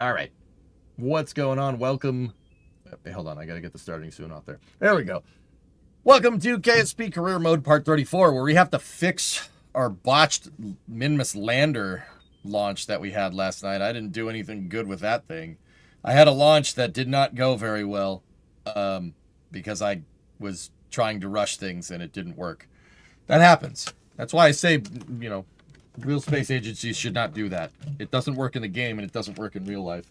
All right. What's going on? Welcome. Hey, hold on. I got to get the starting soon off there. There we go. Welcome to KSP Career Mode Part 34, where we have to fix our botched Minmus lander launch that we had last night. I didn't do anything good with that thing. I had a launch that did not go very well because I was trying to rush things and it didn't work. That happens. That's why I say, you know, real space agencies should not do that. It doesn't work in the game and it doesn't work in real life.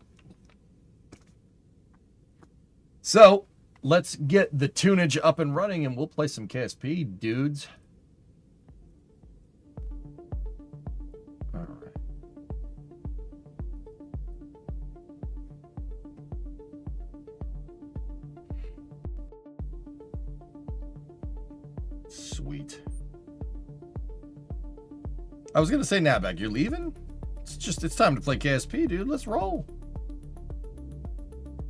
So, let's get the tunage up and running and we'll play some KSP, dudes. All right. Sweet. I was going to say, Nabag, you're leaving? It's time to play KSP, dude. Let's roll.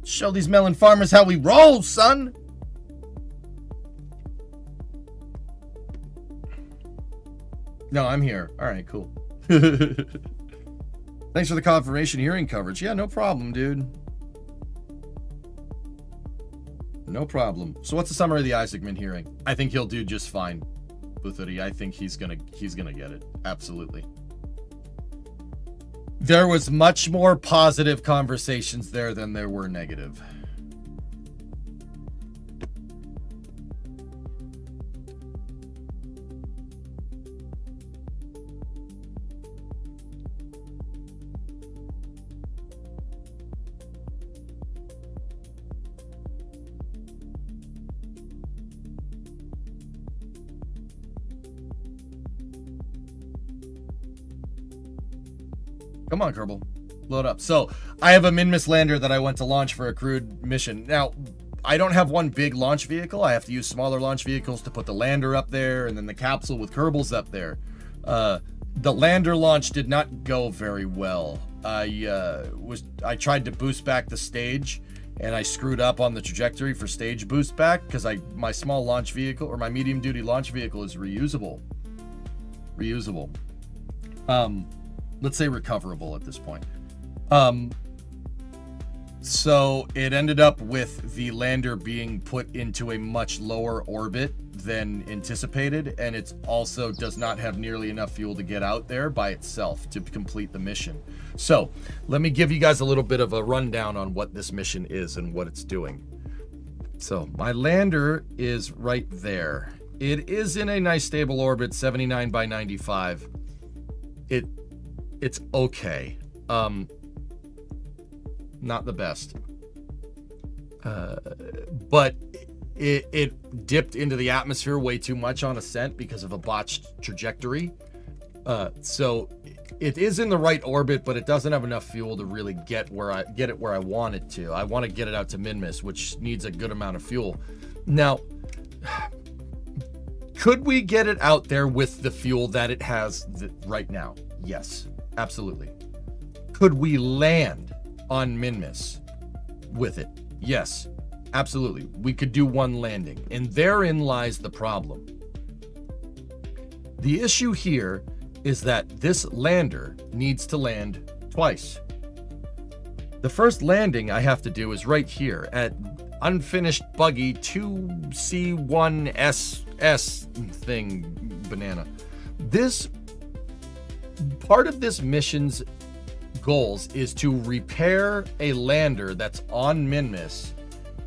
Show these melon farmers how we roll, son. No, I'm here. All right, cool. Thanks for the confirmation hearing coverage. Yeah, no problem, dude. No problem. So what's the summary of the Isaacman hearing? I think he'll do just fine. Buthity, I think he's gonna get it. Absolutely. There was much more positive conversations there than there were negative. Come on, Kerbal. Load up. So, I have a Minmus lander that I went to launch for a crewed mission. Now, I don't have one big launch vehicle. I have to use smaller launch vehicles to put the lander up there and then the capsule with Kerbals up there. The lander launch did not go very well. I tried to boost back the stage and I screwed up on the trajectory for stage boost back because my small launch vehicle or my medium duty launch vehicle is reusable. Let's say recoverable at this point. So it ended up with the lander being put into a much lower orbit than anticipated, and it also does not have nearly enough fuel to get out there by itself to complete the mission. So let me give you guys a little bit of a rundown on what this mission is and what it's doing. So my lander is right there. It is in a nice stable orbit, 79 by 95. It's okay. Not the best. But it dipped into the atmosphere way too much on Ascent because of a botched trajectory. So it is in the right orbit, but it doesn't have enough fuel to really get it where I want it to. I want to get it out to Minmus, which needs a good amount of fuel. Now, could we get it out there with the fuel that it has right now? Yes. Absolutely. Could we land on Minmus with it? Yes, absolutely. We could do one landing, and therein lies the problem. The issue here is that this lander needs to land twice. The first landing I have to do is right here at unfinished buggy 2C1SS thing, banana. This part of this mission's goals is to repair a lander that's on Minmus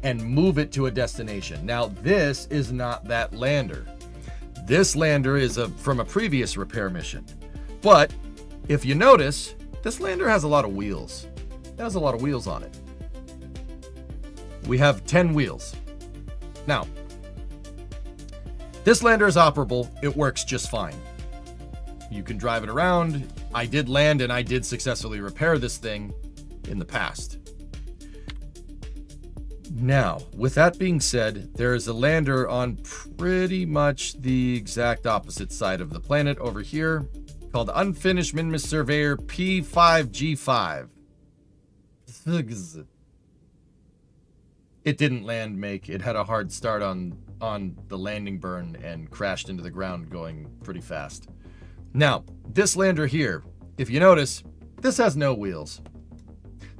and move it to a destination. Now, this is not that lander. This lander is from a previous repair mission. But if you notice, this lander has a lot of wheels. It has a lot of wheels on it. We have 10 wheels. Now, this lander is operable. It works just fine. You can drive it around. I did land and I did successfully repair this thing in the past. Now, with that being said, there is a lander on pretty much the exact opposite side of the planet over here called Unfinished Minmus Surveyor P5G5. It didn't land make. It had a hard start on the landing burn and crashed into the ground going pretty fast. Now, this lander here, if you notice, this has no wheels.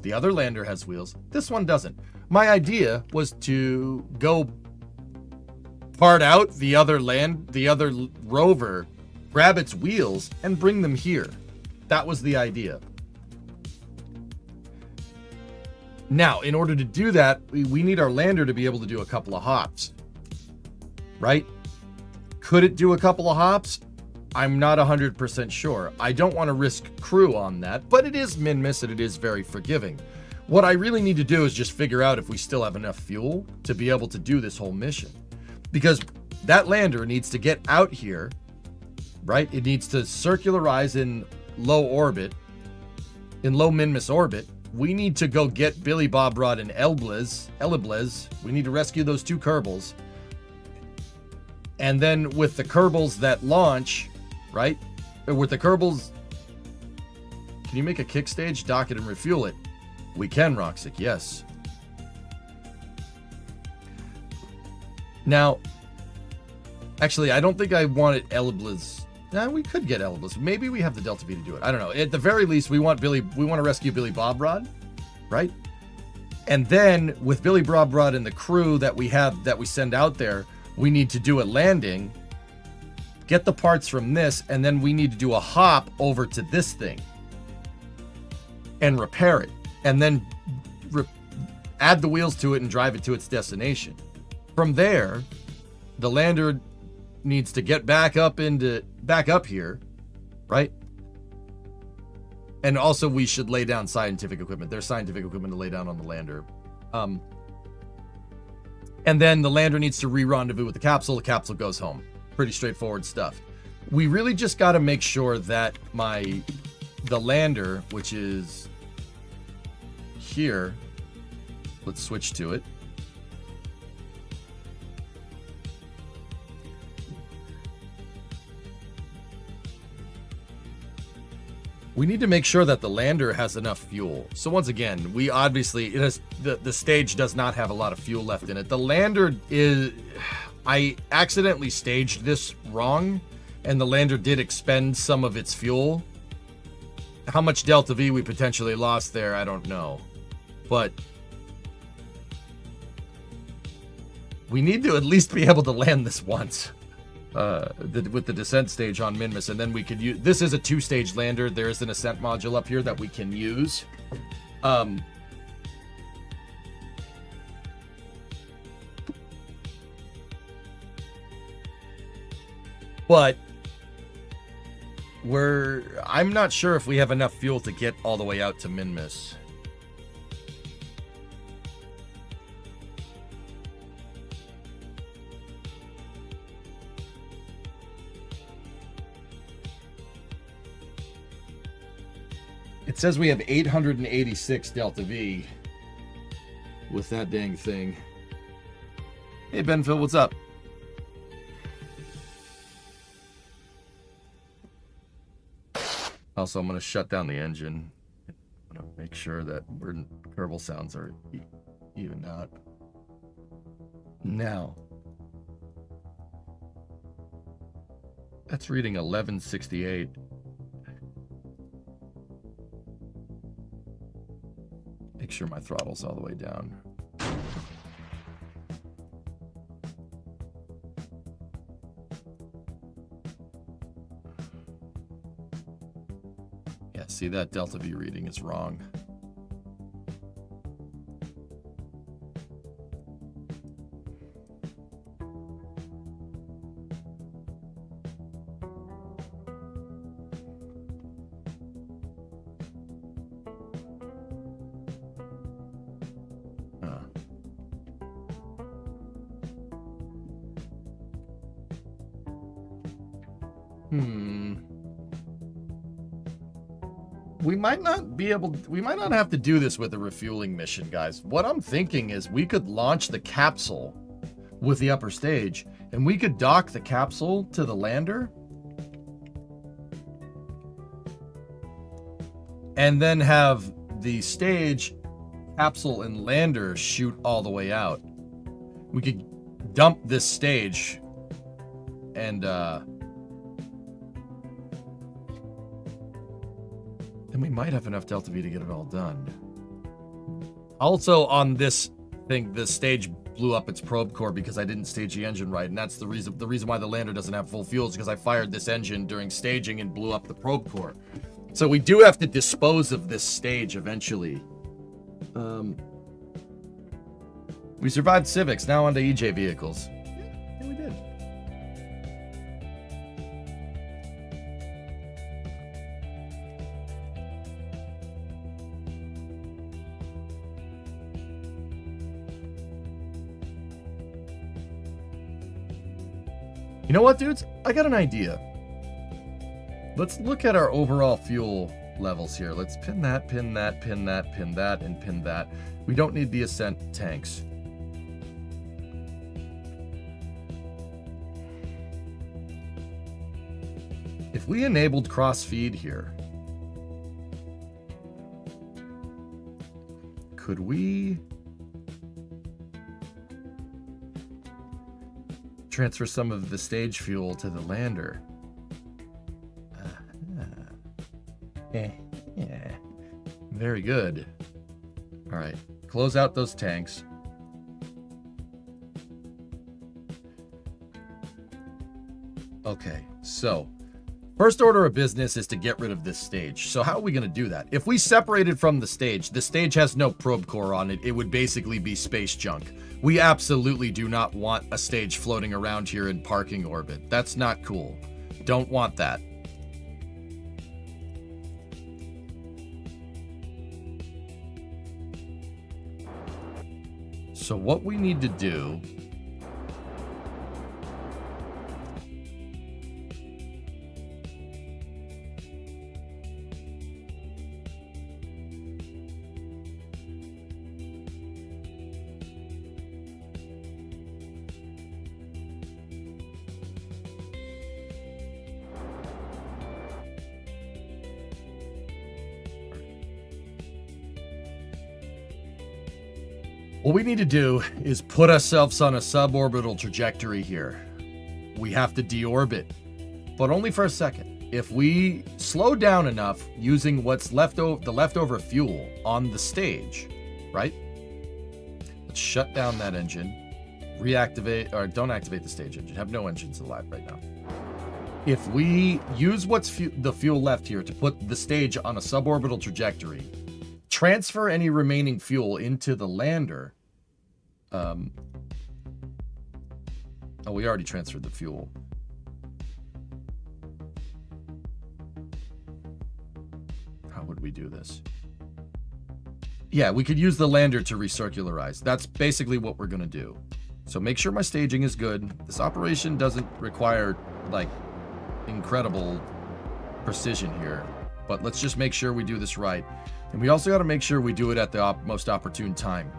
The other lander has wheels. This one doesn't. My idea was to go part out the other rover, grab its wheels, and bring them here. That was the idea. Now, in order to do that, we need our lander to be able to do a couple of hops. Right? Could it do a couple of hops? I'm not 100% sure. I don't want to risk crew on that, but it is Minmus and it is very forgiving. What I really need to do is just figure out if we still have enough fuel to be able to do this whole mission. Because that lander needs to get out here, right? It needs to circularize in low orbit, in low Minmus orbit. We need to go get Billy Bob Rod and Eliblez. We need to rescue those two Kerbals. And then with the Kerbals that launch, right? With the Kerbals, can you make a kick stage, dock it, and refuel it? We can, Roxic, yes. Now, actually, I don't think I wanted Eliblez. Nah, we could get Eliblez. Maybe we have the Delta V to do it. I don't know. At the very least, we want to rescue Billy Bob Rod, right? And then with Billy Bob Rod and the crew that we send out there, we need to do a landing, get the parts from this, and then we need to do a hop over to this thing and repair it, and then add the wheels to it and drive it to its destination. From there, the lander needs to get back up here, right? And also we should lay down scientific equipment. There's scientific equipment to lay down on the lander. And then the lander needs to re-rendezvous with the capsule. The capsule goes home. Pretty straightforward stuff. We really just got to make sure that the lander, which is here, let's switch to it. We need to make sure that the lander has enough fuel. So once again, we obviously, the stage does not have a lot of fuel left in it. The lander is, I accidentally staged this wrong, and the lander did expend some of its fuel. How much Delta V we potentially lost there, I don't know. But we need to at least be able to land this once. With the descent stage on Minmus, and then we could use, this is a 2-stage lander. There is an Ascent module up here that we can use. But I'm not sure if we have enough fuel to get all the way out to Minmus. It says we have 886 Delta V with that dang thing. Hey, Benphil, what's up? Also, I'm going to shut down the engine. I'm going to make sure that Kerbal sounds are evened out. Now, that's reading 1168. Make sure my throttle's all the way down. Yeah, see, that Delta V reading is wrong. We might not have to do this with a refueling mission, guys. What I'm thinking is we could launch the capsule with the upper stage, and we could dock the capsule to the lander, and then have the stage, capsule, and lander shoot all the way out. We could dump this stage and then we might have enough Delta V to get it all done. Also on this thing, the stage blew up its probe core because I didn't stage the engine right, and that's the reason why the lander doesn't have full fuel is because I fired this engine during staging and blew up the probe core. So we do have to dispose of this stage eventually. We survived civics, now onto EJ vehicles. Yeah, we did. You know what, dudes? I got an idea. Let's look at our overall fuel levels here. Let's pin that, pin that, pin that, pin that, and pin that. We don't need the Ascent tanks. If we enabled cross-feed here, could we transfer some of the stage fuel to the lander? Yeah. Very good. All right, close out those tanks. Okay, so first order of business is to get rid of this stage. So how are we going to do that? If we separated from the stage has no probe core on it. It would basically be space junk. We absolutely do not want a stage floating around here in parking orbit. That's not cool. Don't want that. So what we need to do What we need to do is put ourselves on a suborbital trajectory here. We have to deorbit, but only for a second. If we slow down enough using what's left over, the leftover fuel on the stage, right? Let's shut down that engine, reactivate, or don't activate the stage engine. Have no engines alive right now. If we use what's the fuel left here to put the stage on a suborbital trajectory, transfer any remaining fuel into the lander. Oh, we already transferred the fuel. How would we do this? Yeah, we could use the lander to recircularize. That's basically what we're going to do. So make sure my staging is good. This operation doesn't require, like, incredible precision here. But let's just make sure we do this right. And we also got to make sure we do it at the most opportune time.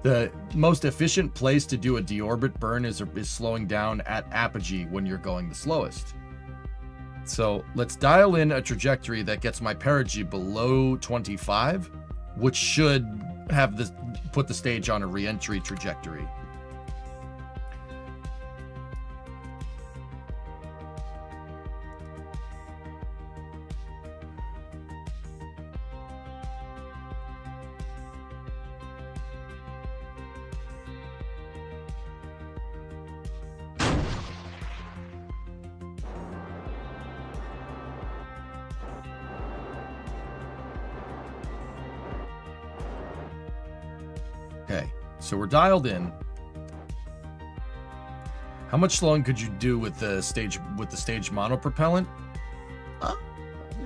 The most efficient place to do a deorbit burn is slowing down at apogee when you're going the slowest. So let's dial in a trajectory that gets my perigee below 25, which should have this put the stage on a re-entry trajectory. Okay, so we're dialed in. How much slowing could you do with the stage monopropellant?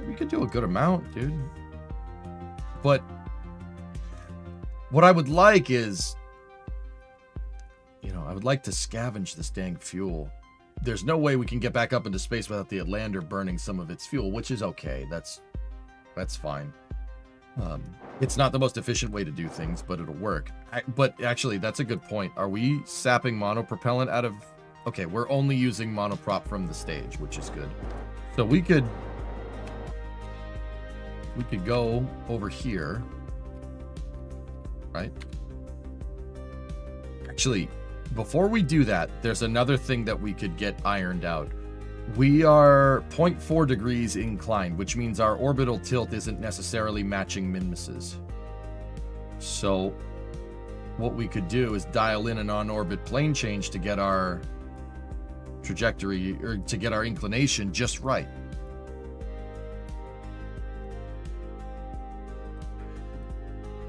We could do a good amount, dude. But what I would like is, I would like to scavenge this dang fuel. There's no way we can get back up into space without the lander burning some of its fuel, which is okay. That's fine. It's not the most efficient way to do things, but it'll work. But actually, that's a good point. Are we sapping monopropellant out of... Okay, we're only using monoprop from the stage, which is good. So we could go over here, right? Actually, before we do that, there's another thing that we could get ironed out. We are 0.4 degrees inclined, which means our orbital tilt isn't necessarily matching Minmus's. So what we could do is dial in an on-orbit plane change to get our trajectory, or to get our inclination just right.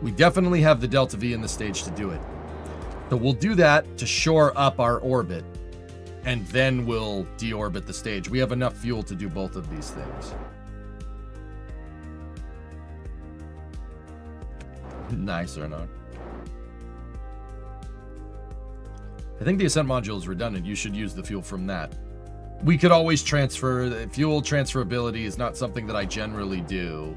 We definitely have the delta V in the stage to do it. So we'll do that to shore up our orbit, and then we'll deorbit the stage. We have enough fuel to do both of these things. Nice, Arnaud. I think the Ascent module is redundant. You should use the fuel from that. We could always transfer. Fuel transferability is not something that I generally do.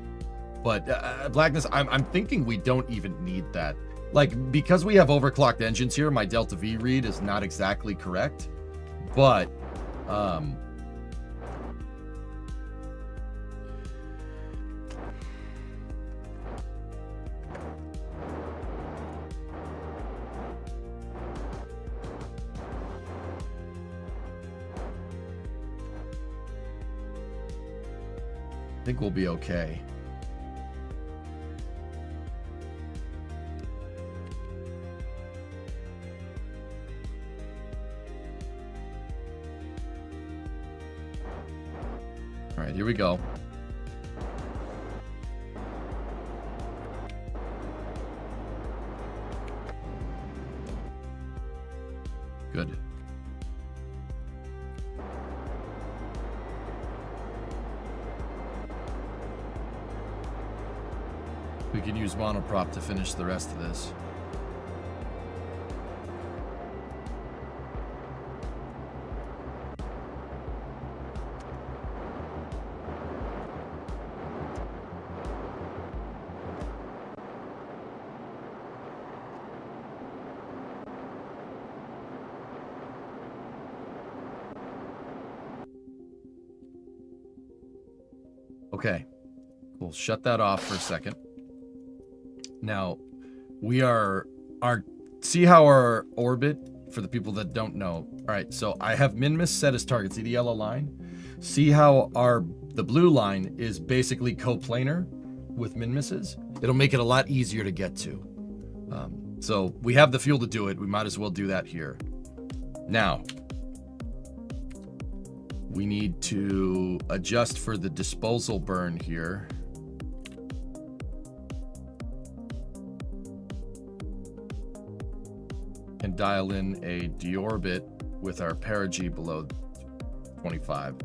But Blackness, I'm thinking we don't even need that. Like, because we have overclocked engines here, my delta V read is not exactly correct. But, I think we'll be okay. All right, here we go. Good. We can use monoprop to finish the rest of this. Okay, we'll shut that off for a second. Now, we are see how our orbit, for the people that don't know. All right, so I have Minmus set as target. See the yellow line? See how the blue line is basically coplanar with Minmus's? It'll make it a lot easier to get to. So we have the fuel to do it. We might as well do that here. Now, we need to adjust for the disposal burn here. And dial in a deorbit with our perigee below 25.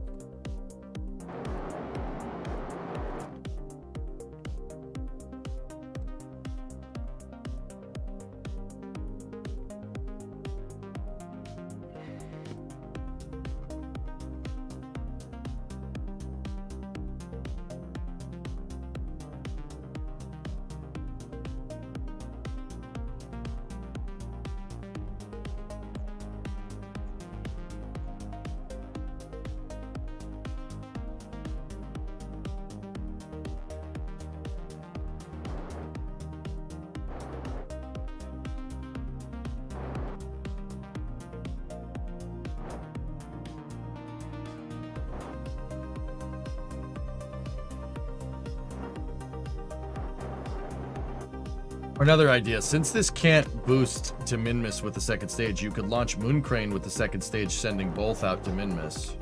Another idea, since this can't boost to Minmus with the second stage, you could launch Mooncrane with the second stage, sending both out to Minmus.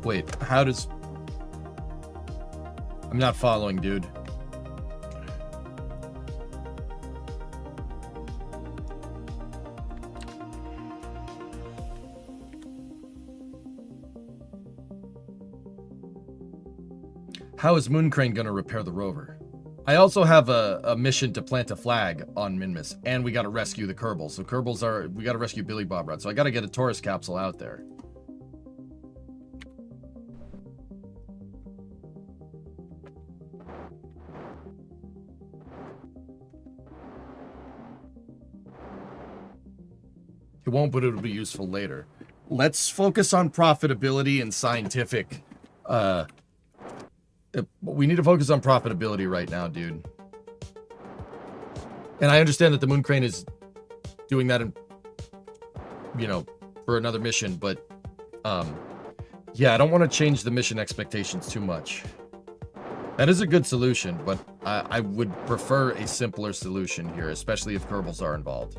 Wait, how does... I'm not following, dude. How is Mooncrane going to repair the rover? I also have a mission to plant a flag on Minmus, and we got to rescue the Kerbals. So Kerbals are... We got to rescue Billy Bob Rod, so I got to get a Taurus capsule out there. It won't, but it'll be useful later. Let's focus on profitability and scientific... we need to focus on profitability right now, dude. And I understand that the Mooncrane is doing that in, you know, for another mission, but yeah, I don't want to change the mission expectations too much. That is a good solution, but I would prefer a simpler solution here, especially if Kerbals are involved.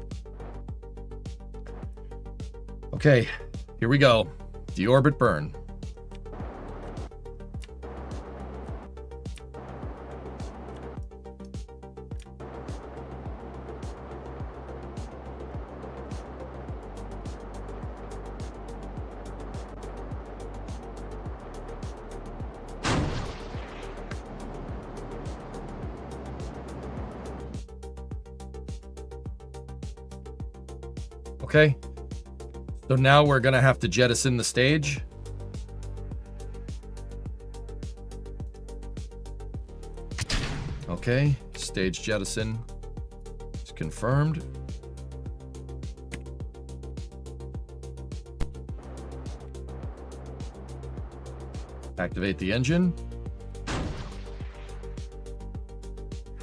Okay, here we go. Deorbit burn. Okay, so now we're gonna have to jettison the stage. Okay, stage jettison is confirmed. Activate the engine.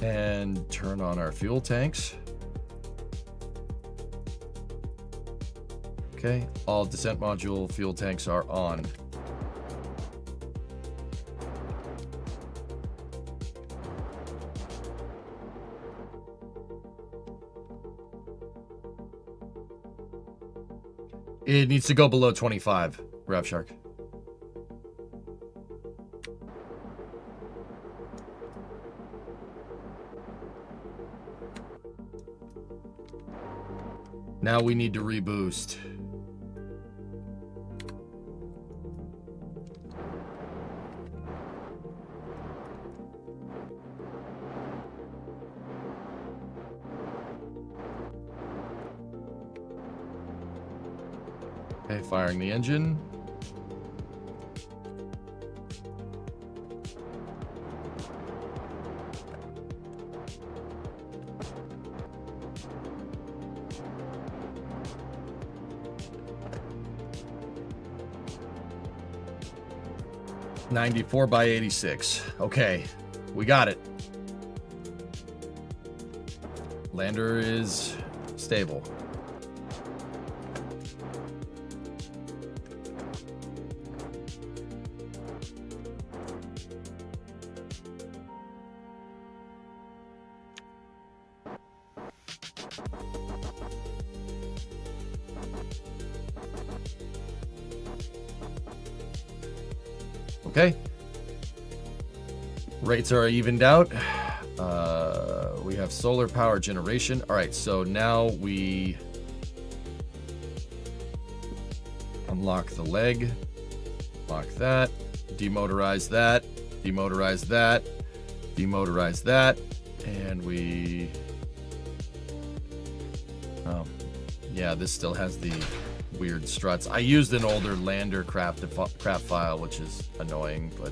And turn on our fuel tanks. Okay, all descent module fuel tanks are on. It needs to go below 25, Rav Shark. Now we need to reboost. Okay, firing the engine. (94 by 86). Okay, we got it. Lander is stable. Okay. Rates are evened out. We have solar power generation. All right, so now we unlock the leg. Lock that. Demotorize that. Demotorize that. Demotorize that. And we... Oh, yeah, this still has the weird struts. I used an older lander craft file, which is annoying, but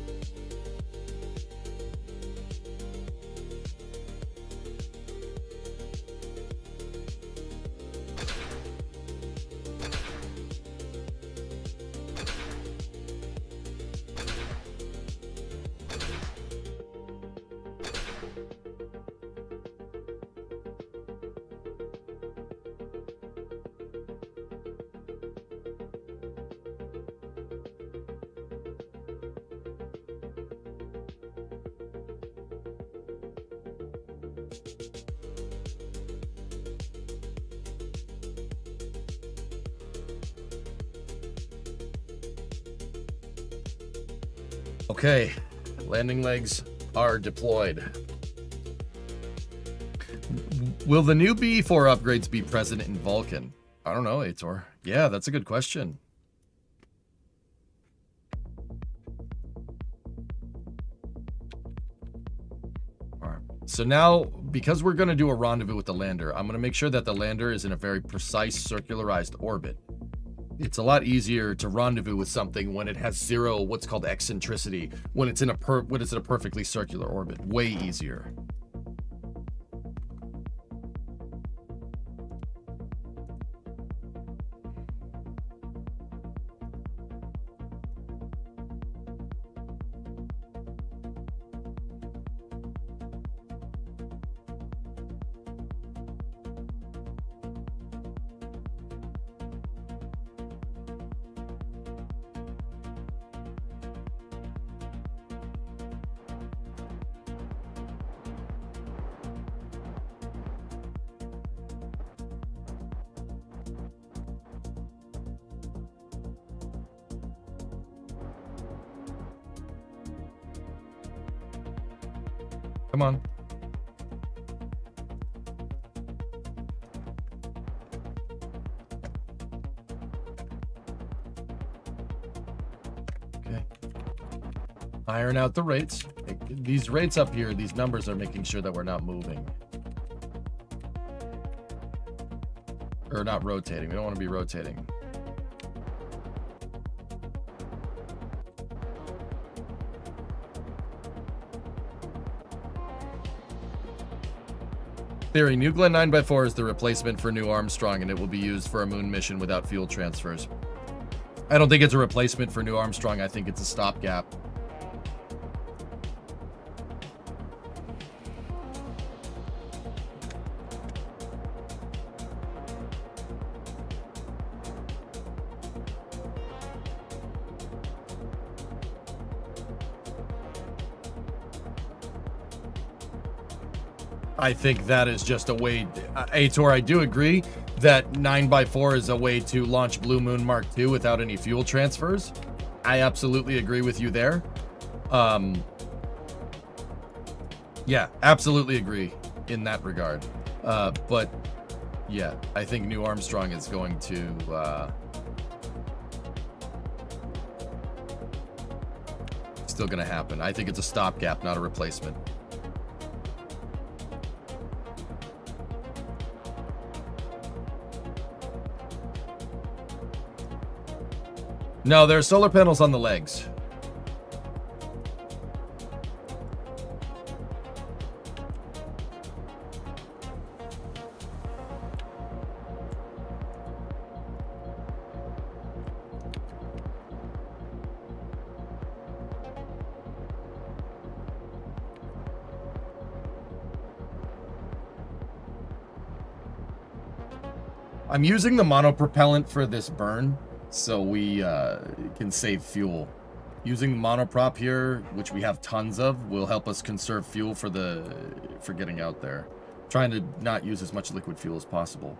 okay, landing legs are deployed. Will the new BE4 upgrades be present in Vulcan? I don't know, Aitor. Yeah, that's a good question. All right. So now, because we're going to do a rendezvous with the lander, I'm going to make sure that the lander is in a very precise circularized orbit. It's a lot easier to rendezvous with something when it has zero, what's called eccentricity, when it's in a perfectly circular orbit. Way easier. Come on. Okay. Iron out the rates. These rates up here, these numbers are making sure that we're not moving. Or not rotating. We don't want to be rotating. Theory, New Glenn 9x4 is the replacement for New Armstrong, and it will be used for a moon mission without fuel transfers. I don't think it's a replacement for New Armstrong. I think it's a stopgap. I think that is just a way, Aitor, I do agree that 9x4 is a way to launch Blue Moon Mark II without any fuel transfers. I absolutely agree with you there. Yeah, absolutely agree in that regard. But yeah, I think New Armstrong is going to still going to happen. I think it's a stopgap, not a replacement. No, there are solar panels on the legs. I'm using the monopropellant for this burn, so we can save fuel. Using the monoprop here, which we have tons of, will help us conserve fuel for getting out there. Trying to not use as much liquid fuel as possible.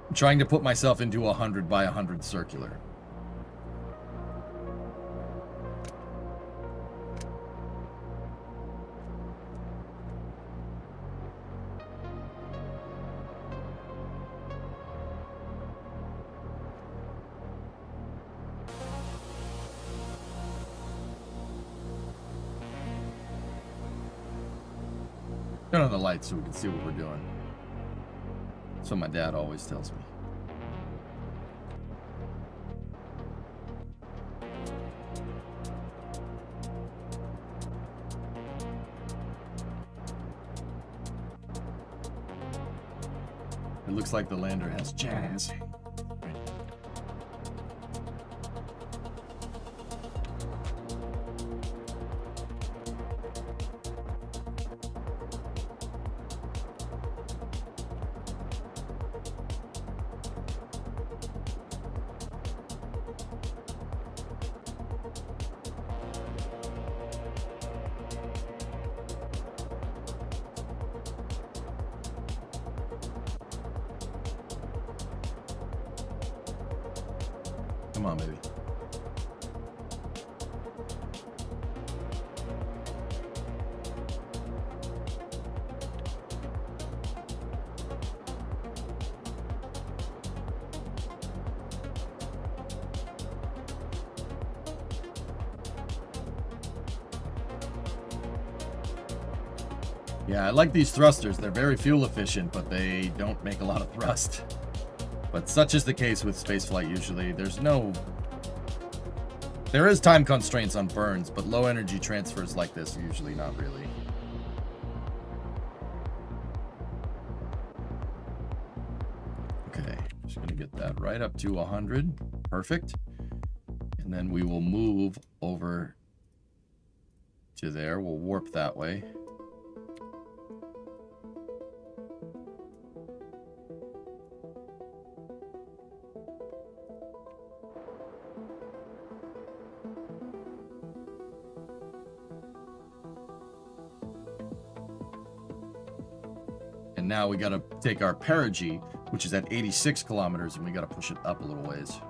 I'm trying to put myself into 100 by 100 circular. Turn on the lights so we can see what we're doing. That's what my dad always tells me. It looks like the lander has jazz. Come on, baby. Yeah, I like these thrusters. They're very fuel efficient, but they don't make a lot of thrust. But such is the case with spaceflight usually. There is time constraints on burns, but low energy transfers like this usually not really. Okay, just gonna get that right up to 100. Perfect. And then we will move over to there. We'll warp that way. And now we got to take our perigee, which is at 86 kilometers, and we got to push it up a little ways.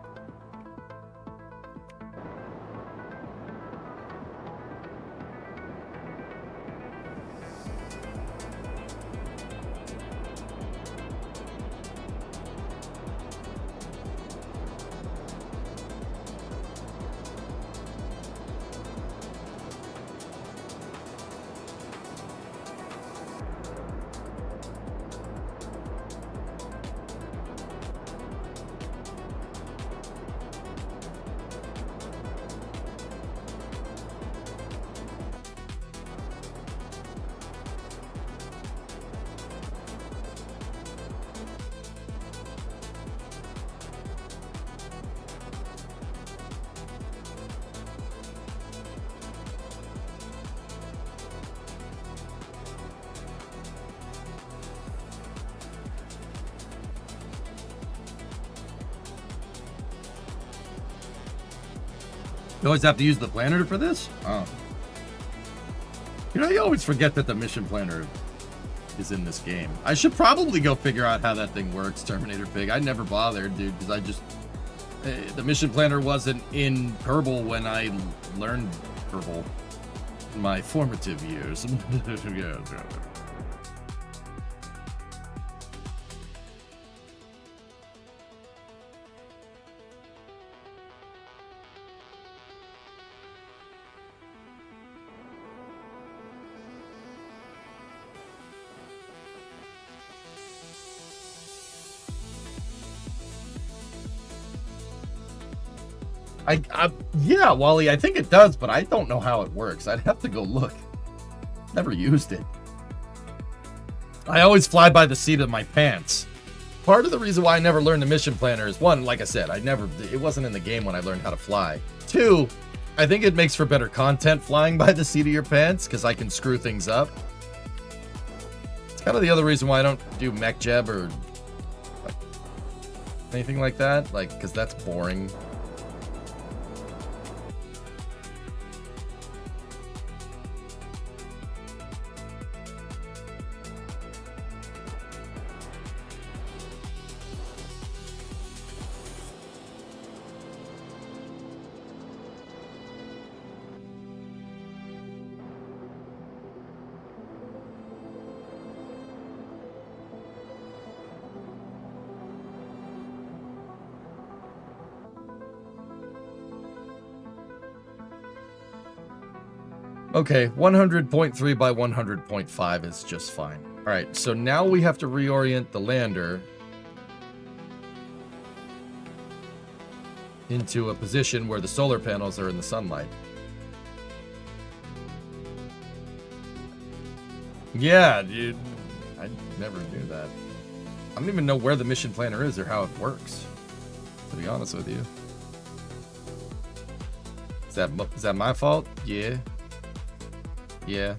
You always have to use the planner for this? Oh. You know, you always forget that the mission planner is in this game. I should probably go figure out how that thing works, Terminator Pig. I never bothered, dude, because I just... the mission planner wasn't in Kerbal when I learned Kerbal in my formative years. Yeah. Yeah, Wally, I think it does, but I don't know how it works. I'd have to go look. Never used it. I always fly by the seat of my pants. Part of the reason why I never learned the mission planner is, one, like I said, it wasn't in the game when I learned how to fly. Two, I think it makes for better content flying by the seat of your pants, because I can screw things up. It's kind of the other reason why I don't do mech jeb or like, anything like that, like, because that's boring. Okay, 100.3 by 100.5 is just fine. All right, so now we have to reorient the lander into a position where the solar panels are in the sunlight. Yeah, dude. I never knew that. I don't even know where the mission planner is or how it works, to be honest with you. Is that my fault? Yeah. Yeah.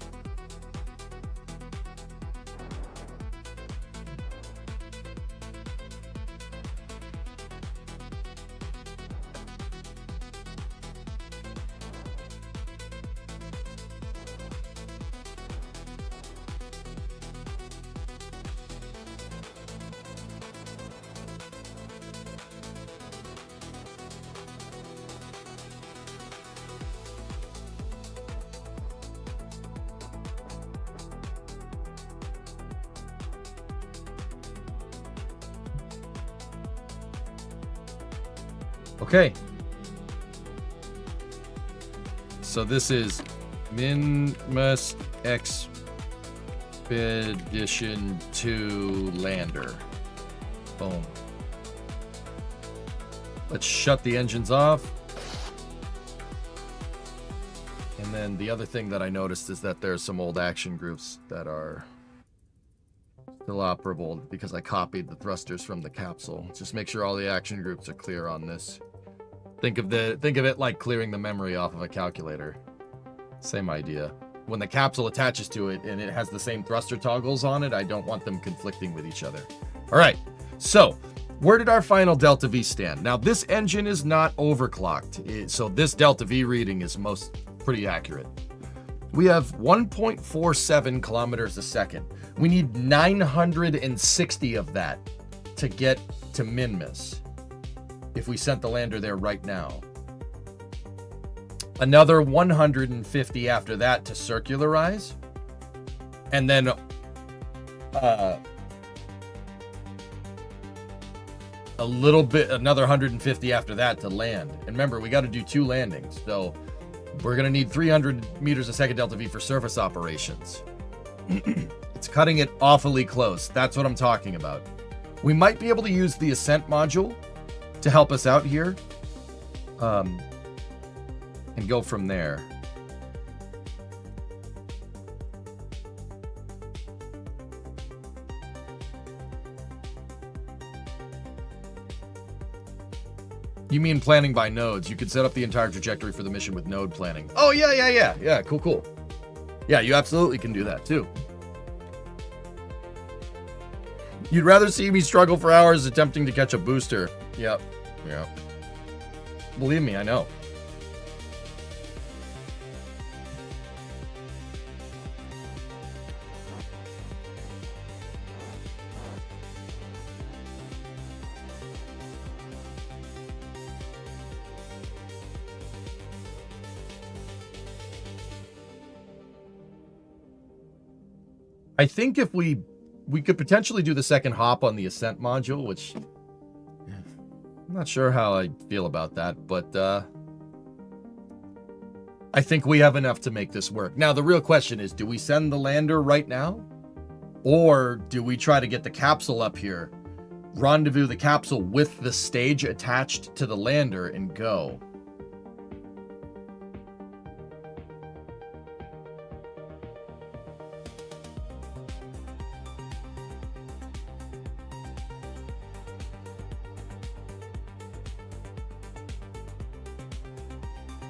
Okay. So this is Minmus Expedition 2 Lander. Boom. Let's shut the engines off. And then the other thing that I noticed is that there's some old action groups that are still operable because I copied the thrusters from the capsule. Just make sure all the action groups are clear on this. Think of it like clearing the memory off of a calculator. Same idea. When the capsule attaches to it and it has the same thruster toggles on it, I don't want them conflicting with each other. All right, so where did our final Delta V stand? Now this engine is not overclocked, so this Delta V reading is pretty accurate. We have 1.47 kilometers a second. We need 960 of that to get to Minmus if we sent the lander there right now. Another 150 after that to circularize. And then a little bit, another 150 after that to land. And remember, we got to do 2 landings. So we're going to need 300 meters a second delta V for surface operations. It's cutting it awfully close. That's what I'm talking about. We might be able to use the Ascent module to help us out here. And go from there. You mean planning by nodes. You could set up the entire trajectory for the mission with node planning. Oh, yeah. Cool. Yeah, you absolutely can do that, too. You'd rather see me struggle for hours attempting to catch a booster. Yep. Believe me, I know. I think if we could potentially do the second hop on the Ascent module, which I'm not sure how I feel about that, but I think we have enough to make this work. Now, the real question is, do we send the lander right now? Or do we try to get the capsule up here, rendezvous the capsule with the stage attached to the lander and go?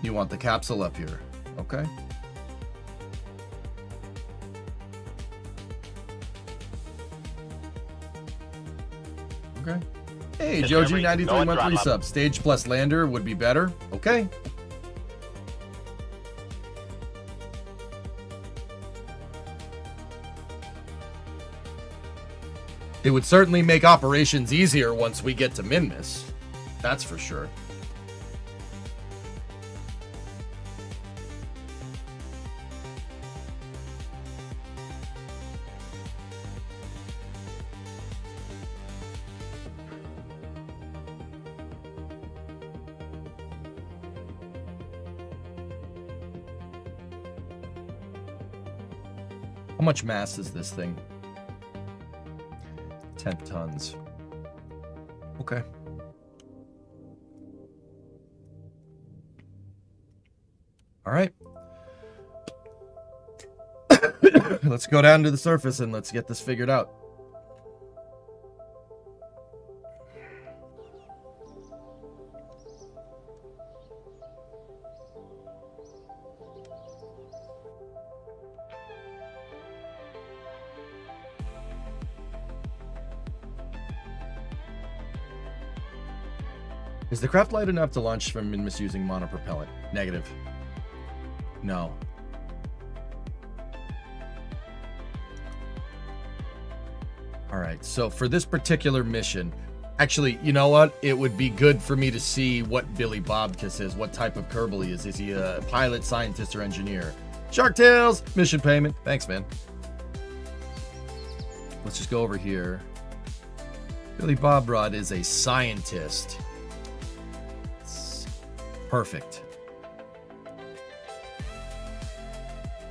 You want the capsule up here. Okay. Okay. Hey, Joji, 93 monthly sub. Stage plus lander would be better. Okay. It would certainly make operations easier once we get to Minmus. That's for sure. How much mass is this thing? 10 tons. Okay. All right. Let's go down to the surface and let's get this figured out. Is the craft light enough to launch from Minmus using monopropellant? Negative. No. All right, so for this particular mission, actually, you know what? It would be good for me to see what Billy Bobkiss is, what type of Kerbal he is. Is he a pilot, scientist, or engineer? Shark Tales, mission payment. Thanks, man. Let's just go over here. Billy Bobrod is a scientist. Perfect.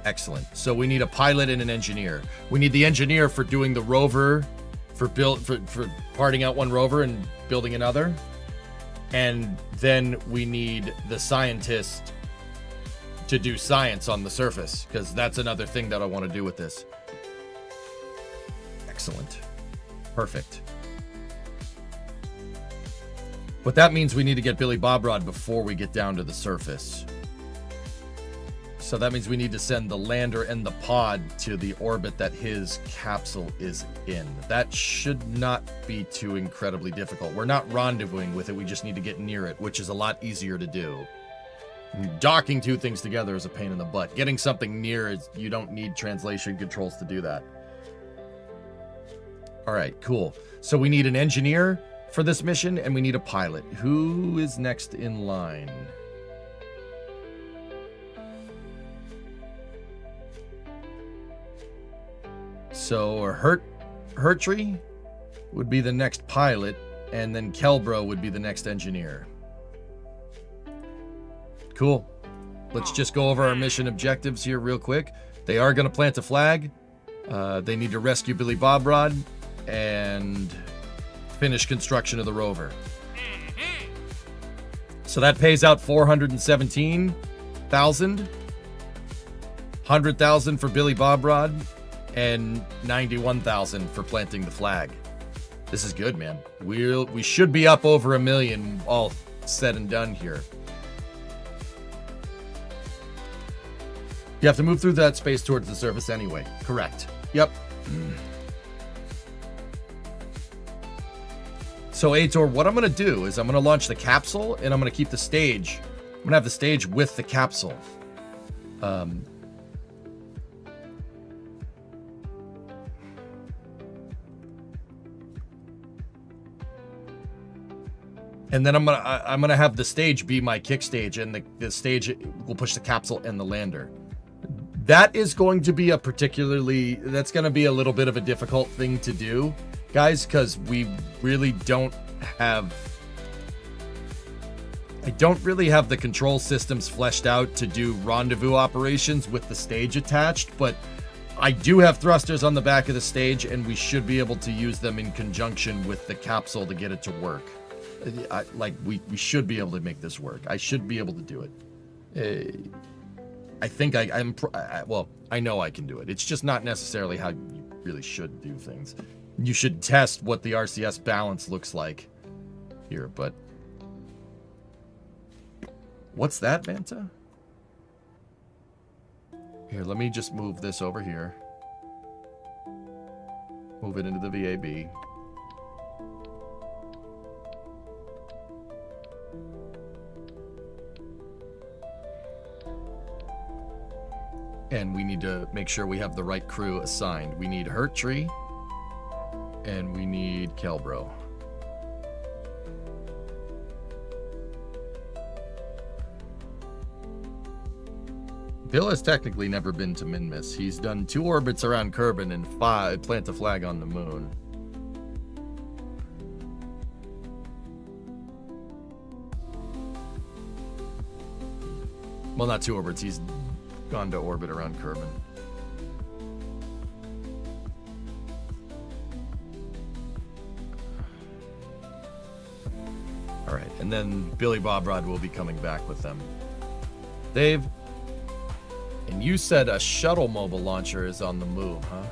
Excellent. So we need a pilot and an engineer. We need the engineer for doing the rover, for parting out one rover and building another. And then we need the scientist to do science on the surface, because that's another thing that I want to do with this. Excellent. Perfect. But that means we need to get Billy Bobrod before we get down to the surface. So that means we need to send the lander and the pod to the orbit that his capsule is in. That should not be too incredibly difficult. We're not rendezvousing with it, we just need to get near it, which is a lot easier to do. Docking two things together is a pain in the butt. Getting something near is, you don't need translation controls to do that. All right, cool. So we need an engineer for this mission, and we need a pilot. Who is next in line? So Hertree would be the next pilot, and then Kelbro would be the next engineer. Cool. Let's just go over our mission objectives here real quick. They are going to plant a flag. They need to rescue Billy Bob Rod and finish construction of the rover. So that pays out 417,000, 100,000 for Billy Bob Rod, and 91,000 for planting the flag. This is good, man. We should be up over 1 million, all said and done here. You have to move through that space towards the surface anyway. Correct. Yep. So, Aitor, what I'm going to do is I'm going to launch the capsule, and I'm going to keep the stage. I'm going to have the stage with the capsule. And then I'm gonna have the stage be my kick stage, and the stage will push the capsule and the lander. That is going to be that's going to be a little bit of a difficult thing to do, guys, because we really don't have... I don't really have the control systems fleshed out to do rendezvous operations with the stage attached, but I do have thrusters on the back of the stage, and we should be able to use them in conjunction with the capsule to get it to work. We should be able to make this work. I should be able to do it. I think well, I know I can do it. It's just not necessarily how you really should do things. You should test what the RCS balance looks like here, but... What's that, Vanta? Here, let me just move this over here. Move it into the VAB. And we need to make sure we have the right crew assigned. We need Hertree, and we need Kelbro. Bill has technically never been to Minmus. He's done 2 orbits around Kerbin and 5 plant a flag on the moon. Well, not 2 orbits. He's gone to orbit around Kerbin. All right, and then Billy Bob Rod will be coming back with them. Dave, and you said a shuttle mobile launcher is on the move, huh?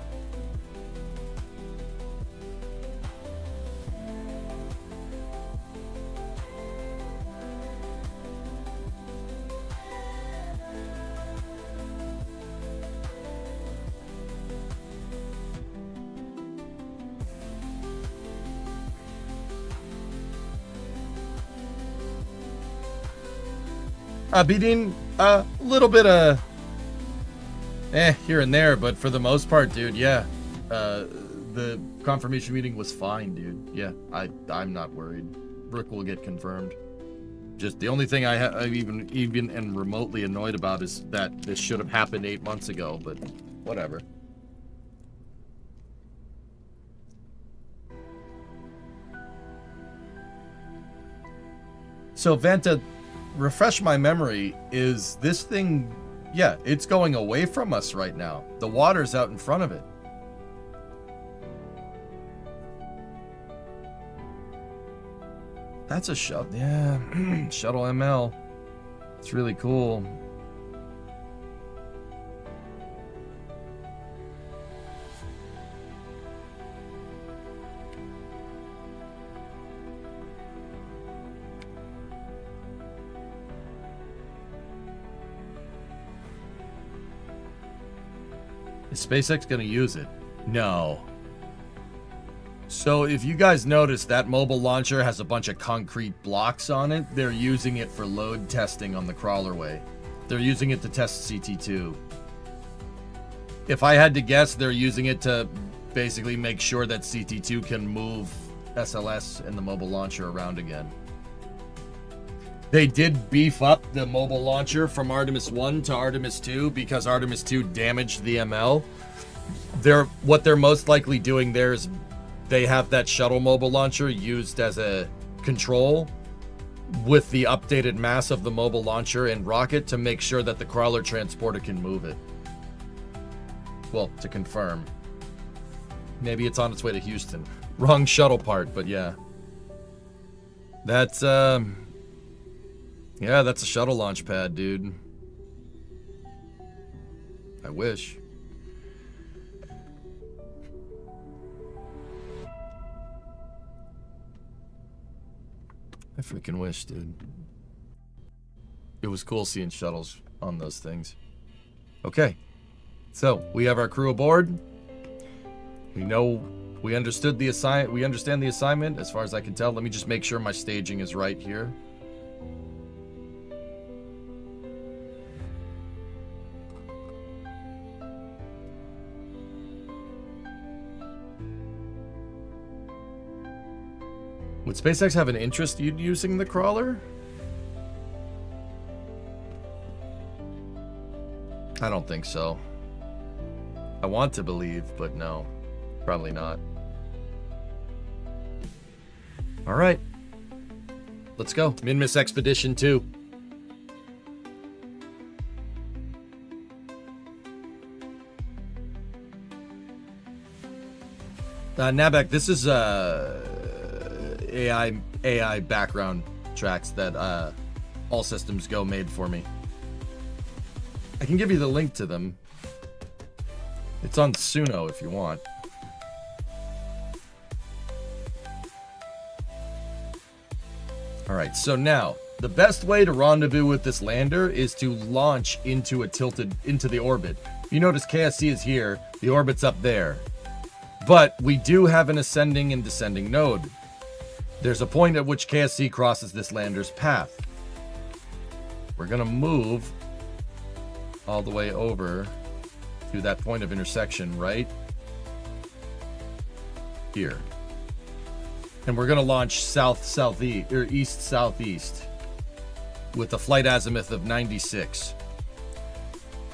Beating a little bit of here and there, but for the most part, dude, yeah. The confirmation meeting was fine, dude. Yeah, I'm not worried. Brooke will get confirmed. Just the only thing I'm even and remotely annoyed about is that this should have happened 8 months ago, but whatever. So Vanta, refresh my memory, is this thing... Yeah, it's going away from us right now. The water's out in front of it. That's a shuttle. Yeah, Shuttle ML. It's really cool. Is SpaceX going to use it? No. So if you guys notice, that mobile launcher has a bunch of concrete blocks on it. They're using it for load testing on the crawlerway. They're using it to test CT2. If I had to guess, they're using it to basically make sure that CT2 can move SLS and the mobile launcher around again. They did beef up the mobile launcher from Artemis 1 to Artemis 2 because Artemis 2 damaged the ML. What they're most likely doing there is they have that shuttle mobile launcher used as a control with the updated mass of the mobile launcher and rocket to make sure that the crawler transporter can move it. Well, to confirm. Maybe it's on its way to Houston. Wrong shuttle part, but yeah. That's, yeah, that's a shuttle launch pad, dude. I wish. I freaking wish, dude. It was cool seeing shuttles on those things. Okay. So, we have our crew aboard. We understood the we understand the assignment as far as I can tell. Let me just make sure my staging is right here. Would SpaceX have an interest in using the crawler? I don't think so. I want to believe, but no. Probably not. Alright. Let's go. Minmus Expedition 2. Nabak, this is AI background tracks that All Systems Go made for me. I can give you the link to them. It's on Suno if you want. Alright, so now, the best way to rendezvous with this lander is to launch into the orbit. You notice KSC is here, the orbit's up there. But we do have an ascending and descending node. There's a point at which KSC crosses this lander's path. We're gonna move all the way over to that point of intersection right here. And we're gonna launch south-southeast, or east-southeast with a flight azimuth of 96.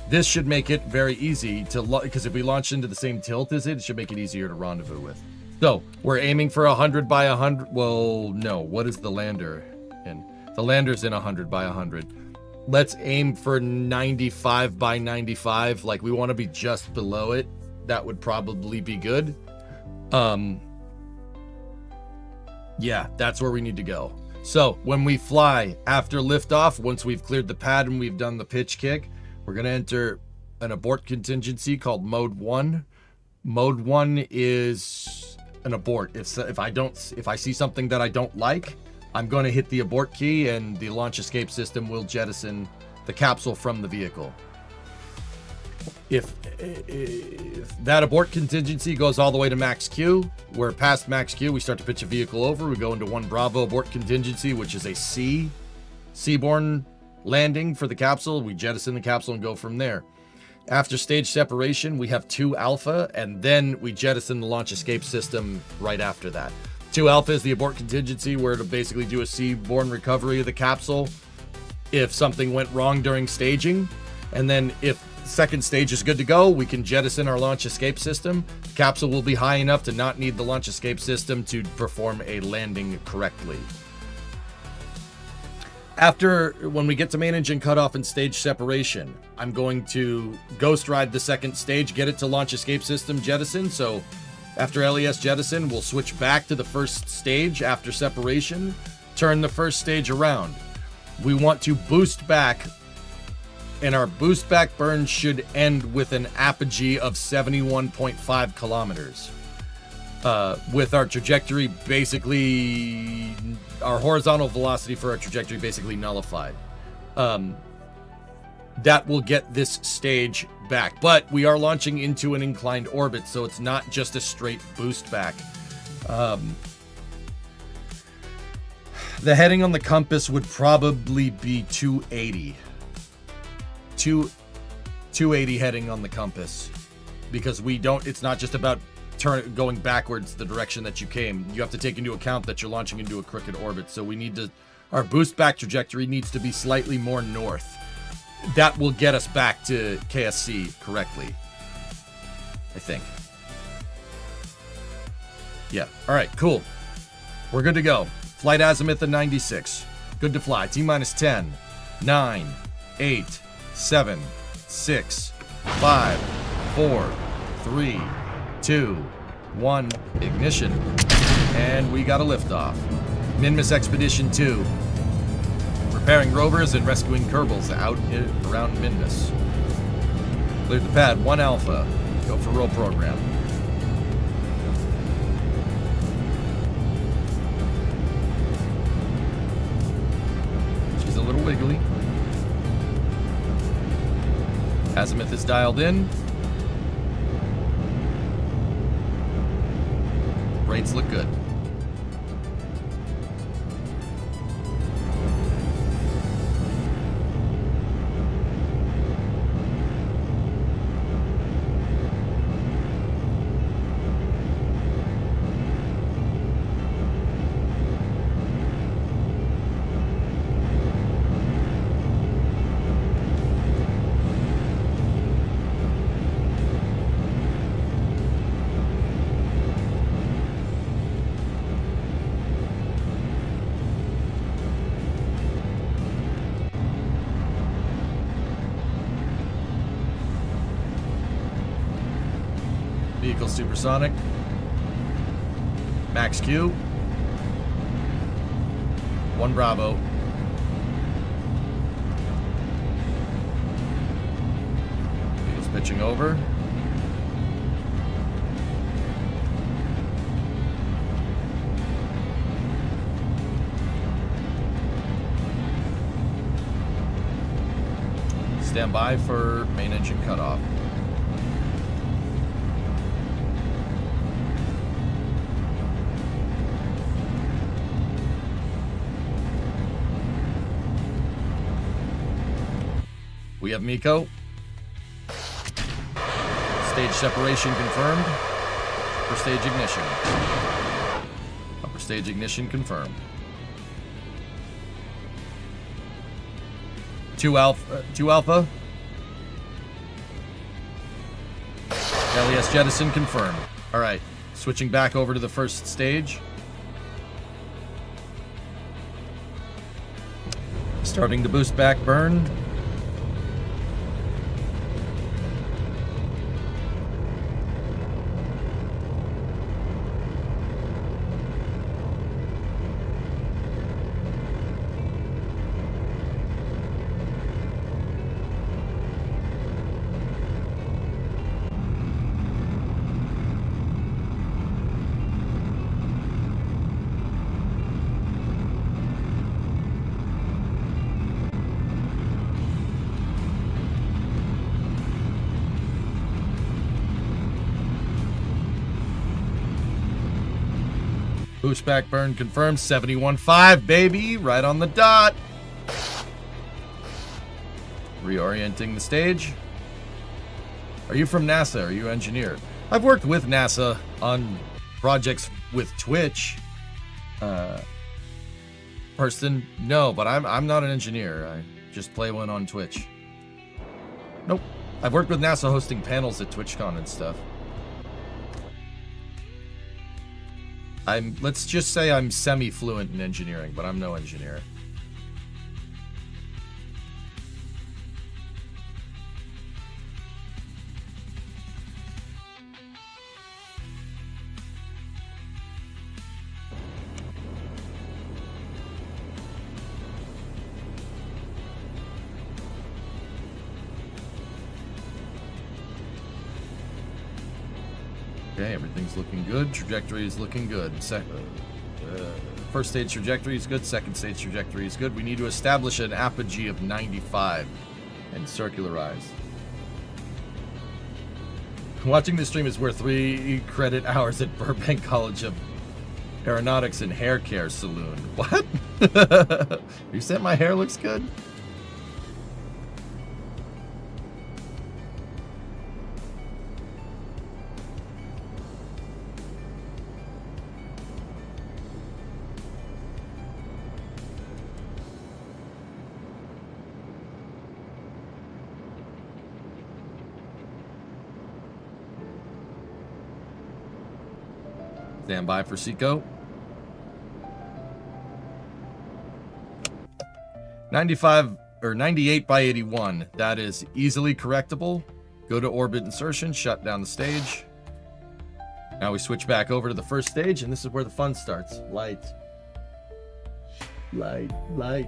This should make it very easy to, because if we launch into the same tilt as it, it should make it easier to rendezvous with. So, we're aiming for 100 by 100. Well, no, what is the lander in? The lander's in 100 by 100. Let's aim for 95 by 95. Like, we want to be just below it. That would probably be good. Yeah, that's where we need to go. So, when we fly after liftoff, once we've cleared the pad and we've done the pitch kick, we're going to enter an abort contingency called Mode 1. Mode 1 is an abort. If I see something that I don't like, I'm going to hit the abort key and the launch escape system will jettison the capsule from the vehicle. If that abort contingency goes all the way to max Q, we're past max Q, we start to pitch a vehicle over, we go into 1 Bravo abort contingency, which is a seaborne landing for the capsule. We jettison the capsule and go from there. After stage separation, we have 2 Alpha, and then we jettison the launch escape system right after that. 2 Alpha is the abort contingency, where it'll basically do a seaborne recovery of the capsule if something went wrong during staging. And then if second stage is good to go, we can jettison our launch escape system. The capsule will be high enough to not need the launch escape system to perform a landing correctly. When we get to main engine cutoff and stage separation, I'm going to ghost ride the second stage, get it to launch escape system jettison. So after LES jettison, we'll switch back to the first stage after separation, turn the first stage around. We want to boost back, and our boost back burn should end with an apogee of 71.5 kilometers. With our trajectory basically, our horizontal velocity for our trajectory basically nullified. That will get this stage back, but we are launching into an inclined orbit, so it's not just a straight boost back. The heading on the compass would probably be 280. 280 heading on the compass. Because it's not just about going backwards the direction that you came. You have to take into account that you're launching into a crooked orbit. So our boost back trajectory needs to be slightly more north. That will get us back to KSC correctly, I think. Yeah, all right, cool. We're good to go. Flight azimuth at 96. Good to fly. T-minus 10, 9, 8, 7, 6, 5, 4, 3, 2, 1. Ignition. And we got a liftoff. Minmus Expedition 2. Repairing rovers and rescuing Kerbals out around Minmus. Cleared the pad. 1 Alpha. Go for roll program. She's a little wiggly. Azimuth is dialed in. Rates look good. Vehicle supersonic. Max Q. 1 Bravo. Vehicle's pitching over. Stand by for main engine cutoff. We have Miko. Stage separation confirmed. Upper stage ignition. Upper stage ignition confirmed. 2 Alpha. LES jettison confirmed. All right, switching back over to the first stage. Starting to boost back burn. Boost back burn confirmed. 71.5, baby. Right on the dot. Reorienting the stage. Are you from NASA? Are you engineer? I've worked with NASA on projects with Twitch. Person? No, but I'm not an engineer. I just play one on Twitch. Nope. I've worked with NASA hosting panels at TwitchCon and stuff. Let's just say I'm semi-fluent in engineering, but I'm no engineer. Okay, everything's looking good. Trajectory is looking good. First stage trajectory is good. Second stage trajectory is good. We need to establish an apogee of 95 and circularize. Watching this stream is worth 3 credit hours at Burbank College of Aeronautics and Hair Care Saloon. What? You said my hair looks good? Stand by for Seco. 95 or 98 by 81. That is easily correctable. Go to orbit insertion, shut down the stage. Now we switch back over to the first stage, and this is where the fun starts. Light. Light, light.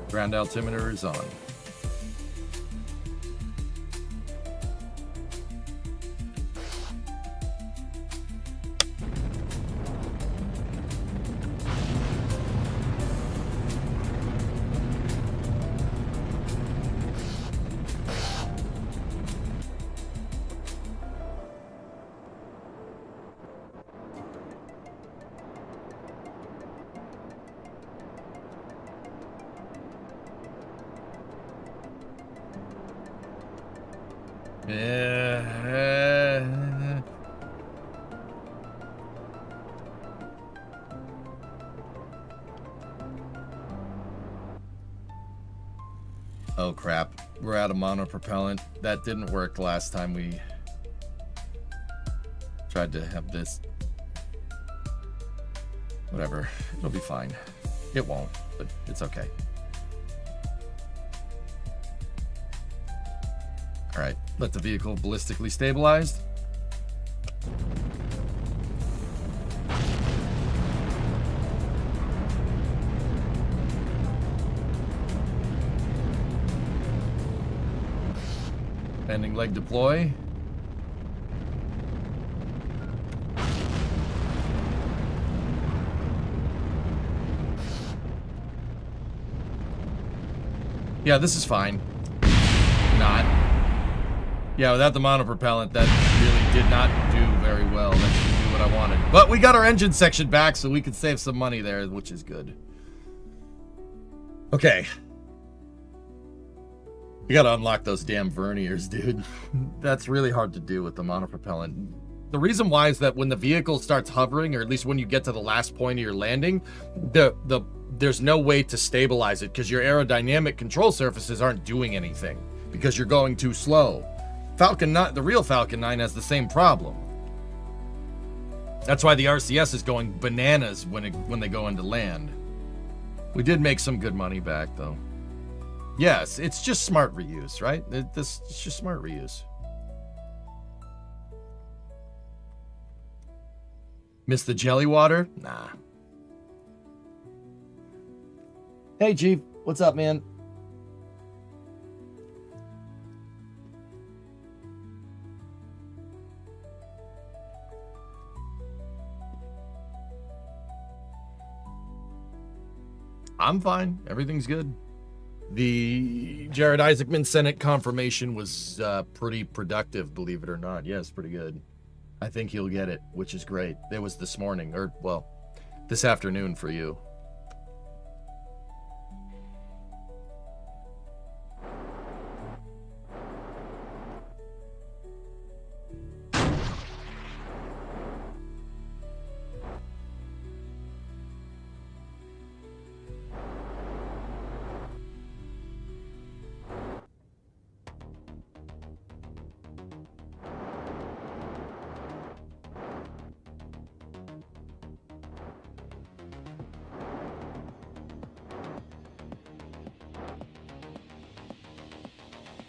Ground altimeter is on. Oh crap, we're out of monopropellant. That didn't work last time we tried to have this. Whatever, it'll be fine. It won't, but it's okay. All right, let the vehicle ballistically stabilized. Landing leg deploy. Yeah, this is fine. Not. Yeah, without the monopropellant, that really did not do very well. That didn't do what I wanted. But we got our engine section back, so we could save some money there, which is good. Okay. You gotta unlock those damn verniers, dude. That's really hard to do with the monopropellant. The reason why is that when the vehicle starts hovering, or at least when you get to the last point of your landing, there's no way to stabilize it because your aerodynamic control surfaces aren't doing anything because you're going too slow. Falcon 9, the real Falcon 9 has the same problem. That's why the RCS is going bananas when they go into land. We did make some good money back though. Yes, it's just smart reuse, right? It's just smart reuse. Miss the jelly water? Nah. Hey, Chief. What's up, man? I'm fine. Everything's good. The Jared Isaacman Senate confirmation was pretty productive, believe it or not. Yes, pretty good. I think he'll get it, which is great. It was this morning, or, well, this afternoon for you.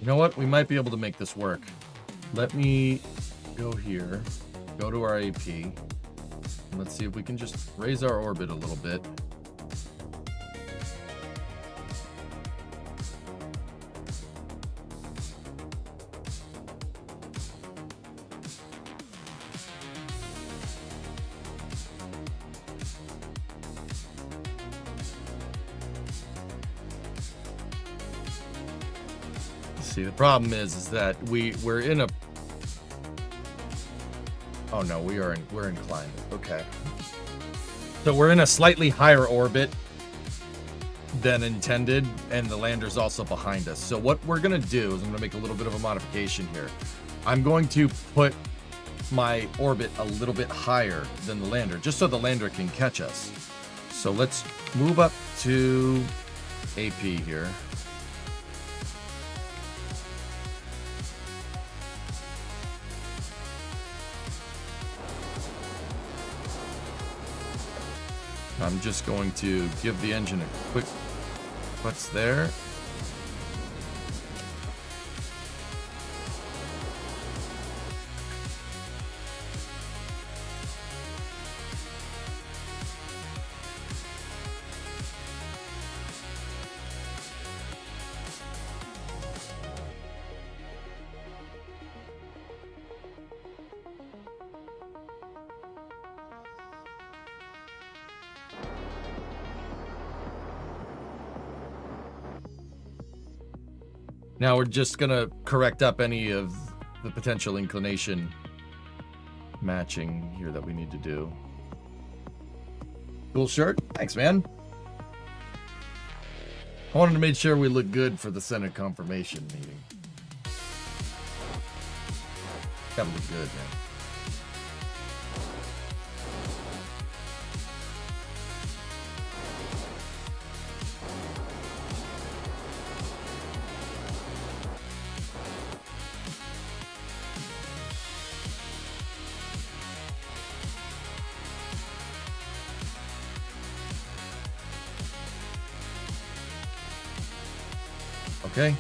You know what? We might be able to make this work. Let me go here, go to our AP, and let's see if we can just raise our orbit a little bit. See, the problem is that we're in a... Oh no, we're inclined. Okay. So we're in a slightly higher orbit than intended, and the lander's also behind us. So what we're gonna do is I'm gonna make a little bit of a modification here. I'm going to put my orbit a little bit higher than the lander, just so the lander can catch us. So let's move up to AP here. I'm just going to give the engine a quick what's there. Now we're just gonna correct up any of the potential inclination matching here that we need to do. Cool shirt. Thanks, man. I wanted to make sure we look good for the Senate confirmation meeting. Gotta look good, man. Okay.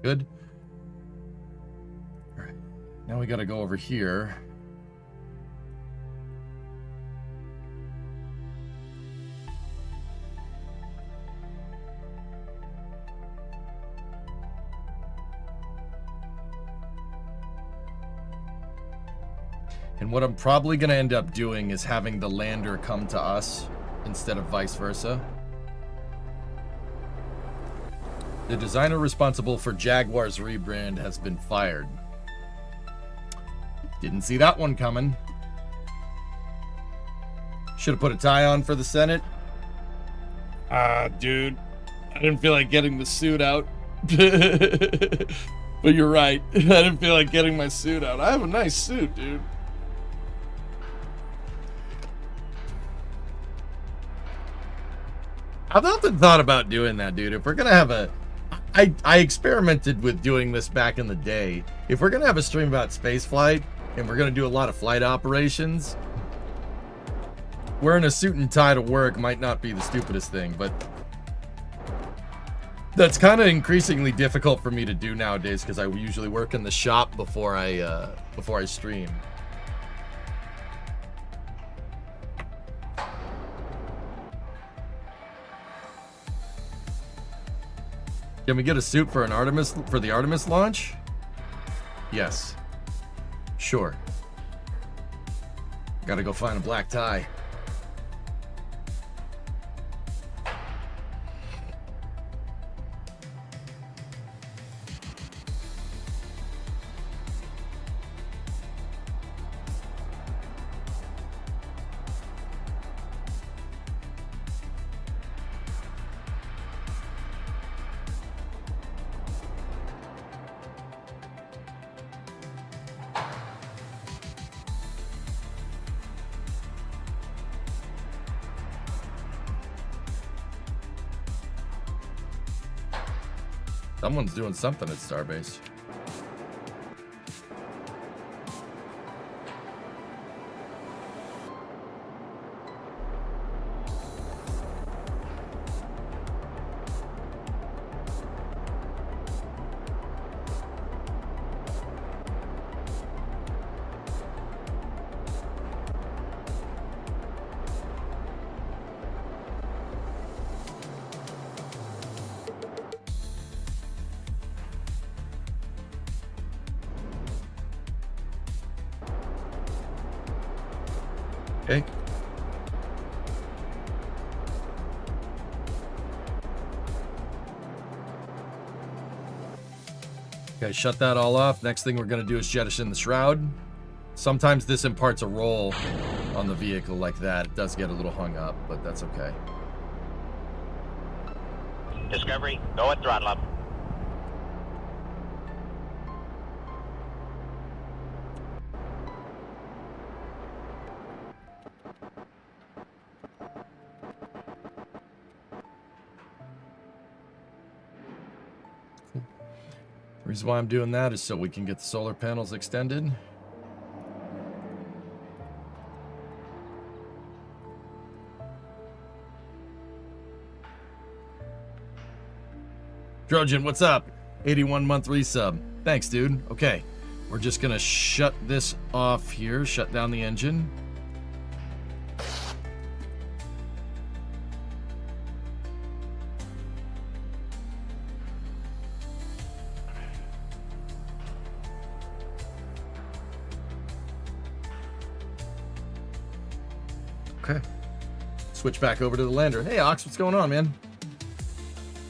Good. All right. Now we got to go over here. And what I'm probably going to end up doing is having the lander come to us instead of vice versa. The designer responsible for Jaguar's rebrand has been fired. Didn't see that one coming. Should have put a tie on for the Senate. Dude. I didn't feel like getting the suit out. But you're right. I didn't feel like getting my suit out. I have a nice suit, dude. I've often thought about doing that, dude. If we're gonna have a... I experimented with doing this back in the day. If we're gonna have a stream about spaceflight, and we're gonna do a lot of flight operations, wearing a suit and tie to work might not be the stupidest thing, but that's kind of increasingly difficult for me to do nowadays because I usually work in the shop before I stream. Can we get a suit for the Artemis launch? Yes. Sure. Gotta go find a black tie. Someone's doing something at Starbase. Okay. Okay, shut that all off. Next thing we're going to do is jettison the shroud. Sometimes this imparts a roll on the vehicle like that. It does get a little hung up, but that's okay. Discovery, go at throttle up. The reason why I'm doing that is so we can get the solar panels extended. Trojan, what's up? 81-month resub. Thanks, dude. Okay, we're just gonna shut this off here, shut down the engine. Okay. Switch back over to the lander. Hey, Ox, what's going on, man?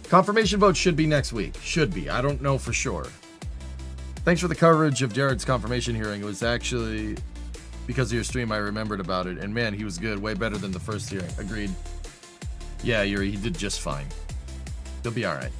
Confirmation vote should be next week. Should be. I don't know for sure. Thanks for the coverage of Jared's confirmation hearing. It was actually because of your stream I remembered about it. And man, he was good. Way better than the first hearing. Agreed. Yeah, Yuri, he did just fine. He'll be all right.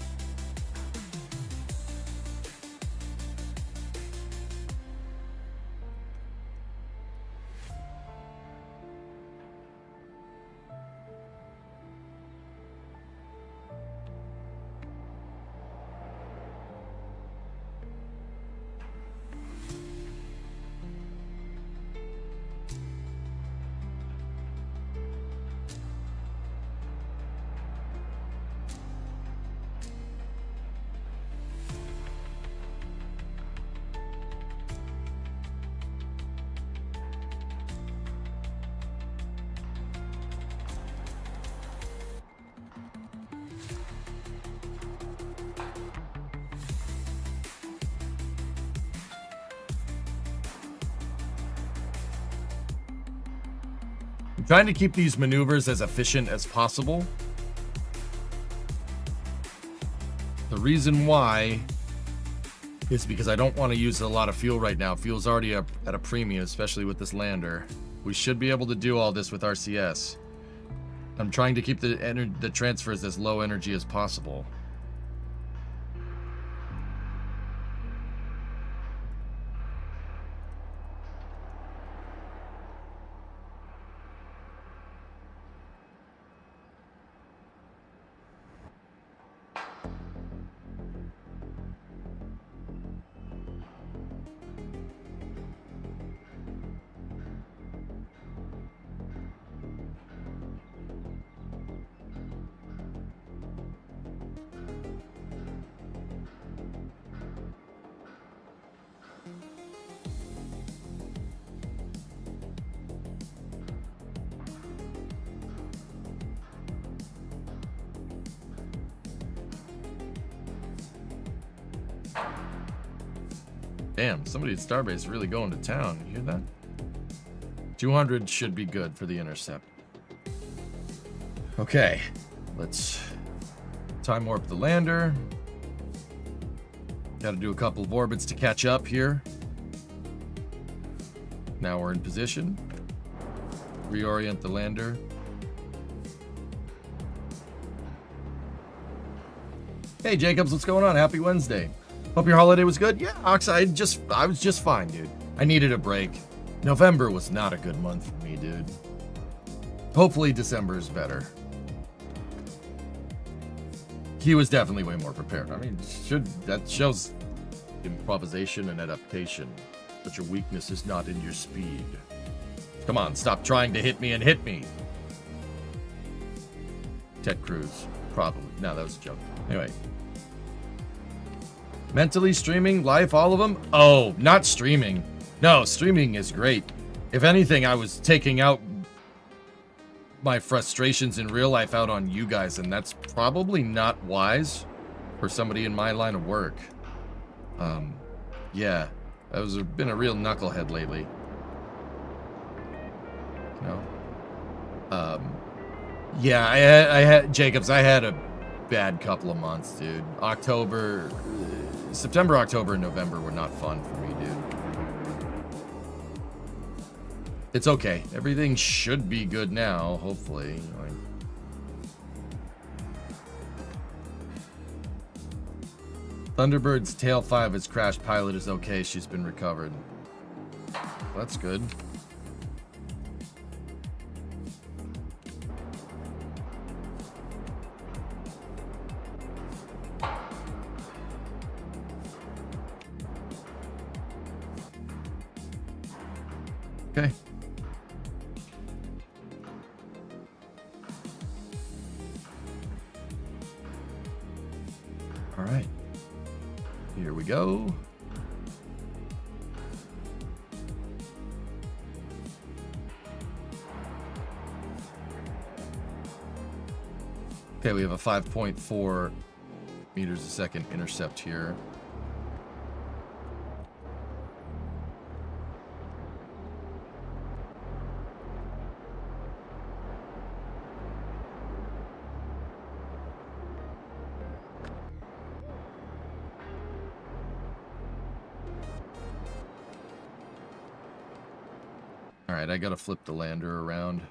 Trying to keep these maneuvers as efficient as possible. The reason why is because I don't want to use a lot of fuel right now. Fuel's already at a premium, especially with this lander. We should be able to do all this with RCS. I'm trying to keep the transfers as low energy as possible. Damn, somebody at Starbase is really going to town. You hear that? 200 should be good for the intercept. Okay, let's time warp the lander. Got to do a couple of orbits to catch up here. Now we're in position. Reorient the lander. Hey Jacobs, what's going on? Happy Wednesday. Hope your holiday was good. Yeah, Ox, I was just fine, dude. I needed a break. November was not a good month for me, dude. Hopefully December is better. He was definitely way more prepared. I mean, that shows improvisation and adaptation. But your weakness is not in your speed. Come on, stop trying to hit me and hit me. Ted Cruz, probably. No, that was a joke. Anyway. Mentally streaming, life, all of them? Oh, not streaming. No, streaming is great. If anything, I was taking out my frustrations in real life out on you guys, and that's probably not wise for somebody in my line of work. Yeah, been a real knucklehead lately. No. Yeah, I had Jacobs. I had a bad couple of months, dude. September, October, and November were not fun for me, dude. It's okay. Everything should be good now, hopefully. Thunderbird's Tail 5 has crashed. Pilot is okay. She's been recovered. That's good. Okay. All right. Here we go. Okay, we have a 5.4 meters a second intercept here. All right, I gotta flip the lander around.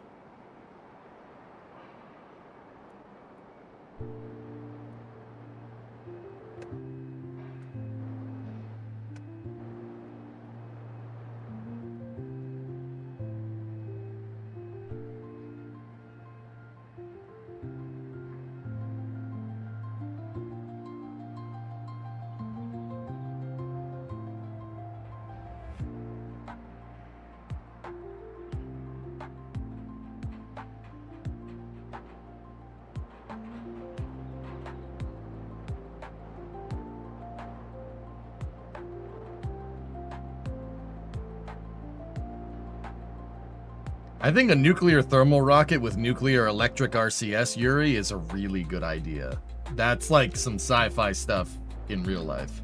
I think a nuclear thermal rocket with nuclear electric RCS, Yuri, is a really good idea. That's like some sci-fi stuff in real life.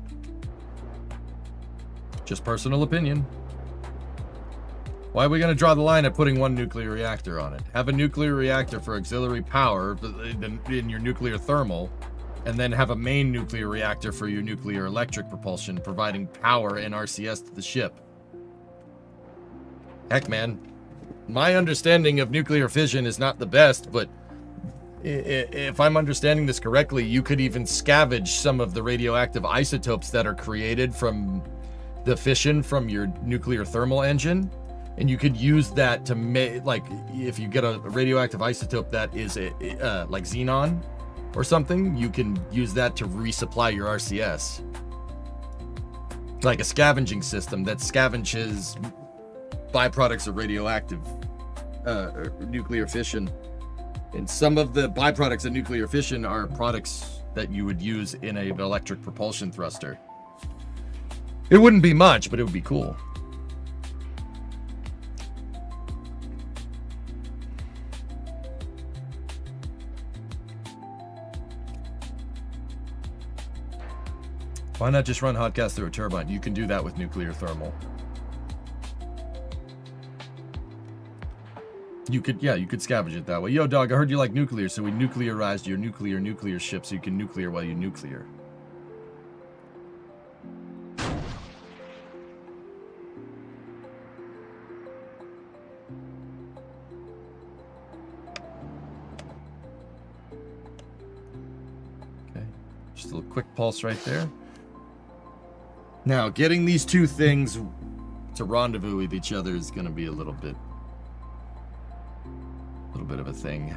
Just personal opinion. Why are we going to draw the line at putting one nuclear reactor on it? Have a nuclear reactor for auxiliary power in your nuclear thermal, and then have a main nuclear reactor for your nuclear electric propulsion, providing power and RCS to the ship. Heck, man. My understanding of nuclear fission is not the best, but if I'm understanding this correctly, you could even scavenge some of the radioactive isotopes that are created from the fission from your nuclear thermal engine, and you could use that to make, like, if you get a radioactive isotope that is like xenon or something, you can use that to resupply your RCS. Like a scavenging system that scavenges byproducts of radioactive nuclear fission. And some of the byproducts of nuclear fission are products that you would use in an electric propulsion thruster. It wouldn't be much, but it would be cool. Why not just run hot gas through a turbine? You can do that with nuclear thermal. You could scavenge it that way. Yo, dog, I heard you like nuclear, so we nuclearized your nuclear ship so you can nuclear while you nuclear. Okay, just a little quick pulse right there. Now, getting these two things to rendezvous with each other is going to be a little bit of a thing.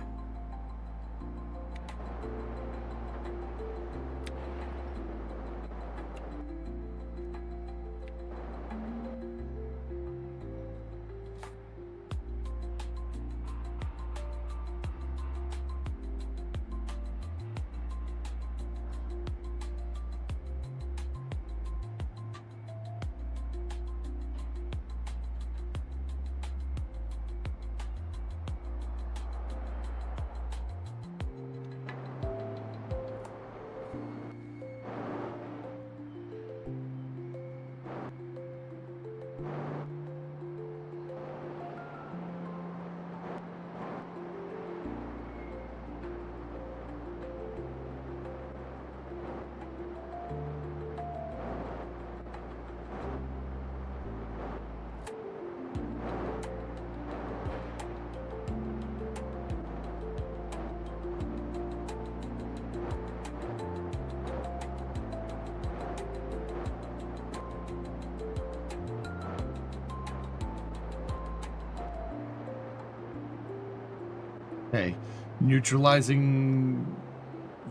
Okay. Neutralizing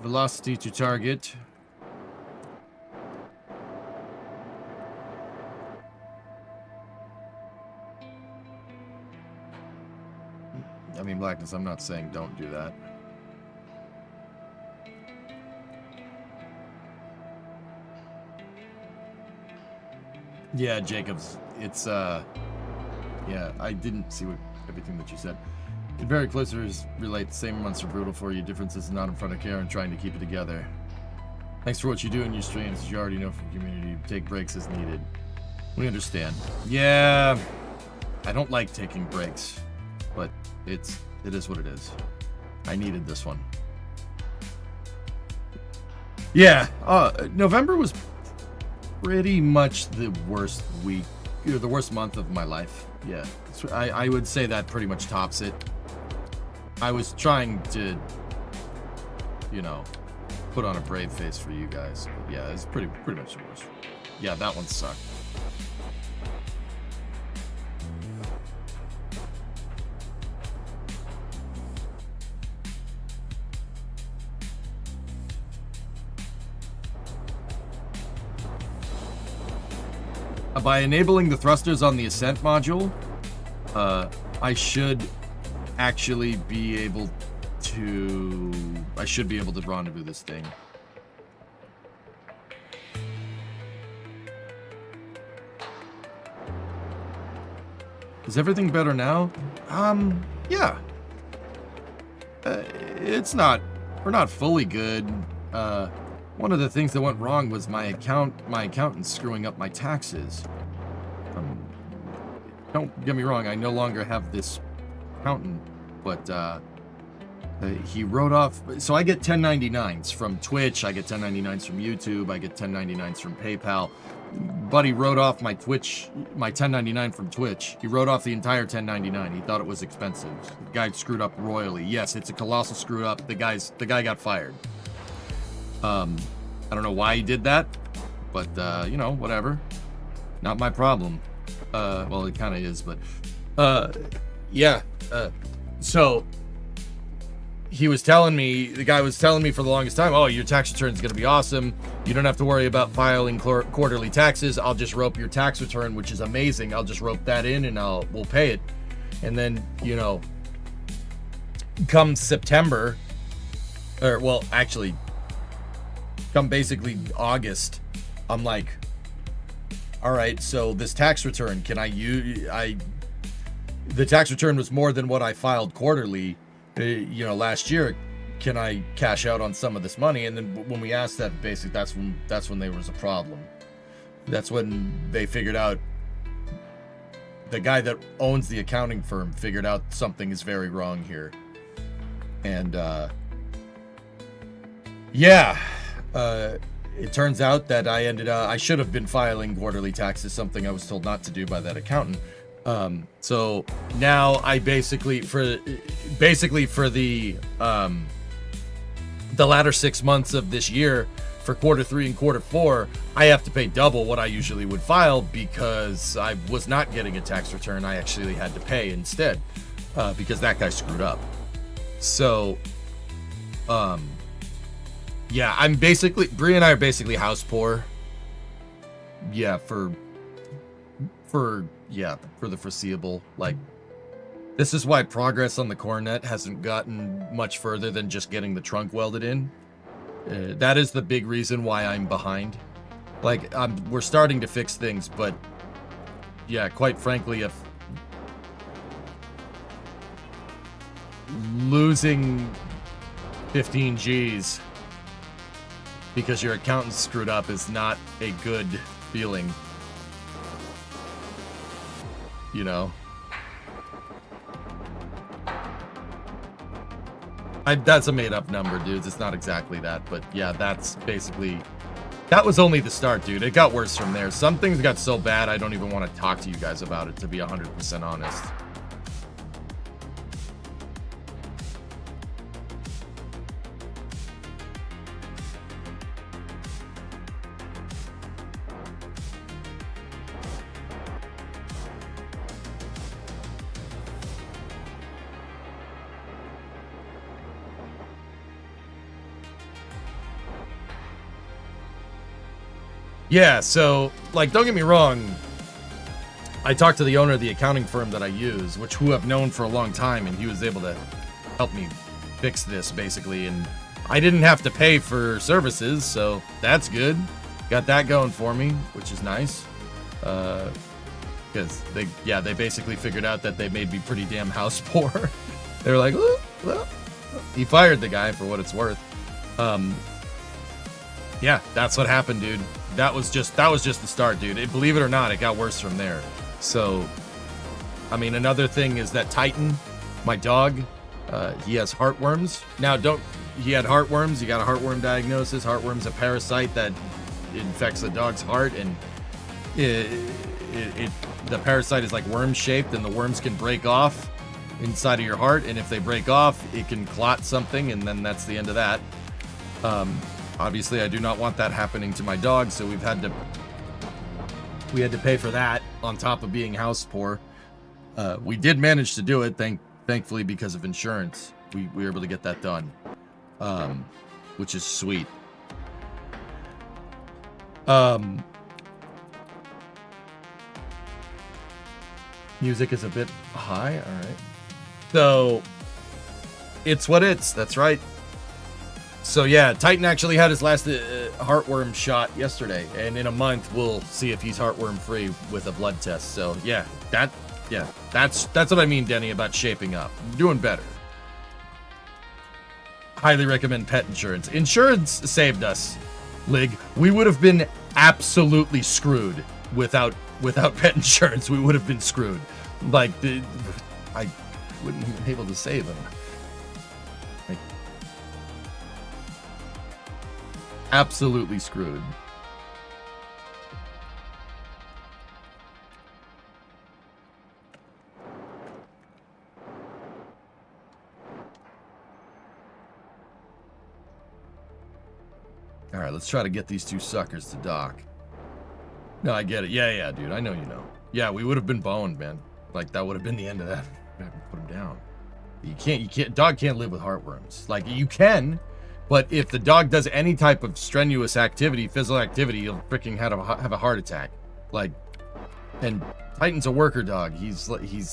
velocity to target. I mean, Blackness, I'm not saying don't do that. Yeah, Jacobs, it's, yeah, I didn't see everything that you said. It very closely relate the same months are brutal for you. Differences not in front of care and trying to keep it together. Thanks for what you do in your streams. As you already know from community, take breaks as needed. We understand. Yeah, I don't like taking breaks, but it is what it is. I needed this one. Yeah, November was pretty much the worst week, the worst month of my life. Yeah, I would say that pretty much tops it. I was trying to, you know, put on a brave face for you guys. But yeah, it's pretty much the worst. Yeah, that one sucked. By enabling the thrusters on the Ascent module, I should actually be able to... I should be able to rendezvous this thing. Is everything better now? Yeah. It's not... We're not fully good. One of the things that went wrong was my accountant screwing up my taxes. Don't get me wrong, I no longer have this accountant, but he wrote off. So I get 1099s from Twitch, I get 1099s from YouTube, I get 1099s from PayPal. Buddy wrote off my 1099 from Twitch. He wrote off the entire 1099. He thought it was expensive. The guy screwed up royally. Yes, it's a colossal screw up. The guy got fired. I don't know why he did that, but, you know, whatever. Not my problem. Well, it kind of is, but, yeah. So, he was telling me, the guy was telling me for the longest time, oh, your tax return is going to be awesome. You don't have to worry about filing quarterly taxes. I'll just rope your tax return, which is amazing. I'll just rope that in and we'll pay it. And then, you know, come September, or, well, actually, come basically August, I'm like, all right, so this tax return, can I use, the tax return was more than what I filed quarterly, you know, last year. Can I cash out on some of this money? And then when we asked that, basically, that's when there was a problem. That's when they figured out, the guy that owns the accounting firm figured out something is very wrong here. And, yeah. It turns out that I should have been filing quarterly taxes, something I was told not to do by that accountant. So now I basically for the latter 6 months of this year, for quarter 3 and quarter 4, I have to pay double what I usually would file because I was not getting a tax return. I actually had to pay instead, because that guy screwed up. So, yeah, I'm basically, Bree and I are basically house poor. Yeah, for the foreseeable. Like, this is why progress on the Coronet hasn't gotten much further than just getting the trunk welded in. That is the big reason why I'm behind. Like, we're starting to fix things, but yeah, quite frankly, if losing 15 G's because your accountant screwed up is not a good feeling. You know? That's a made-up number, dudes. It's not exactly that, but yeah, that's basically... That was only the start, dude. It got worse from there. Some things got so bad, I don't even want to talk to you guys about it, to be 100% honest. Yeah, so, like, don't get me wrong. I talked to the owner of the accounting firm that I use, who I've known for a long time, and he was able to help me fix this, basically, and I didn't have to pay for services, so that's good. Got that going for me, which is nice. Because they basically figured out that they made me pretty damn house poor. They were like, "Ooh, well." He fired the guy for what it's worth. Yeah, that's what happened, dude. That was just the start, dude. Believe it or not, it got worse from there. So, I mean, another thing is that Titan, my dog, he has heartworms. Now, he had heartworms. He got a heartworm diagnosis. Heartworm's a parasite that infects the dog's heart, and the parasite is like worm shaped, and the worms can break off inside of your heart, and if they break off, it can clot something, and then that's the end of that. Obviously, I do not want that happening to my dog, so we had to pay for that on top of being house poor. We did manage to do it, thankfully, because of insurance. We were able to get that done, which is sweet. Music is a bit high. All right. So it's what it's. That's right. So yeah, Titan actually had his last heartworm shot yesterday, and in a month we'll see if he's heartworm free with a blood test. So yeah, that's what I mean, Denny, about shaping up. Doing better. Highly recommend pet insurance. Insurance saved us, Lig. We would have been absolutely screwed without pet insurance. We would have been screwed. Like, I wouldn't have been able to save him. Like, absolutely screwed. All right, let's try to get these two suckers to dock. No, I get it. Yeah, dude. I know you know. Yeah, we would have been boned, man. Like, that would have been the end of that. Put him down. You can't. Dog can't live with heartworms. Like, you can, but if the dog does any type of strenuous activity, physical activity, he'll freaking have a heart attack. Like, and Titan's a worker dog. He's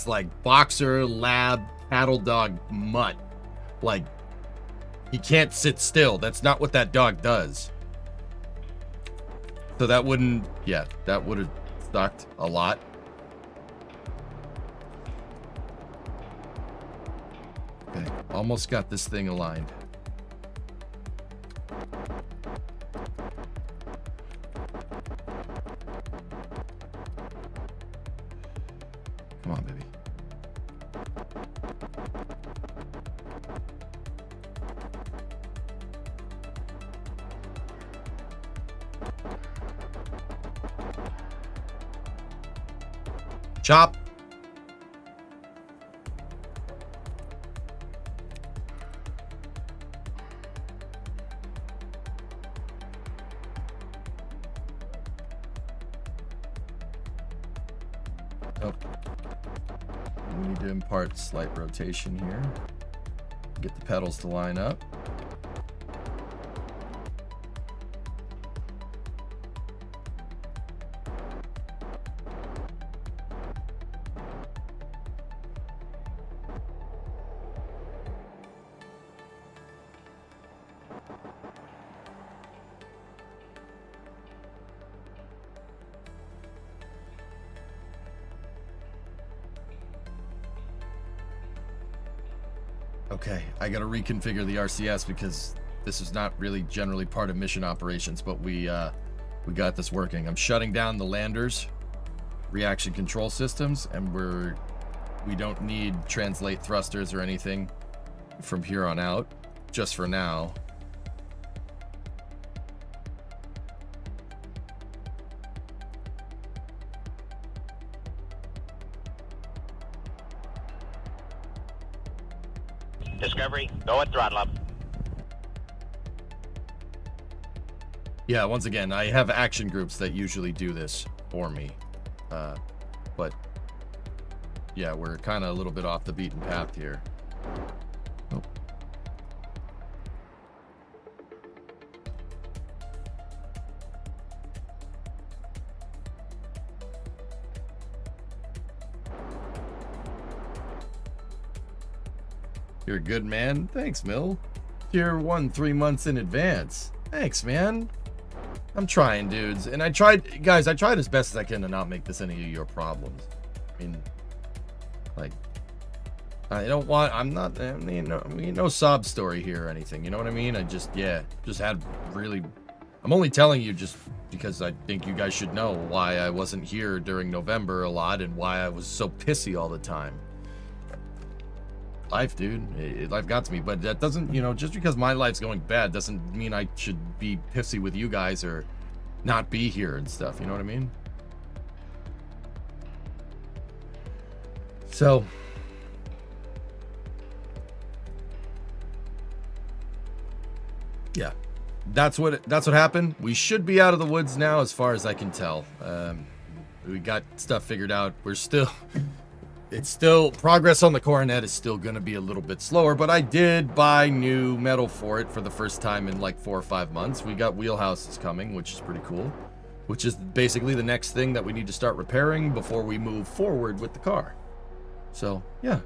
like boxer, lab, cattle dog, mutt. Like, he can't sit still. That's not what that dog does. So that wouldn't, yeah, that would have sucked a lot. Okay, almost got this thing aligned. Come on, baby. Chop. Oh. We need to impart slight rotation here. Get the pedals to line up. Okay, I gotta reconfigure the RCS because this is not really generally part of mission operations, but we got this working. I'm shutting down the landers, reaction control systems, and we don't need translate thrusters or anything from here on out, just for now. Discovery, go at throttle up. Yeah, once again, I have action groups that usually do this for me. But yeah, we're kind of a little bit off the beaten path here. Oh. You're a good man. Thanks, Mill. Tier 1 3 months in advance. Thanks, man. I'm trying, dudes. And I tried, guys, I tried as best as I can to not make this any of your problems. I mean, like, I don't want, I'm not, I mean, no sob story here or anything. You know what I mean? I just, yeah, just had really, I'm only telling you just because I think you guys should know why I wasn't here during November a lot and why I was so pissy all the time. Life, dude. Life got to me, but that doesn't, you know, just because my life's going bad doesn't mean I should be pissy with you guys or not be here and stuff. You know what I mean? So, yeah, that's what happened. We should be out of the woods now, as far as I can tell. We got stuff figured out. We're still. It's still, progress on the coronet is still going to be a little bit slower, but I did buy new metal for it for the first time in like 4 or 5 months. We got wheelhouses coming, which is pretty cool, which is basically the next thing that we need to start repairing before we move forward with the car. So, yeah.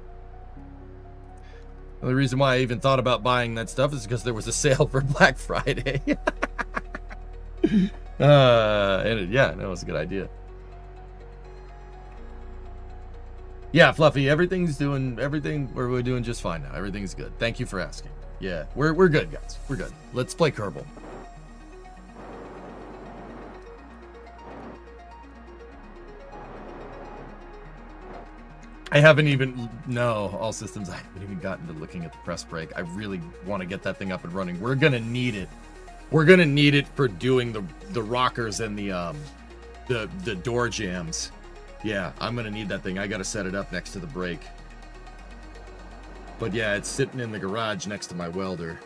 The only reason why I even thought about buying that stuff is because there was a sale for Black Friday. Yeah, that was a good idea. Yeah, Fluffy, we're doing just fine now. Everything's good. Thank you for asking. Yeah, we're good, guys. We're good. Let's play Kerbal. I haven't even, no, all systems, I haven't even gotten to looking at the press brake. I really want to get that thing up and running. We're gonna need it. We're gonna need it for doing the rockers and the door jams. Yeah, I'm gonna need that thing. I gotta set it up next to the brake. But yeah, it's sitting in the garage next to my welder.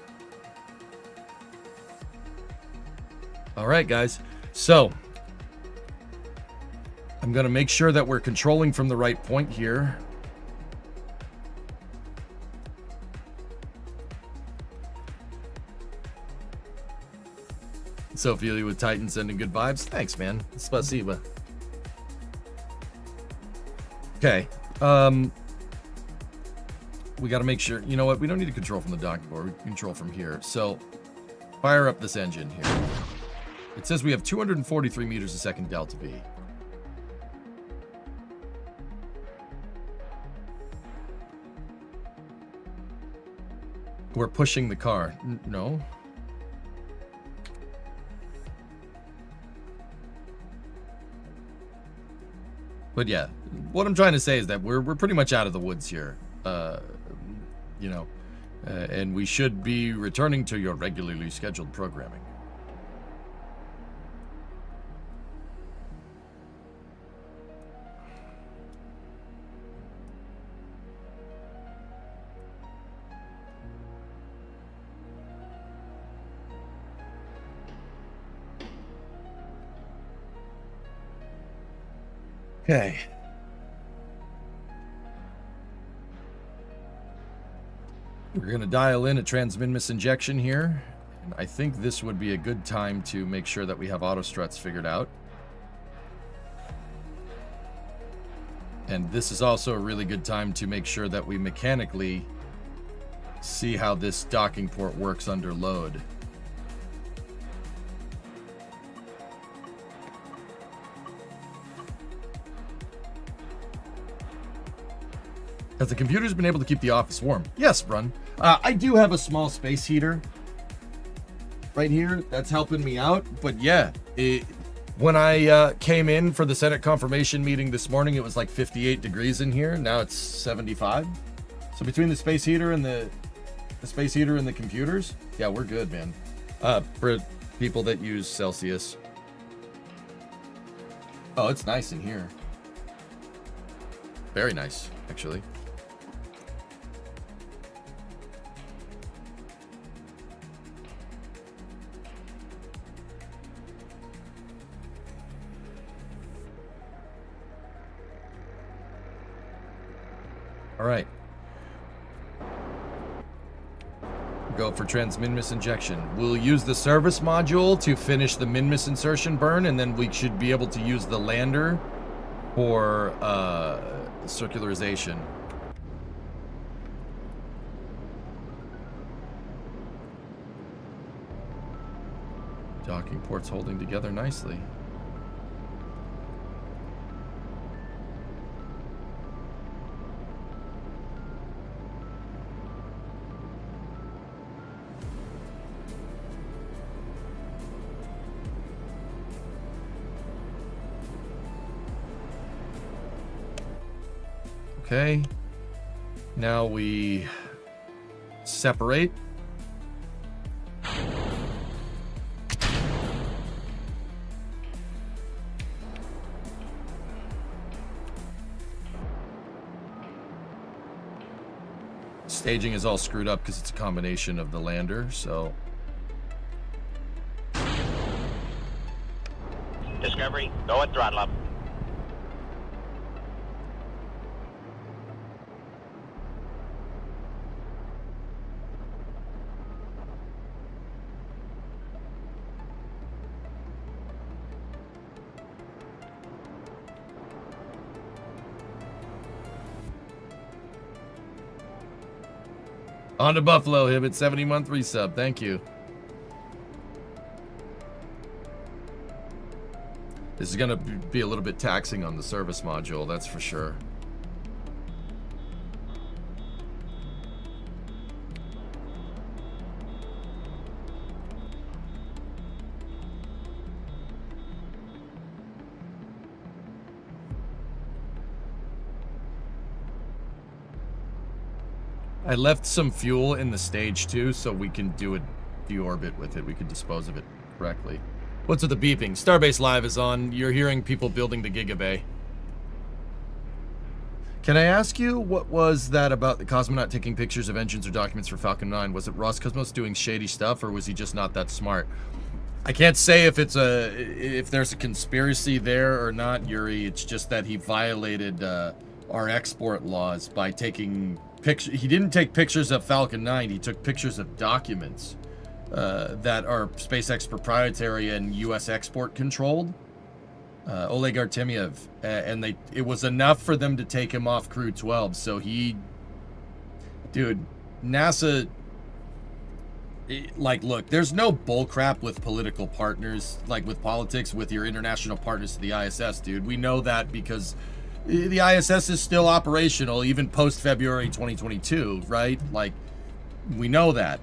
All right, guys. So I'm gonna make sure that we're controlling from the right point here. Sophia with Titan sending good vibes. Thanks, man. Spasiba. Okay, we got to make sure, you know what, we don't need to control from the docking board, we can control from here. So, fire up this engine here. It says we have 243 meters a second delta V. We're pushing the car. No. But yeah, what I'm trying to say is that we're pretty much out of the woods here, you know, and we should be returning to your regularly scheduled programming. Okay. We're going to dial in a Trans-Minmus injection here. And I think this would be a good time to make sure that we have auto struts figured out. And this is also a really good time to make sure that we mechanically see how this docking port works under load. Has the computer's been able to keep the office warm? Yes, Brun. I do have a small space heater right here that's helping me out. But yeah, when I came in for the Senate confirmation meeting this morning, it was like 58 degrees in here. Now it's 75. So between the space heater and the computers, yeah, we're good, man. For people that use Celsius. Oh, it's nice in here. Very nice, actually. All right. Go for Trans-Minmus injection. We'll use the service module to finish the Minmus insertion burn, and then we should be able to use the lander for circularization. Docking ports holding together nicely. Okay, now we separate. Staging is all screwed up because it's a combination of the lander, so... Discovery, go at throttle up. On to Buffalo, Hibbit, 70-month resub. Thank you. This is going to be a little bit taxing on the service module, that's for sure. I left some fuel in the stage too, so we can do a deorbit with it. We can dispose of it correctly. What's with the beeping? Starbase Live is on. You're hearing people building the Gigabay. Can I ask you, what was that about the cosmonaut taking pictures of engines or documents for Falcon 9? Was it Roscosmos doing shady stuff, or was he just not that smart? I can't say if there's a conspiracy there or not, Yuri. It's just that he violated our export laws by taking pictures. He didn't take pictures of Falcon 9. He took pictures of documents that are SpaceX proprietary and U.S. export controlled. Oleg Artemyev, and it was enough for them to take him off Crew 12. So dude, NASA, look, there's no bullcrap with political partners, like with politics, with your international partners to the ISS, dude. We know that because the ISS is still operational, even post-February 2022, right? Like, we know that.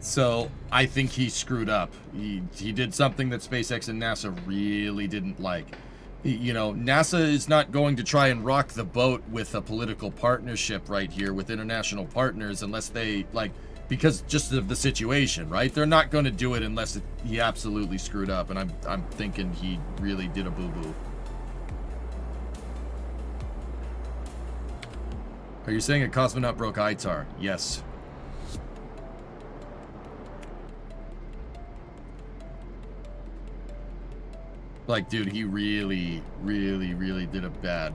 So, I think he screwed up. He did something that SpaceX and NASA really didn't like. You know, NASA is not going to try and rock the boat with a political partnership right here with international partners unless they, because just of the situation, right? They're not going to do it unless he absolutely screwed up, and I'm thinking he really did a boo-boo. Are you saying a cosmonaut broke ITAR? Yes. Like, dude, he really, really, really did a bad.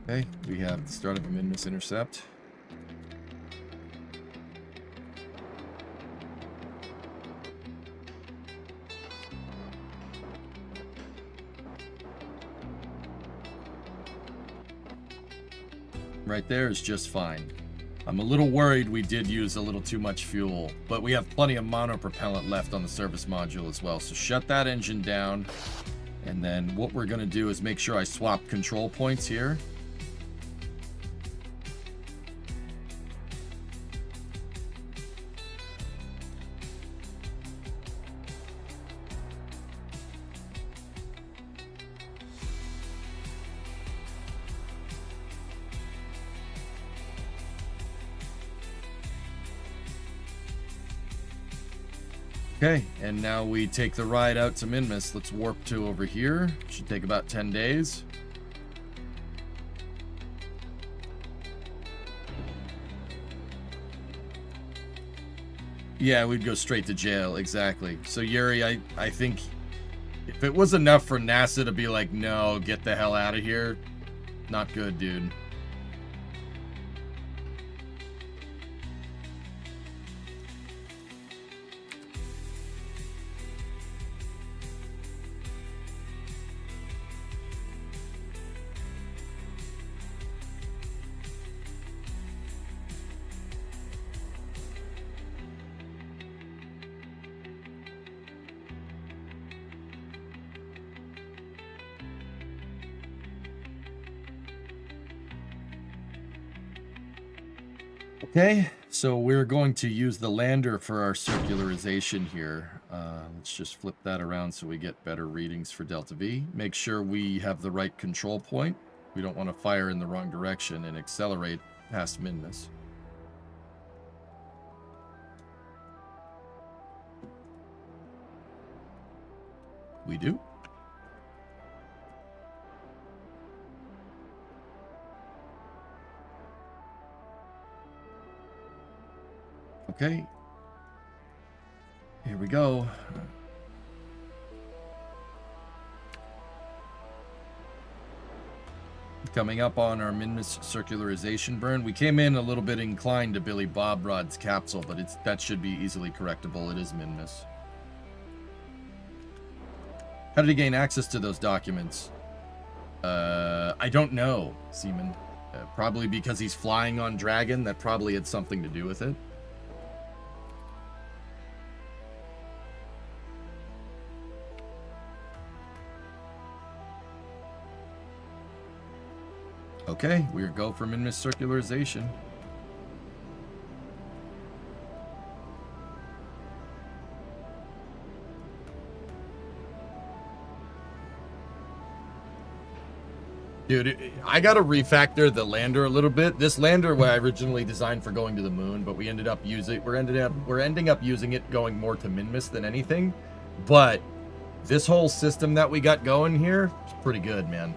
Okay, we have the start of a Minmus intercept. Right there is just fine. I'm a little worried we did use a little too much fuel, but we have plenty of monopropellant left on the service module as well. So shut that engine down, and then what we're going to do is make sure I swap control points here. Okay, and now we take the ride out to Minmus. Let's warp to over here. Should take about 10 days. Yeah, we'd go straight to jail, exactly. So Yuri, I think if it was enough for NASA to be like, no, get the hell out of here, not good, dude. Okay, so we're going to use the lander for our circularization here. Let's just flip that around so we get better readings for Delta V. Make sure we have the right control point. We don't want to fire in the wrong direction and accelerate past Minmus. We do. Okay. Here we go. Coming up on our Minmus circularization burn. We came in a little bit inclined to Billy Bob Rod's capsule, but that should be easily correctable. It is Minmus. How did he gain access to those documents? I don't know, Seaman. Probably because he's flying on Dragon. That probably had something to do with it. Okay, we're go for Minmus circularization. Dude, I gotta refactor the lander a little bit. This lander was originally designed for going to the moon, but we're ending up using it going more to Minmus than anything. But this whole system that we got going here is pretty good, man.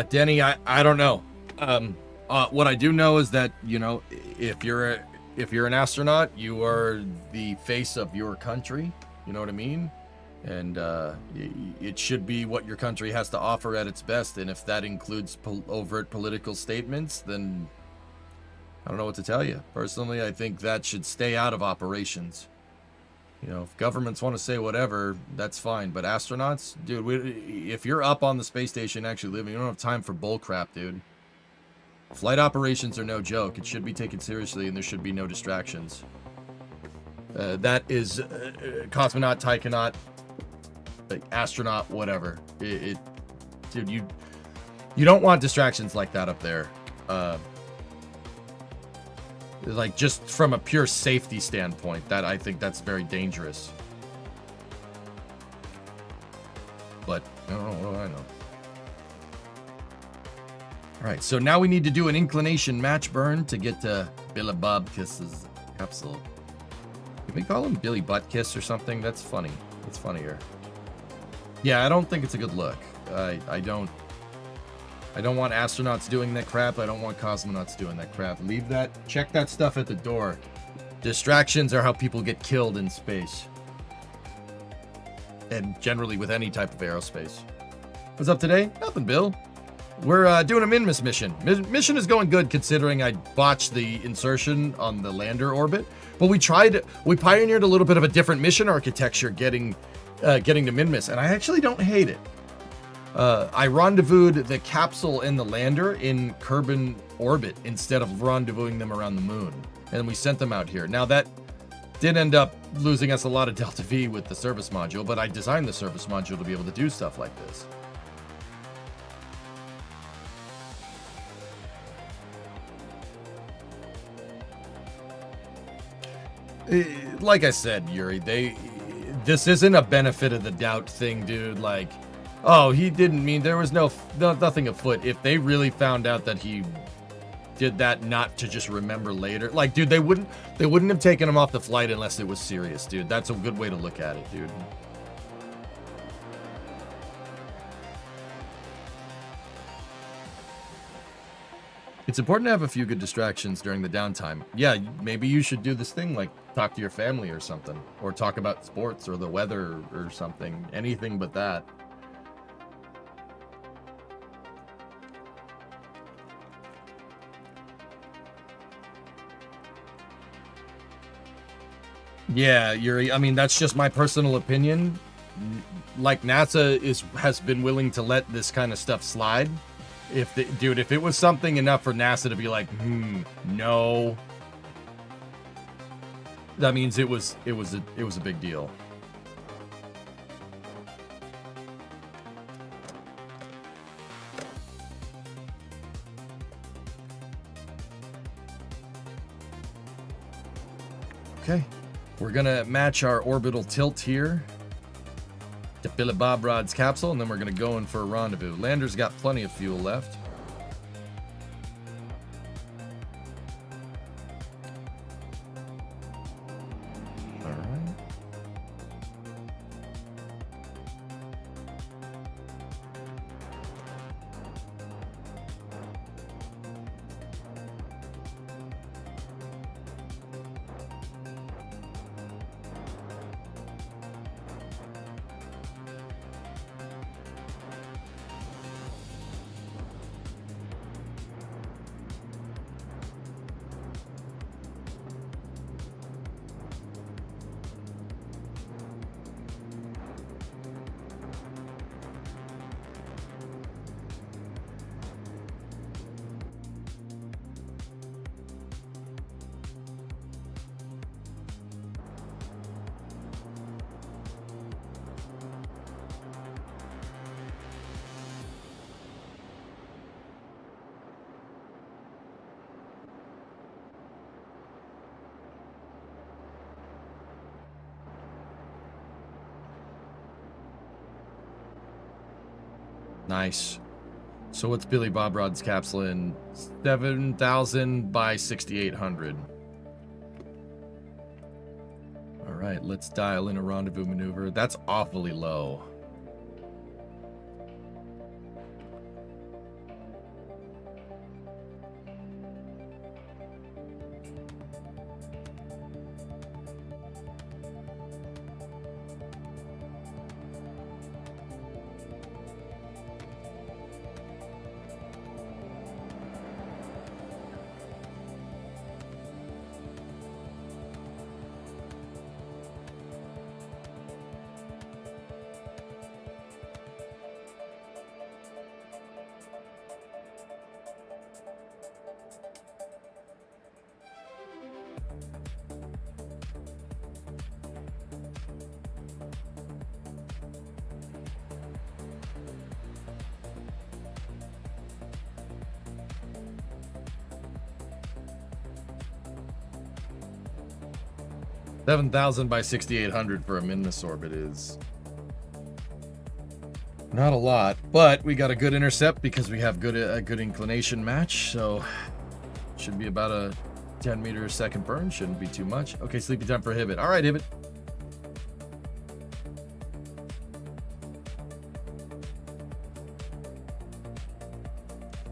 Denny, I don't know. What I do know is that, you know, if you're an astronaut, you are the face of your country. You know what I mean? And it should be what your country has to offer at its best. And if that includes overt political statements, then I don't know what to tell you. Personally, I think that should stay out of operations. You know, if governments want to say whatever, that's fine. But astronauts, dude, if you're up on the space station actually living, you don't have time for bull crap, dude. Flight operations are no joke. It should be taken seriously, and there should be no distractions. That is cosmonaut, taikonaut, astronaut, whatever. Dude, you don't want distractions like that up there. Like, just from a pure safety standpoint, that I think that's very dangerous. But, I don't know, what do I know? Alright, so now we need to do an inclination match burn to get to Billy Bob Kiss's capsule. Can we call him Billy Butt Kiss or something? That's funny. That's funnier. Yeah, I don't think it's a good look. I don't want astronauts doing that crap. I don't want cosmonauts doing that crap. Leave that. Check that stuff at the door. Distractions are how people get killed in space. And generally with any type of aerospace. What's up today? Nothing, Bill. We're doing a Minmus mission. Mission is going good considering I botched the insertion on the lander orbit. But we pioneered a little bit of a different mission architecture getting to Minmus. And I actually don't hate it. I rendezvoused the capsule and the lander in Kerbin orbit instead of rendezvousing them around the moon. And we sent them out here. Now that did end up losing us a lot of Delta V with the service module, but I designed the service module to be able to do stuff like this. Like I said, Yuri, this isn't a benefit of the doubt thing, dude. Like, oh, he didn't mean, there was nothing afoot. If they really found out that he did that not to just remember later, like, dude, they wouldn't have taken him off the flight unless it was serious, dude. That's a good way to look at it, dude. It's important to have a few good distractions during the downtime. Yeah, maybe you should do this thing, like talk to your family or something, or talk about sports or the weather or something. Anything but that. Yeah, Yuri, I mean, that's just my personal opinion. Like, NASA has been willing to let this kind of stuff slide. If it was something enough for NASA to be like, no, that means it was a big deal. Okay, we're gonna match our orbital tilt here to Billy Bob Rod's capsule, and then we're gonna go in for a rendezvous. Lander's got plenty of fuel left. All right. Nice. So what's Billy Bob Rod's capsule in? 7,000 by 6,800. All right, let's dial in a rendezvous maneuver. That's awfully low. $7,000 by 6,800 for a Minmus orbit is not a lot, but we got a good intercept because we have a good inclination match, so should be about a 10 meter a second burn. Shouldn't be too much. Okay, sleepy time for Hibbit. All right, Hibbit.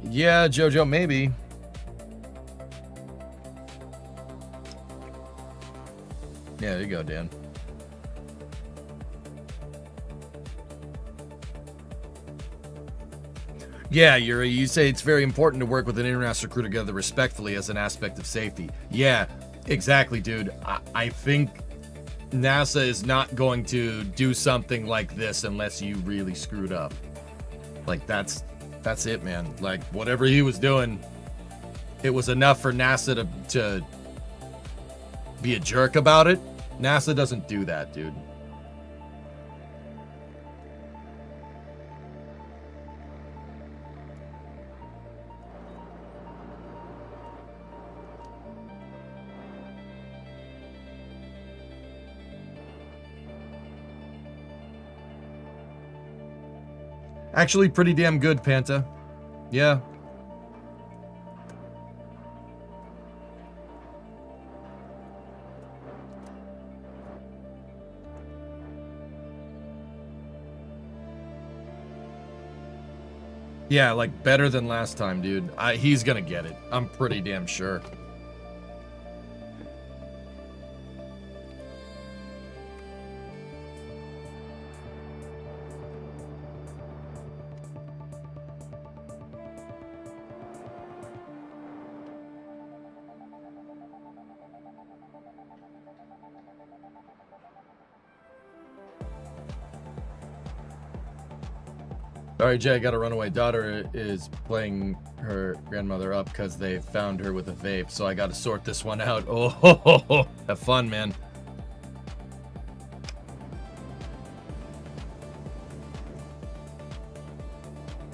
Yeah, Jojo, maybe. Yeah, there you go, Dan. Yeah, Yuri, you say it's very important to work with an international crew together respectfully as an aspect of safety. Yeah, exactly, dude. I think NASA is not going to do something like this unless you really screwed up. Like, that's it, man. Like, whatever he was doing, it was enough for NASA to be a jerk about it. NASA doesn't do that, dude. Actually, pretty damn good, Panta. Yeah. Yeah, like better than last time, dude. He's gonna get it. I'm pretty damn sure. Sorry, Jay, I got a runaway daughter is playing her grandmother up because they found her with a vape, so I got to sort this one out. Oh, ho, ho, ho. Have fun, man.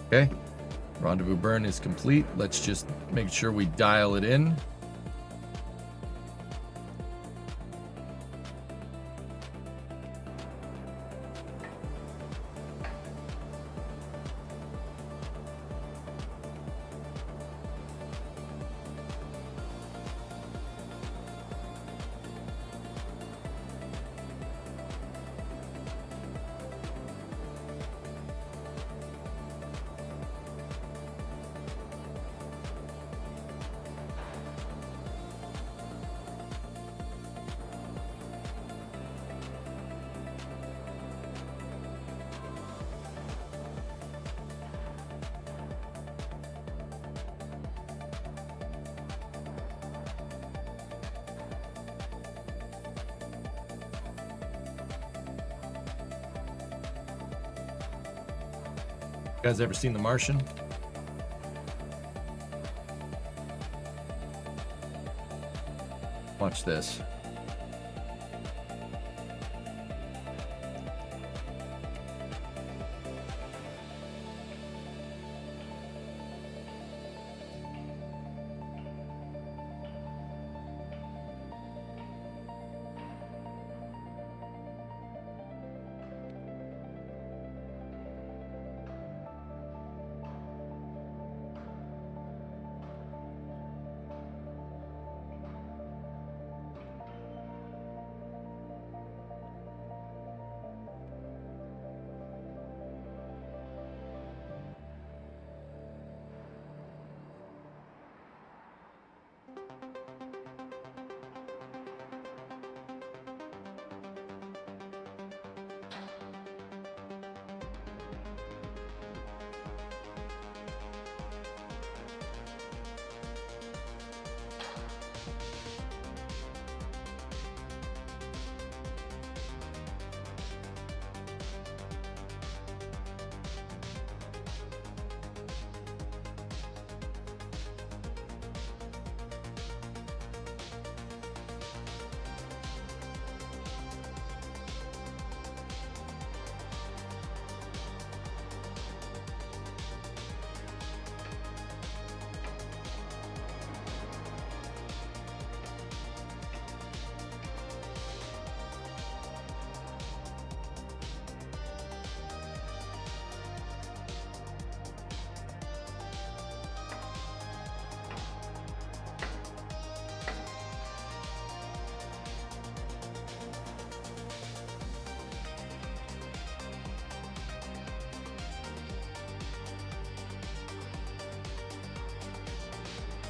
Okay, rendezvous burn is complete. Let's just make sure we dial it in. You guys ever seen The Martian? Watch this.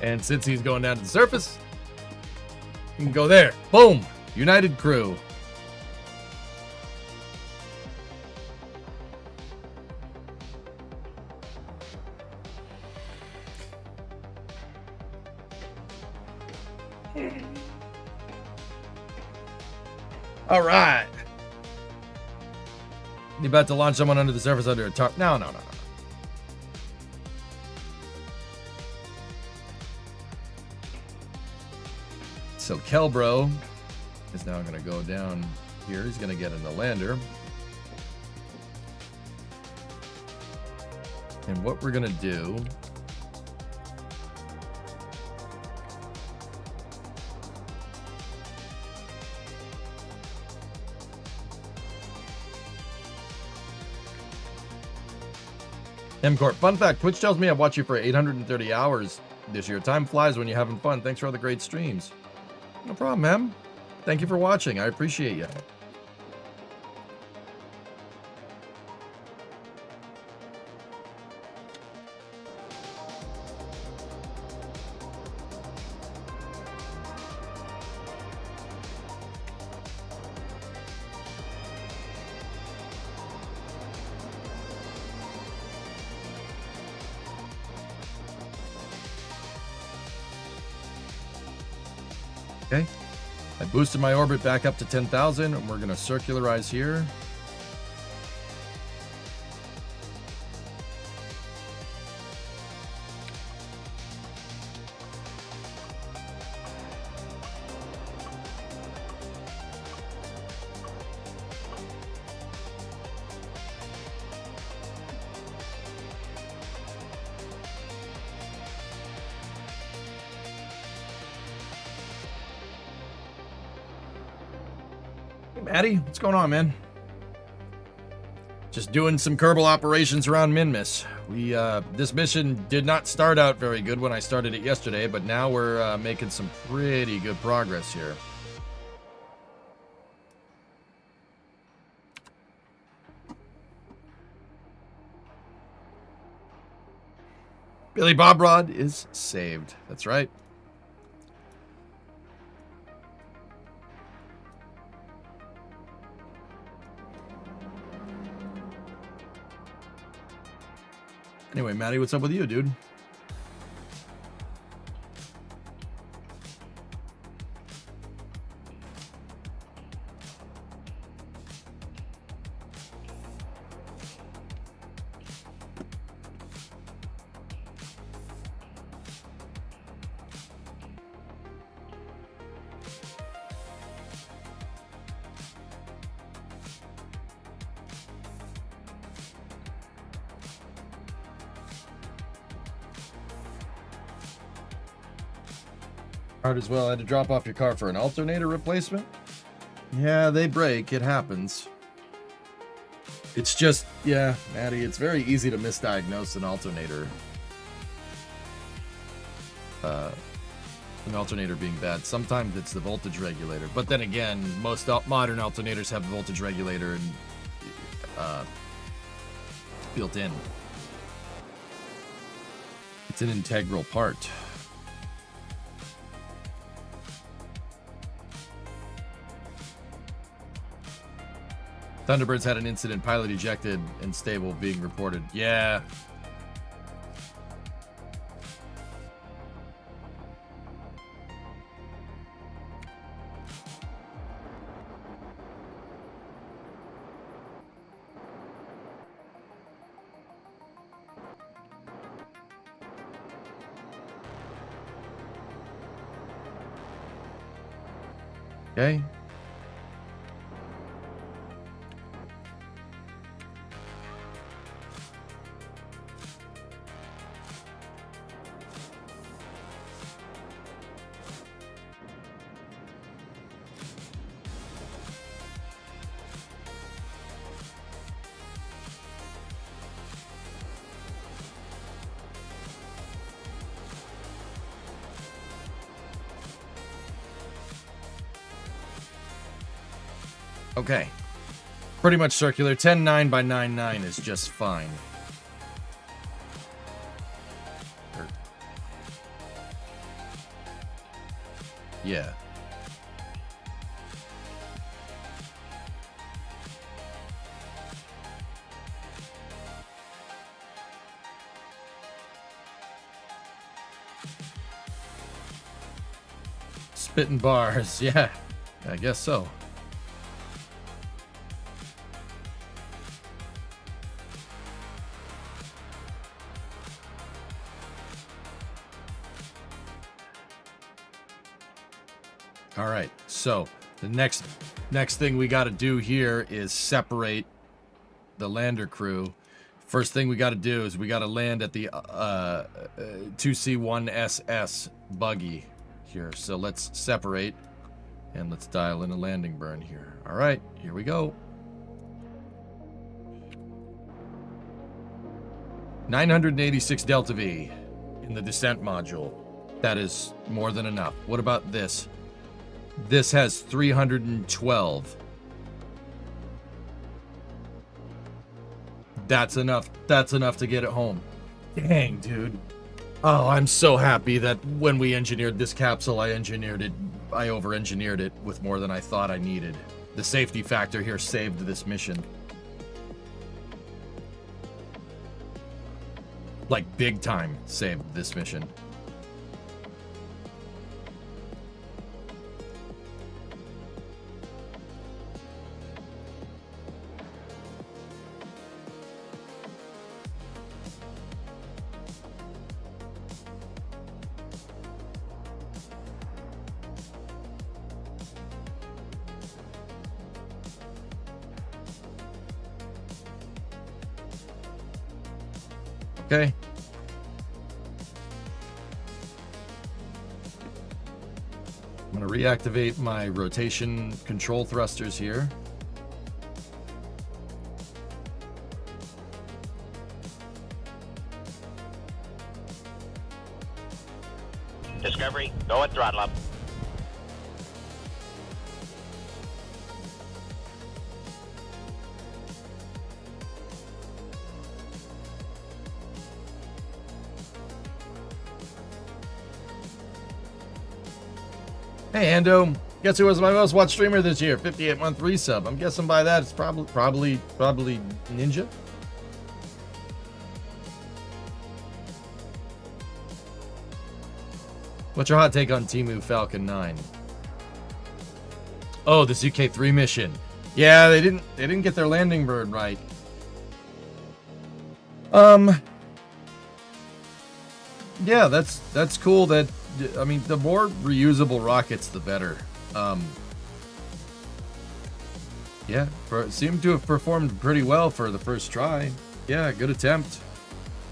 And since he's going down to the surface, you can go there. Boom! United crew. All right. You about to launch someone under the surface under a tarp? No. So Kelbro is now going to go down here. He's going to get in the lander. And what we're going to do MCorp. Fun fact, Twitch tells me I've watched you for 830 hours this year. Time flies when you're having fun. Thanks for all the great streams. No problem, man. Thank you for watching. I appreciate you. Okay, I boosted my orbit back up to 10,000, and we're going to circularize here. Maddie, what's going on, man? Just doing some Kerbal operations around Minmus. This mission did not start out very good when I started it yesterday, but now we're making some pretty good progress here. Billy Bob Rod is saved. That's right. Anyway, Maddie, what's up with you, dude? Hard as well. I had to drop off your car for an alternator replacement. Yeah, they break. It happens. It's just, yeah, Maddie, it's very easy to misdiagnose an alternator. An alternator being bad. Sometimes it's the voltage regulator. But then again, most modern alternators have the voltage regulator and built in. It's an integral part. Thunderbirds had an incident, pilot ejected and stable being reported. Yeah. Okay. Okay. Pretty much circular. 10.9 by 9.9 is just fine. Yeah. Spitting bars. Yeah. I guess so. All right, so the next thing we got to do here is separate the lander crew. First thing we got to do is we got to land at the 2C1SS buggy here. So let's separate and let's dial in a landing burn here. All right, here we go. 986 Delta V in the descent module. That is more than enough. What about this? This has 312. That's enough. That's enough to get it home. Dang, dude. Oh, I'm so happy that when we engineered this capsule, I over-engineered it with more than I thought I needed. The safety factor here saved this mission. Like, big time saved this mission. Okay. I'm going to reactivate my rotation control thrusters here. Discovery, go at throttle up. Hey, Ando. Guess who was my most watched streamer this year? 58-month resub. I'm guessing by that it's probably Ninja. What's your hot take on Temu Falcon 9? Oh, this UK3 mission. Yeah, they didn't get their landing bird right. Yeah, that's cool that, I mean, the more reusable rockets, the better. Yeah, it seemed to have performed pretty well for the first try. Yeah, good attempt.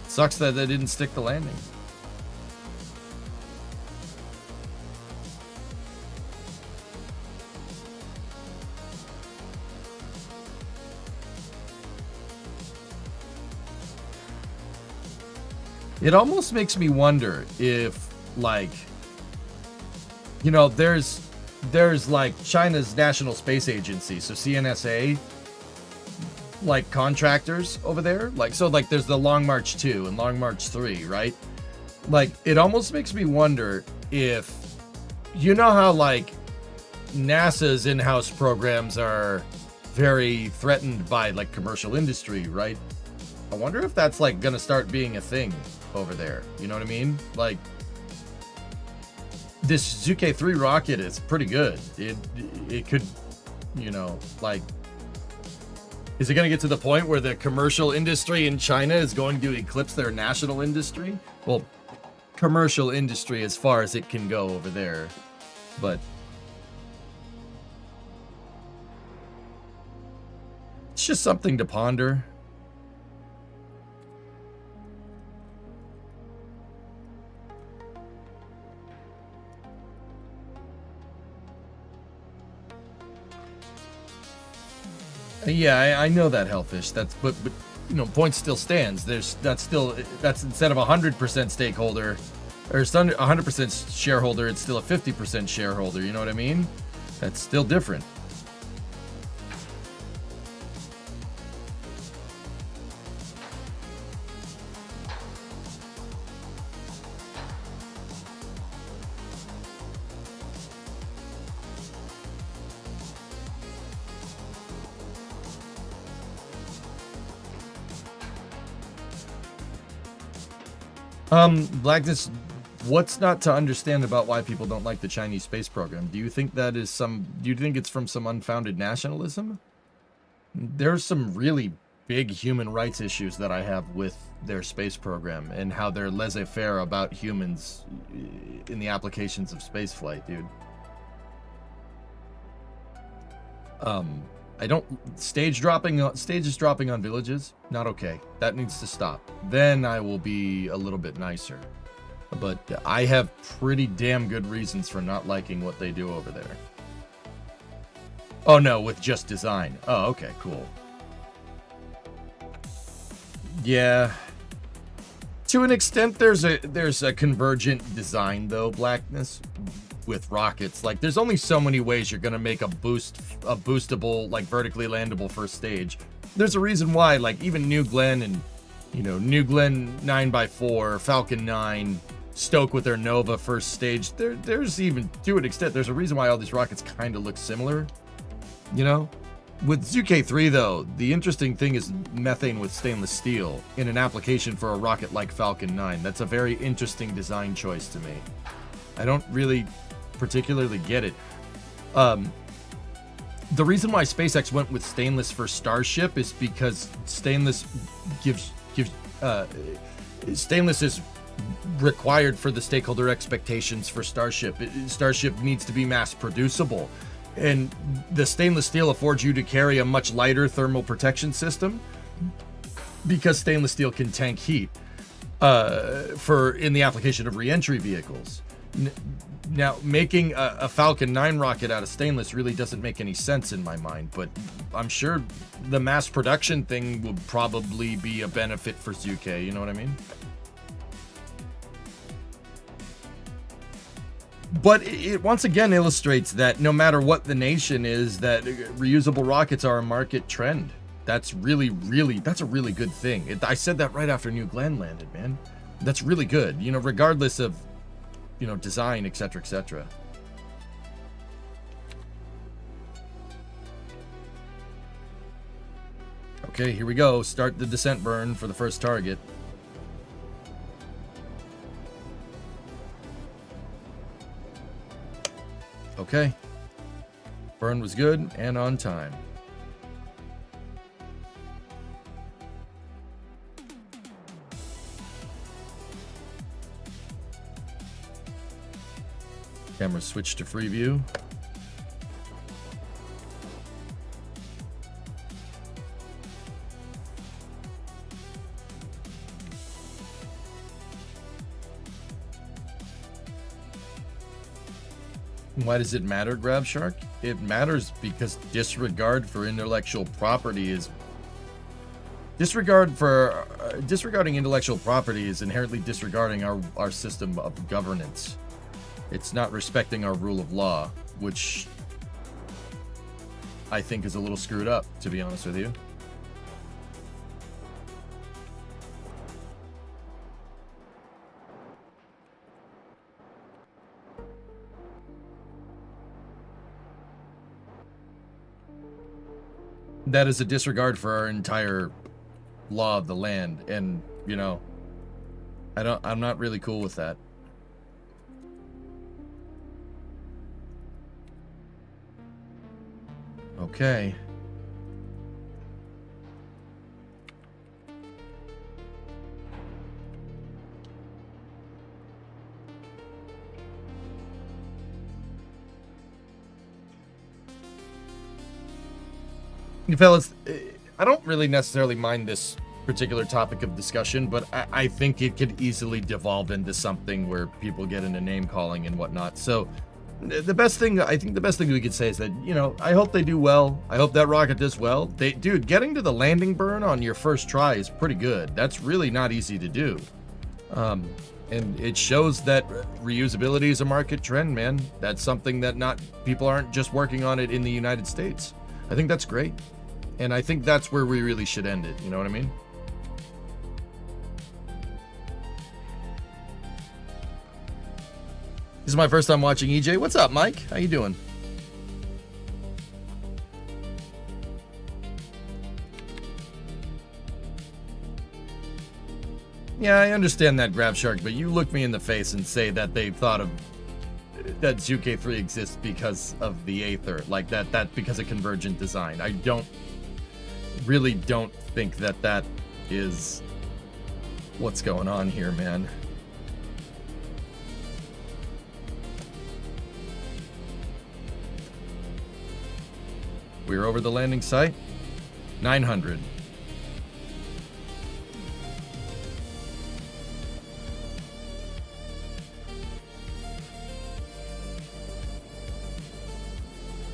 Sucks that they didn't stick the landing. It almost makes me wonder if, like, you know, there's like China's National Space Agency, so CNSA, like contractors over there, like, so like there's the Long March 2 and Long March 3, right? Like, it almost makes me wonder if, you know how like NASA's in-house programs are very threatened by like commercial industry, right? I wonder if that's like gonna start being a thing over there, you know what I mean? Like, this Zuke-3 rocket is pretty good. It could, you know, like, is it going to get to the point where the commercial industry in China is going to eclipse their national industry? Well, commercial industry as far as it can go over there, but it's just something to ponder. Yeah, I know that, Hellfish. That's but you know, point still stands. That's instead of 100% stakeholder or 100% shareholder, it's still a 50% shareholder. You know what I mean? That's still different. Blackness, what's not to understand about why people don't like the Chinese space program? Do you think it's from some unfounded nationalism? There's some really big human rights issues that I have with their space program and how they're laissez-faire about humans in the applications of spaceflight, dude. I don't stages dropping on villages, not okay. That needs to stop. Then I will be a little bit nicer. But I have pretty damn good reasons for not liking what they do over there. Oh no, with just design. Oh, okay, cool. Yeah. To an extent, there's a convergent design though, Blackness, with rockets. Like, there's only so many ways you're gonna make a boostable, like vertically landable first stage. There's a reason why, like even New Glenn and New Glenn 9x4, Falcon 9, Stoke with their Nova first stage. There's even, to an extent, there's a reason why all these rockets kind of look similar. With ZK3 though, the interesting thing is methane with stainless steel in an application for a rocket like Falcon 9. That's a very interesting design choice to me. I don't really particularly get it. The reason why SpaceX went with stainless for Starship is because stainless stainless is required for the stakeholder expectations for Starship. Starship needs to be mass producible, and the stainless steel affords you to carry a much lighter thermal protection system because stainless steel can tank heat in the application of re-entry vehicles. Now, making a Falcon 9 rocket out of stainless really doesn't make any sense in my mind, but I'm sure the mass production thing would probably be a benefit for ZK, you know what I mean? But it once again illustrates that no matter what the nation is, that reusable rockets are a market trend. That's really, that's a really good thing. I said that right after New Glenn landed, man. That's really good, regardless of, design, etc., etc. Okay, here we go. Start the descent burn for the first target. Okay. Burn was good and on time. Camera switch to free view. Why does it matter, Grab Shark? It matters because disregarding intellectual property is inherently disregarding our system of governance. It's not respecting our rule of law, which I think is a little screwed up, to be honest with you. That is a disregard for our entire law of the land, and I'm not really cool with that. Okay. You fellas, I don't really necessarily mind this particular topic of discussion, but I think it could easily devolve into something where people get into name calling and whatnot. So the best thing we could say is that, I hope they do well. I hope that rocket does well. Dude, getting to the landing burn on your first try is pretty good. That's really not easy to do. And it shows that reusability is a market trend, man. That's something that people aren't just working on it in the United States. I think that's great. And I think that's where we really should end it. You know what I mean? This is my first time watching EJ. What's up, Mike? How you doing? Yeah, I understand that, Grab Shark, but you look me in the face and say that they've thought of that ZK3 exists because of the Aether, like that because of convergent design. I really don't think that is what's going on here, man. We're over the landing site. 900.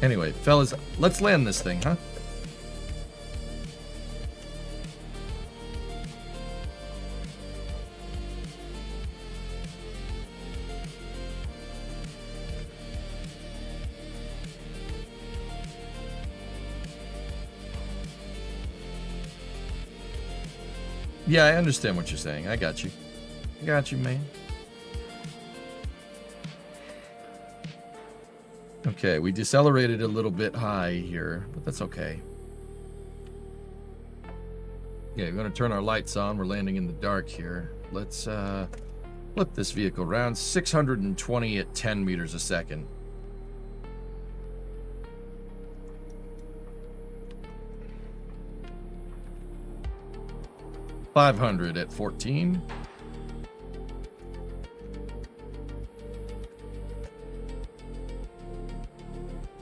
Anyway, fellas, let's land this thing, huh? Yeah, I understand what you're saying. I got you. I got you, man. Okay, we decelerated a little bit high here, but that's okay. Yeah, we're going to turn our lights on. We're landing in the dark here. Let's flip this vehicle around. 620 at 10 meters a second. $500 at 14.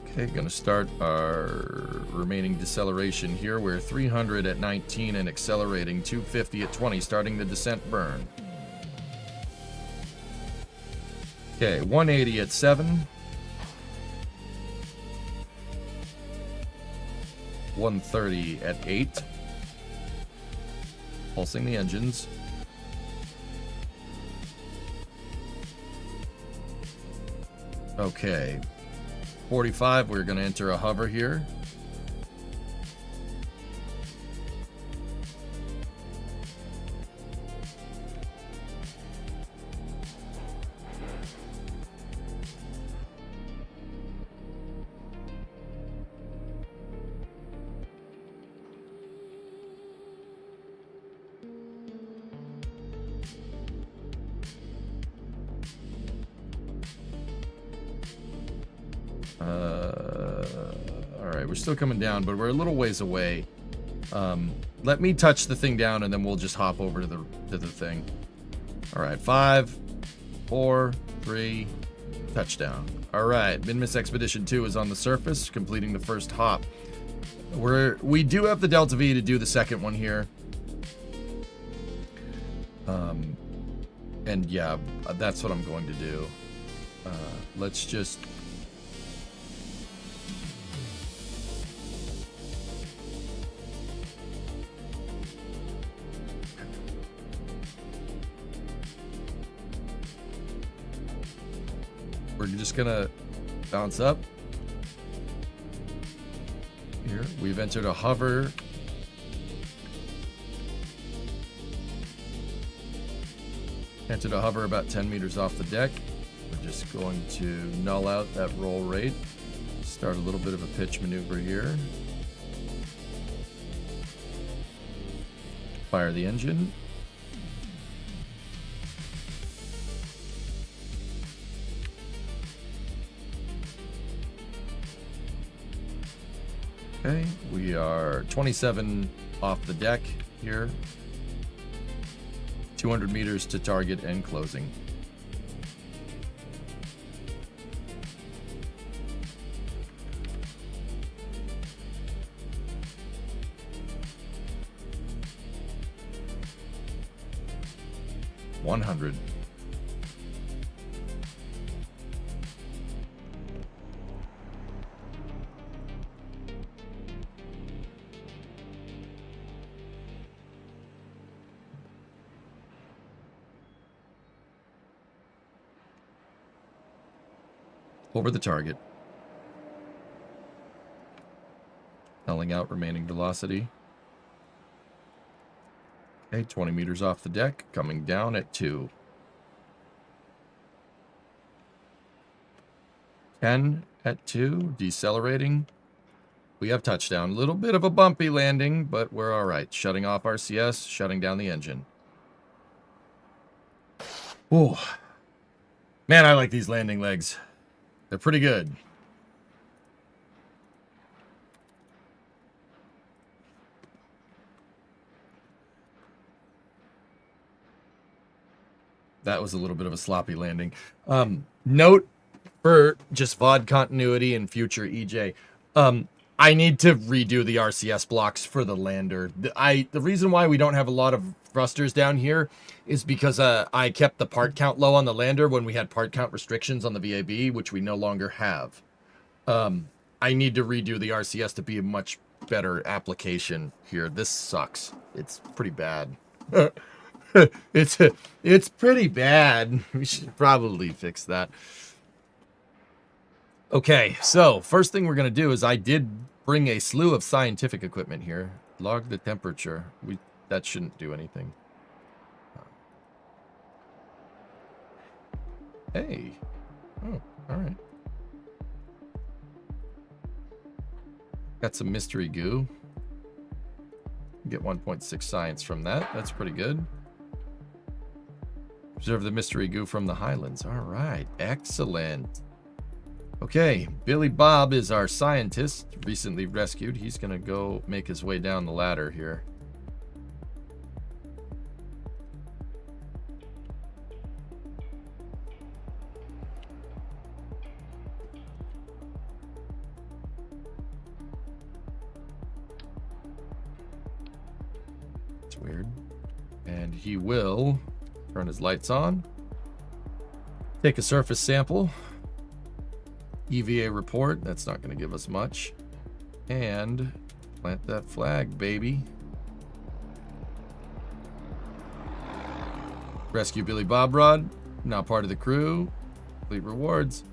Okay, gonna start our remaining deceleration here. We're 300 at 19 and accelerating 250 at 20, starting the descent burn. Okay, 180 at 7. 130 at 8. Pulsing the engines. Okay. 45, we're going to enter a hover here. All right, we're still coming down, but we're a little ways away. Let me touch the thing down, and then we'll just hop over to the thing. All right, 5, 4, 3, touchdown. All right, Minmus Expedition 2 is on the surface, completing the first hop. We do have the Delta V to do the second one here. And yeah, that's what I'm going to do. Let's just... We're just gonna bounce up. Here, we've entered a hover. Entered a hover about 10 meters off the deck. We're just going to null out that roll rate. Start a little bit of a pitch maneuver here. Fire the engine. Okay, we are 27 off the deck here. 200 meters to target and closing. $100. Over the target. Nulling out remaining velocity. Okay, 20 meters off the deck, coming down at 2. 10 at 2, decelerating. We have touchdown. A little bit of a bumpy landing, but we're all right. Shutting off RCS, shutting down the engine. Ooh. Man, I like these landing legs. They're pretty good. That was a little bit of a sloppy landing. Note for just VOD continuity and future EJ. I need to redo the RCS blocks for the lander. The reason why we don't have a lot of thrusters down here is because I kept the part count low on the lander when we had part count restrictions on the VAB, which we no longer have. I need to redo the RCS to be a much better application here. This sucks. It's pretty bad. It's pretty bad. We should probably fix that. Okay, so first thing we're going to do is I did bring a slew of scientific equipment here. Log the temperature. that shouldn't do anything. Hey. Oh, all right. Got some mystery goo. Get 1.6 science from that. That's pretty good. Observe the mystery goo from the highlands. All right. Excellent. Okay. Billy Bob is our scientist, recently rescued. He's going to go make his way down the ladder here. It's weird. And he will turn his lights on. Take a surface sample. EVA report. That's not going to give us much. And plant that flag, baby. Rescue Billy Bob Rod. Now part of the crew. Complete rewards.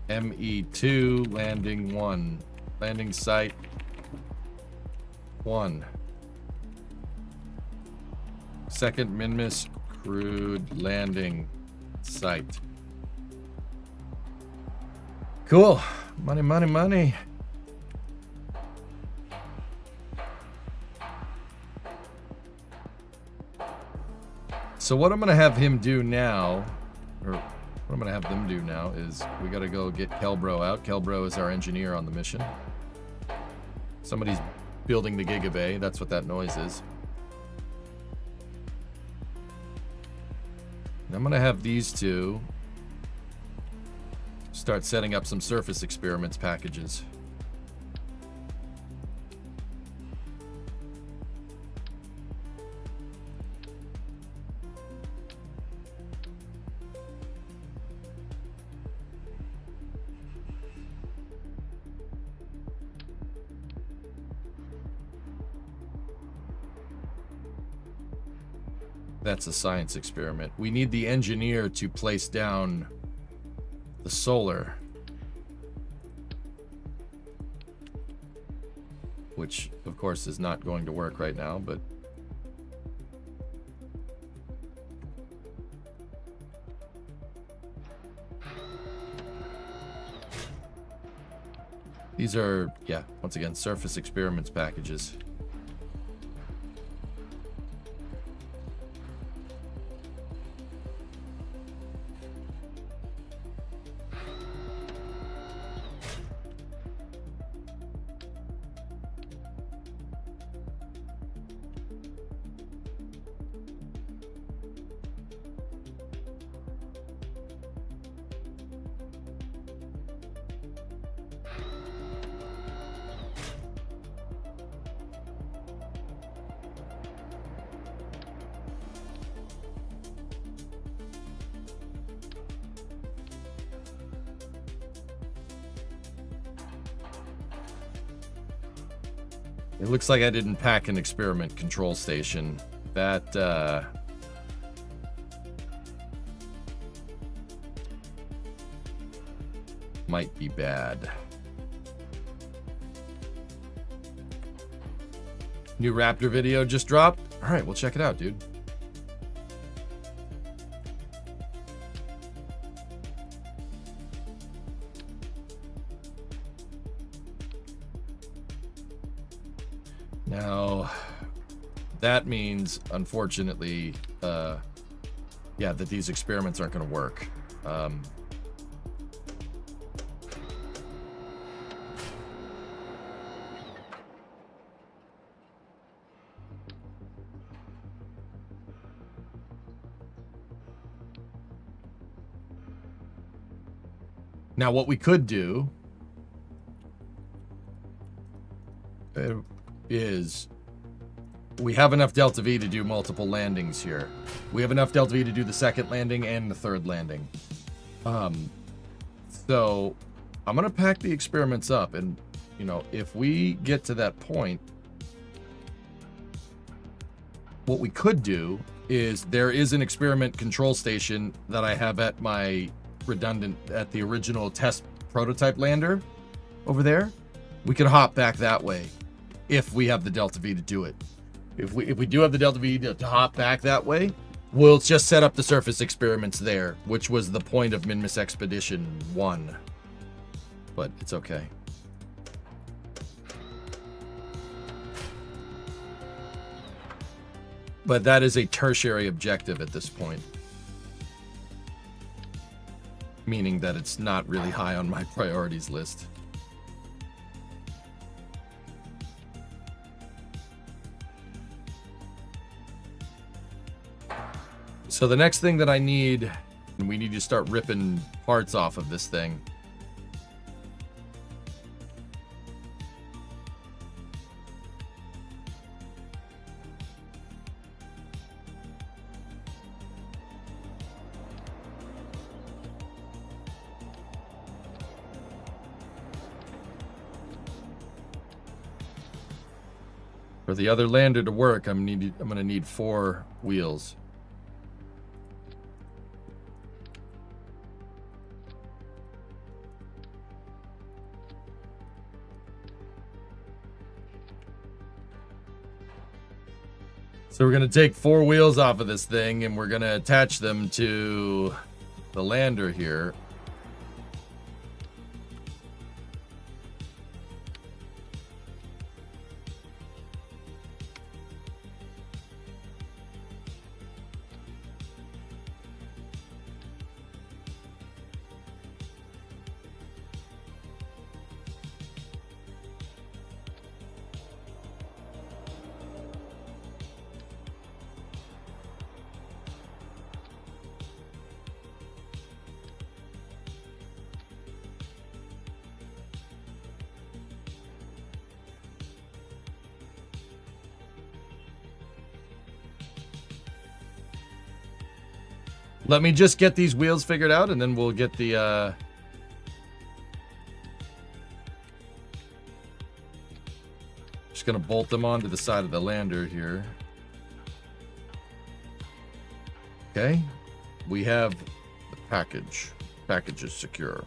ME2 landing 1. Landing site 1. Second Minmus crewed landing site. Cool. Money, money, money. So what I'm going to have him do now, or what I'm going to have them do now, is we got to go get Kelbro out. Kelbro is our engineer on the mission. Somebody's building the Gigabay. That's what that noise is. And I'm going to have these two start setting up some surface experiments packages. That's a science experiment. We need the engineer to place down the solar, which of course is not going to work right now, but these are, yeah, once again, surface experiments packages. It looks like I didn't pack an experiment control station. That, might be bad. New Raptor video just dropped. All right, we'll check it out, dude. Now, that means, unfortunately, yeah, that these experiments aren't going to work. Now, what we could do is we have enough Delta V to do multiple landings here. We have enough Delta V to do the second landing and the third landing. So I'm going to pack the experiments up, and, you know, if we get to that point, what we could do is there is an experiment control station that I have at my redundant, at the original test prototype lander over there. We could hop back that way if we have the Delta V to do it. If we do have the Delta V to hop back that way, we'll just set up the surface experiments there, which was the point of Minmus Expedition 1. But it's okay. But that is a tertiary objective at this point. Meaning that it's not really high on my priorities list. So the next thing that I need, and we need to start ripping parts off of this thing. For the other lander to work, I'm gonna need 4 wheels. So we're gonna take 4 wheels off of this thing, and we're gonna attach them to the lander here. Let me just get these wheels figured out, and then we'll get the, just gonna bolt them onto the side of the lander here. Okay. We have the package. Package is secure.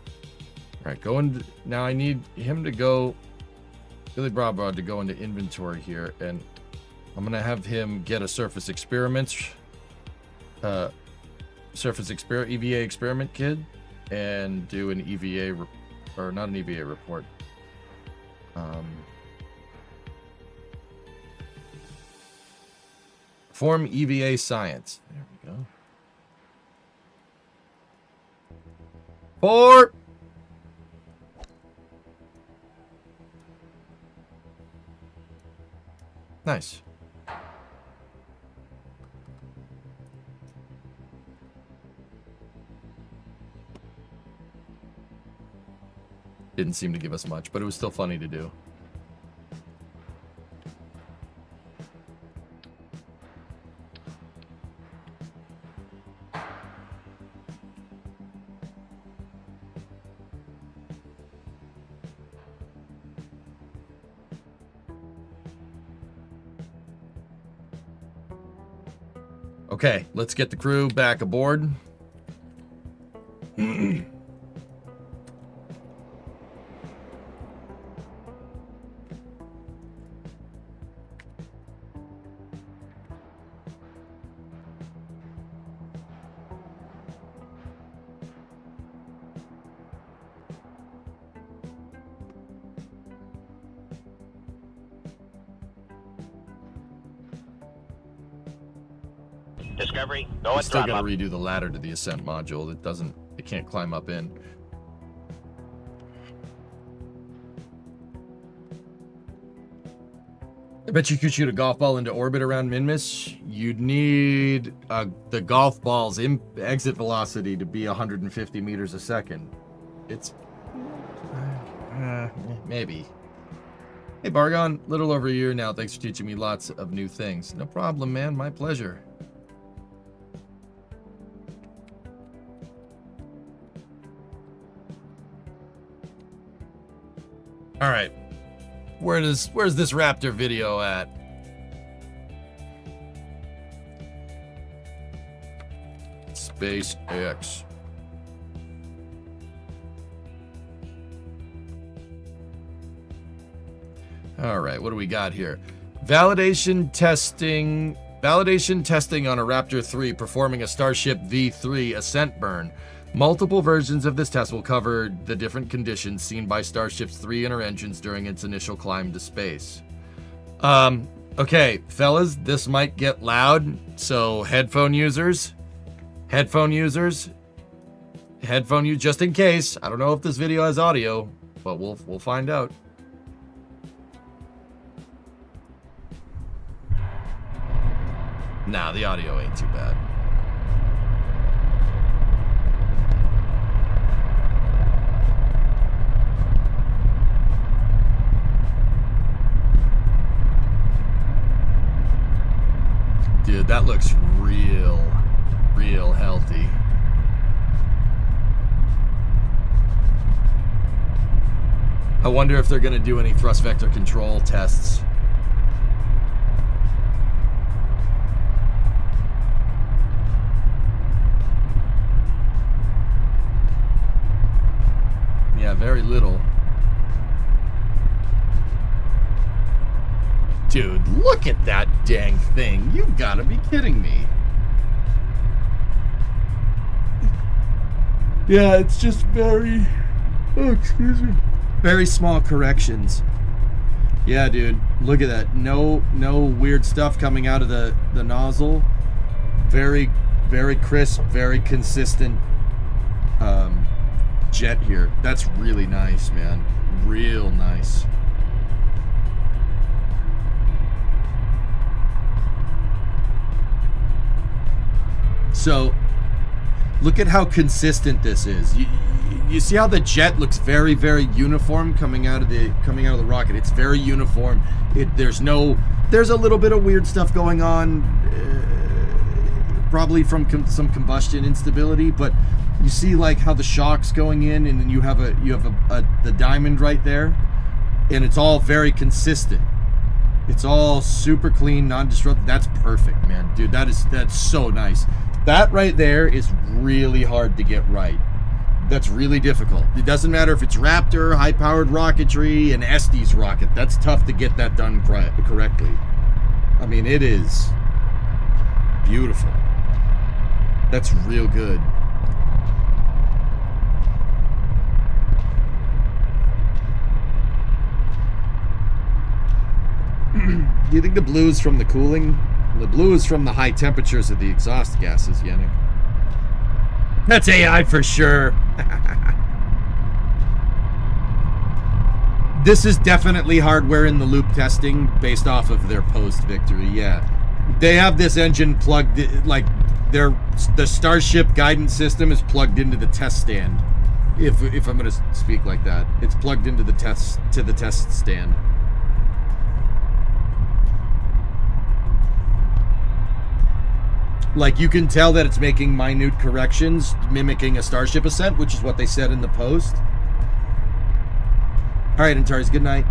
All right, now I need him to go, Billy Bravo to go into inventory here, and I'm gonna have him get a surface experiments, EVA experiment kit, and do an EVA, or not an EVA report. Perform EVA science. There we go. 4. Nice. Didn't seem to give us much, but it was still funny to do. Okay, let's get the crew back aboard. Discovery, go We at still throttle gotta up. redo the ladder to the Ascent module. It can't climb up in. I bet you could shoot a golf ball into orbit around Minmus. You'd need the golf ball's exit velocity to be 150 meters a second. It's maybe. Hey Bargon, little over a year now. Thanks for teaching me lots of new things. No problem, man. My pleasure. All right. Where's this Raptor video at? SpaceX. All right, what do we got here? Validation testing on a Raptor 3 performing a Starship V3 Ascent burn. Multiple versions of this test will cover the different conditions seen by Starship's 3 inner engines during its initial climb to space. Okay, fellas, this might get loud, so headphone users, just in case. I don't know if this video has audio, but we'll find out. Nah, the audio ain't too bad. Dude, that looks real healthy. I wonder if they're going to do any thrust vector control tests. Yeah, very little. Dude, look at that dang thing. You've got to be kidding me. Yeah, it's just very... Oh, excuse me. Very small corrections. Yeah, dude. Look at that. No weird stuff coming out of the nozzle. Very crisp, very consistent jet here. That's really nice, man. Real nice. So, look at how consistent this is. You see how the jet looks very uniform coming out of the rocket. It's very uniform. There's a little bit of weird stuff going on, probably from some combustion instability, but you see like how the shock's going in, and then you have the diamond right there, and it's all very consistent. It's all super clean, non-disruptive. That's perfect, man. Dude, that's so nice. That right there is really hard to get right. That's really difficult. It doesn't matter if it's Raptor, high-powered rocketry, and Estes rocket. That's tough to get that done correctly. I mean, it is beautiful. That's real good. Do you think the blue is from the cooling? The blue is from the high temperatures of the exhaust gases, Yannick. That's AI for sure. This is definitely hardware in the loop testing based off of their post-victory, yeah. They have this engine plugged, like, the Starship guidance system is plugged into the test stand. If I'm going to speak like that. It's plugged into the test stand. Like, you can tell that it's making minute corrections, mimicking a Starship Ascent, which is what they said in the post. All right, Antares, good night.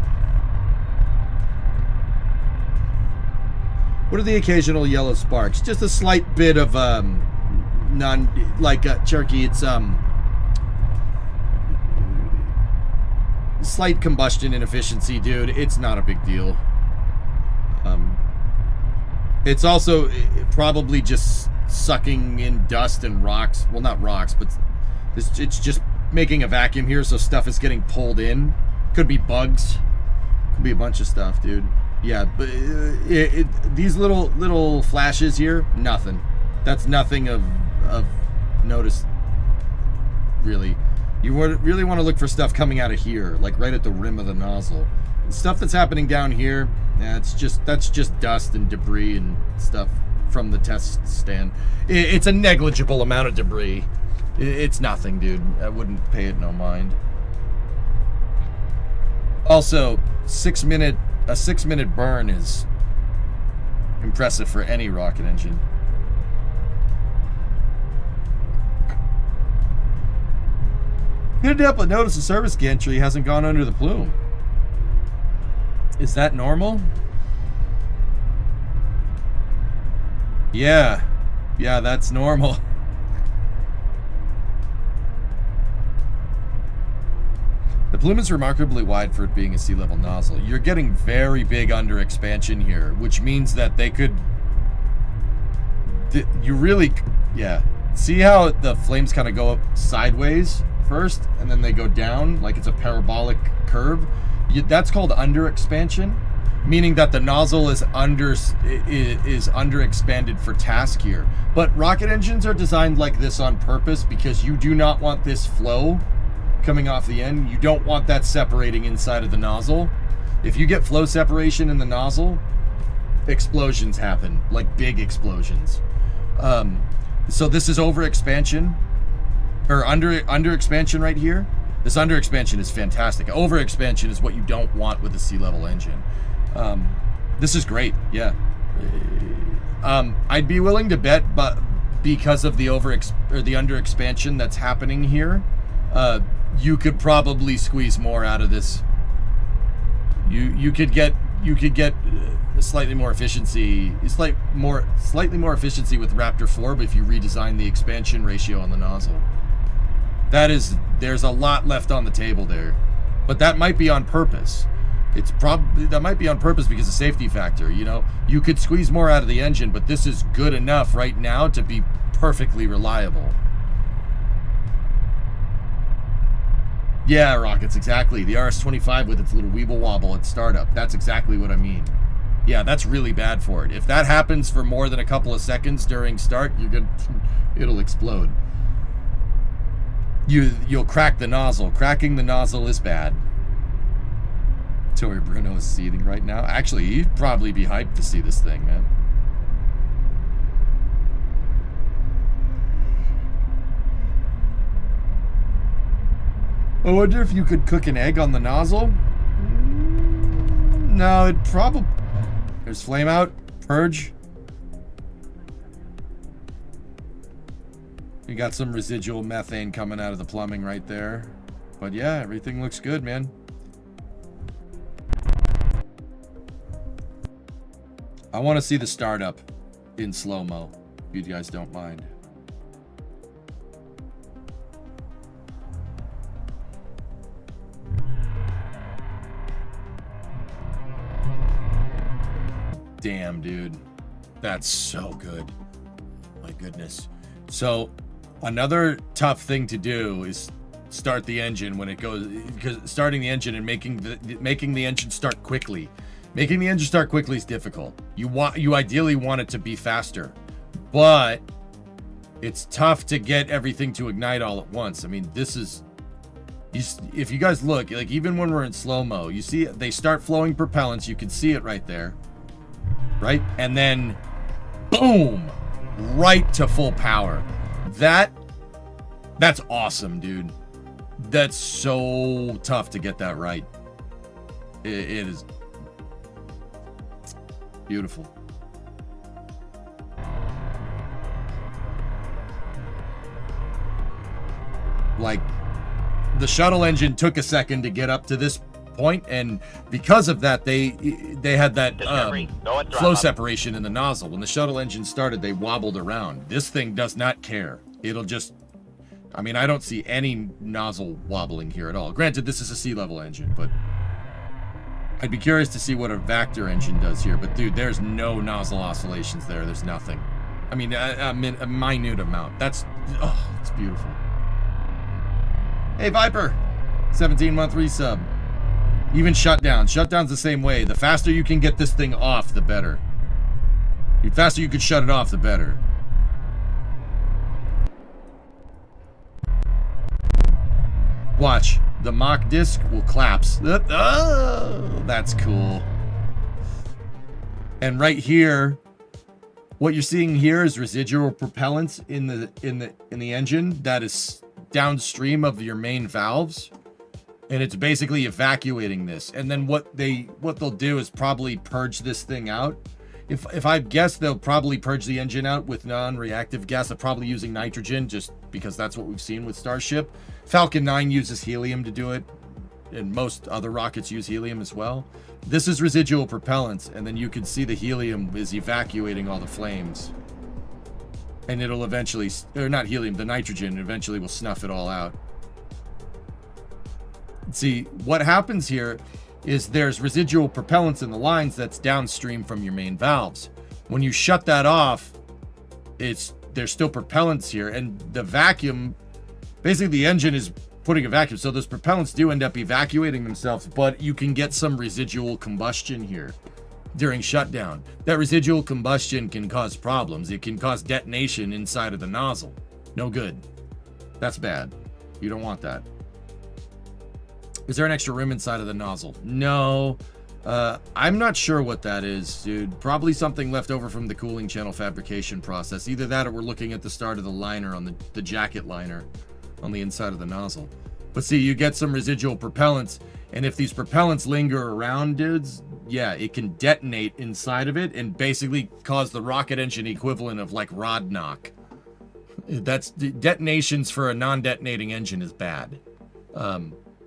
What are the occasional yellow sparks? Just a slight bit of, Cherokee, it's, slight combustion inefficiency, dude. It's not a big deal. It's also probably just sucking in dust and rocks. Well, not rocks, but it's just making a vacuum here, so stuff is getting pulled in. Could be bugs. Could be a bunch of stuff, dude. Yeah, but these little flashes here, nothing. That's nothing of notice, really. You really want to look for stuff coming out of here, like right at the rim of the nozzle. The stuff that's happening down here, yeah, that's just dust and debris and stuff from the test stand. It's a negligible amount of debris. It's nothing, dude. I wouldn't pay it no mind. Also, a 6-minute burn is impressive for any rocket engine. Good up, notice the service gantry hasn't gone under the plume. Is that normal? Yeah, that's normal. The plume is remarkably wide for it being a sea level nozzle. You're getting very big under expansion here, which means that they could... You really... Yeah. See how the flames kind of go up sideways first, and then they go down like it's a parabolic curve? That's called under expansion, meaning that the nozzle is under expanded for task here. But rocket engines are designed like this on purpose because you do not want this flow coming off the end. You don't want that separating inside of the nozzle. If you get flow separation in the nozzle, explosions happen, like big explosions. So this is over expansion, or under expansion right here. This under expansion is fantastic. Over expansion is what you don't want with a sea level engine. This is great, yeah. I'd be willing to bet, but because of the under expansion that's happening here, you could probably squeeze more out of this. You could get slightly more efficiency, slightly more efficiency with Raptor 4, but if you redesign the expansion ratio on the nozzle. There's a lot left on the table there, but that might be on purpose. That might be on purpose because of safety factor. You know, you could squeeze more out of the engine, but this is good enough right now to be perfectly reliable. Yeah, Rockets, exactly. The RS-25 with its little weeble wobble at startup. That's exactly what I mean. Yeah, that's really bad for it. If that happens for more than a couple of seconds during start, it'll explode. You'll crack the nozzle. Cracking the nozzle is bad. Tori Bruno is seething right now. Actually, he'd probably be hyped to see this thing, man. I wonder if you could cook an egg on the nozzle? No, it'd probably... There's flame out, purge. You got some residual methane coming out of the plumbing right there. But yeah, everything looks good, man. I want to see the startup in slow-mo, if you guys don't mind. Damn, dude. That's so good. My goodness. So, another tough thing to do is start the engine when it goes... Because starting the engine and making the engine start quickly. Making the engine start quickly is difficult. You ideally want it to be faster. But it's tough to get everything to ignite all at once. I mean, this is... If you guys look, like even when we're in slow-mo, you see they start flowing propellants. You can see it right there. Right? And then, boom! Right to full power. That's awesome, dude. That's so tough to get that right. It is beautiful. Like, the shuttle engine took a second to get up to this point, and because of that, they had that flow separation in the nozzle. When the shuttle engine started, they wobbled around. This thing does not care. It'll just... I mean, I don't see any nozzle wobbling here at all. Granted, this is a sea level engine, but I'd be curious to see what a Raptor engine does here. But dude, there's no nozzle oscillations there. There's nothing. I mean, a minute amount. It's beautiful. Hey, Viper, 17-month resub. Even shutdown. Shutdown's the same way. The faster you can get this thing off, the better. The faster you can shut it off, the better. Watch. The Mach disc will collapse. Oh, that's cool. And right here, what you're seeing here is residual propellants in the engine that is downstream of your main valves. And it's basically evacuating this. And then what they'll do is probably purge this thing out. If I guess, they'll probably purge the engine out with non-reactive gas. They're probably using nitrogen just because that's what we've seen with Starship. Falcon 9 uses helium to do it, and most other rockets use helium as well. This is residual propellants, and then you can see the helium is evacuating all the flames. And it'll eventually, or not helium, the nitrogen eventually will snuff it all out. See, what happens here is there's residual propellants in the lines that's downstream from your main valves. When you shut that off, there's still propellants here, and the vacuum, basically the engine is putting a vacuum, so those propellants do end up evacuating themselves, but you can get some residual combustion here during shutdown. That residual combustion can cause problems. It can cause detonation inside of the nozzle. No good. That's bad. You don't want that. Is there an extra rim inside of the nozzle? No. I'm not sure what that is, dude. Probably something left over from the cooling channel fabrication process. Either that or we're looking at the start of the liner on the jacket liner on the inside of the nozzle. But see, you get some residual propellants, and if these propellants linger around, dudes, yeah, it can detonate inside of it and basically cause the rocket engine equivalent of like rod knock. That's detonations for a non-detonating engine is bad.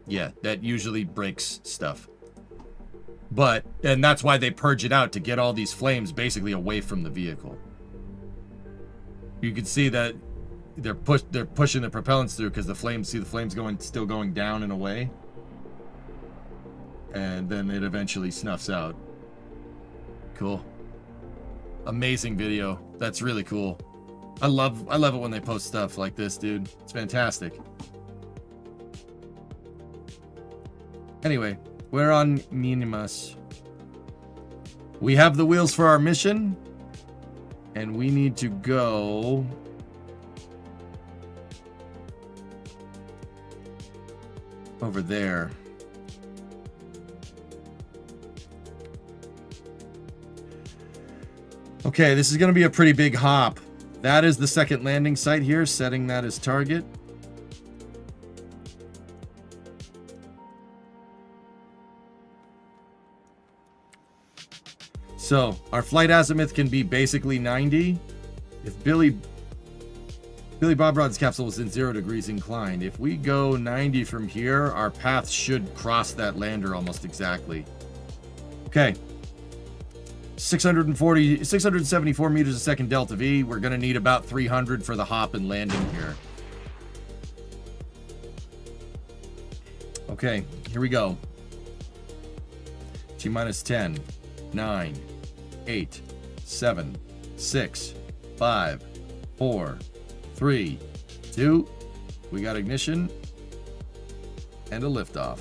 Yeah, that usually breaks stuff. And that's why they purge it out, to get all these flames basically away from the vehicle. You can see that they're pushing the propellants through because the flames still going down and away. And then it eventually snuffs out. Cool. Amazing video. That's really cool. I love it when they post stuff like this, dude. It's fantastic. Anyway, we're on Minimus. We have the wheels for our mission, and we need to go over there. Okay, this is going to be a pretty big hop. That is the second landing site here, setting that as target. So, our flight azimuth can be basically 90. If Billy Bob Rod's capsule was in 0 degrees inclined, if we go 90 from here, our path should cross that lander almost exactly. Okay. 674 meters a second delta V. We're going to need about 300 for the hop and landing here. Okay, here we go. T-minus 10, 9, 8, 7, 6, 5, 4, 3, 2. We got ignition and a liftoff.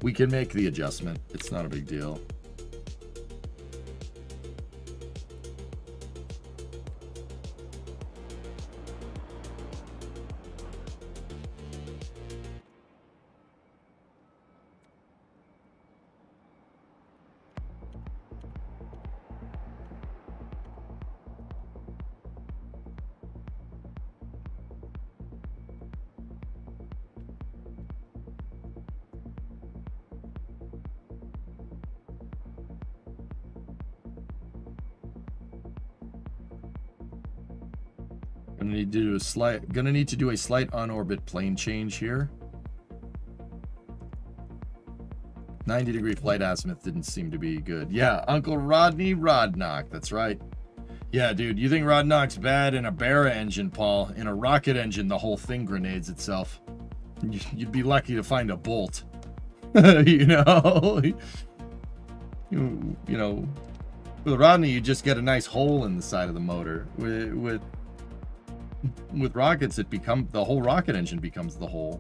We can make the adjustment. It's not a big deal. Gonna need to do a slight on-orbit plane change here. 90-degree flight azimuth didn't seem to be good. Yeah, Uncle Rodney Rodnock, that's right. Yeah, dude, you think Rodnock's bad in a Barra engine, Paul? In a rocket engine, the whole thing grenades itself. You'd be lucky to find a bolt. You know? You know, with Rodney, you just get a nice hole in the side of the motor. With rockets, the whole rocket engine becomes the hole.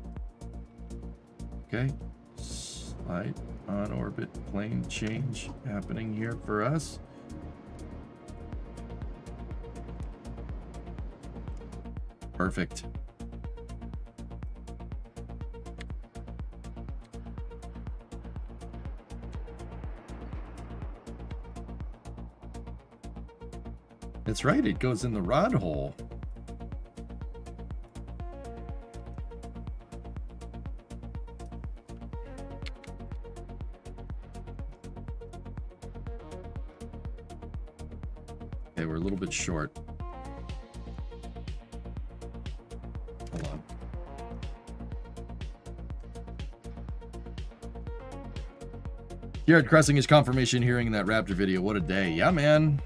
Okay, slight on orbit plane change happening here for us. Perfect. that's right. It goes in the rod hole. Okay, we're a little bit short. Hold on. Jared Cressing his confirmation hearing in that Raptor video. What a day. Yeah, man.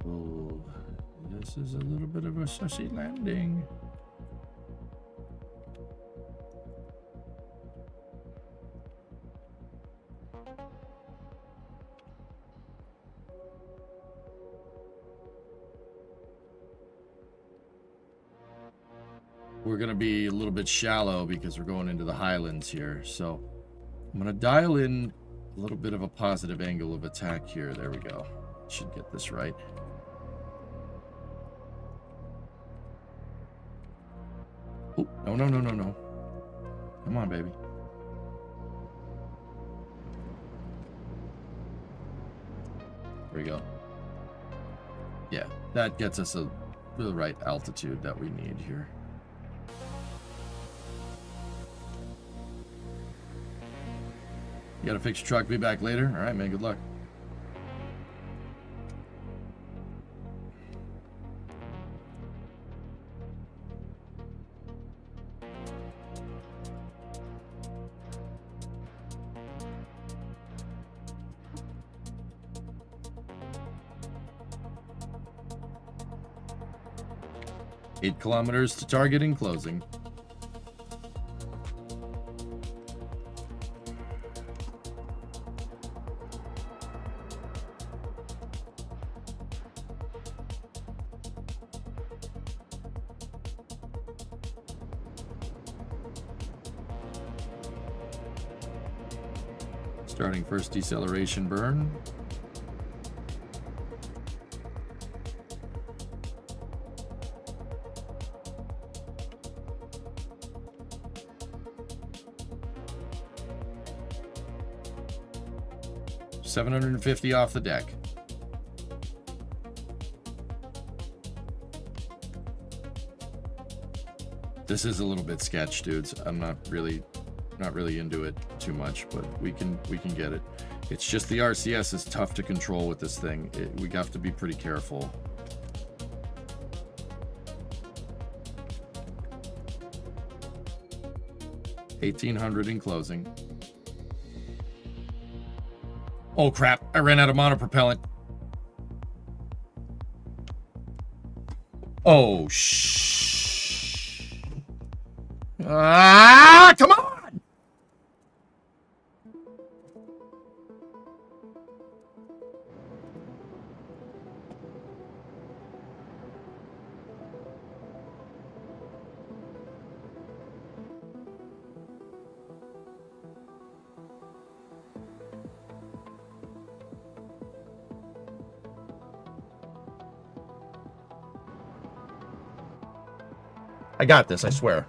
Oh, this is a little bit of a sussy landing. We're going to be a little bit shallow because we're going into the highlands here. So I'm going to dial in a little bit of a positive angle of attack here. There we go. Should get this right. Oh, no, no, no, no, no. Come on, baby. There we go. Yeah, that gets us the right altitude that we need here. You gotta fix your truck, be back later. All right, man, good luck. Eight kilometers to target and closing. Starting first deceleration burn. $750 off the deck. This is a little bit sketch, dudes. I'm not really into it too much, but we can get it. It's just the RCS is tough to control with this thing. We have to be pretty careful. $1,800 in closing. Oh crap, I ran out of monopropellant. Oh shh. Ah, come on! I got this, I swear.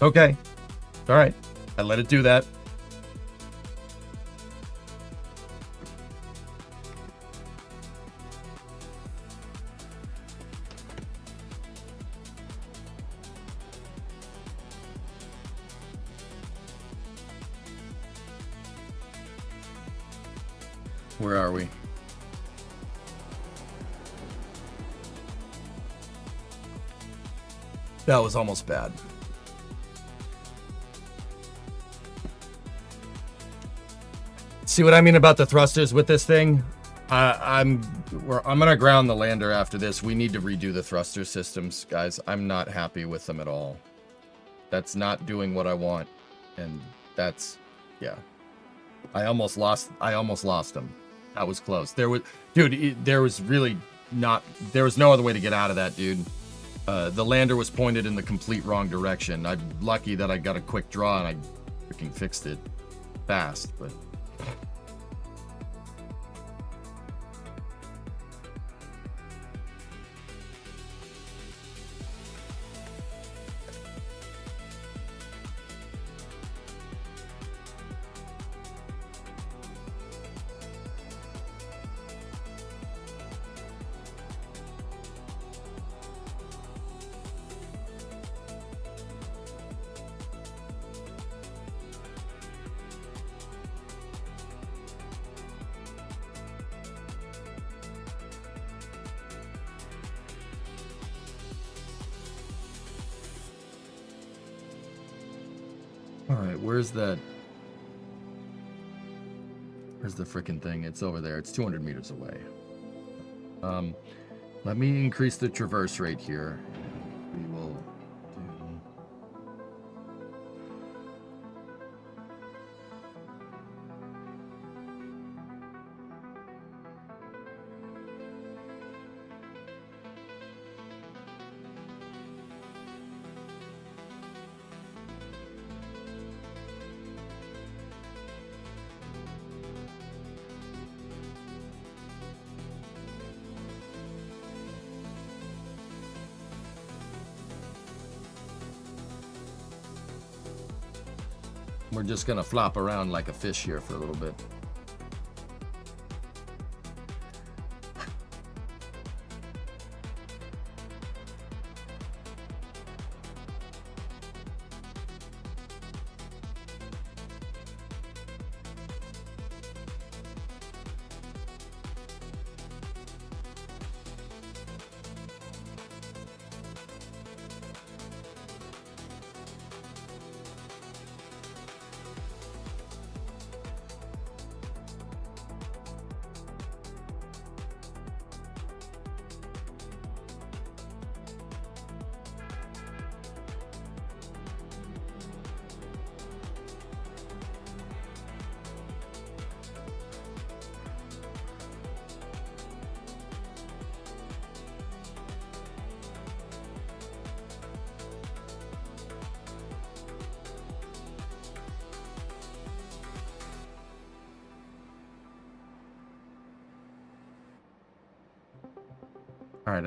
Okay. All right. I let it do that. Where are we? That was almost bad. See what I mean about the thrusters with this thing? I'm gonna ground the lander after this. We need to redo the thruster systems, guys. I'm not happy with them at all. That's not doing what I want, and that's, yeah. I almost lost them. That was close. There was no other way to get out of that, dude. The lander was pointed in the complete wrong direction. I'm lucky that I got a quick draw and I freaking fixed it fast, but. Alright, where's the frickin' thing? It's over there. It's 200 meters away. Let me increase the traverse rate here. We will do... We're just gonna flop around like a fish here for a little bit. All right,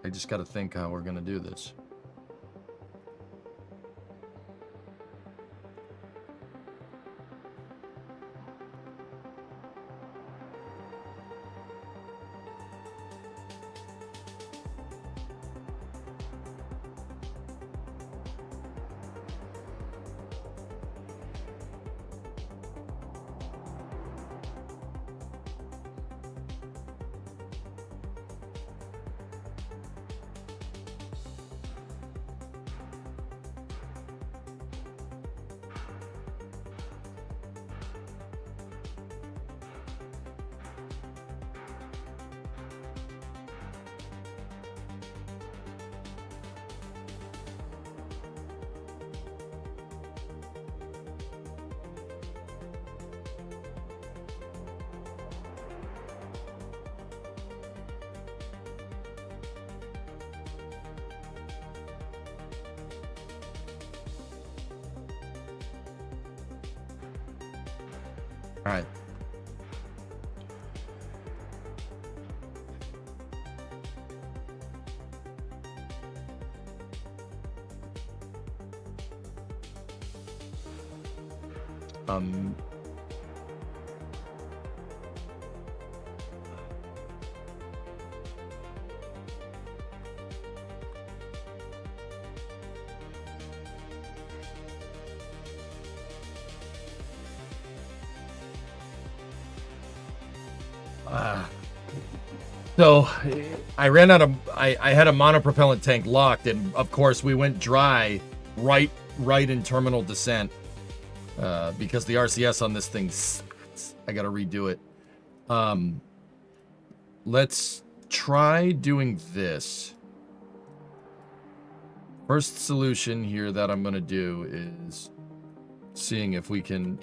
I just gotta think how we're gonna do this. All right. Um, So I ran out of, I had a monopropellant tank locked, and of course we went dry right in terminal descent because the RCS on this thing, I gotta redo it. Let's try doing this. First solution here that I'm gonna do is seeing if we can.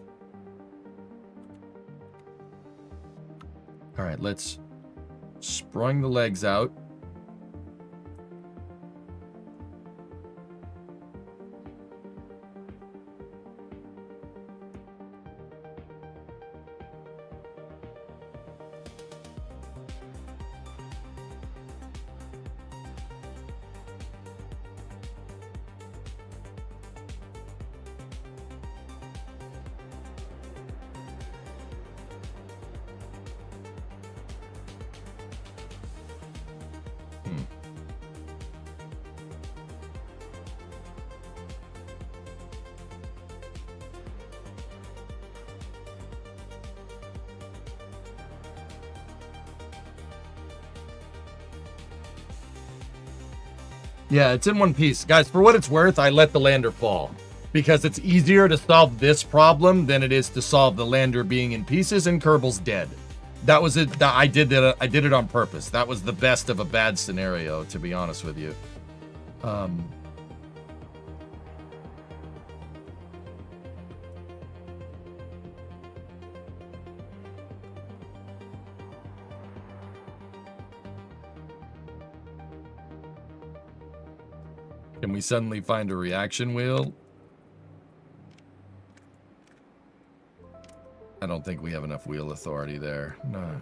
All right, let's sprung the legs out. Yeah, it's in one piece. Guys, for what it's worth, I let the lander fall. Because it's easier to solve this problem than it is to solve the lander being in pieces and Kerbal's dead. That was it. I did it on purpose. That was the best of a bad scenario, to be honest with you. Can we suddenly find a reaction wheel? I don't think we have enough wheel authority there. No.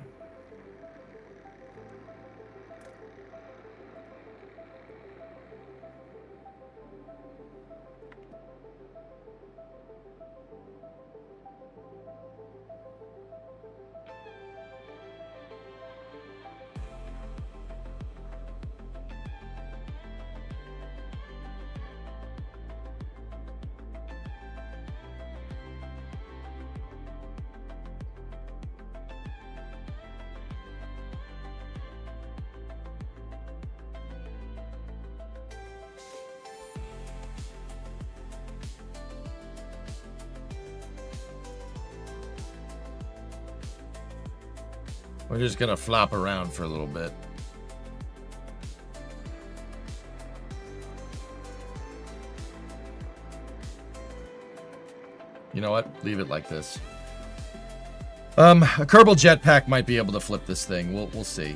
We're just gonna flop around for a little bit. You know what? Leave it like this. A Kerbal jetpack might be able to flip this thing. We'll see.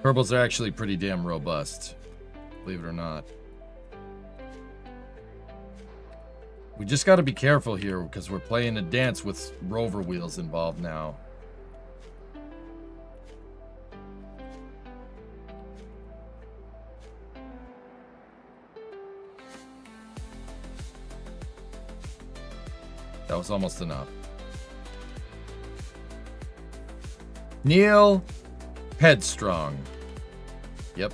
Kerbals are actually pretty damn robust, believe it or not. We just got to be careful here because we're playing a dance with rover wheels involved now. That was almost enough. Neil Headstrong. Yep.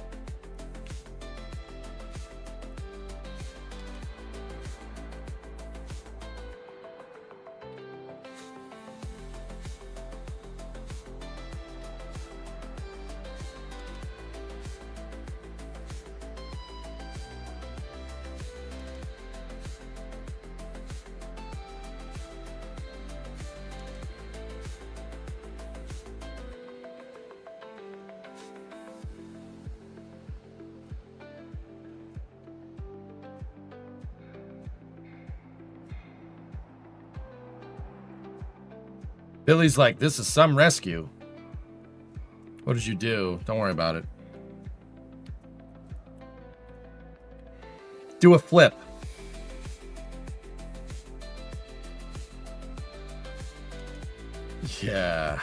Billy's like, this is some rescue. What did you do? Don't worry about it. Do a flip. Yeah.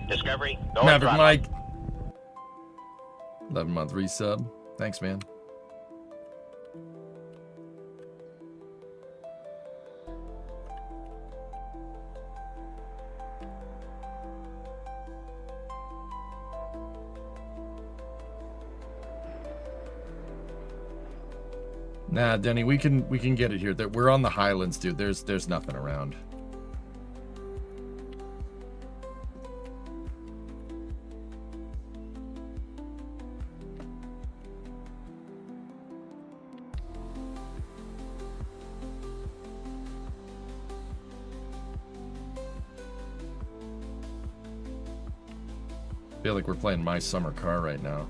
Discovery, go Maverick throttle. Mike. 11-month resub. Thanks, man. Nah, Denny, we can get it here. We're on the Highlands, dude. There's nothing around. I feel like we're playing My Summer Car right now.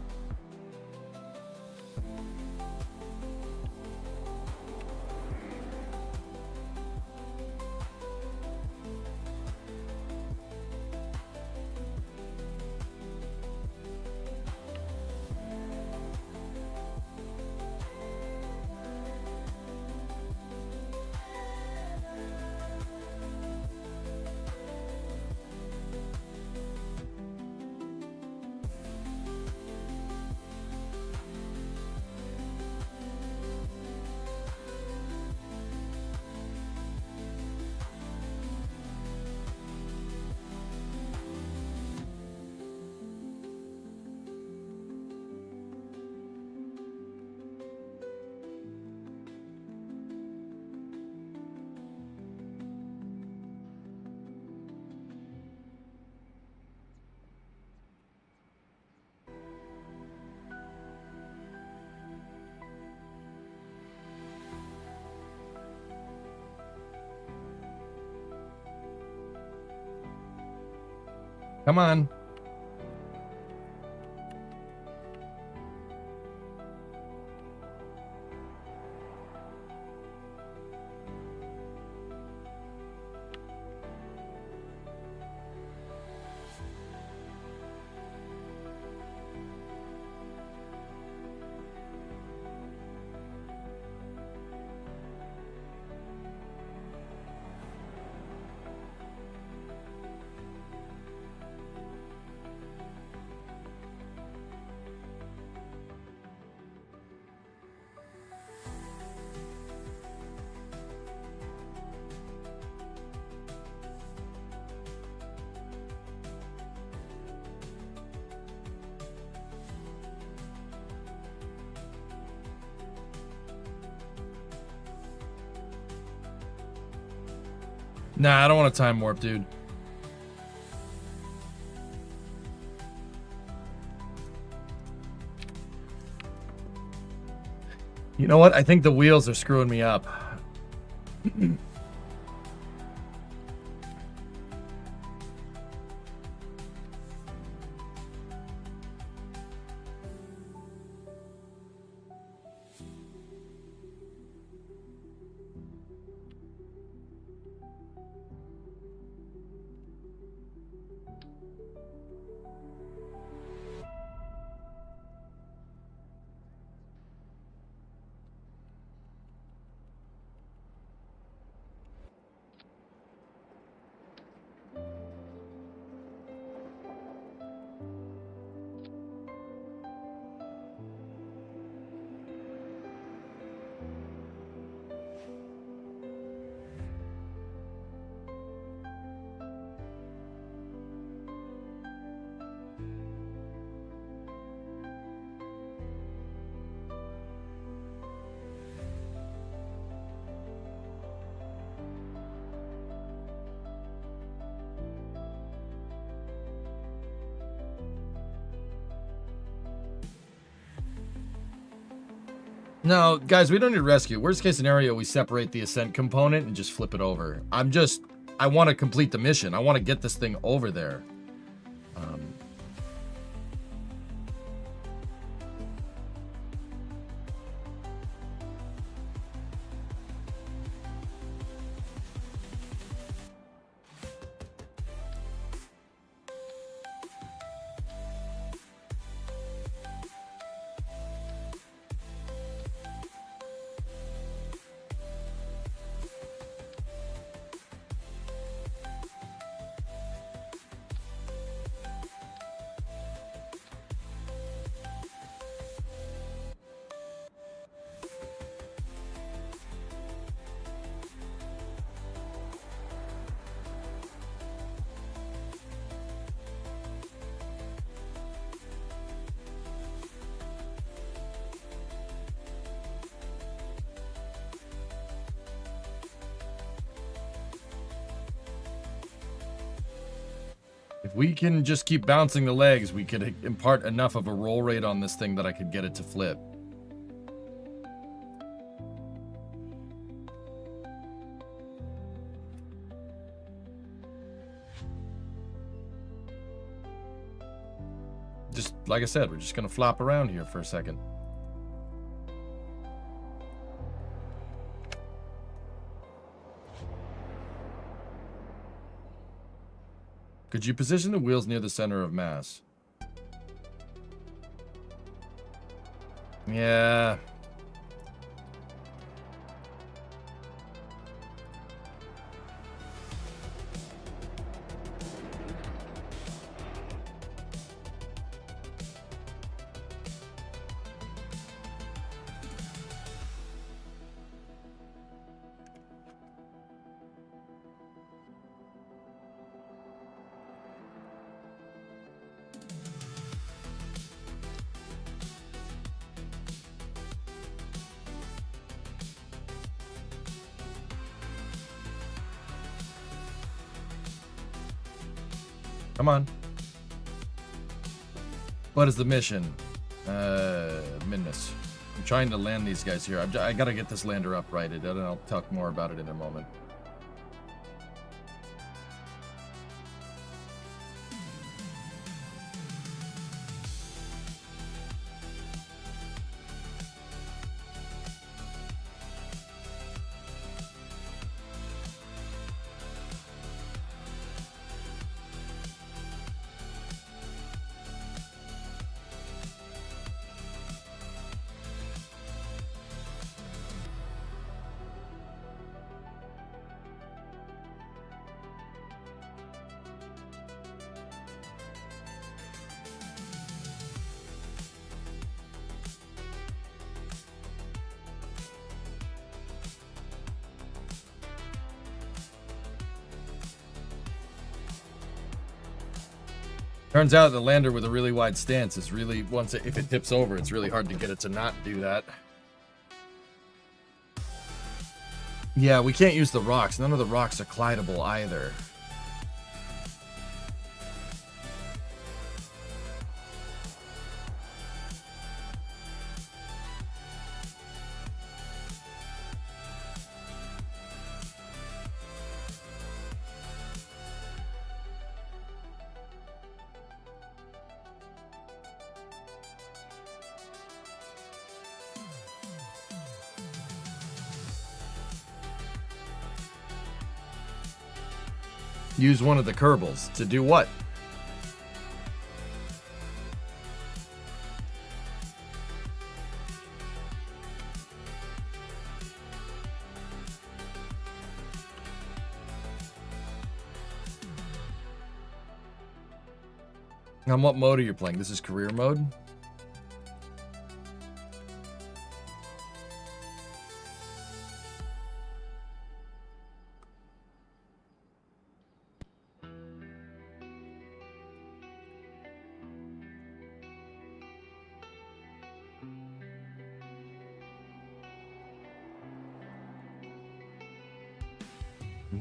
Come on. Nah, I don't want a time warp, dude. You know what? I think the wheels are screwing me up. No, guys, we don't need rescue. Worst case scenario, we separate the Ascent component and just flip it over. I want to complete the mission. I want to get this thing over there. If we can just keep bouncing the legs, we could impart enough of a roll rate on this thing that I could get it to flip. Just like I said, we're just gonna flop around here for a second. Could you position the wheels near the center of mass? Yeah. Come on. What is the mission? Minmus. I'm trying to land these guys here. I gotta get this lander uprighted, and I'll talk more about it in a moment. Turns out the lander with a really wide stance is really, if it tips over, it's really hard to get it to not do that. Yeah, we can't use the rocks. None of the rocks are collidable either. Use one of the Kerbals to do what? On what mode are you playing? This is career mode?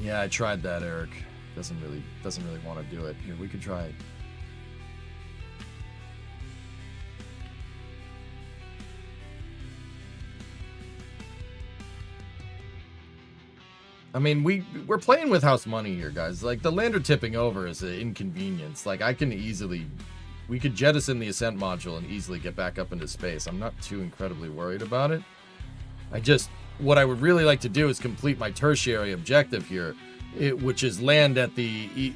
Yeah, I tried that, Eric. Doesn't really want to do it. Here, we could try it. I mean, we're playing with house money here, guys. Like, the lander tipping over is an inconvenience. Like, we could jettison the Ascent module and easily get back up into space. I'm not too incredibly worried about it. What I would really like to do is complete my tertiary objective here, which is land at the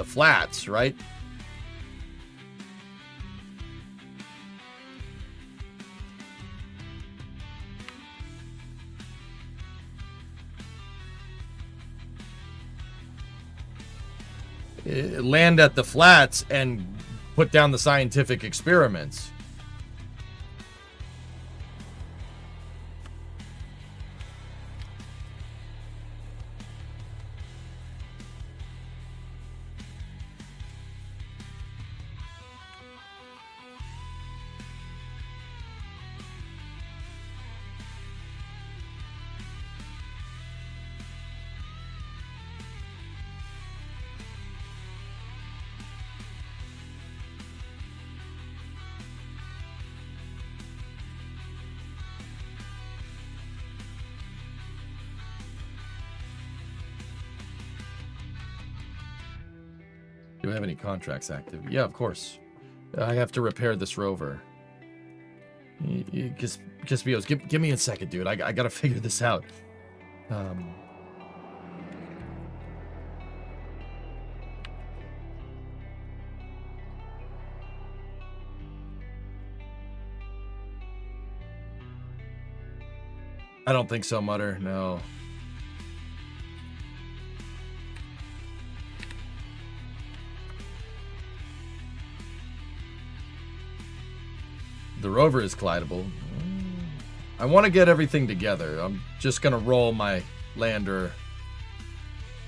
flats, right? Land at the flats and put down the scientific experiments. Do I have any contracts active? Yeah, of course. I have to repair this rover. Kispios, give me a second, dude. I gotta figure this out. I don't think so, Mutter. No. The rover is collidable. I want to get everything together. I'm just going to roll my lander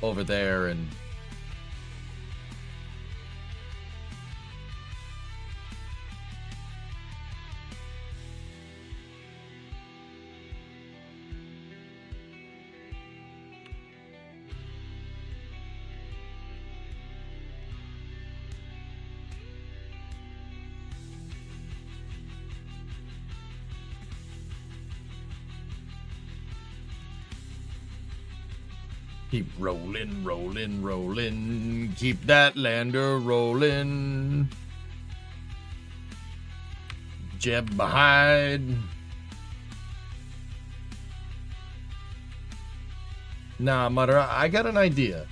over there and... Keep rolling, rolling, rolling. Keep that lander rolling. Jeb behind. Nah, Mutter, I got an idea.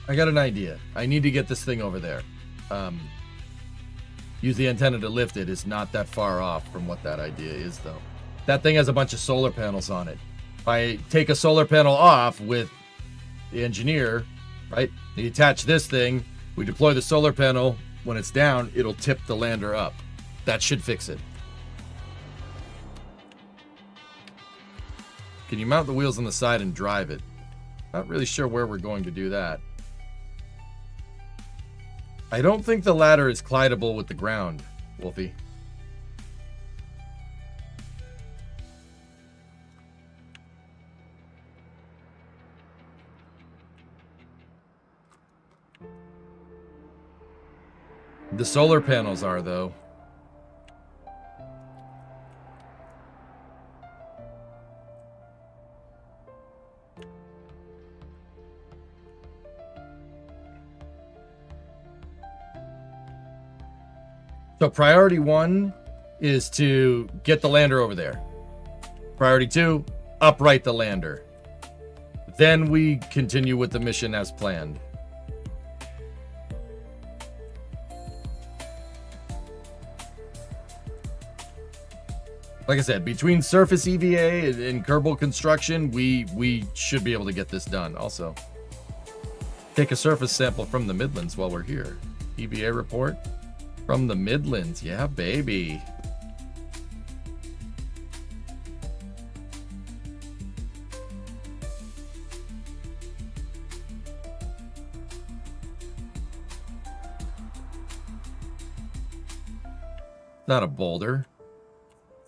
I need to get this thing over there. Use the antenna to lift it is not that far off from what that idea is, though. That thing has a bunch of solar panels on it. If I take a solar panel off with the engineer, right? You attach this thing, we deploy the solar panel. When it's down, it'll tip the lander up. That should fix it. Can you mount the wheels on the side and drive it? Not really sure where we're going to do that. I don't think the ladder is collidable with the ground, Wolfie. The solar panels are, though. So priority 1 is to get the lander over there. Priority 2, upright the lander. Then we continue with the mission as planned. Like I said, between surface EVA and Kerbal construction, we should be able to get this done. Also, take a surface sample from the Midlands while we're here. EVA report from the Midlands. Yeah, baby. Not a boulder.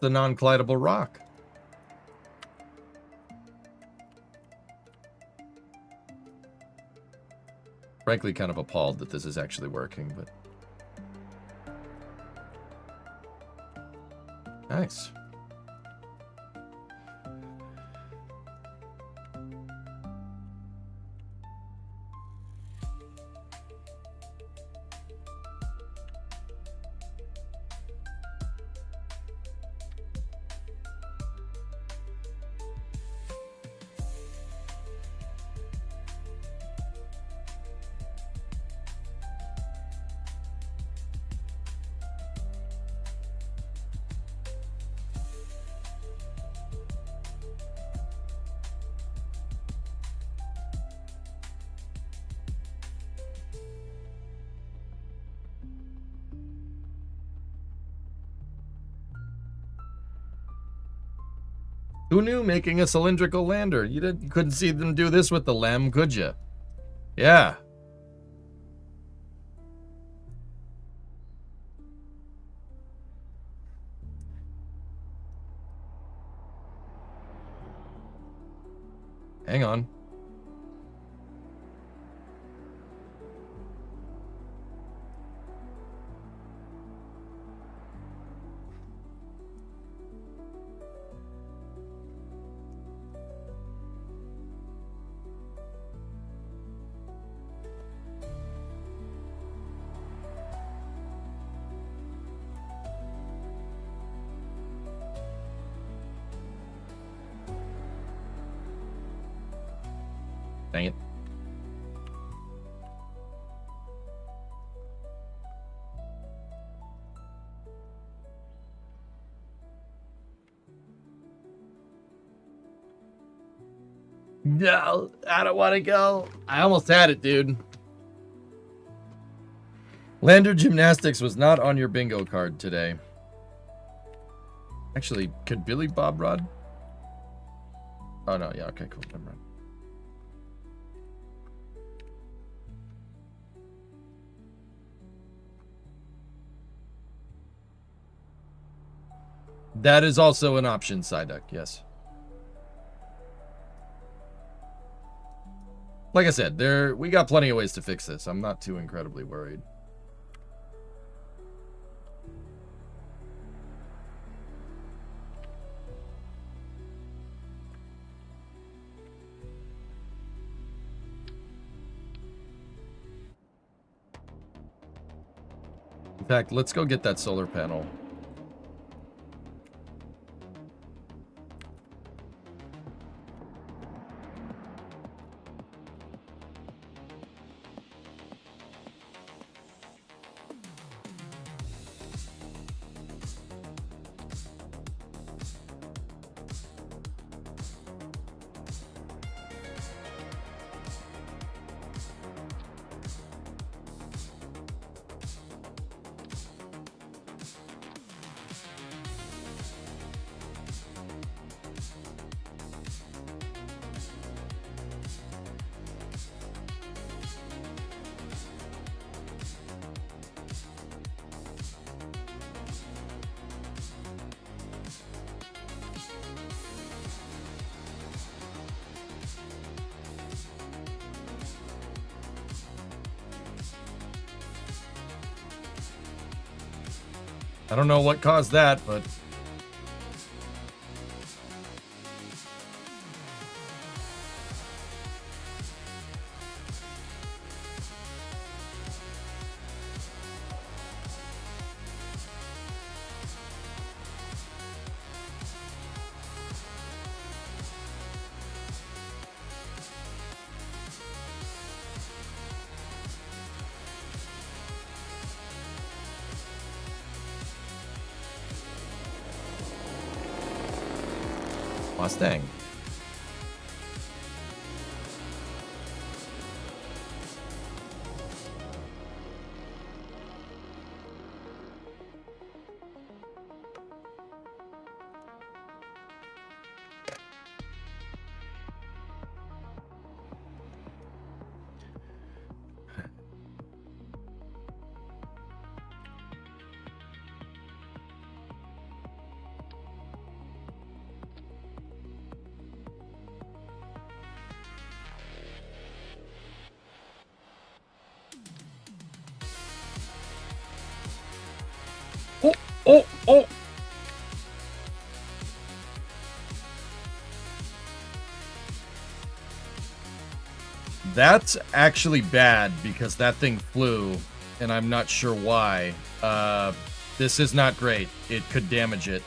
The non-collidable rock. Frankly, kind of appalled that this is actually working, but nice. Who knew making a cylindrical lander? You couldn't see them do this with the LEM, could you? Yeah. Hang on. Dang it. No, I don't want to go. I almost had it, dude. Lander gymnastics was not on your bingo card today. Actually, could Billy Bob Rod? Oh, no. Yeah, okay, cool. Never mind. That is also an option, Psyduck, yes. Like I said, we got plenty of ways to fix this. I'm not too incredibly worried. In fact, let's go get that solar panel. I don't know what caused that, but... Mustang. Oh! That's actually bad because that thing flew, and I'm not sure why. This is not great. It could damage it.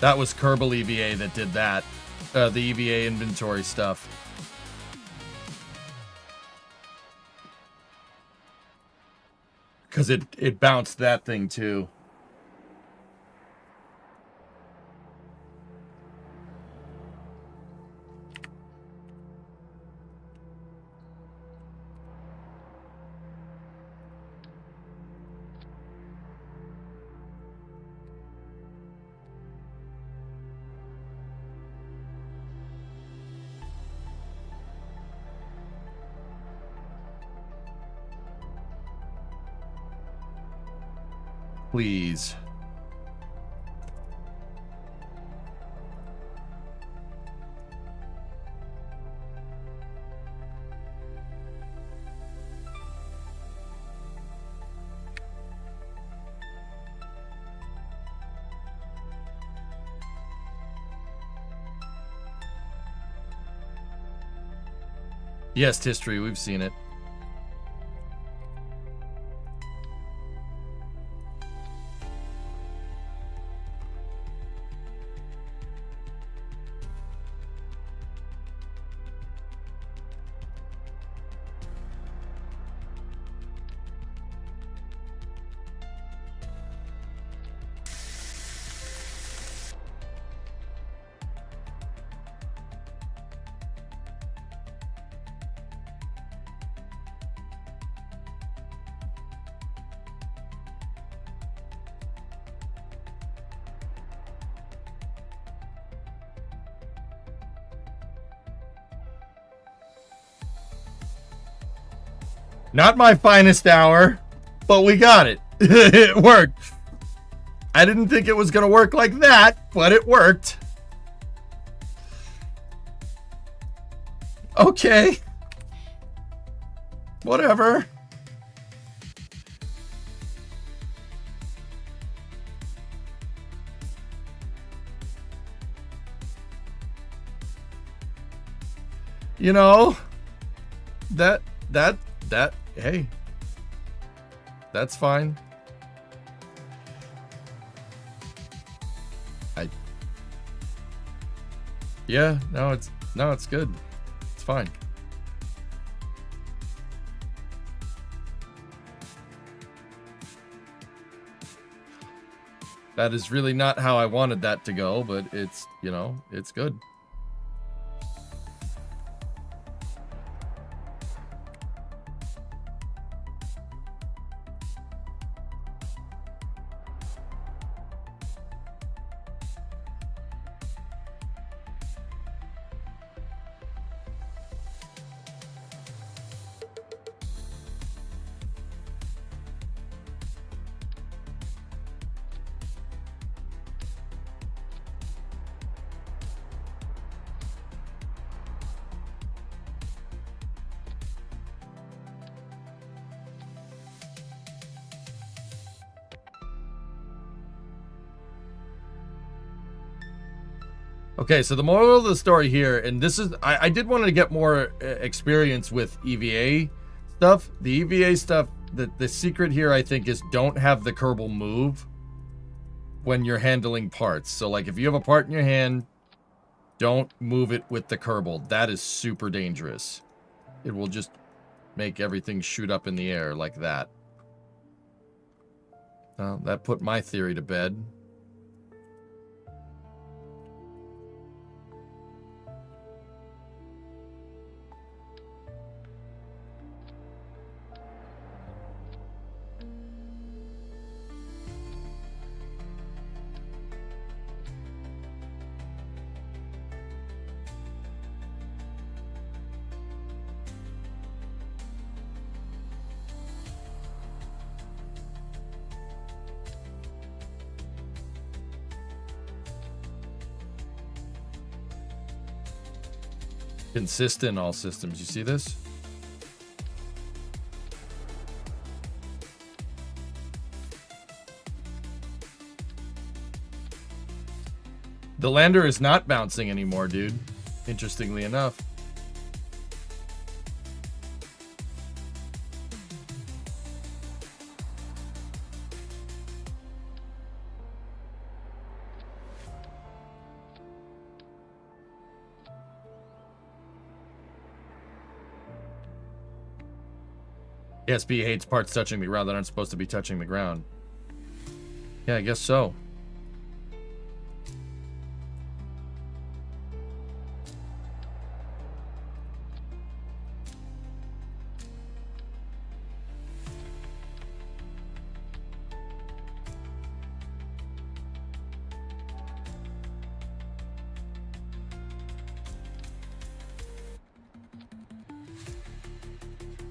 That was Kerbal EVA that did that. The EVA inventory stuff. Because it bounced that thing too. Please. Yes, history, we've seen it. Not my finest hour, but we got it. It worked. I didn't think it was going to work like that, but it worked. Okay. Whatever. You know, hey, that's fine. Yeah, no, it's good. It's fine. That is really not how I wanted that to go, but it's, you know, it's good. Okay, so the moral of the story here, and this is, I did want to get more experience with EVA stuff. The EVA stuff, the secret here, I think, is don't have the Kerbal move when you're handling parts. So, like, if you have a part in your hand, don't move it with the Kerbal. That is super dangerous. It will just make everything shoot up in the air like that. Well, that put my theory to bed. Consistent all systems. You see this? The lander is not bouncing anymore, dude. Interestingly enough. KSP hates parts touching the ground that aren't supposed to be touching the ground. Yeah, I guess so.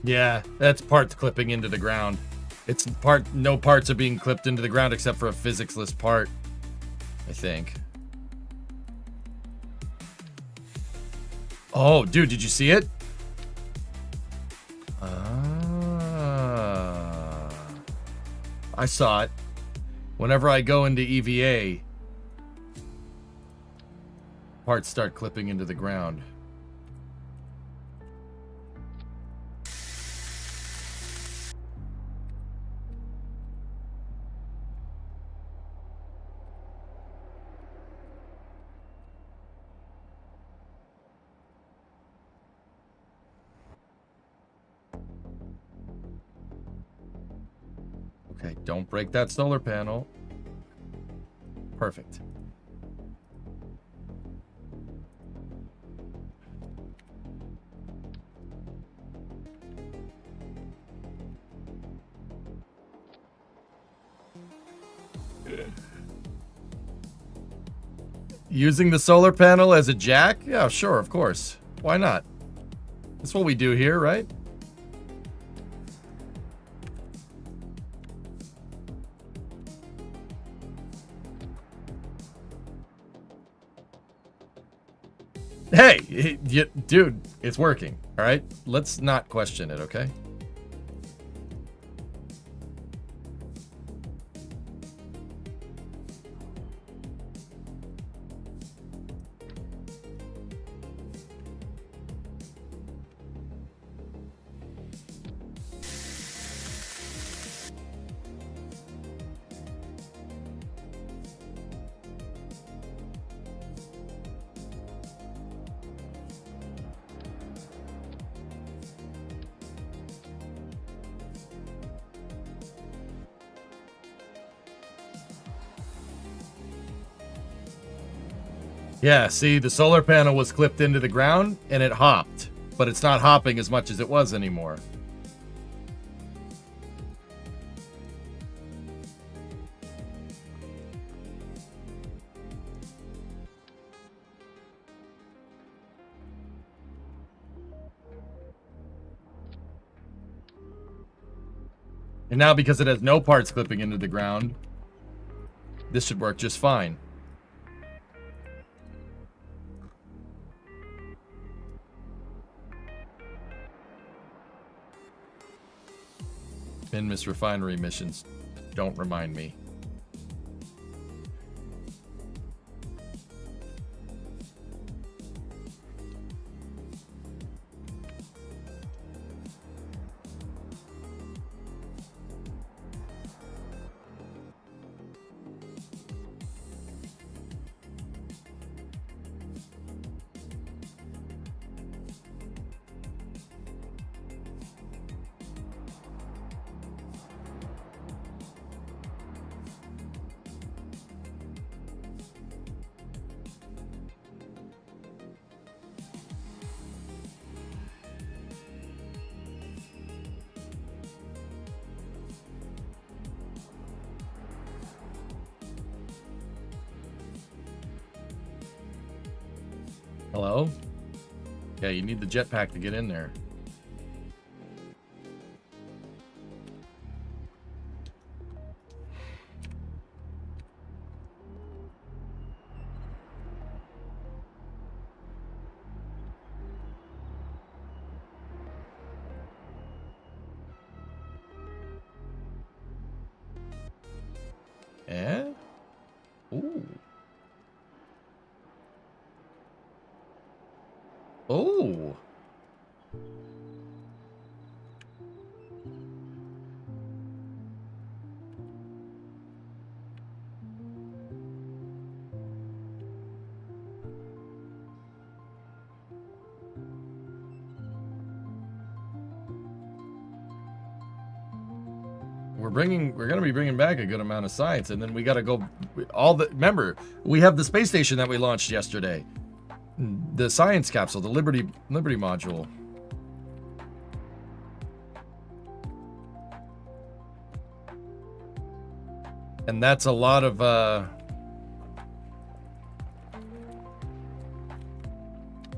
Yeah, that's parts clipping into the ground. It's no parts are being clipped into the ground except for a physics-less part, I think. Oh, dude, did you see it? I saw it. Whenever I go into EVA, parts start clipping into the ground. Okay, don't break that solar panel. Perfect. Using the solar panel as a jack? Yeah, sure, of course. Why not? That's what we do here, right? Hey, dude, it's working, all right? Let's not question it, okay? Yeah, see, the solar panel was clipped into the ground and it hopped, but it's not hopping as much as it was anymore. And now because it has no parts clipping into the ground, this should work just fine. Minmus refinery missions. Don't remind me. Hello? Yeah, you need the jetpack to get in there. Eh? Ooh. Oh. We're going to be bringing back a good amount of science, and then we got to go remember, we have the space station that we launched yesterday. The science capsule, the Liberty module. And that's a lot of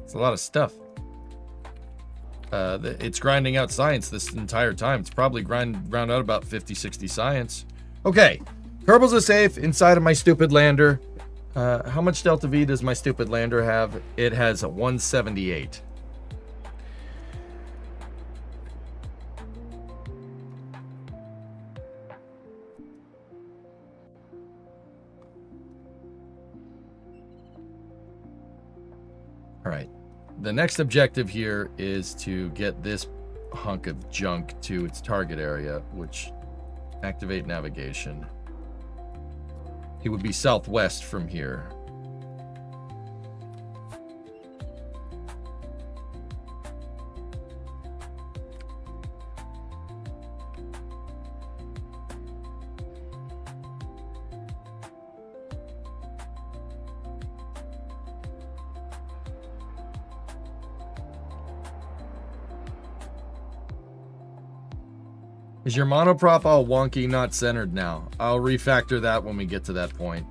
it's a lot of stuff. It's grinding out science this entire time. It's probably ground out about 50, 60 science. Okay, Kerbals is safe inside of my stupid lander. How much Delta V does my stupid lander have? It has a 178. All right. The next objective here is to get this hunk of junk to its target area, which activate navigation. It would be southwest from here. Is your monoprop all wonky, not centered now? I'll refactor that when we get to that point.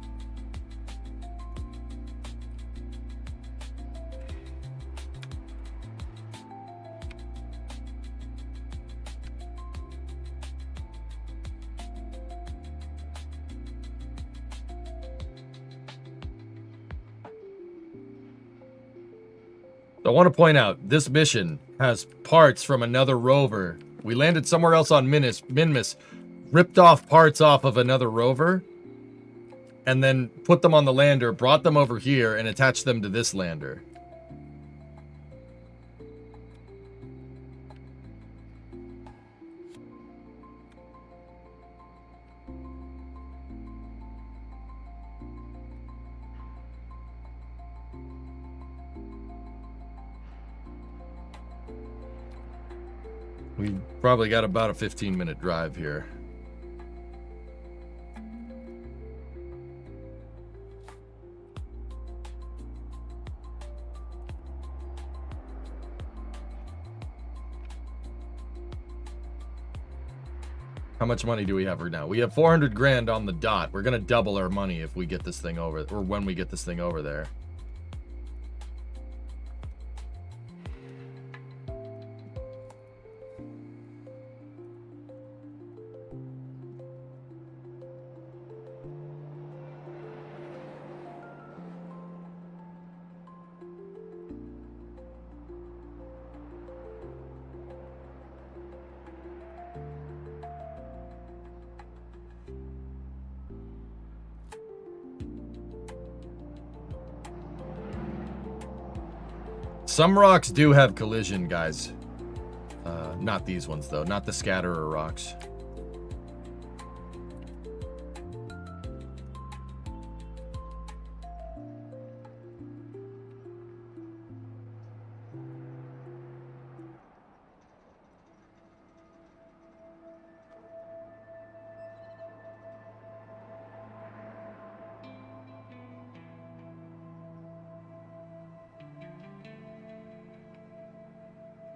I want to point out, this mission has parts from another rover. We landed somewhere else on Minmus, ripped off parts off of another rover, and then put them on the lander, brought them over here, and attached them to this lander. We probably got about a 15-minute drive here. How much money do we have right now? We have 400 grand on the dot. We're gonna double our money if we get this thing over, or when we get this thing over there. Some rocks do have collision, guys. Not these ones, though. Not the scatterer rocks.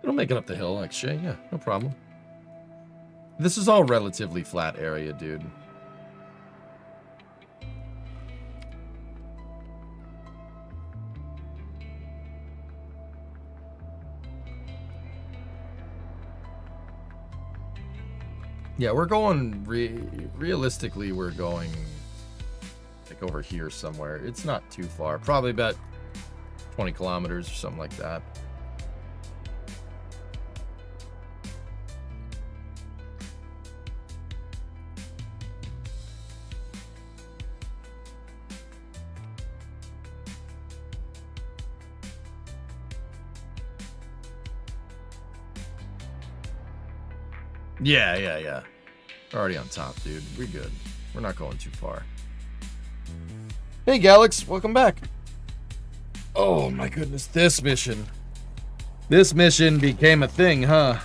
It'll make it up the hill, actually. Yeah, no problem. This is all relatively flat area, dude. Yeah, we're going... realistically, we're going... like over here somewhere. It's not too far. Probably about 20 kilometers or something like that. Yeah. We're already on top, dude. We're good. We're not going too far. Hey, Galax. Welcome back. Oh, my goodness. This mission. This mission became a thing, huh?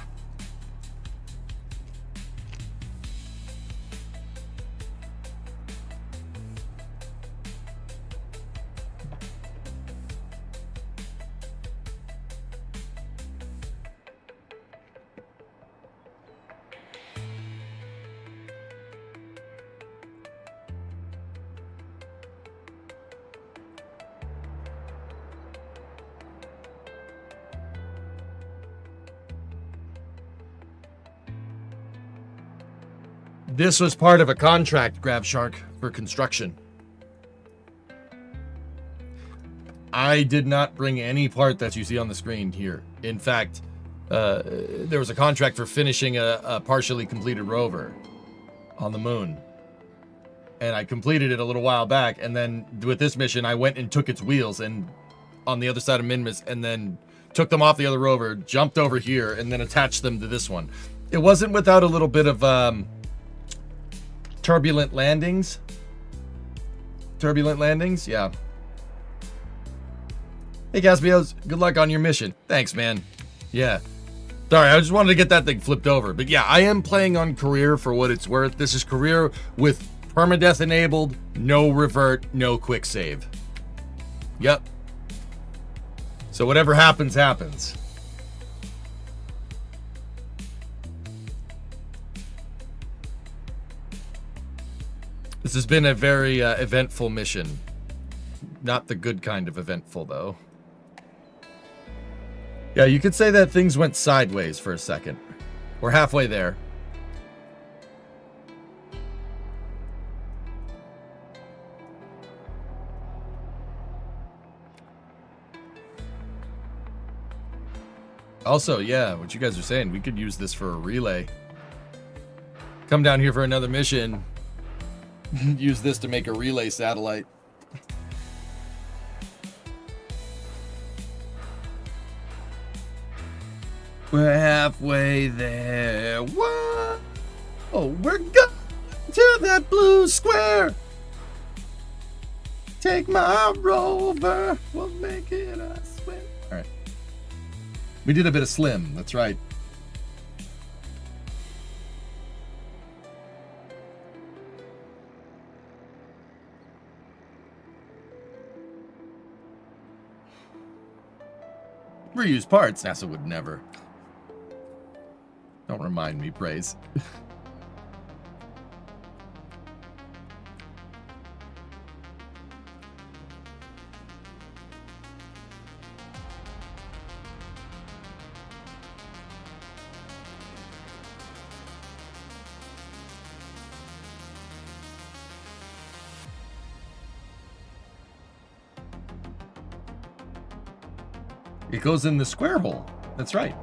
This was part of a contract, Grab Shark, for construction. I did not bring any part that you see on the screen here. In fact, there was a contract for finishing a partially completed rover on the moon. And I completed it a little while back, and then with this mission, I went and took its wheels and on the other side of Minmus, and then took them off the other rover, jumped over here, and then attached them to this one. It wasn't without a little bit of turbulent landings. Turbulent landings, yeah. Hey, Caspios, good luck on your mission. Thanks, man. Yeah. Sorry, I just wanted to get that thing flipped over. But yeah, I am playing on career for what it's worth. This is career with permadeath enabled, no revert, no quick save. Yep. So whatever happens, happens. This has been a very eventful mission. Not the good kind of eventful, though. Yeah, you could say that things went sideways for a second. We're halfway there. Also, yeah, what you guys are saying, we could use this for a relay. Come down here for another mission. Use this to make a relay satellite. We're halfway there. What? Oh, we're going to that blue square. Take my rover. We'll make it a swim. All right. We did a bit of Slim. That's right. Reuse parts. NASA would never. Don't remind me, praise. It goes in the square hole. That's right.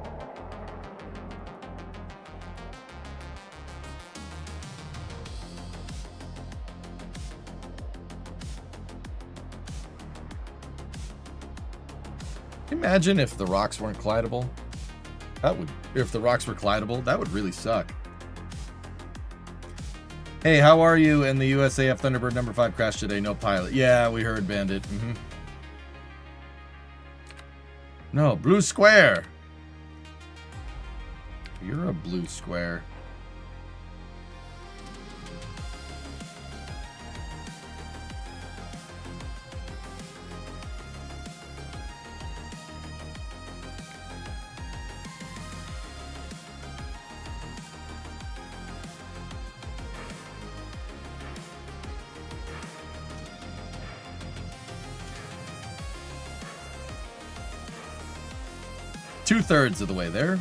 Imagine if the rocks weren't collidable. That would, if the rocks were collidable, that would really suck. Hey, how are you? And the USAF Thunderbird number 5 crashed today. No pilot. Yeah, we heard, Bandit. No, blue square. You're a blue square. Two-thirds of the way there.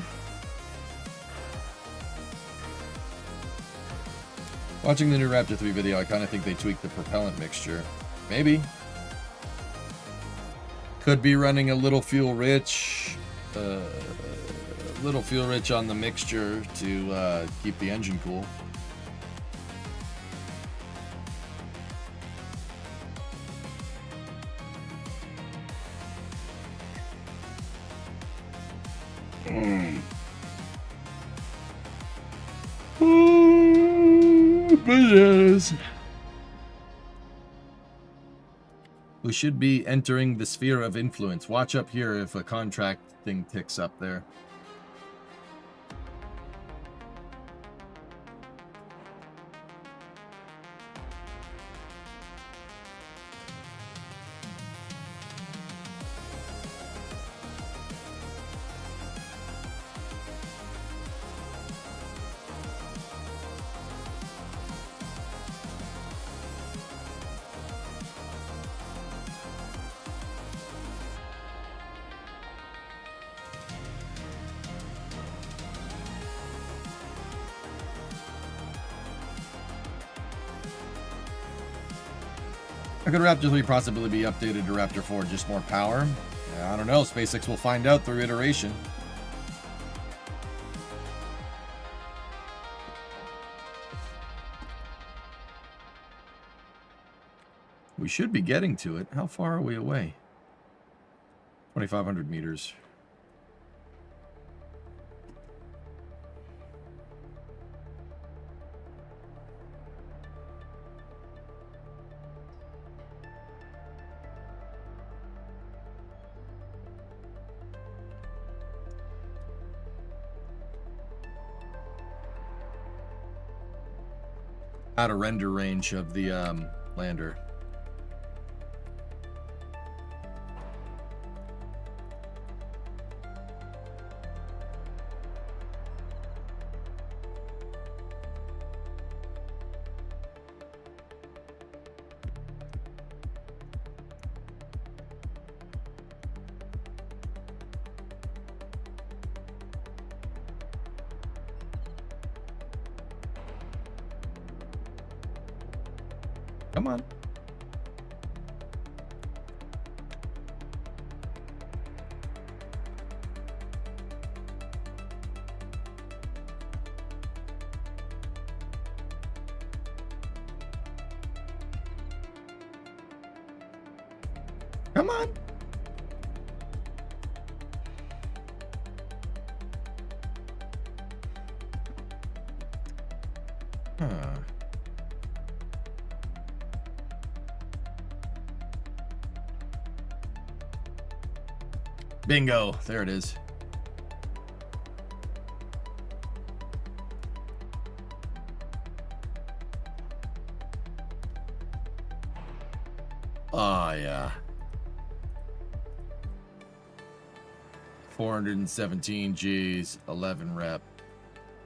Watching the new Raptor 3 video, I kind of think they tweaked the propellant mixture. Maybe. Could be running a little fuel rich. Little fuel rich on the mixture to keep the engine cool. Bananas. We should be entering the sphere of influence. Watch up here if a contract thing ticks up there. How could Raptor 3 possibly be updated to Raptor 4? Just more power? Yeah, I don't know. SpaceX will find out through iteration. We should be getting to it. How far are we away? 2,500 meters. Out of render range of the lander. Come on. Come on. Huh. Bingo. There it is. Ah, yeah. 417 Gs, 11 rep.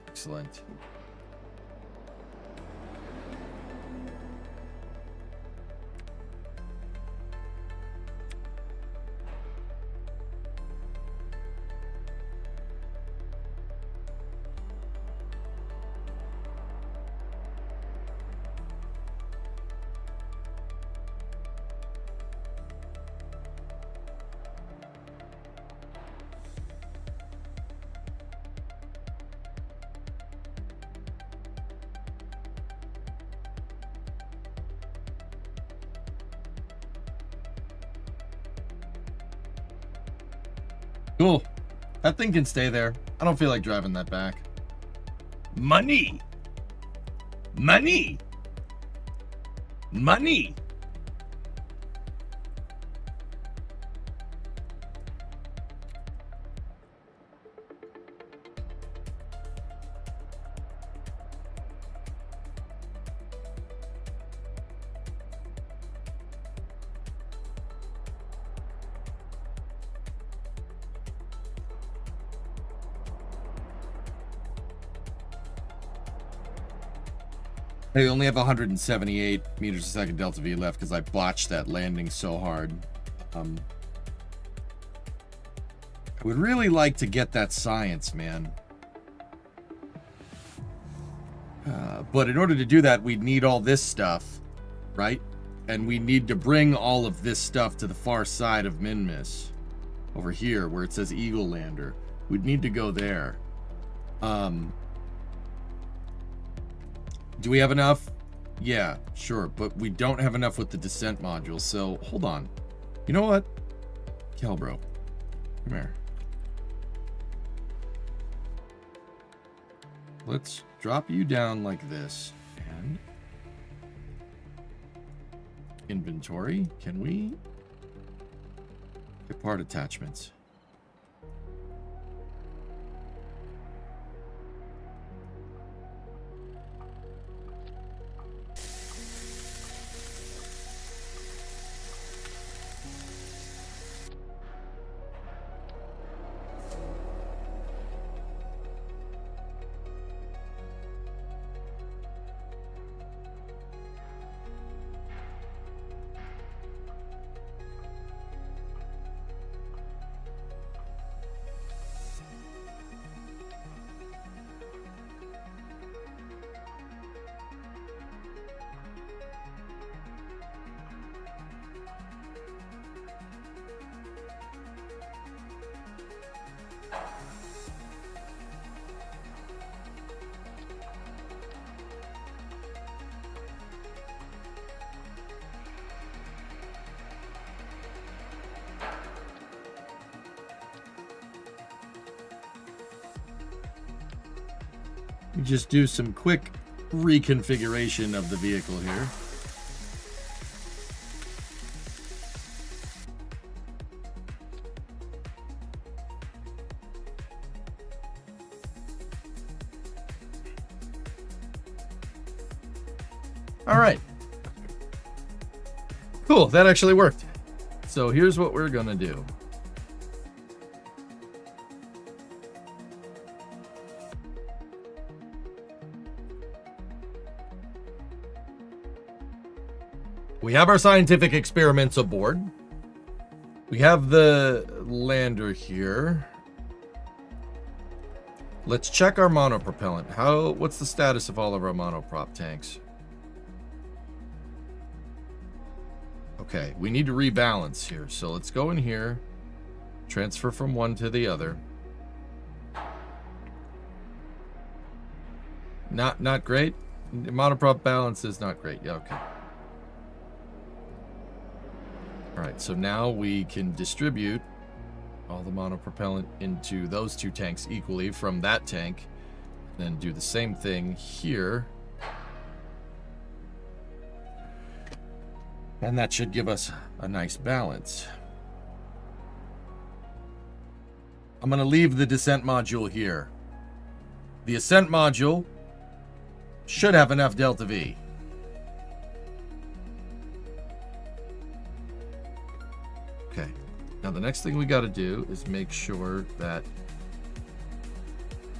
Excellent. Cool. That thing can stay there. I don't feel like driving that back. Money! Money! Money! I only have 178 meters a second Delta V left because I botched that landing so hard. I would really like to get that science, man. But in order to do that, we'd need all this stuff, right? And we need to bring all of this stuff to the far side of Minmus. Over here, where it says Eagle Lander. We'd need to go there. Do we have enough? Yeah, sure. But we don't have enough with the descent module. So, hold on. You know what? Kelbro. Come here. Let's drop you down like this. And inventory. Can we get part attachments? Just do some quick reconfiguration of the vehicle here. All right. Cool, that actually worked. So here's what we're gonna do. We have our scientific experiments aboard. We have the lander here. Let's check our monopropellant. What's the status of all of our monoprop tanks? Okay, we need to rebalance here. So let's go in here, transfer from one to the other. Not great. Monoprop balance is not great. Yeah, okay. All right, so now we can distribute all the monopropellant into those two tanks equally from that tank. Then do the same thing here. And that should give us a nice balance. I'm going to leave the descent module here. The Ascent module should have enough delta V. Okay. Now the next thing we got to do is make sure that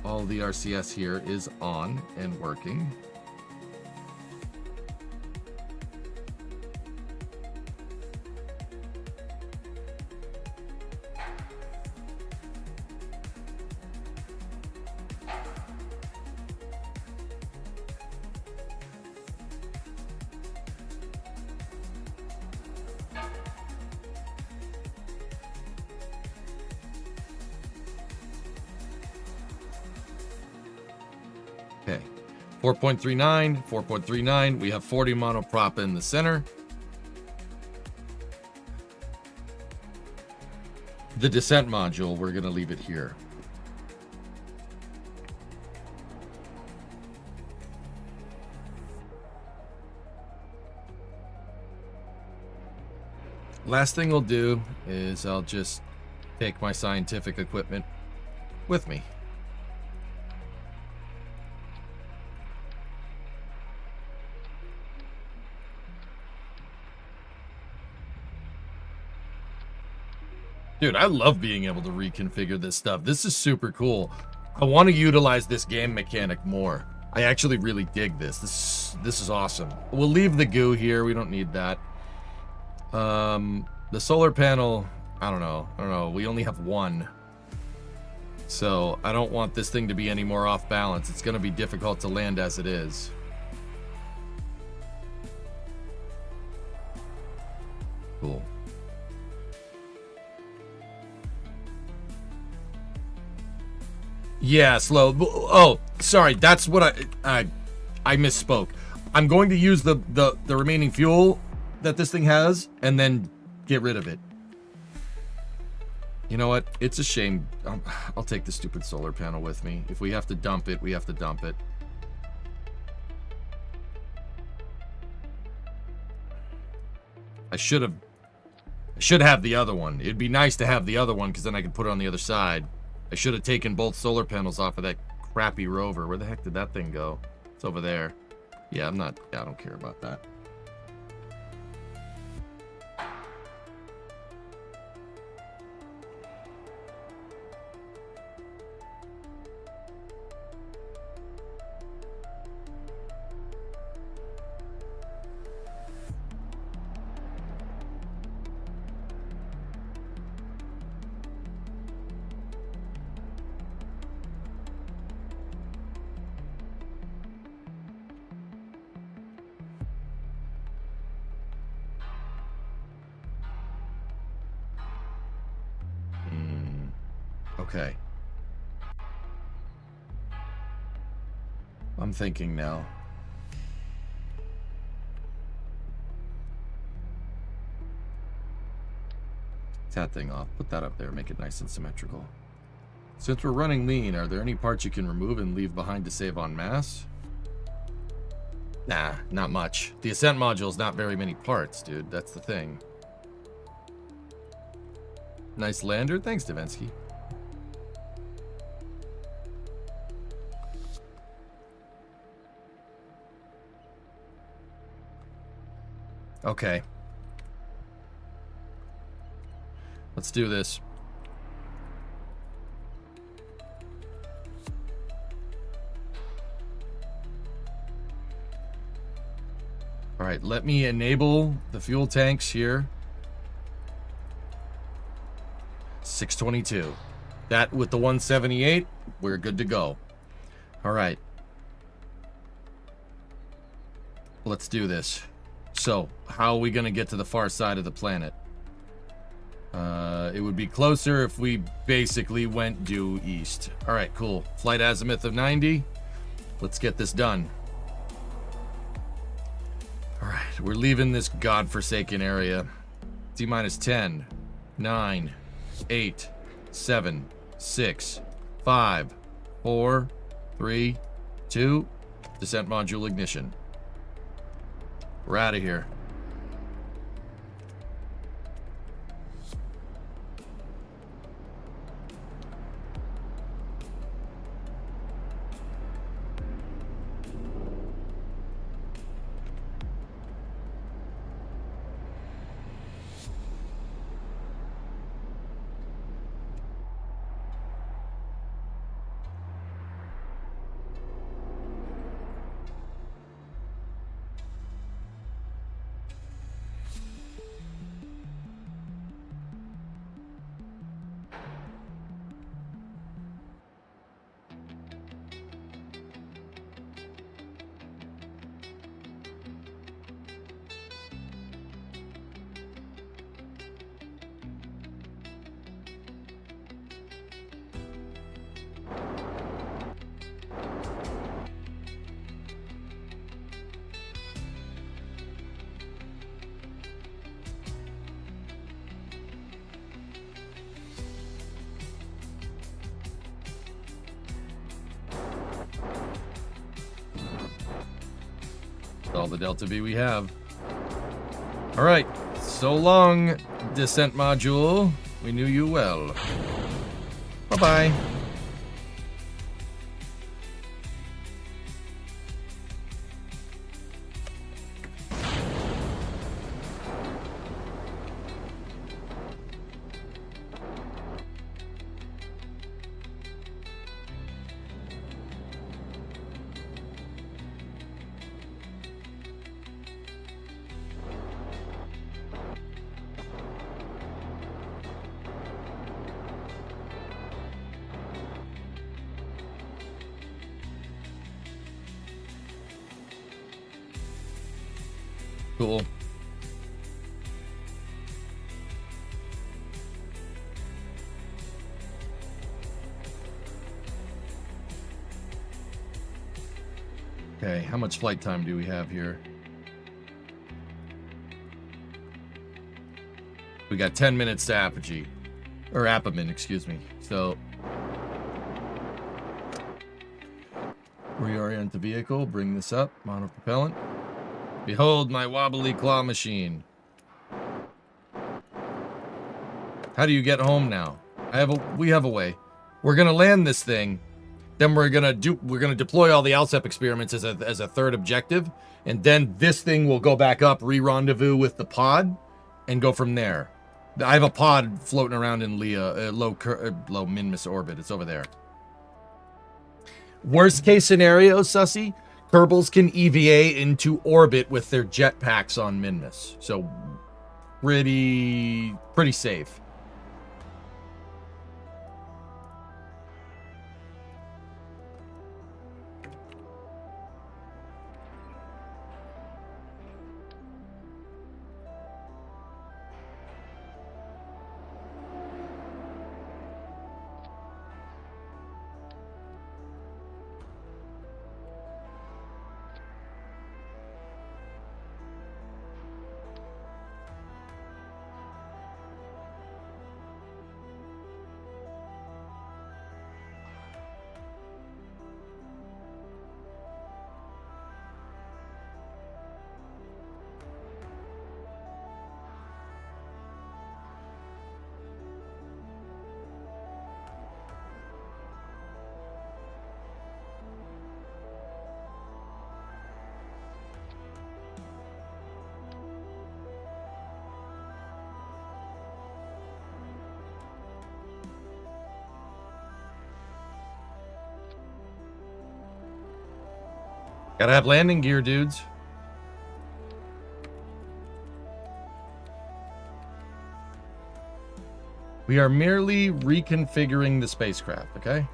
all the RCS here is on and working. Okay, 4.39, 4.39. We have 40 monoprop in the center. The descent module, we're going to leave it here. Last thing we'll do is I'll just take my scientific equipment with me. Dude, I love being able to reconfigure this stuff. This is super cool. I want to utilize this game mechanic more. I actually really dig this. This is awesome. We'll leave the goo here. We don't need that. The solar panel, I don't know. We only have one. So I don't want this thing to be any more off balance. It's going to be difficult to land as it is. Cool. Yeah, slow. Oh, sorry. That's what I misspoke. I'm going to use the remaining fuel that this thing has and then get rid of it. You know what? It's a shame. I'll take the stupid solar panel with me. If we have to dump it, we have to dump it. I should have the other one. It'd be nice to have the other one because then I could put it on the other side. I should have taken both solar panels off of that crappy Rover. Where the heck did that thing go? It's over there. Yeah, I don't care about that. Okay. I'm thinking now. Take that thing off. Put that up there. Make it nice and symmetrical. Since we're running lean, are there any parts you can remove and leave behind to save on mass? Nah, not much. The Ascent module's not very many parts, dude. That's the thing. Nice lander. Thanks, Davinsky. Okay. Let's do this. All right, let me enable the fuel tanks here. 622. That with the 178, we're good to go. All right. Let's do this. So, how are we going to get to the far side of the planet? It would be closer if we basically went due east. All right, cool. Flight azimuth of 90. Let's get this done. All right, we're leaving this godforsaken area. T-minus 10, 9, 8, 7, 6, 5, 4, 3, 2, descent module ignition. We're out of here. All the Delta V we have. All right, so long, descent module. We knew you well. Bye-bye. Cool. Okay, how much flight time do we have here? We got 10 minutes to apogee. Or Appomattox, excuse me. So, reorient the vehicle, bring this up, monopropellant. Behold my wobbly claw machine. How do you get home now? We have a way. We're gonna land this thing, then we're gonna deploy all the ALSEP experiments as a third objective, and then this thing will go back up, re-rendezvous with the pod, and go from there. I have a pod floating around in low Minmus orbit. It's over there. Worst case scenario, Sussy, Kerbals can EVA into orbit with their jetpacks on Minmus. So pretty safe. Gotta have landing gear, dudes. We are merely reconfiguring the spacecraft, okay?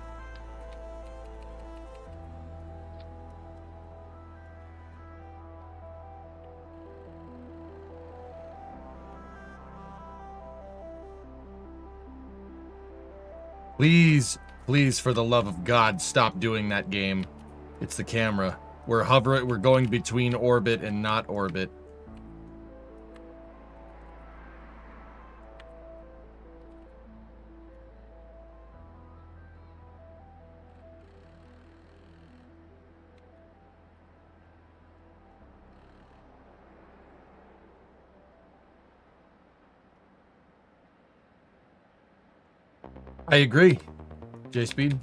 Please, please, for the love of God, stop doing that game. It's the camera. We're going between orbit and not orbit. I agree, J-Speed.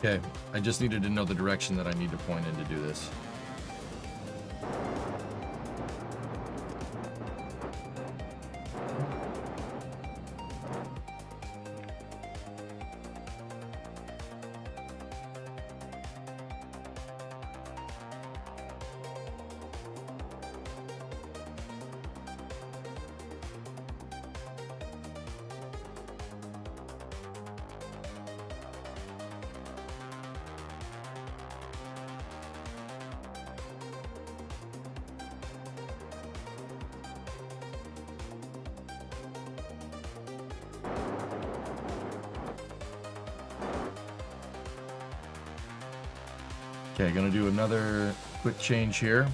Okay, I just needed to know the direction that I need to point in to do this. Okay, gonna do another quick change here.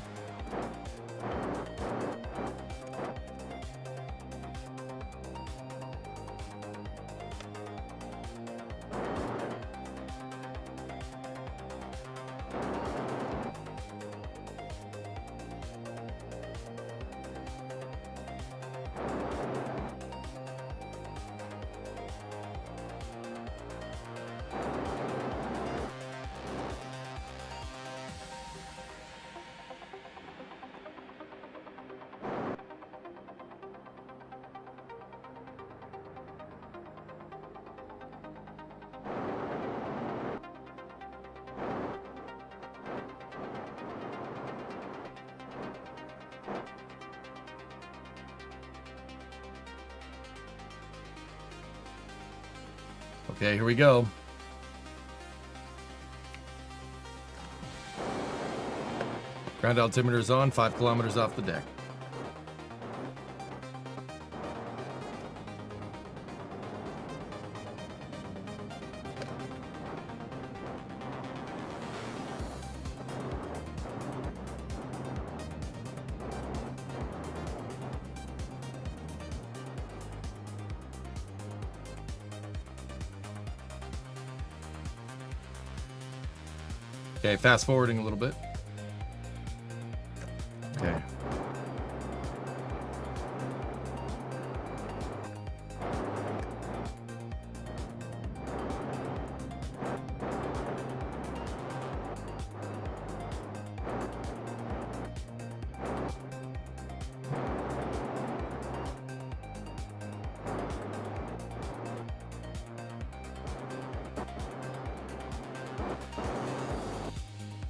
Okay, here we go. Ground altimeter is on, 5 kilometers off the deck. Okay, fast forwarding a little bit. Okay.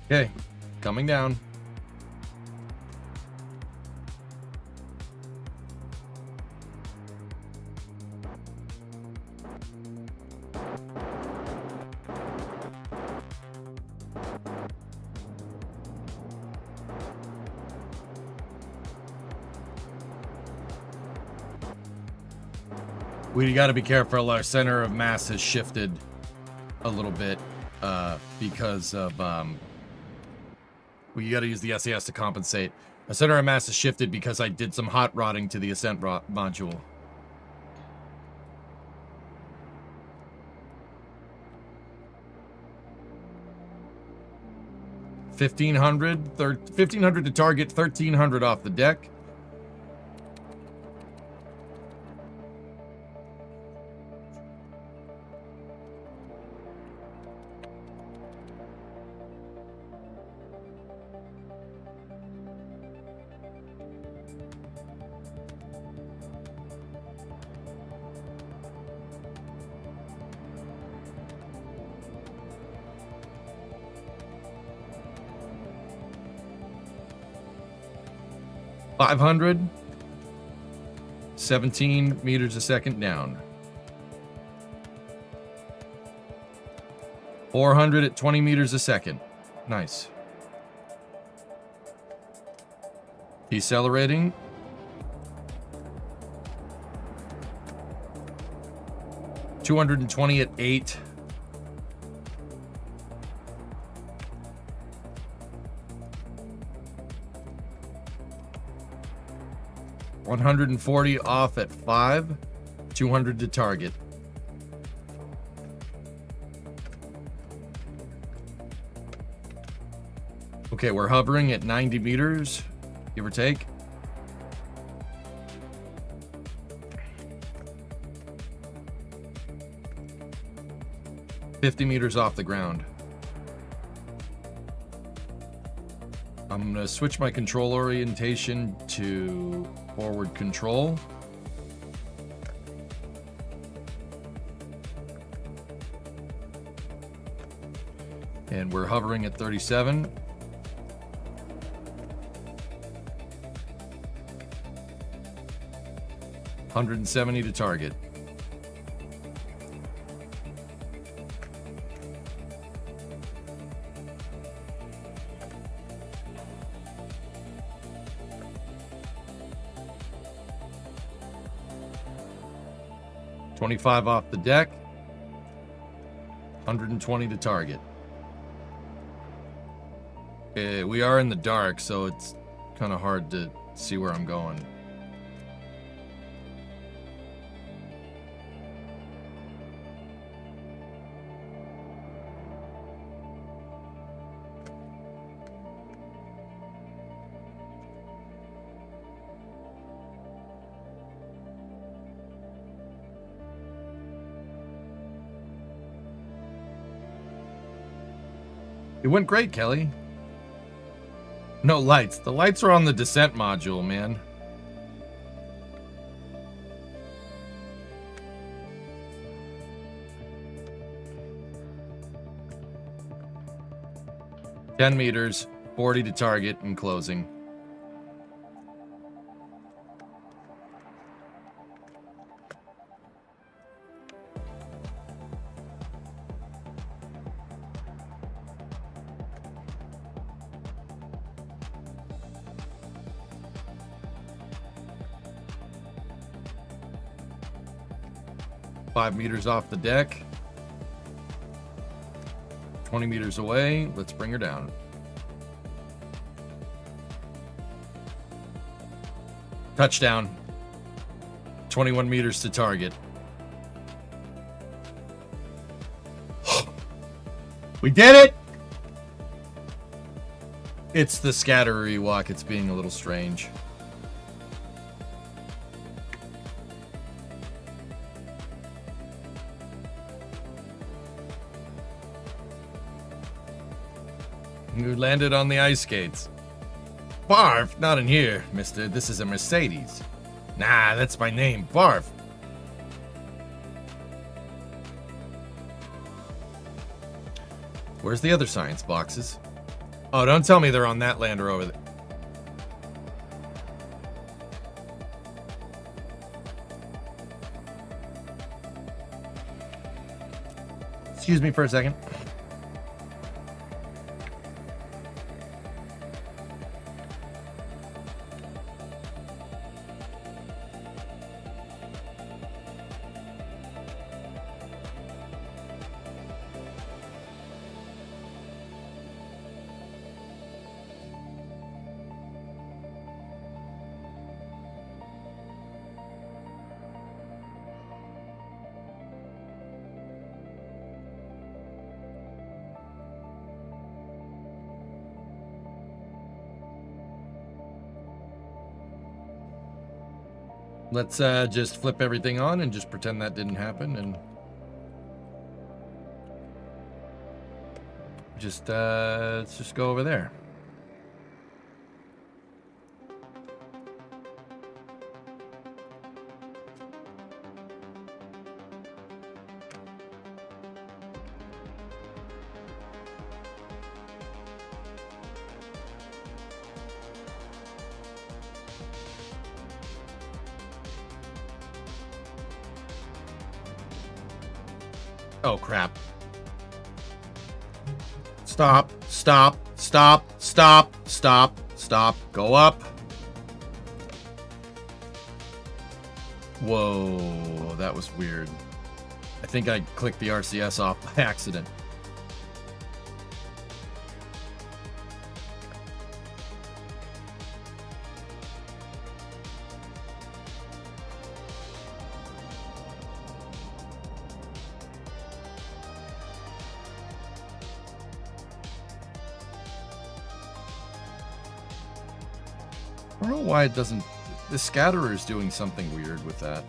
Okay, coming down. We got to be careful. Our center of mass has shifted a little bit because of we got to use the SAS to compensate. Our center of mass has shifted because I did some hot rodding to the Ascent module. 1,500. 1,500 to target, 1,300 off the deck. $500, 17 meters a second down. 400 at 20 meters a second. Nice. Decelerating. $220 at 8. $140 off at 5. 200 to target. Okay, we're hovering at 90 meters, give or take. $50 meters off the ground. I'm going to switch my control orientation to forward control. And we're hovering at 37. $170 to target. $25 off the deck. $120 to target. We are in the dark, so it's kind of hard to see where I'm going. It went great, Kelly. No lights. The lights are on the descent module, man. $10 meters, 40 to target and closing. $5 meters off the deck. 20 meters away. Let's bring her down. Touchdown. 21 meters to target. We did it! It's the scattery walk. It's being a little strange. You landed on the ice skates. Barf, not in here, mister. This is a Mercedes. Nah, that's my name, Barf. Where's the other science boxes? Oh, don't tell me they're on that lander over there. Excuse me for a second. Let's just flip everything on and just pretend that didn't happen, and just let's just go over there. Oh, crap. Stop, stop, stop, stop, stop, stop. Go up. Whoa, that was weird. I think I clicked the RCS off by accident. I don't know why it doesn't... The scatterer is doing something weird with that.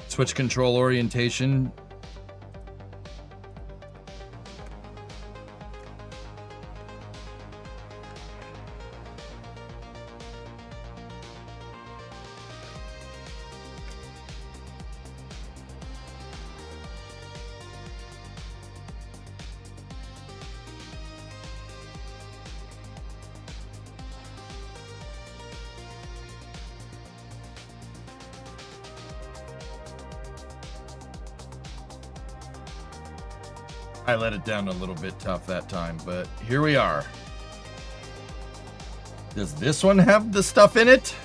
Switch control orientation. I let it down a little bit tough that time, but here we are. Does this one have the stuff in it?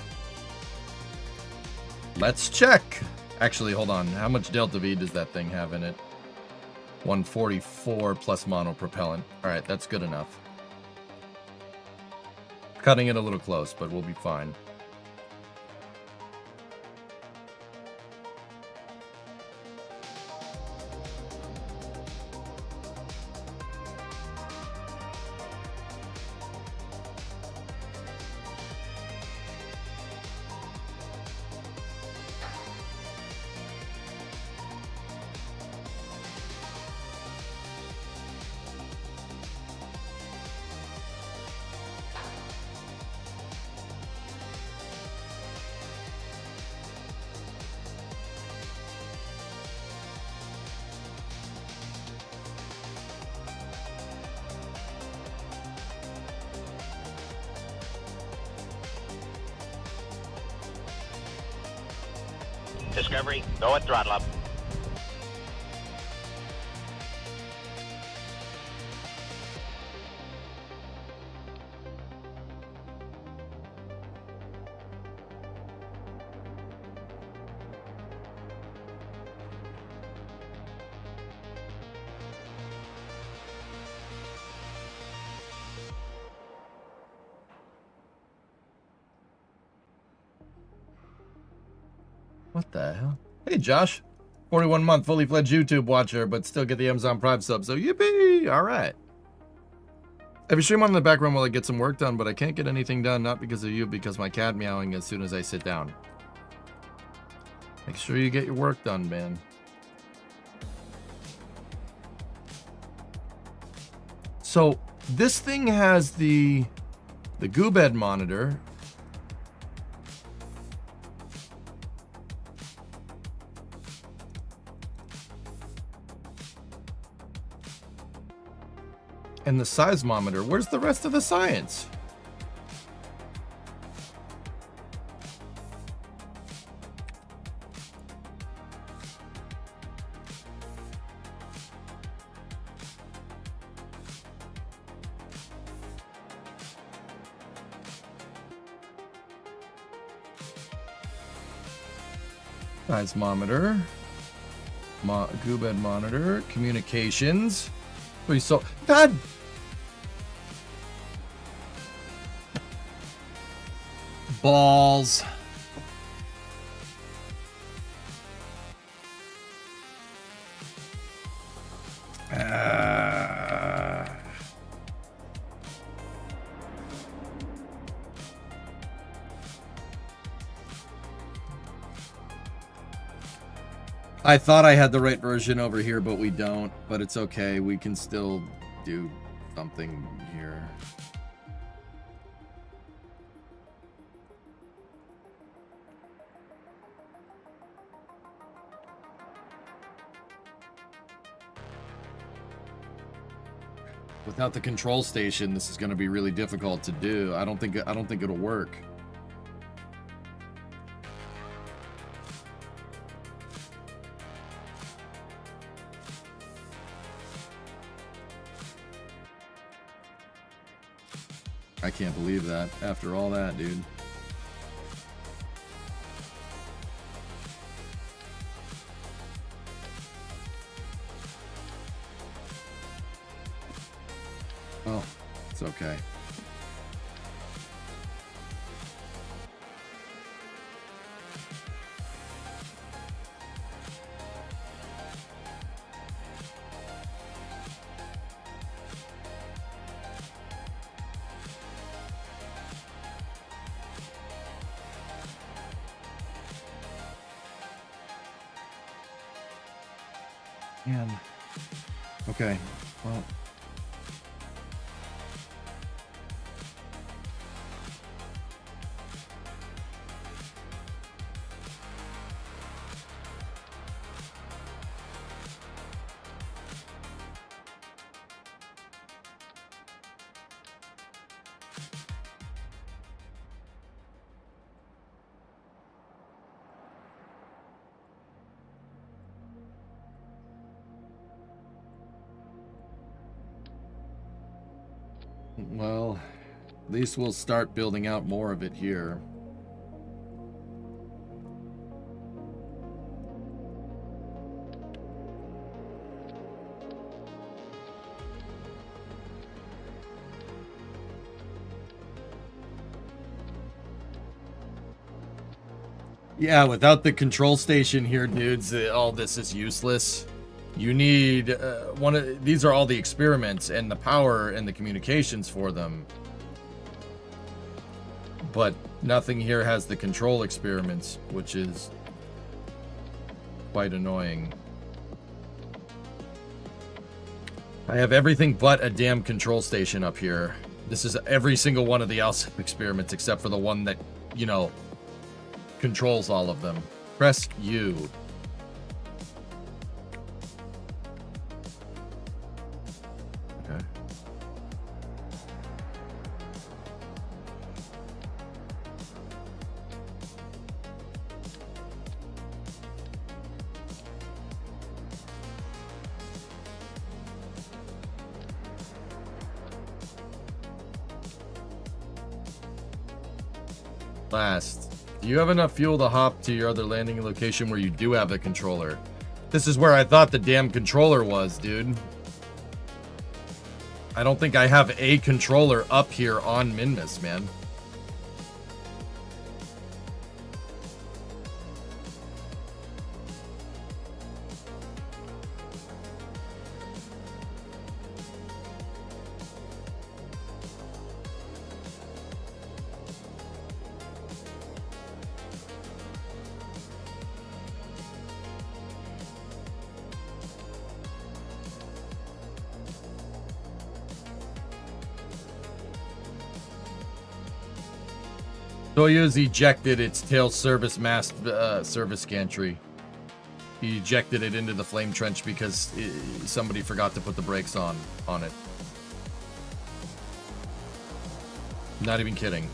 Let's check. Actually, hold on. How much delta V does that thing have in it? 144 plus monopropellant. All right, that's good enough. Cutting it a little close, but we'll be fine. Discovery, go at throttle up. What the hell? Hey, Josh. 41-month fully fledged YouTube watcher, but still get the Amazon Prime sub, so yippee! All right. I have a stream on in the background while I get some work done, but I can't get anything done, not because of you, because my cat meowing as soon as I sit down. Make sure you get your work done, man. So, this thing has the goo bed monitor. And the seismometer. Where's the rest of the science? Seismometer. Goo bed monitor. Communications. We saw. God. Balls. I thought I had the right version over here, but we don't. But it's okay. We can still do something here. Without the control station, this is going to be really difficult to do. I don't think it'll work. I can't believe that after all that, dude. Oh, it's okay. Man. Okay. Well. Well, at least we'll start building out more of it here. Yeah, without the control station here, dudes, all this is useless. You need these are all the experiments and the power and the communications for them. But nothing here has the control experiments, which is quite annoying. I have everything but a damn control station up here. This is every single one of the Ascent experiments except for the one that, you know, controls all of them. Press U. Last. Do you have enough fuel to hop to your other landing location where you do have a controller? This is where I thought the damn controller was, dude. I don't think I have a controller up here on Minmus, man. Soyuz ejected its tail service mast service gantry. He ejected it into the flame trench because somebody forgot to put the brakes on it. Not even kidding.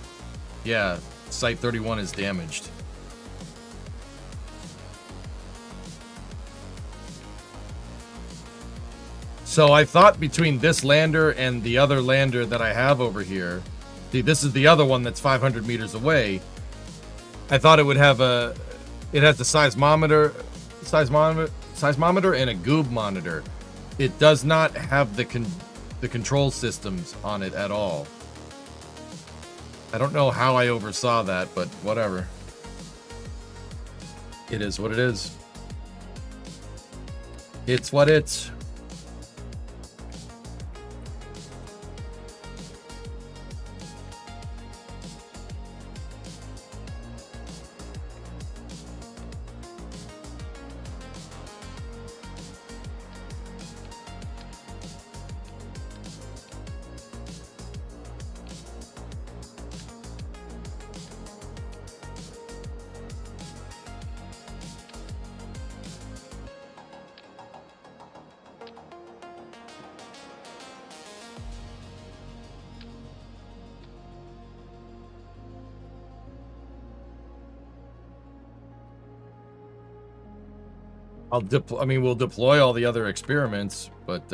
Yeah, Site 31 is damaged. So I thought between this lander and the other lander that I have over here, see, this is the other one that's 500 meters away. I thought it would have it has a seismometer and a goob monitor. It does not have the control systems on it at all. I don't know how I oversaw that, but whatever. It is what it is. It's what it's. I mean, we'll deploy all the other experiments, but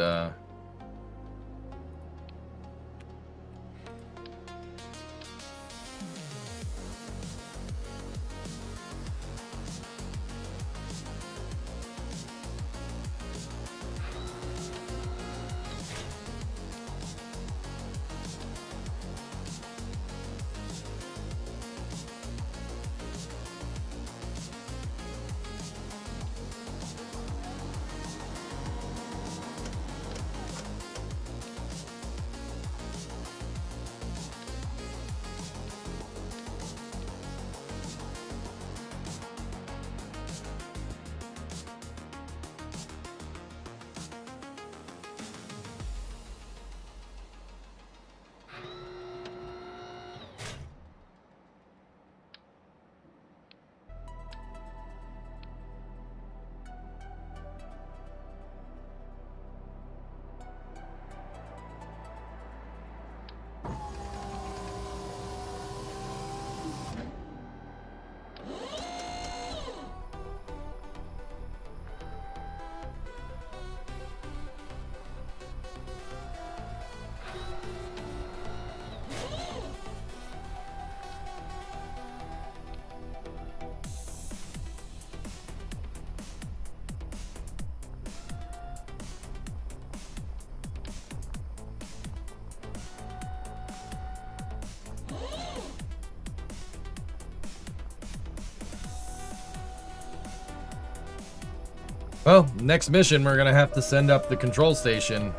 well, next mission, we're gonna have to send up the control station.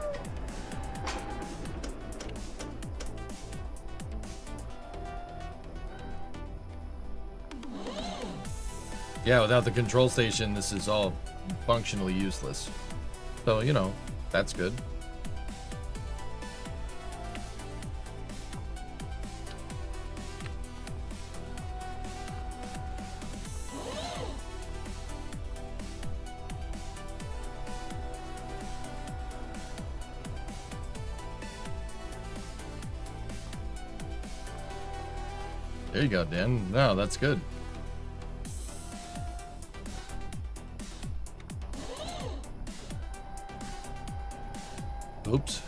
Yeah, without the control station, this is all functionally useless. So, you know, that's good. There you go, Dan. No, that's good. Oops.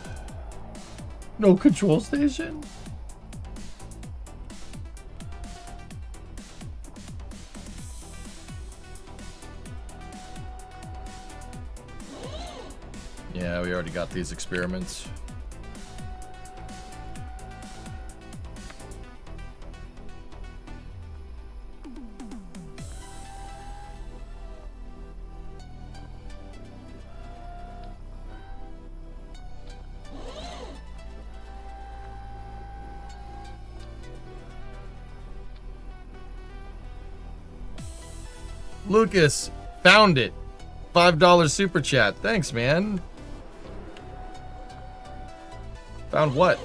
No control station? Yeah, we already got these experiments. Lucas, found it. $5 super chat. Thanks, man. Found what?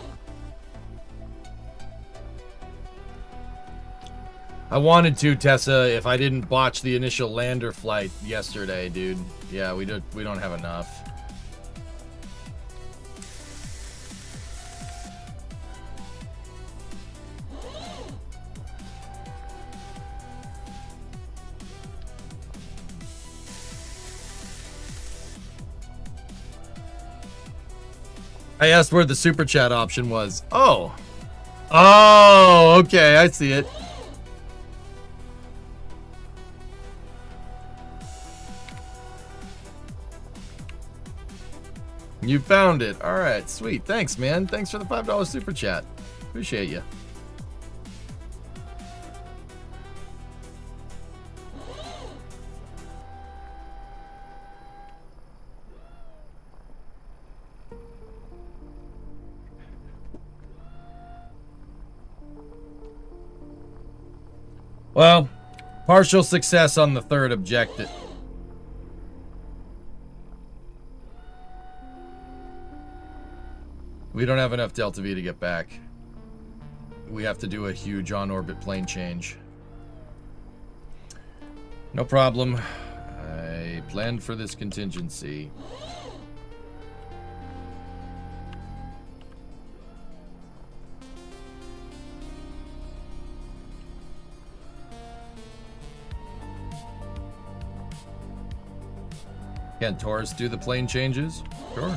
I wanted to, Tessa, if I didn't botch the initial lander flight yesterday, dude. Yeah, we don't have enough. I asked where the super chat option was. Oh. Oh, okay, I see it. You found it. All right, sweet. Thanks, man. Thanks for the $5 super chat. Appreciate you. Well, partial success on the third objective. We don't have enough Delta V to get back. We have to do a huge on-orbit plane change. No problem. I planned for this contingency. Can Taurus do the plane changes? Sure.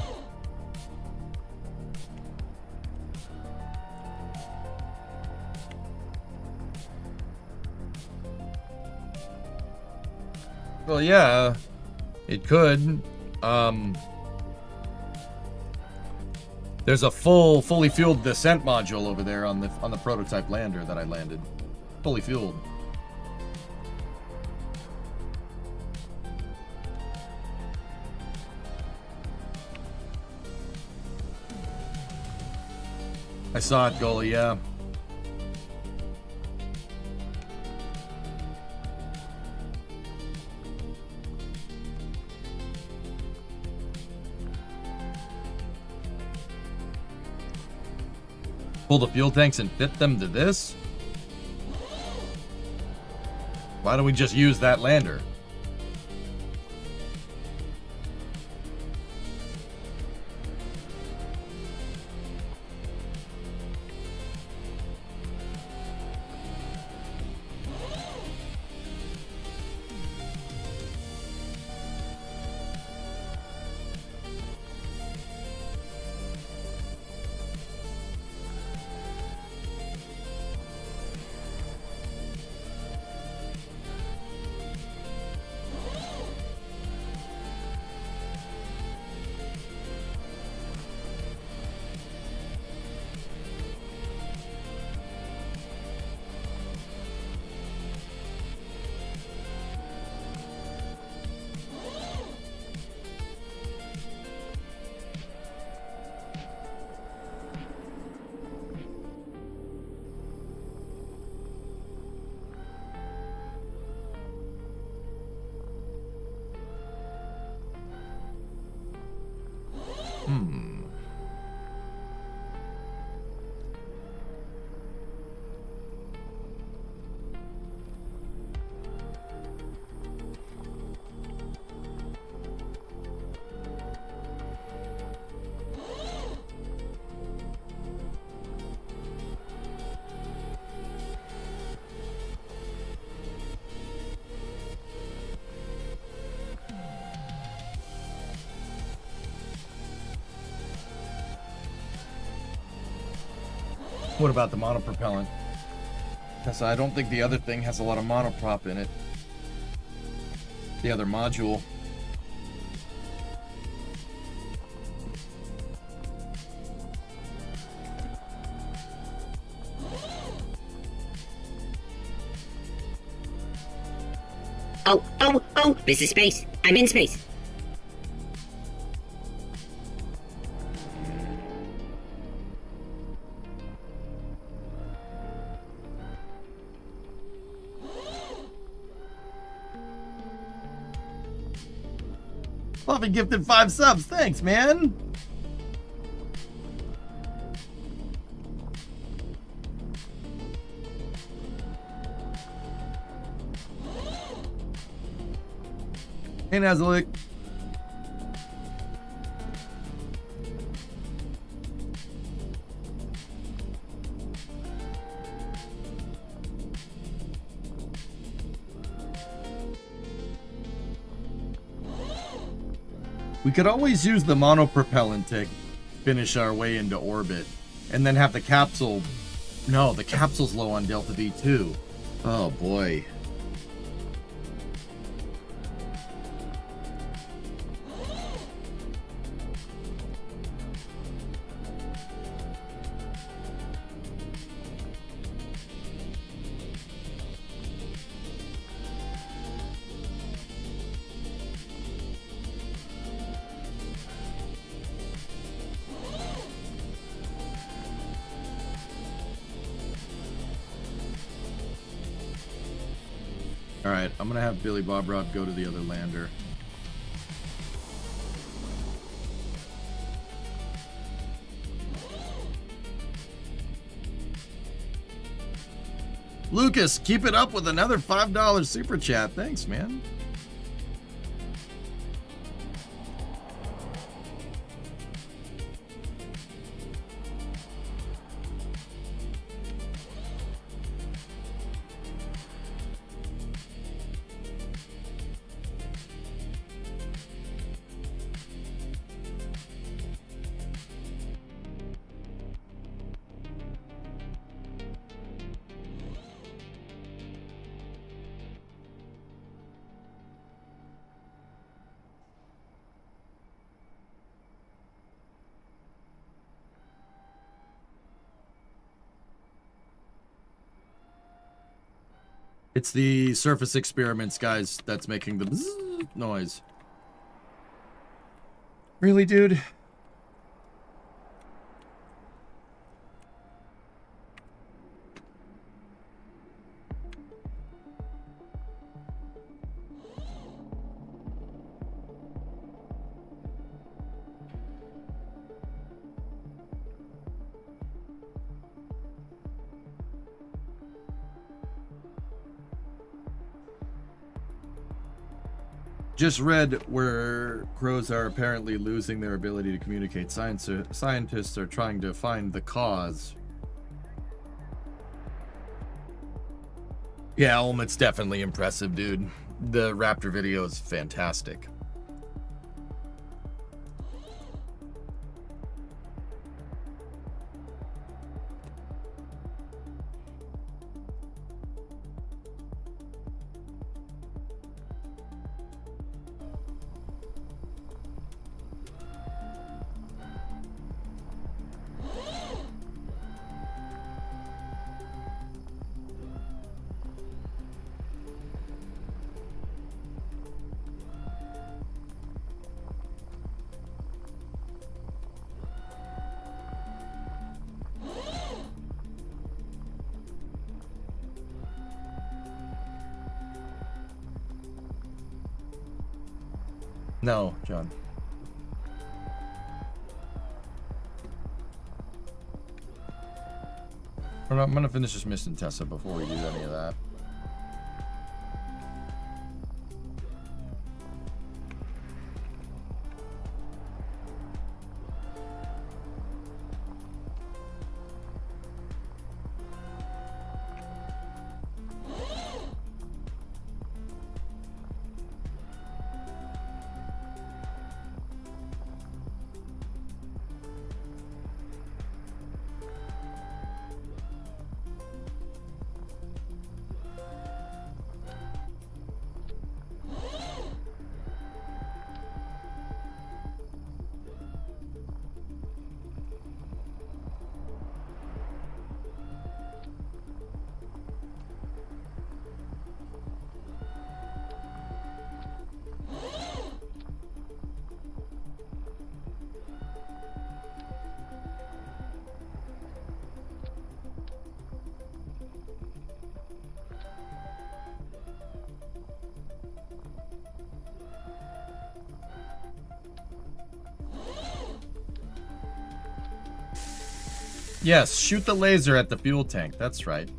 Well, yeah, it could. There's a fully fueled descent module over there on the prototype lander that I landed. Fully fueled. I saw it, Goalie, yeah. Pull the fuel tanks and fit them to this? Why don't we just use that lander? What about the monopropellant? Because I don't think the other thing has a lot of monoprop in it. The other module. Oh, this is space. I'm in space. Fluffy gifted 5 subs. Thanks, man. Hey, Nazalik. We could always use the monopropellant to finish our way into orbit, and then have the capsule... No, the capsule's low on Delta V too. Oh boy. All right, I'm gonna have Billy Bob Rob go to the other lander. Lucas, keep it up with another $5 super chat. Thanks, man. It's the surface experiments, guys, that's making the bzzz noise. Really, dude? Just read where crows are apparently losing their ability to communicate. Scientists are trying to find the cause. Yeah, it's definitely impressive, dude. The Raptor video is fantastic. No, John. I'm gonna finish this mission, Tessa, before we do any of that. Yes, shoot the laser at the fuel tank. That's right.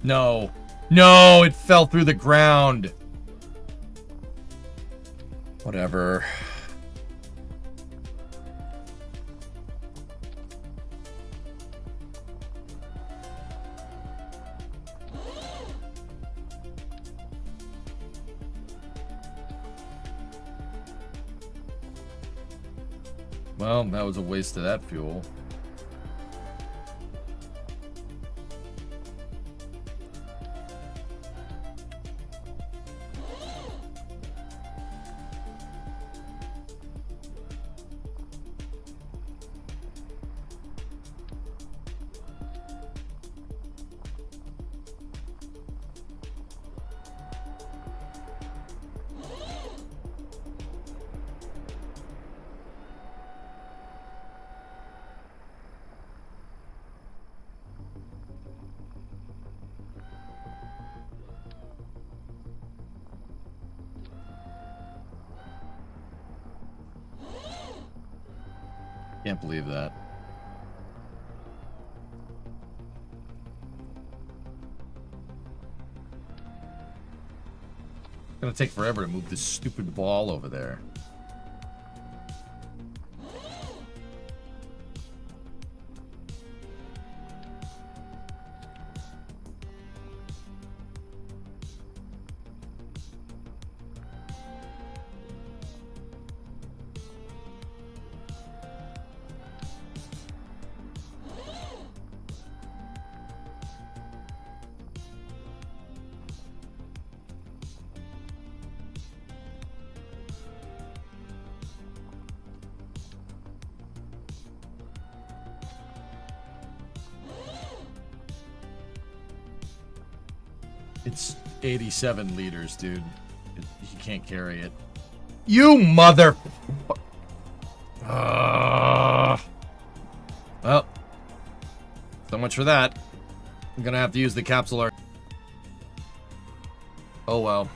No. No, it fell through the ground. Whatever. Well, that was a waste of that fuel. Can't believe that. It's gonna take forever to move this stupid ball over there. It's 87 liters, dude. You can't carry it. You mother... Well, so much for that. I'm gonna have to use the capsule art. Oh well.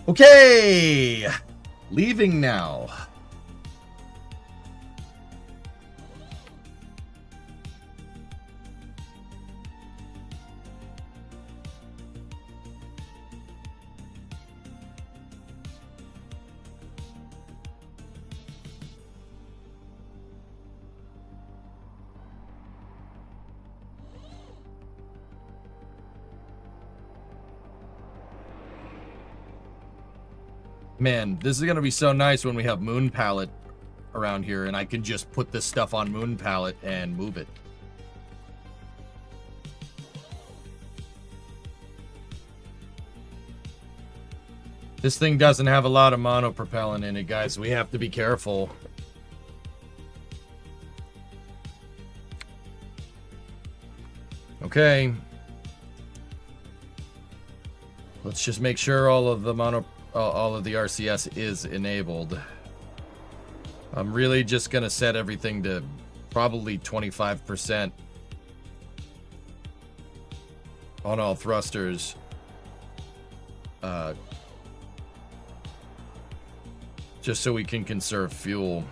Okay! Leaving now. Man, this is going to be so nice when we have Moon Palette around here and I can just put this stuff on Moon Palette and move it. This thing doesn't have a lot of monopropellant in it, guys. We have to be careful. Okay. Let's just make sure all of the RCS is enabled. I'm really just gonna set everything to probably 25% on all thrusters. Just so we can conserve fuel.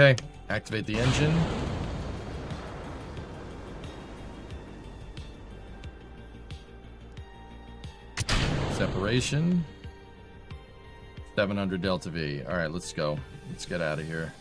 Okay, activate the engine. Separation. 700 Delta V. All right, let's go. Let's get out of here.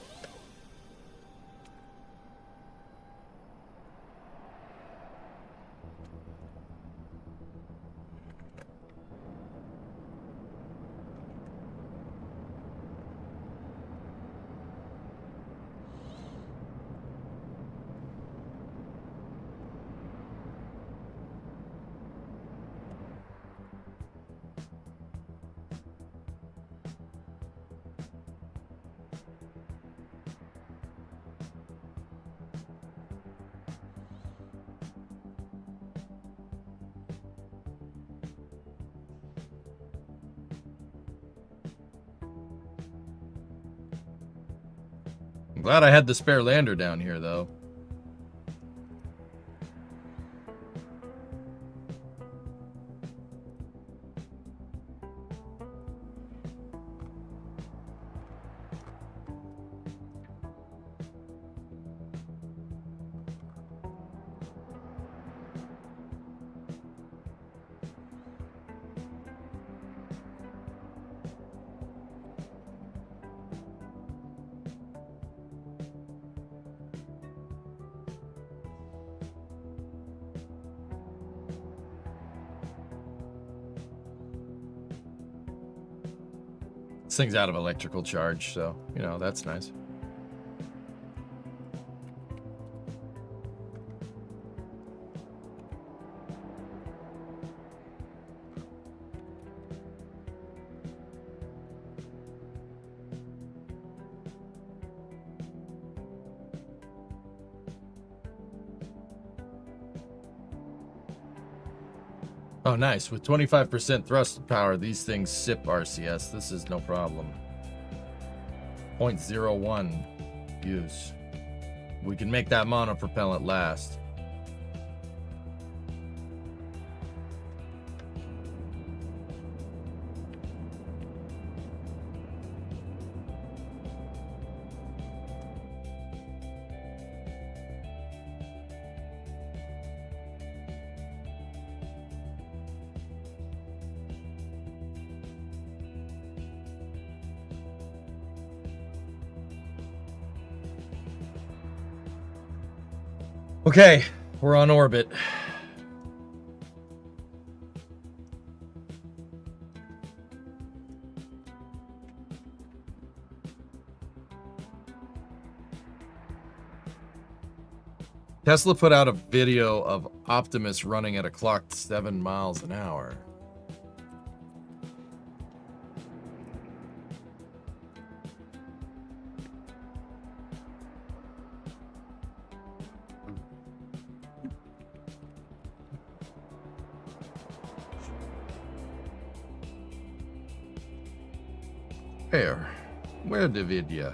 I'm glad I had the spare lander down here, though. This thing's out of electrical charge, so, you know, that's nice. Oh, nice. With 25% thrust power, these things sip RCS. This is no problem. 0.01 use. We can make that monopropellant last. Okay, we're on orbit. Tesla put out a video of Optimus running at a clocked 7 miles an hour. Where the video?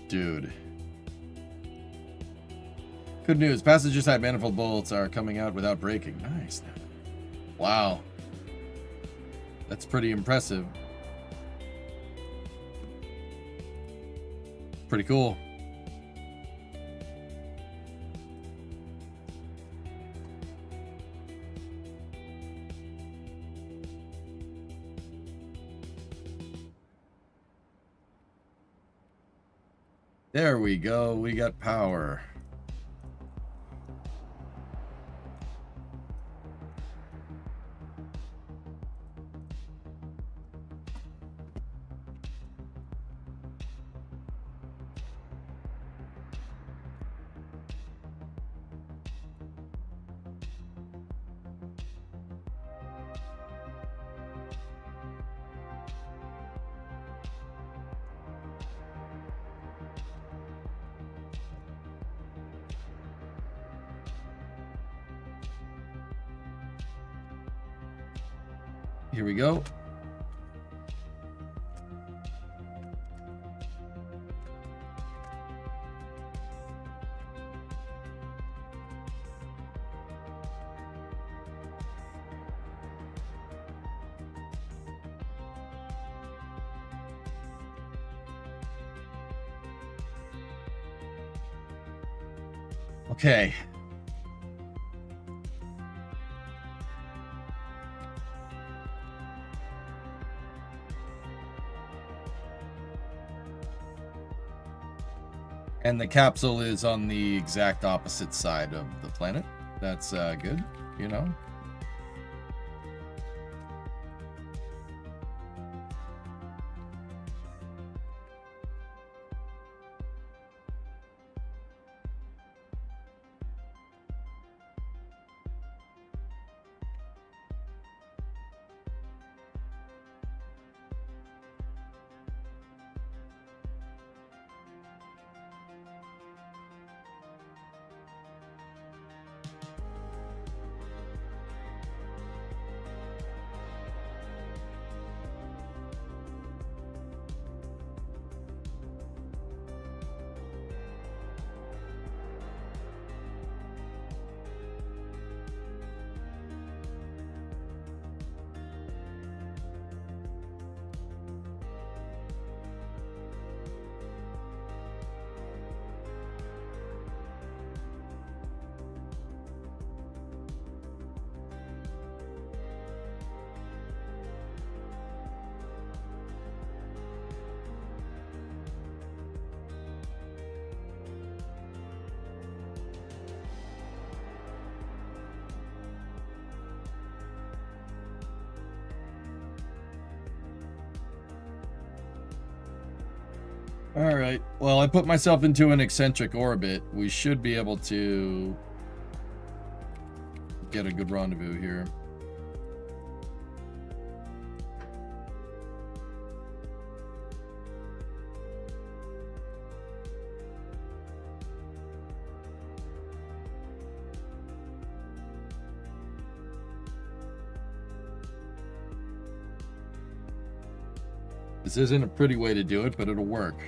Dude. Good news. Passenger side manifold bolts are coming out without breaking. Nice. Wow. That's pretty impressive. Pretty cool. There we go. We got power. Here we go. Okay. And the capsule is on the exact opposite side of the planet. That's good, you know? All right. Well, I put myself into an eccentric orbit. We should be able to get a good rendezvous here. This isn't a pretty way to do it, but it'll work.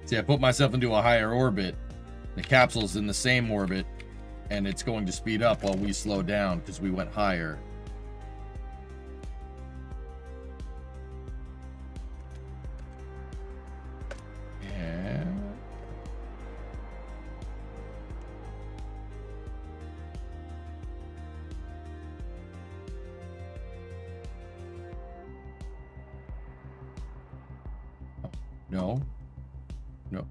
See, I put myself into a higher orbit. The capsule's in the same orbit, and it's going to speed up while we slow down because we went higher. Yeah. No. No.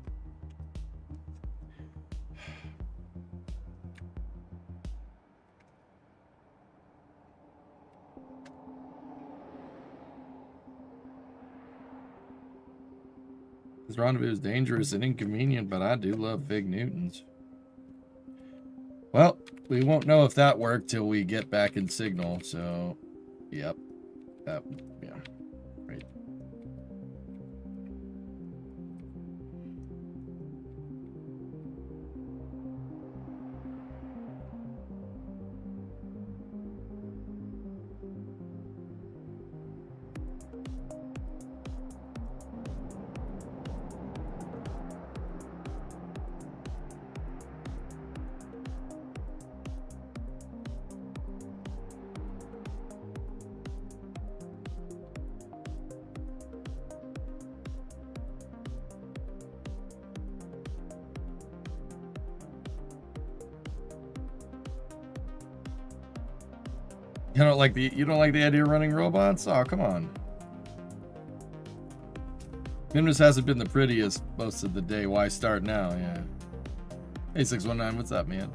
This rendezvous is dangerous and inconvenient, but I do love Fig Newtons. Well, we won't know if that worked till we get back in signal, so yep. Yeah. Right. You don't like the idea of running robots? Oh, come on. Minmus hasn't been the prettiest most of the day. Why start now? Yeah. Hey 619, what's up, man?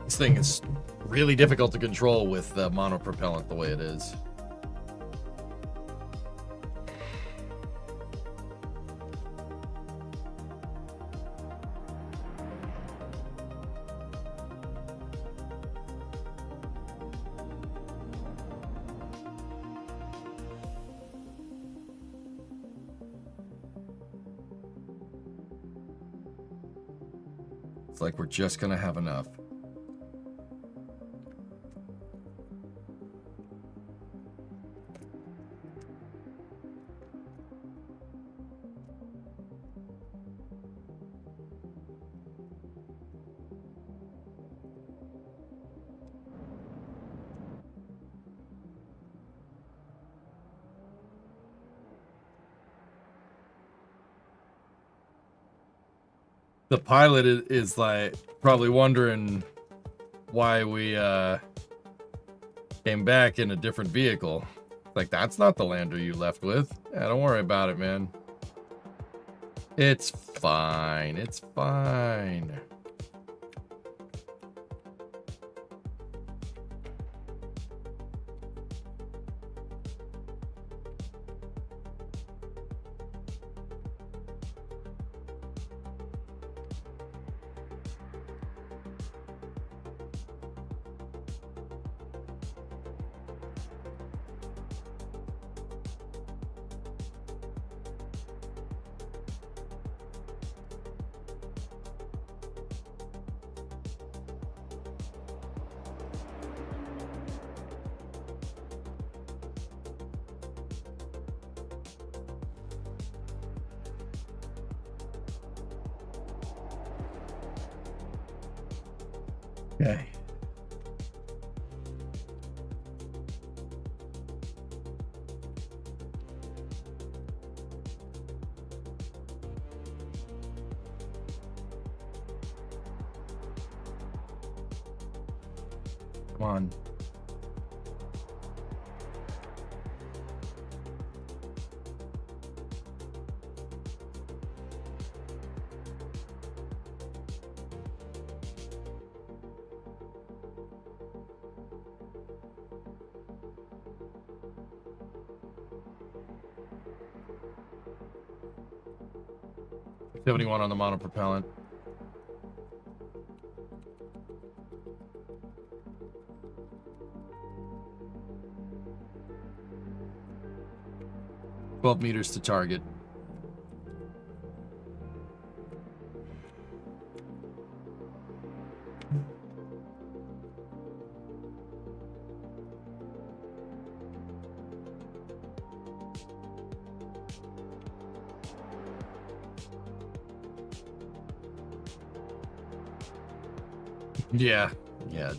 This thing is really difficult to control with monopropellant the way it is. It's like we're just gonna have enough. The pilot is like probably wondering why we came back in a different vehicle. Like, that's not the lander you left with. Yeah, don't worry about it, man. It's fine. It's fine. Okay. Come on. $71 on the monopropellant. $12 meters to target. Yeah,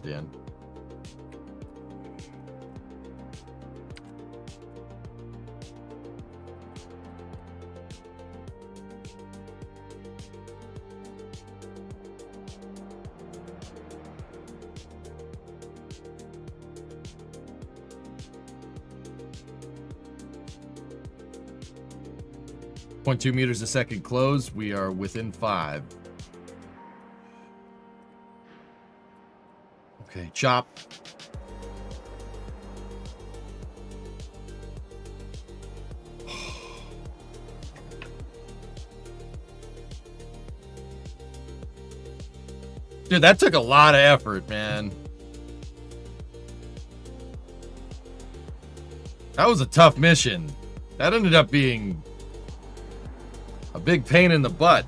Dan. .2 meters a second close. We are within 5. Okay, chop. Dude, that took a lot of effort, man. That was a tough mission. That ended up being a big pain in the butt.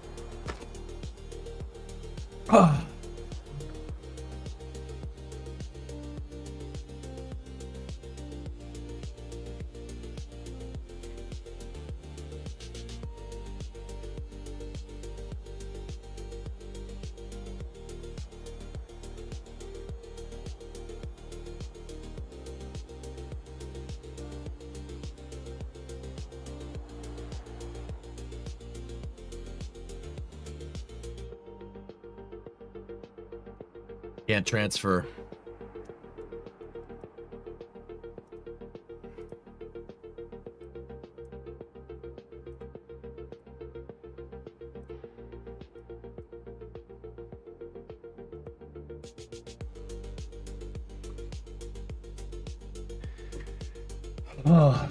Can't transfer. Oh.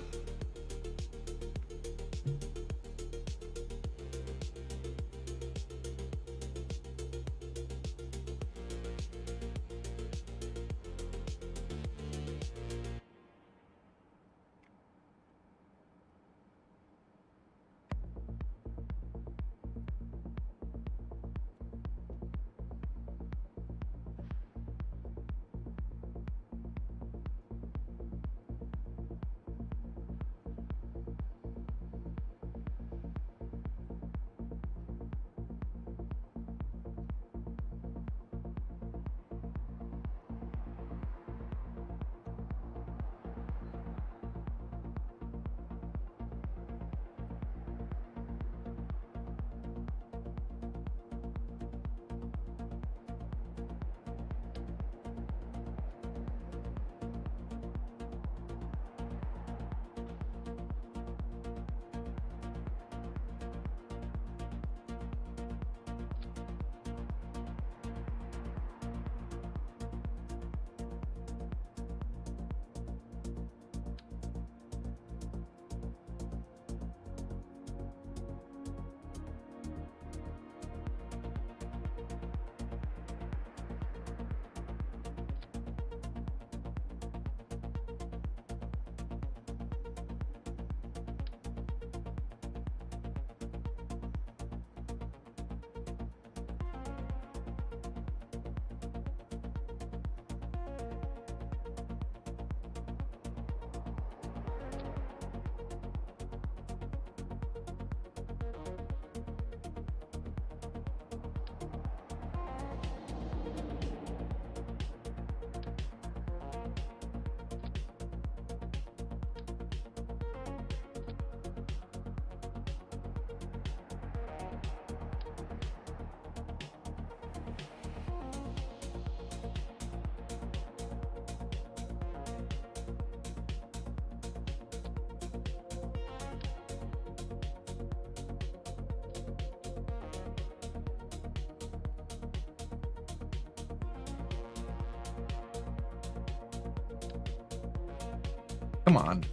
Come on.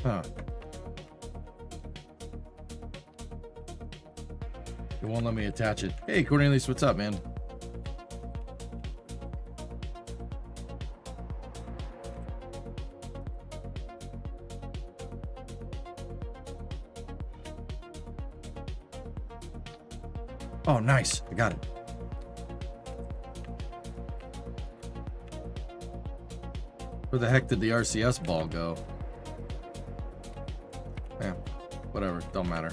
Huh. It won't let me attach it. Hey, Cornelius, what's up, man? Oh, nice. I got it. Where the heck did the RCS ball go? Yeah, whatever. Don't matter.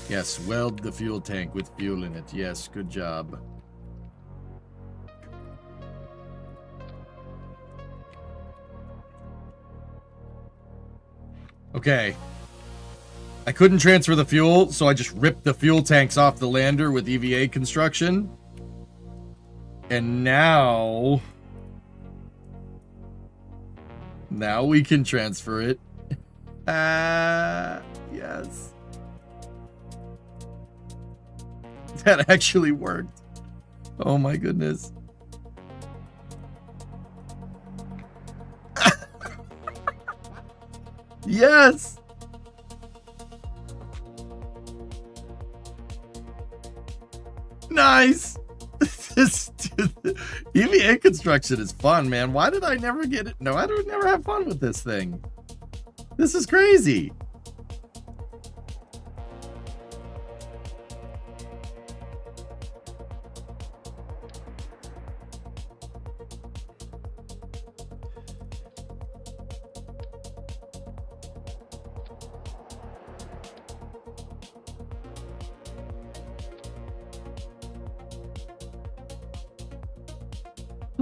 Yes, weld the fuel tank with fuel in it. Yes, good job. Okay. I couldn't transfer the fuel, so I just ripped the fuel tanks off the lander with EVA construction. And now we can transfer it. Yes. That actually worked. Oh my goodness. Yes. Nice. This EVA construction is fun, man. Why did I never get it? No, I would never have fun with this thing. This is crazy.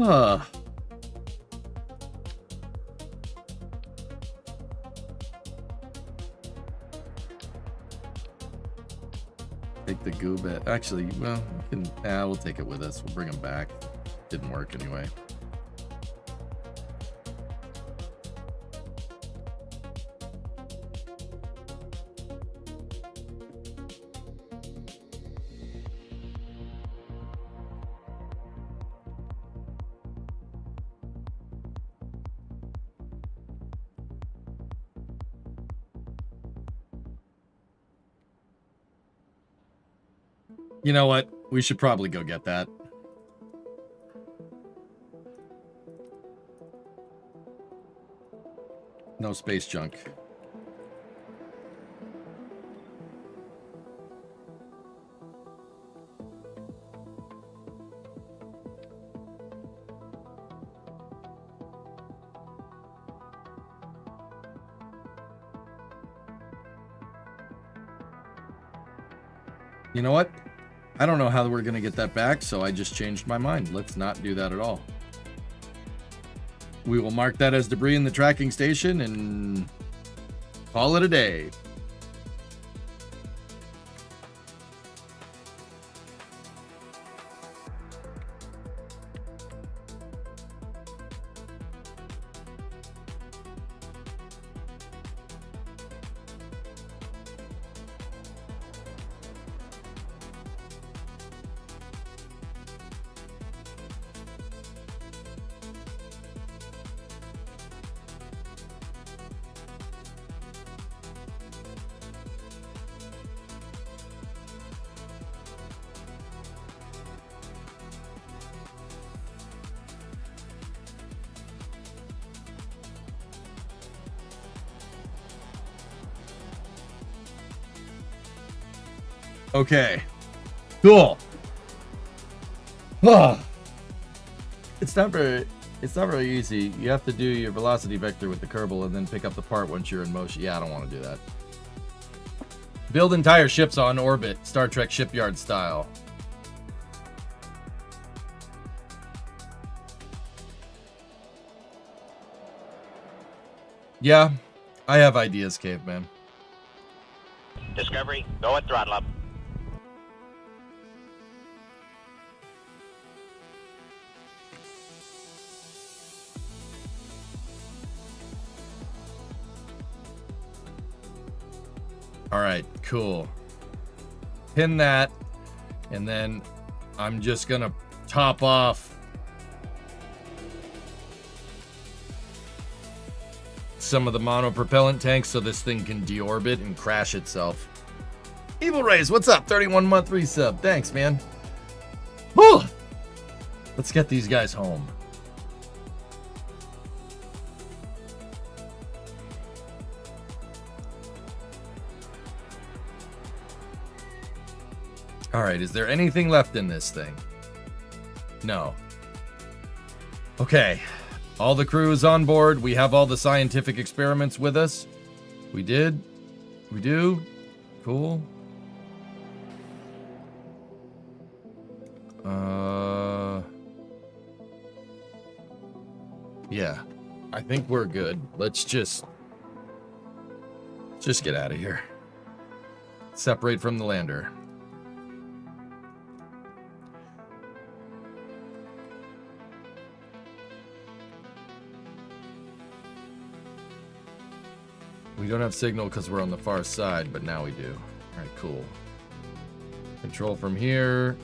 Huh. Take the goo bit. Actually, well, we'll take it with us. We'll bring them back. Didn't work anyway. You know what? We should probably go get that. No space junk. You know what? I don't know how we're going to get that back, so I just changed my mind. Let's not do that at all. We will mark that as debris in the tracking station and call it a day. Okay. Cool. It's not very easy. You have to do your velocity vector with the Kerbal and then pick up the part once you're in motion. Yeah, I don't want to do that. Build entire ships on orbit, Star Trek shipyard style. Yeah, I have ideas, Caveman. Discovery, go at throttle up. All right, cool. Pin that, and then I'm just gonna top off some of the monopropellant tanks so this thing can deorbit and crash itself. Evil Rays, what's up? 31-month resub. Thanks, man. Whew. Let's get these guys home. All right, is there anything left in this thing? No. Okay. All the crew is on board. We have all the scientific experiments with us. We did. We do. Cool. Yeah. I think we're good. Let's just get out of here. Separate from the lander. We don't have signal because we're on the far side, but now we do. All right, cool. Control from here.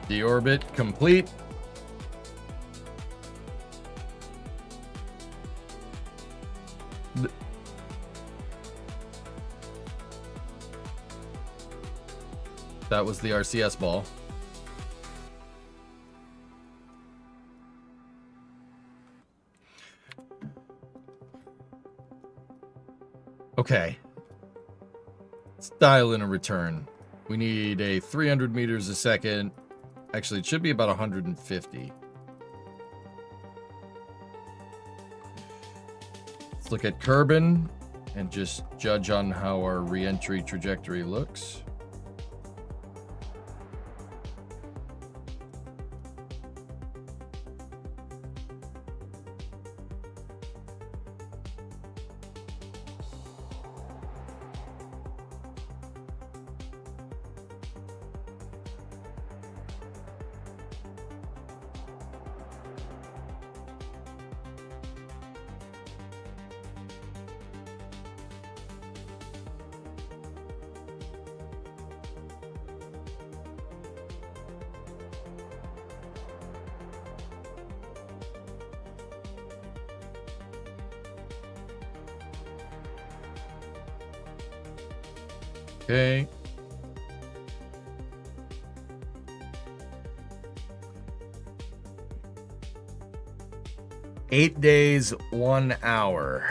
Deorbit complete. That was the RCS ball. Okay. Let's dial in a return. We need a 300 meters a second. Actually, it should be about 150. Let's look at Kerbin and just judge on how our re-entry trajectory looks. Okay. Eight days, 1 hour.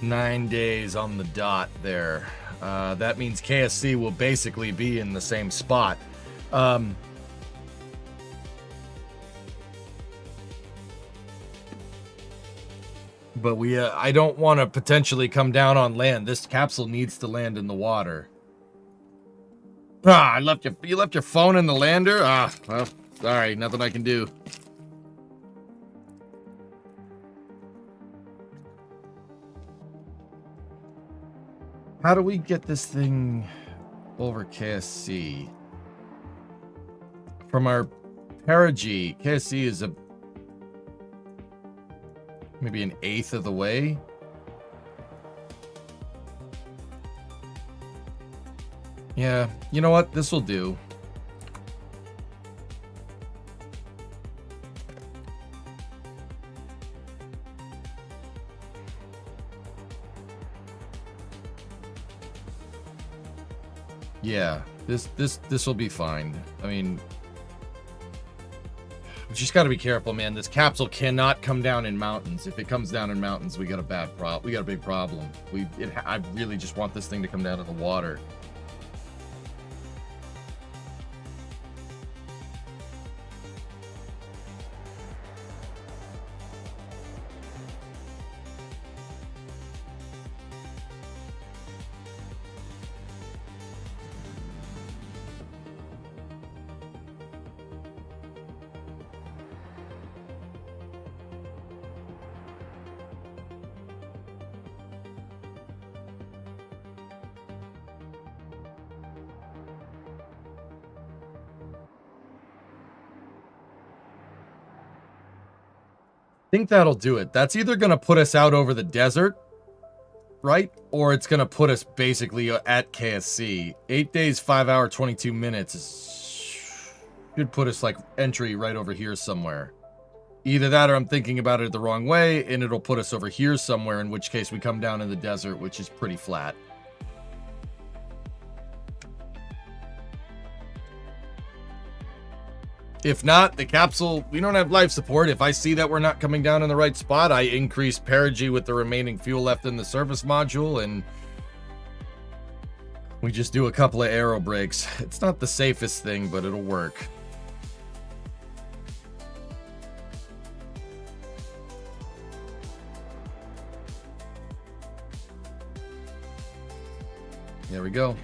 9 days on the dot there. That means KSC will basically be in the same spot. But I don't want to potentially come down on land. This capsule needs to land in the water. Ah, you left your phone in the lander? Ah, well, sorry, nothing I can do. How do we get this thing over KSC? From our perigee, KSC is maybe an eighth of the way. Yeah, you know what? This will do. Yeah, this will be fine. I mean, we just got to be careful, man. This capsule cannot come down in mountains. If it comes down in mountains, we got a big problem. I really just want this thing to come down to the water. I think that'll do it. That's either going to put us out over the desert, right? Or it's going to put us basically at KSC. 8 days, 5 hour, 22 minutes should put us like entry right over here somewhere. Either that or I'm thinking about it the wrong way and it'll put us over here somewhere, in which case we come down in the desert, which is pretty flat. If not, the capsule, we don't have life support. If I see that we're not coming down in the right spot, I increase perigee with the remaining fuel left in the service module, and we just do a couple of aero brakes. It's not the safest thing, but it'll work. There we go.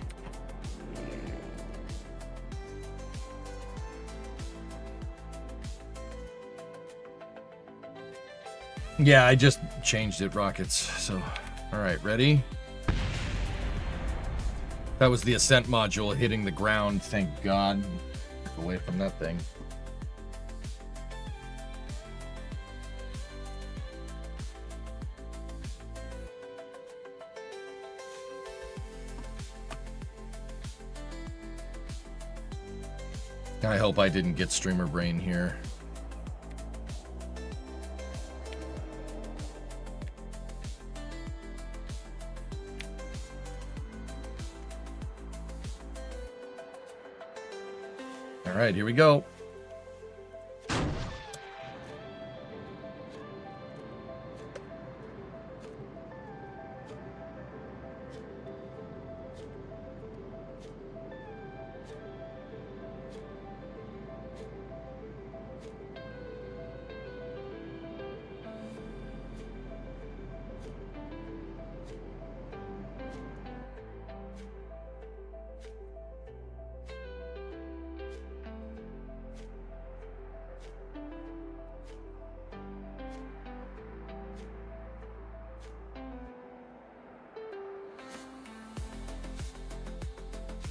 Yeah, I just changed it, rockets. So, all right, ready? That was the Ascent module hitting the ground, thank God. Get away from that thing. I hope I didn't get streamer brain here. All right, here we go.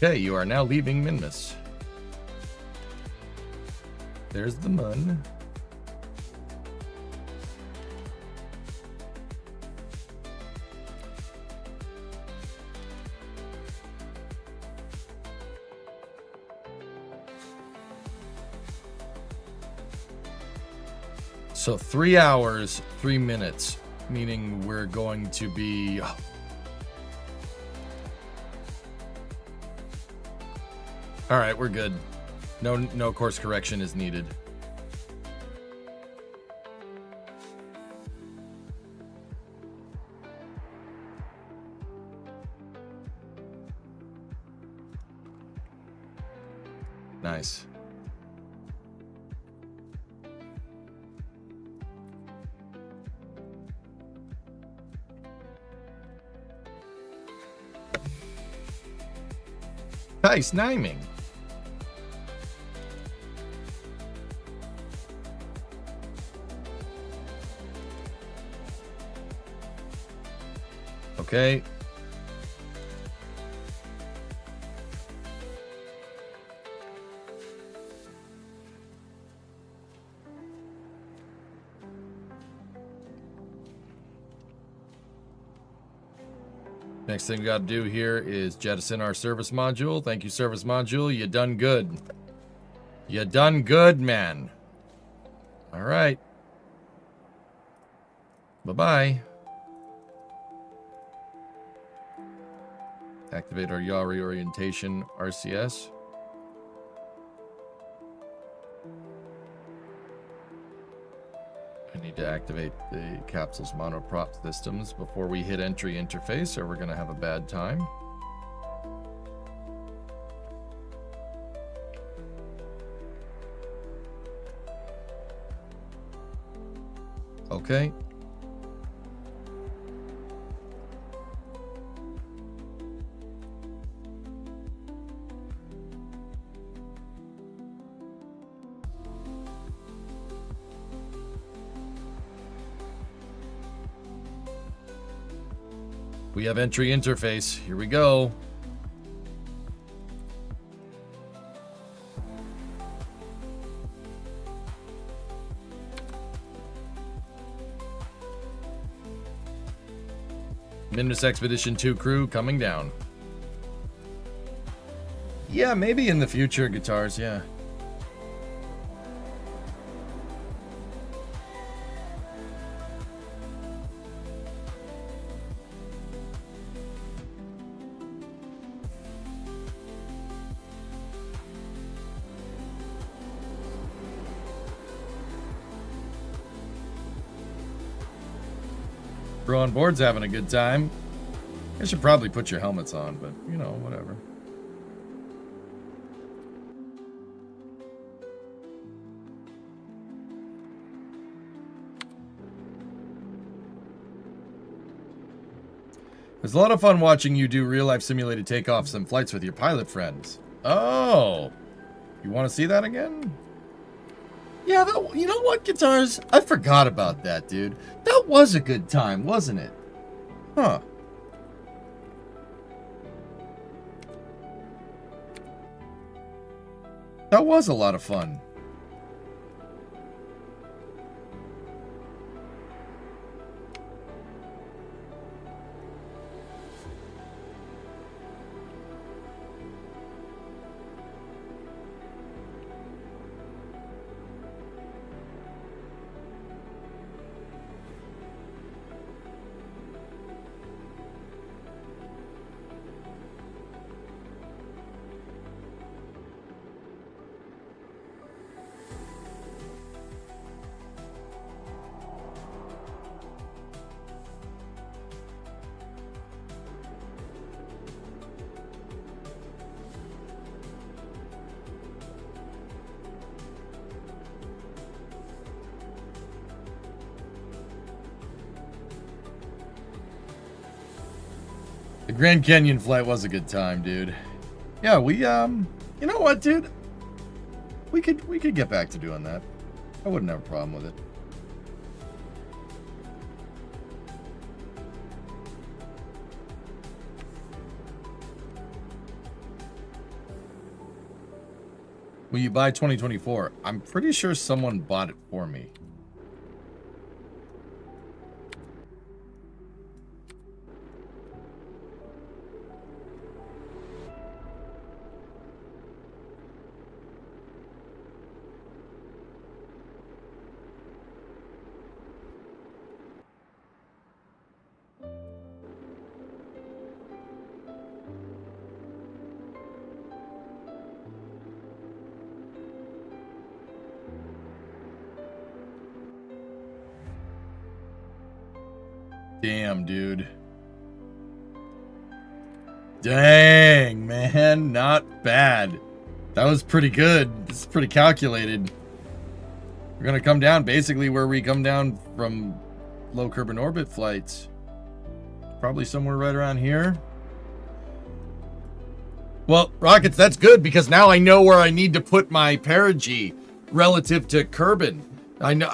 Okay, you are now leaving Minmus. There's the mun. So 3 hours, 3 minutes, meaning we're going to be... All right, we're good. No course correction is needed. Nice. Nice naming. Okay. Next thing we got to do here is jettison our service module. Thank you, service module. You done good. You done good, man. All right. Bye-bye. Activate our yaw reorientation RCS. I need to activate the capsule's monoprop systems before we hit entry interface, or we're going to have a bad time. Okay. We have entry interface. Here we go. Minmus Expedition 2 crew coming down. Yeah, maybe in the future, guitars, yeah. Crew on board's having a good time. I should probably put your helmets on, but you know, whatever. It's a lot of fun watching you do real-life simulated takeoffs and flights with your pilot friends. Oh, you want to see that again? Yeah, you know what, guitars? I forgot about that, dude. That was a good time, wasn't it? Huh. That was a lot of fun. The Grand Canyon flight was a good time, dude. Yeah, we you know what, dude? We could get back to doing that. I wouldn't have a problem with it. Will you buy 2024? I'm pretty sure someone bought it for me. Damn, dude. Dang, man. Not bad. That was pretty good. This is pretty calculated. We're going to come down basically where we come down from low carbon orbit flights. Probably somewhere right around here. Well, Rockets, that's good because now I know where I need to put my perigee relative to Kerbin. I know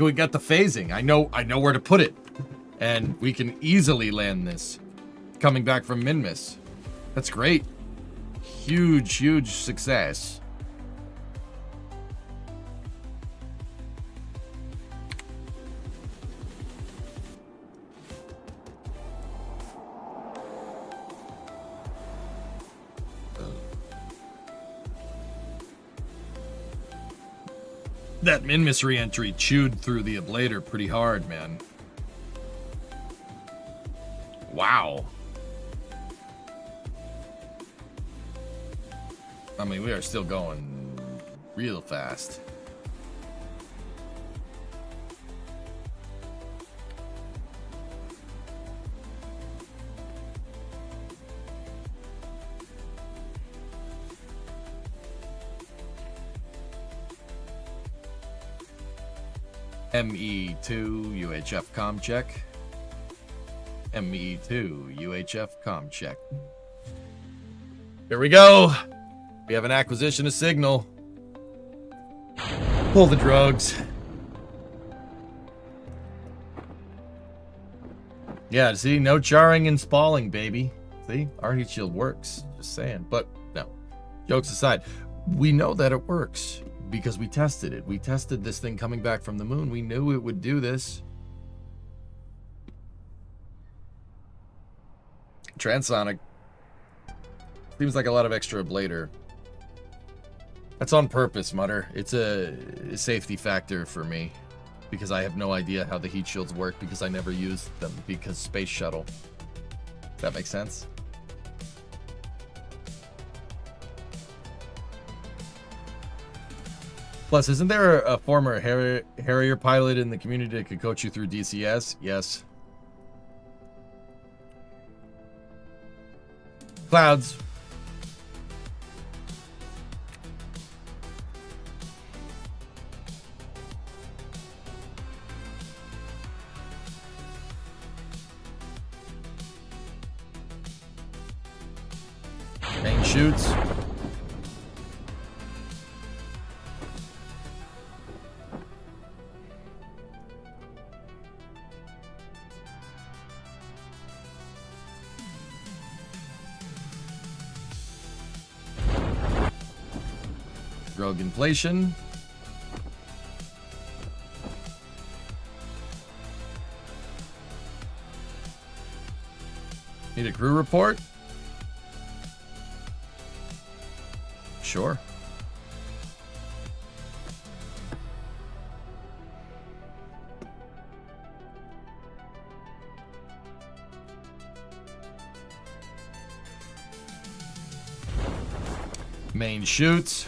we got the phasing. I know where to put it. And we can easily land this coming back from Minmus. That's great. Huge, huge success. That Minmus re-entry chewed through the ablator pretty hard, man. Wow. I mean, we are still going real fast. ME2 UHF comm check. ME2 UHF comm check. Here we go. We have an acquisition of signal. Pull the drugs. Yeah, see, no charring and spalling, baby. See, our heat shield works. Just saying. But no, jokes aside, we know that it works because we tested it. We tested this thing coming back from the moon. We knew it would do this. Transonic. Seems like a lot of extra ablator. That's on purpose, Mutter. It's a safety factor for me because I have no idea how the heat shields work because I never used them because space shuttle. Does that make sense? Plus, isn't there a former Harrier pilot in the community that could coach you through DCS? Yes. Clouds. Main chutes. Rogue inflation. Need a crew report? Sure. Main chutes.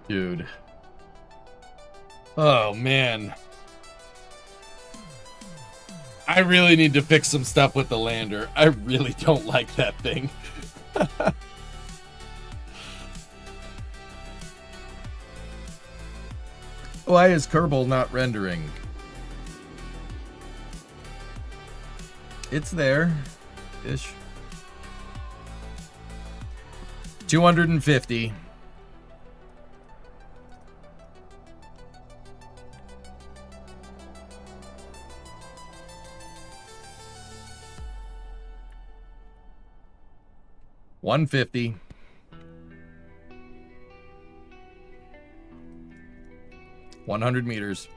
Dude. Oh, man. I really need to fix some stuff with the lander. I really don't like that thing. Why is Kerbal not rendering? It's there. Ish. 250. $150. $100 meters.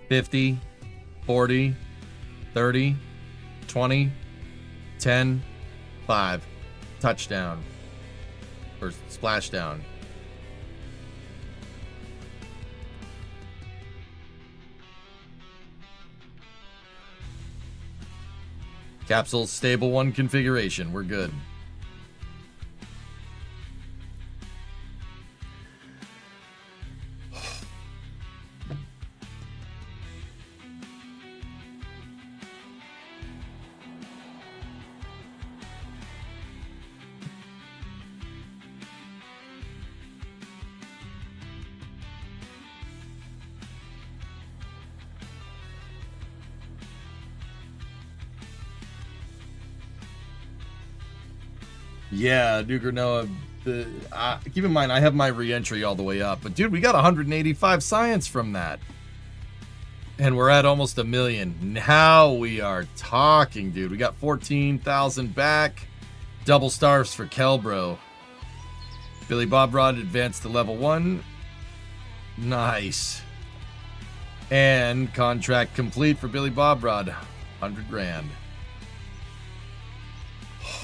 50, 40, 30, 20, 10, 5. Touchdown. Or splashdown. Capsule stable 1 configuration. We're good. Yeah, Duker Noah. Keep in mind, I have my re-entry all the way up. But, dude, we got 185 science from that. And we're at almost 1 million. Now we are talking, dude. We got 14,000 back. Double stars for Kelbro. Billy Bob Rod advanced to level 1. Nice. And contract complete for Billy Bob Rod. 100 grand.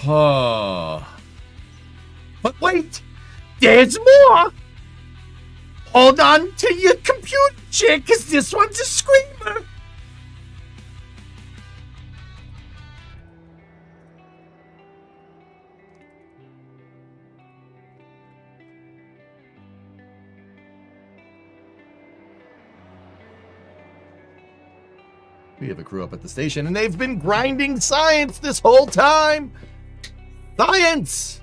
Oh. But wait, there's more. Hold on to your computer, chick, because this one's a screamer. We have a crew up at the station, and they've been grinding science this whole time. Science!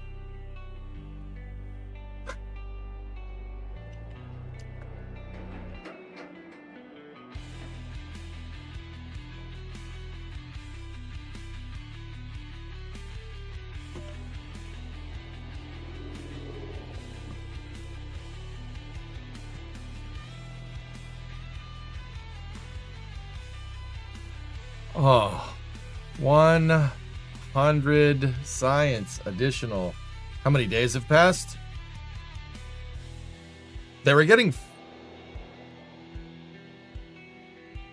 Oh, 100 science additional. How many days have passed? They were getting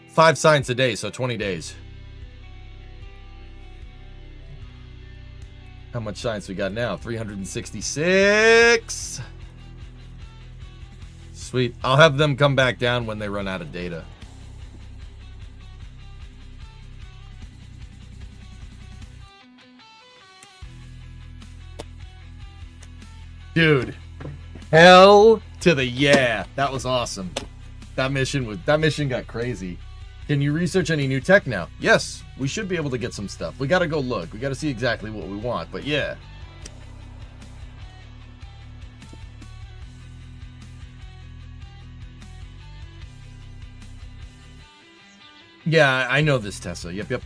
5 science a day, so 20 days. How much science we got now? 366. Sweet. I'll have them come back down when they run out of data. Dude, hell to the yeah. That was awesome. That mission got crazy. Can you research any new tech now? Yes, we should be able to get some stuff. We gotta go look. We gotta see exactly what we want, but yeah. Yeah, I know this, Tessa. Yep.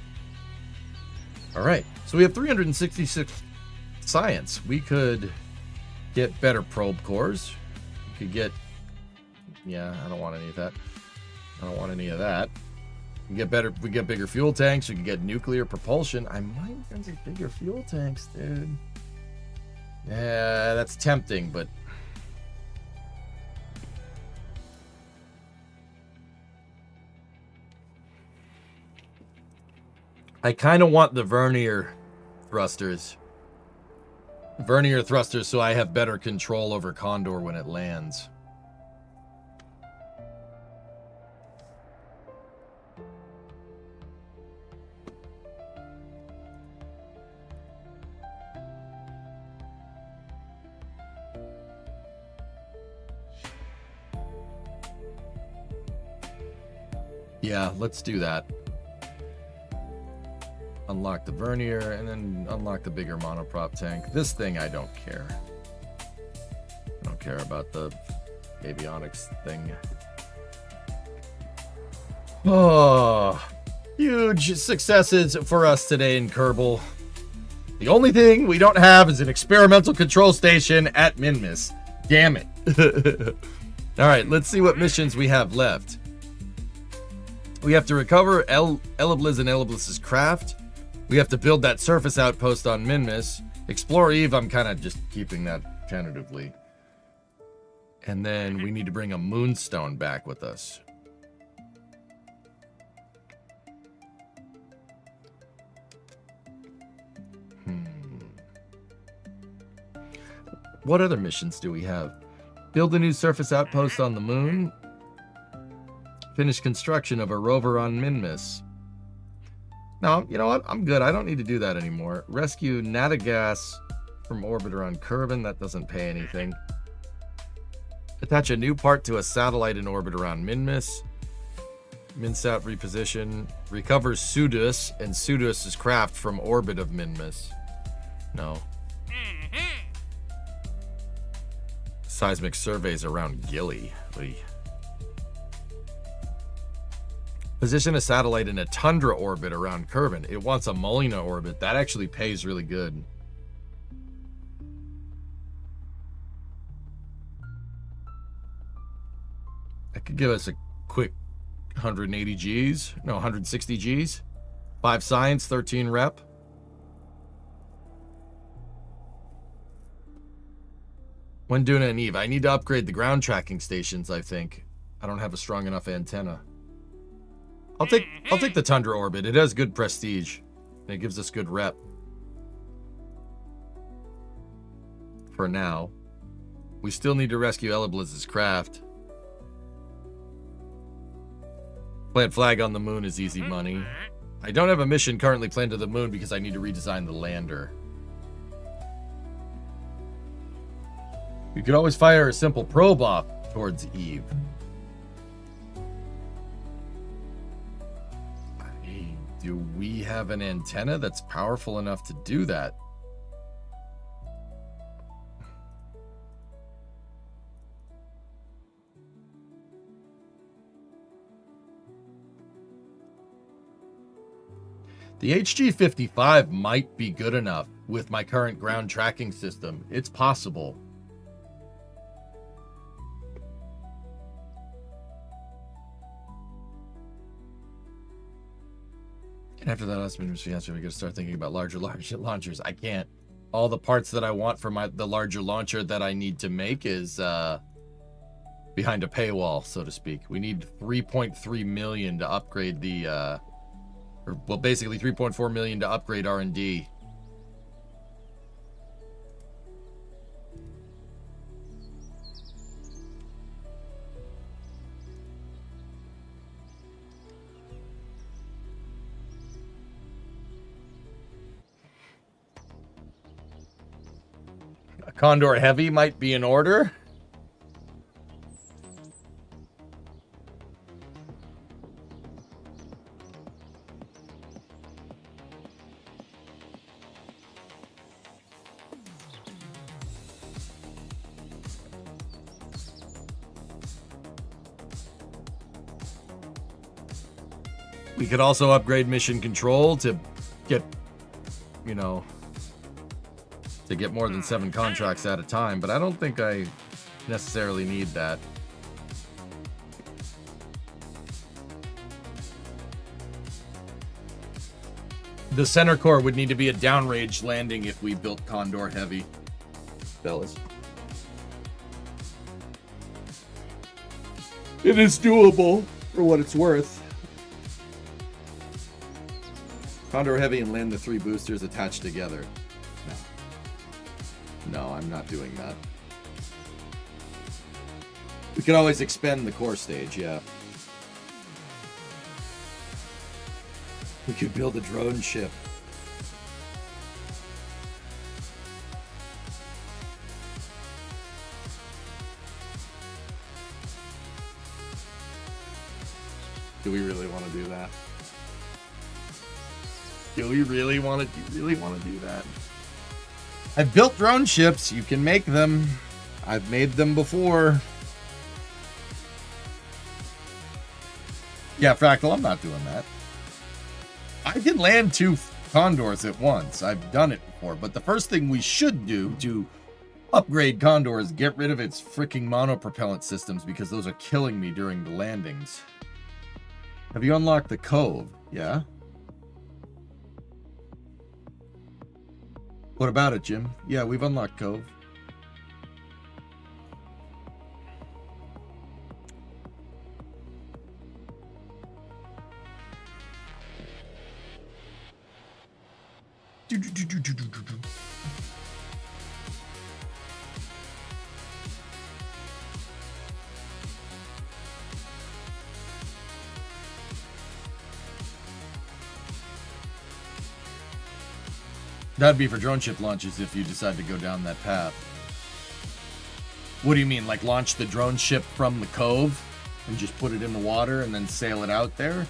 All right, so we have 366 science. We could get better probe cores. We could get... Yeah, I don't want any of that. We get bigger fuel tanks. We can get nuclear propulsion. I might get bigger fuel tanks, dude. Yeah, that's tempting, but... I kind of want the vernier thrusters. So I have better control over Condor when it lands. Yeah, let's do that. Unlock the vernier, and then unlock the bigger monoprop tank. This thing, I don't care. I don't care about the avionics thing. Oh, huge successes for us today in Kerbal. The only thing we don't have is an experimental control station at Minmus. Damn it. All right, let's see what missions we have left. We have to recover Eliblis and Eliblis's craft. We have to build that surface outpost on Minmus. Explore Eve, I'm kind of just keeping that tentatively. And then we need to bring a moonstone back with us. What other missions do we have? Build a new surface outpost on the moon. Finish construction of a rover on Minmus. No, you know what? I'm good. I don't need to do that anymore. Rescue Natagas from Orbiter on Kerbin. That doesn't pay anything. Attach a new part to a satellite in orbit around Minmus. Minsat reposition. Recovers Pseudus and Pseudus' craft from orbit of Minmus. No. Seismic surveys around Gilly. Oy. Position a satellite in a tundra orbit around Kerbin. It wants a Molina orbit. That actually pays really good. That could give us a quick 180 Gs. No, 160 Gs. 5 science, 13 rep. When doing an Eve, I need to upgrade the ground tracking stations, I think. I don't have a strong enough antenna. I'll take the Tundra orbit. It has good prestige. And it gives us good rep. For now. We still need to rescue Elibliz's craft. Plant flag on the moon is easy money. I don't have a mission currently planned to the moon because I need to redesign the lander. You could always fire a simple probe off towards Eve. Do we have an antenna that's powerful enough to do that? The HG55 might be good enough with my current ground tracking system. It's possible. And after that last minute answer, we got to start thinking about larger launchers. I can't. All the parts that I want for the larger launcher that I need to make is behind a paywall, so to speak. We need 3.3 million to upgrade the, basically 3.4 million to upgrade R&D. Condor Heavy might be in order. We could also upgrade mission control to get, you know, to get more than 7 contracts at a time, but I don't think I necessarily need that. The center core would need to be a downrange landing if we built Condor Heavy, fellas. It is doable for what it's worth. Condor Heavy and land the 3 boosters attached together. No, I'm not doing that. We could always expend the core stage, yeah. We could build a drone ship. Do we really want to do that? Do we really want to do that? I've built drone ships. You can make them. I've made them before. Yeah, Fractal, I'm not doing that. I can land 2 Condors at once. I've done it before. But the first thing we should do to upgrade Condor is get rid of its freaking monopropellant systems because those are killing me during the landings. Have you unlocked the Cove? Yeah. What about it, Jim? Yeah, we've unlocked Cove. That'd be for drone ship launches if you decide to go down that path. What do you mean, like launch the drone ship from the cove and just put it in the water and then sail it out there?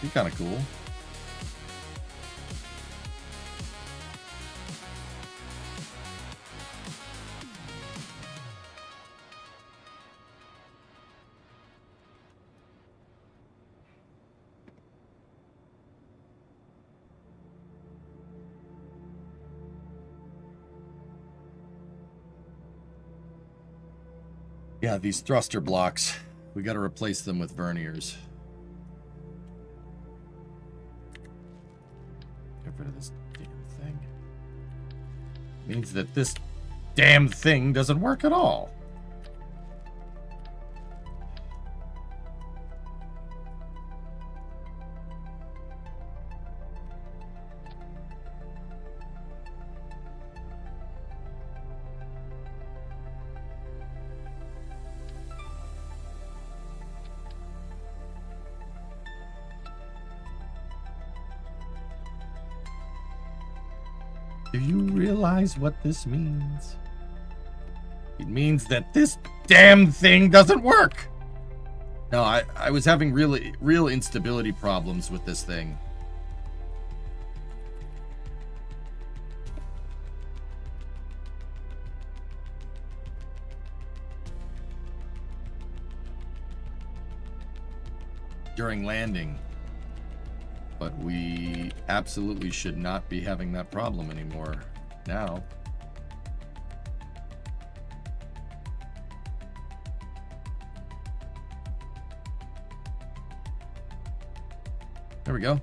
Be kind of cool. Yeah, these thruster blocks, we got to replace them with verniers. Get rid of this damn thing. Means that this damn thing doesn't work at all. Do you realize what this means? It means that this damn thing doesn't work. No, I was having real instability problems with this thing. During landing. But we absolutely should not be having that problem anymore now. There we go.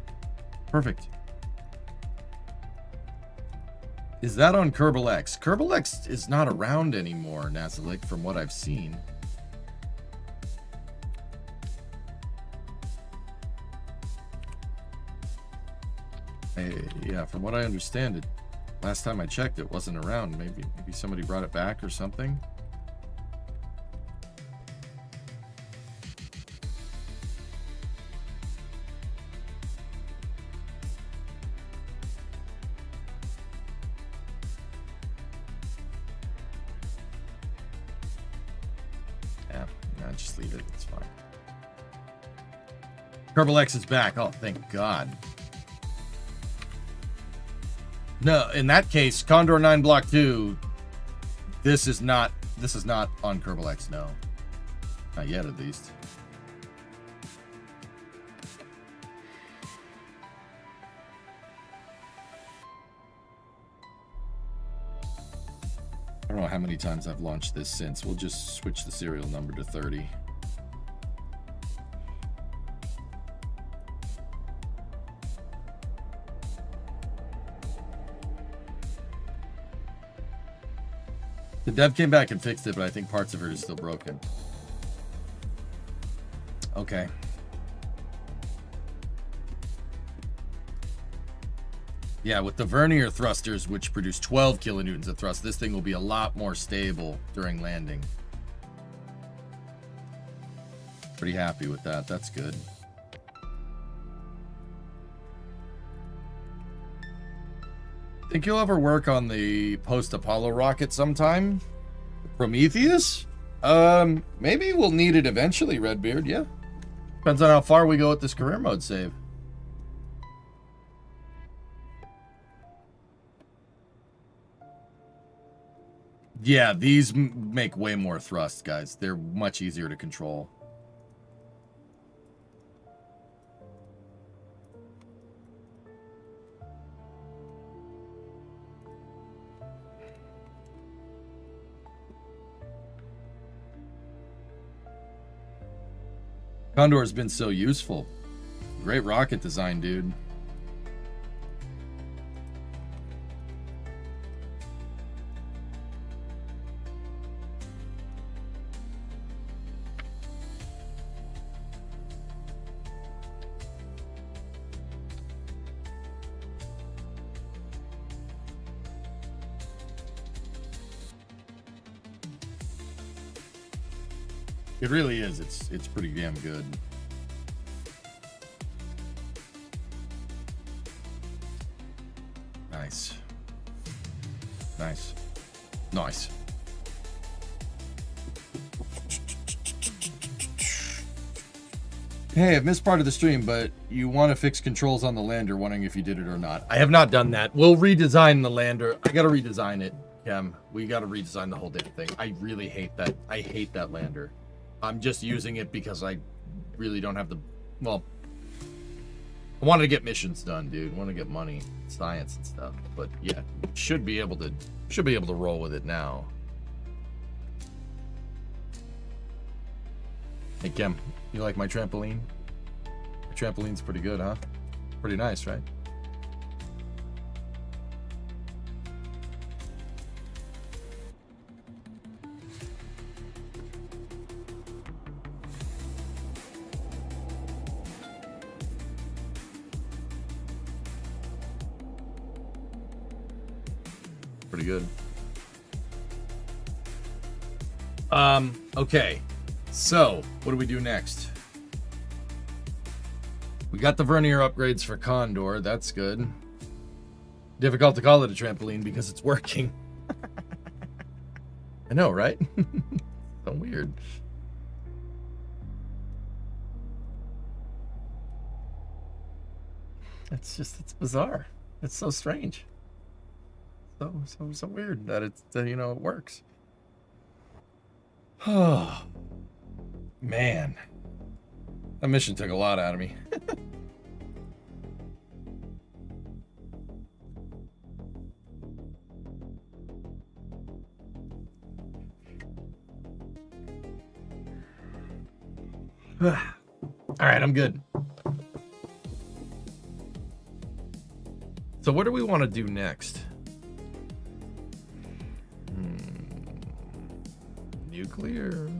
Perfect. Is that on Kerbal X? Kerbal X is not around anymore, Nazalik, from what I've seen. Yeah, from what I understand, it last time I checked, it wasn't around. Maybe somebody brought it back or something. Yeah, no, just leave it. It's fine. Kerbal X is back. Oh, thank God. No, in that case, Condor 9 Block 2, this is not on Kerbal X, no. Not yet, at least. I don't know how many times I've launched this since. We'll just switch the serial number to 30. The dev came back and fixed it, but I think parts of it are still broken. Okay. Yeah, with the vernier thrusters, which produce 12 kilonewtons of thrust, this thing will be a lot more stable during landing. Pretty happy with that. That's good. Think you'll ever work on the post-Apollo rocket sometime? Prometheus? Maybe we'll need it eventually, Redbeard, yeah. Depends on how far we go with this career mode save. Yeah, these make way more thrust, guys. They're much easier to control. Condor has been so useful. Great rocket design, dude. It really is. It's pretty damn good. Nice. Nice. Nice. Hey, I've missed part of the stream, but you want to fix controls on the lander, wondering if you did it or not. I have not done that. We'll redesign the lander. I got to redesign it, Kim. We got to redesign the whole damn thing. I really hate that. I hate that lander. I'm just using it because I really don't have the... Well, I wanted to get missions done, dude. I want to get money, science and stuff. But yeah, should be able to roll with it now. Hey, Kim, you like my trampoline? My trampoline's pretty good, huh? Pretty nice, right? Pretty good. Okay. So, what do we do next? We got the vernier upgrades for Condor. That's good. Difficult to call it a trampoline because it's working. I know, right? So weird. It's bizarre. It's so strange. So weird that it works. Oh, man. That mission took a lot out of me. All right, I'm good. So what do we want to do next? Nuclear.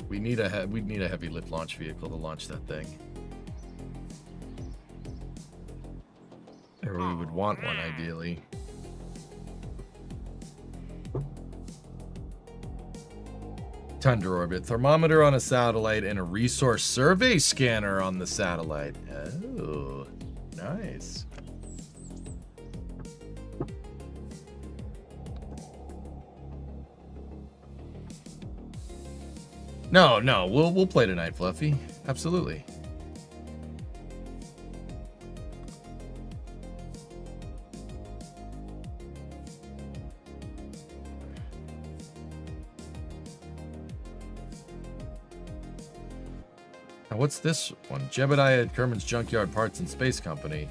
We'd need a heavy lift launch vehicle to launch that thing. Or we would want one ideally. Tundra orbit, thermometer on a satellite, and a resource survey scanner on the satellite. Oh, nice. No, we'll play tonight, Fluffy. Absolutely. Now, what's this one? Jebediah at Kerman's Junkyard Parts and Space Company.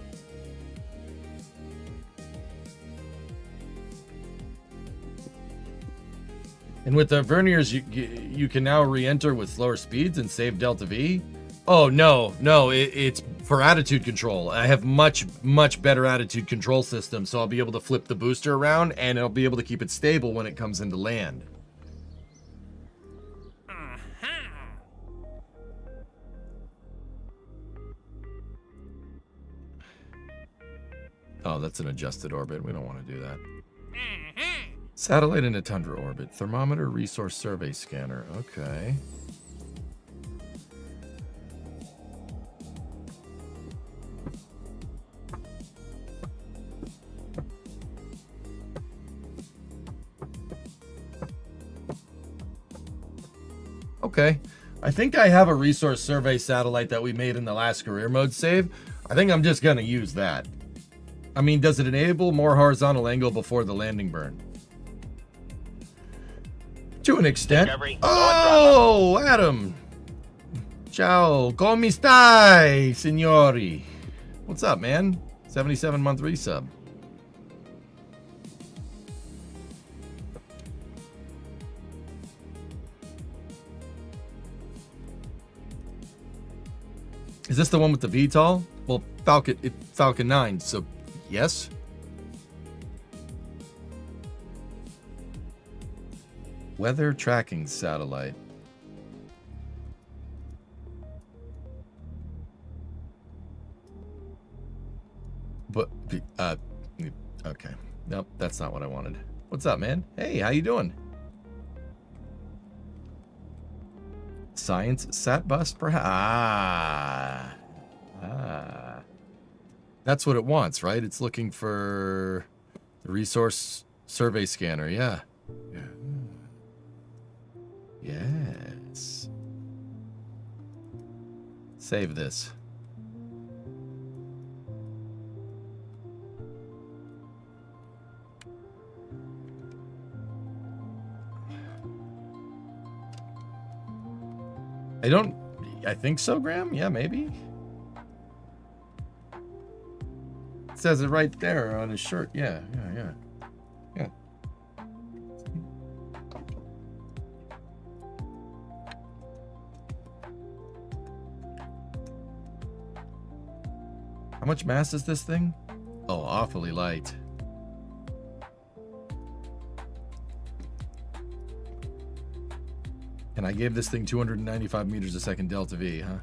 And with the verniers, you can now re-enter with slower speeds and save Delta V. Oh, no, it's for attitude control. I have much better attitude control system, so I'll be able to flip the booster around, and I'll be able to keep it stable when it comes into land. Oh, that's an adjusted orbit. We don't want to do that. Satellite in a tundra orbit. Thermometer resource survey scanner. Okay. Okay. I think I have a resource survey satellite that we made in the last career mode save. I think I'm just going to use that. I mean, does it enable more horizontal angle before the landing burn? To an extent. Discovery. Oh, Adam. Ciao. Come stai, signori? What's up, man? 77-month resub. Is this the one with the VTOL? Well, Falcon 9, so yes. Weather tracking satellite. But okay. Nope, that's not what I wanted. What's up, man? Hey, how you doing? Science sat bus, perhaps. That's what it wants, right? It's looking for the resource survey scanner. Yeah. Yes. Save this. I think so, Graham? Yeah, maybe. It says it right there on his shirt. Yeah. How much mass is this thing? Oh, awfully light. And I gave this thing 295 meters a second delta V, huh?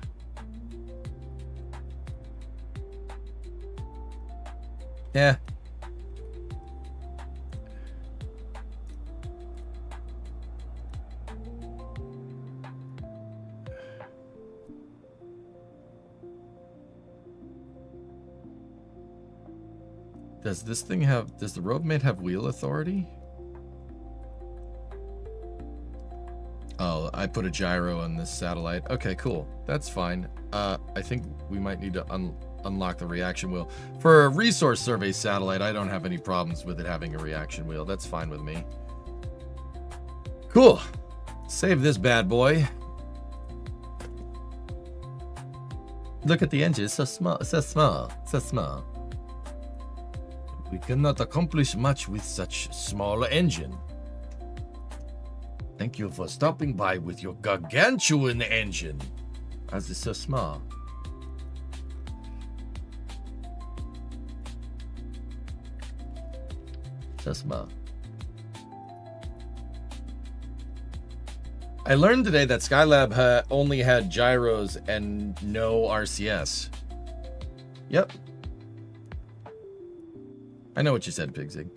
Yeah. Does this thing have, does the Rover have wheel authority? Oh, I put a gyro on this satellite. Okay, cool. That's fine. I think we might need to unlock the reaction wheel. For a resource survey satellite, I don't have any problems with it having a reaction wheel. That's fine with me. Cool. Save this bad boy. Look at the engine. It's so small. It's so small. It's so small. We cannot accomplish much with such small engine. Thank you for stopping by with your gargantuan engine. As it's so small. So small. I learned today that Skylab only had gyros and no RCS. Yep. I know what you said, Pigzig.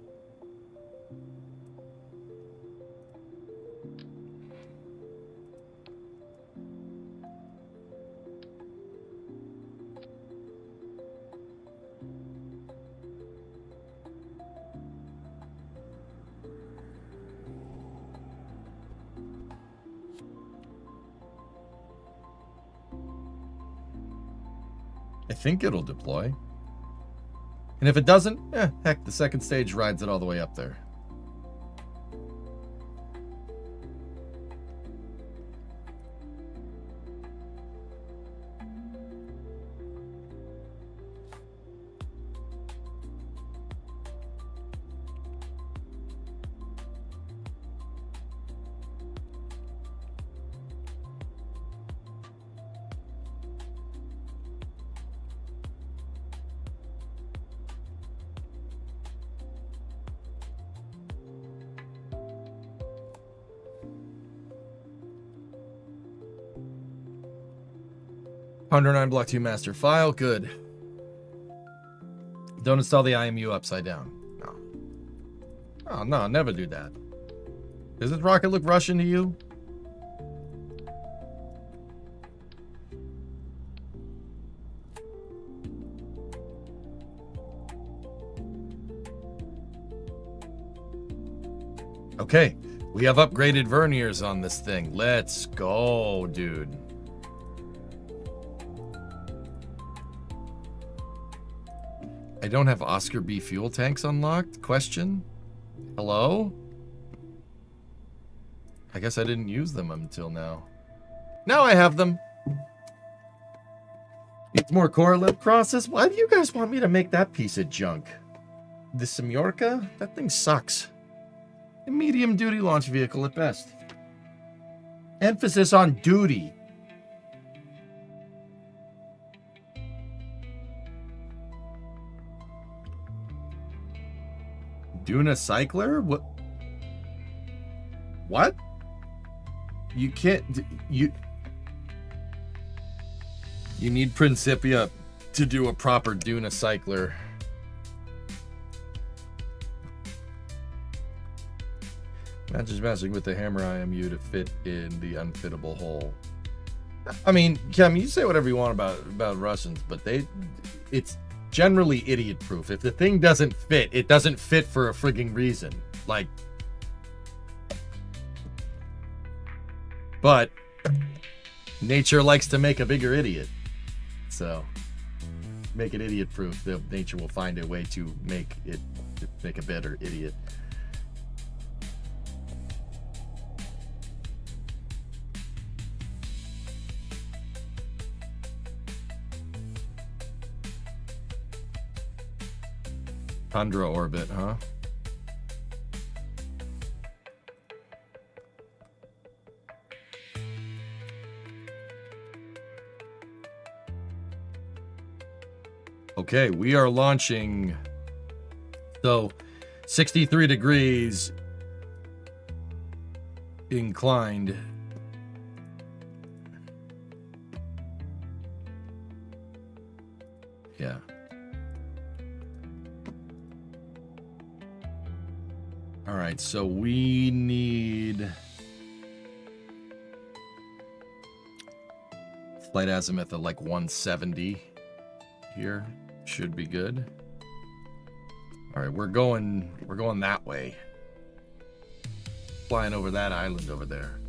I think it'll deploy. And if it doesn't, heck, the second stage rides it all the way up there. $109 block 2 master file. Good. Don't install the IMU upside down. No. Oh, no, never do that. Does this rocket look Russian to you? Okay, we have upgraded verniers on this thing. Let's go, dude. I don't have Oscar B fuel tanks unlocked? Question? Hello? I guess I didn't use them until now. Now I have them. It's more core lip crosses? Why do you guys want me to make that piece of junk? The Semyorka? That thing sucks. A medium duty launch vehicle at best. Emphasis on duty. Duna Cycler? What? What? You can't... You need Principia to do a proper Duna Cycler. Matches matching with the hammer IMU to fit in the unfittable hole. I mean, Kim, you say whatever you want about Russians, but generally idiot proof. If the thing doesn't fit, it doesn't fit for a frigging reason. Like, but nature likes to make a bigger idiot. So make it idiot proof. Nature will find a way to make a better idiot. Tundra orbit, huh? Okay, we are launching. So 63 degrees inclined. Yeah. All right, so we need flight azimuth at like 170 here. Should be good. All right, we're going that way. Flying over that island over there.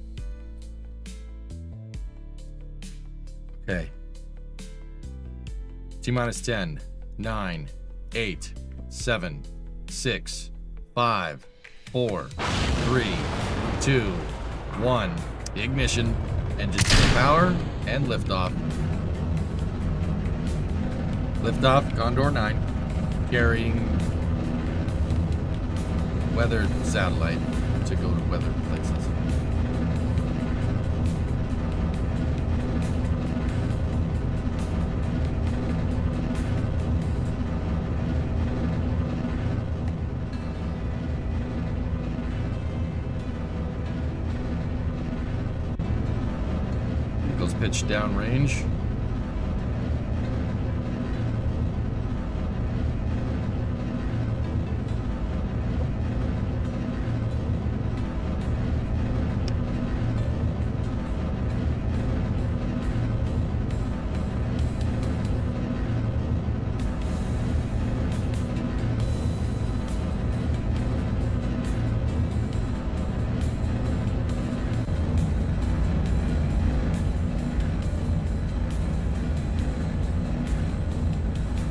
Okay. T-minus 10, 9, 8, 7, 6, 5, 4, 3, 2, 1. Ignition, engine power, and liftoff. Liftoff, Condor 9, carrying weather satellite to go to weather places. Vehicles pitched downrange.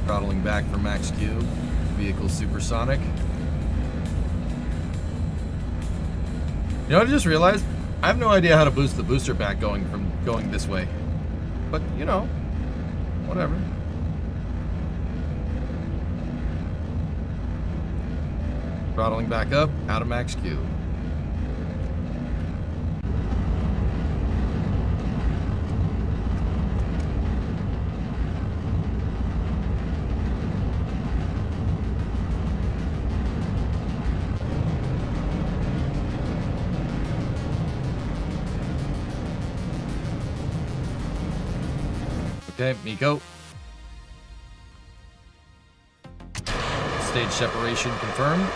Throttling back for max Q. Vehicle supersonic. You know what I just realized? I have no idea how to boost the booster back going this way. But, you know, whatever. Throttling back up, out of max Q. Okay, Miko. Stage separation confirmed.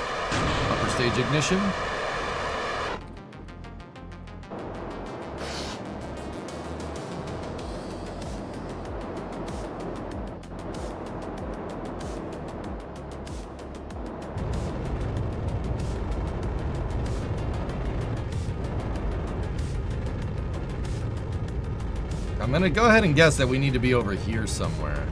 Upper stage ignition. I'm gonna go ahead and guess that we need to be over here somewhere.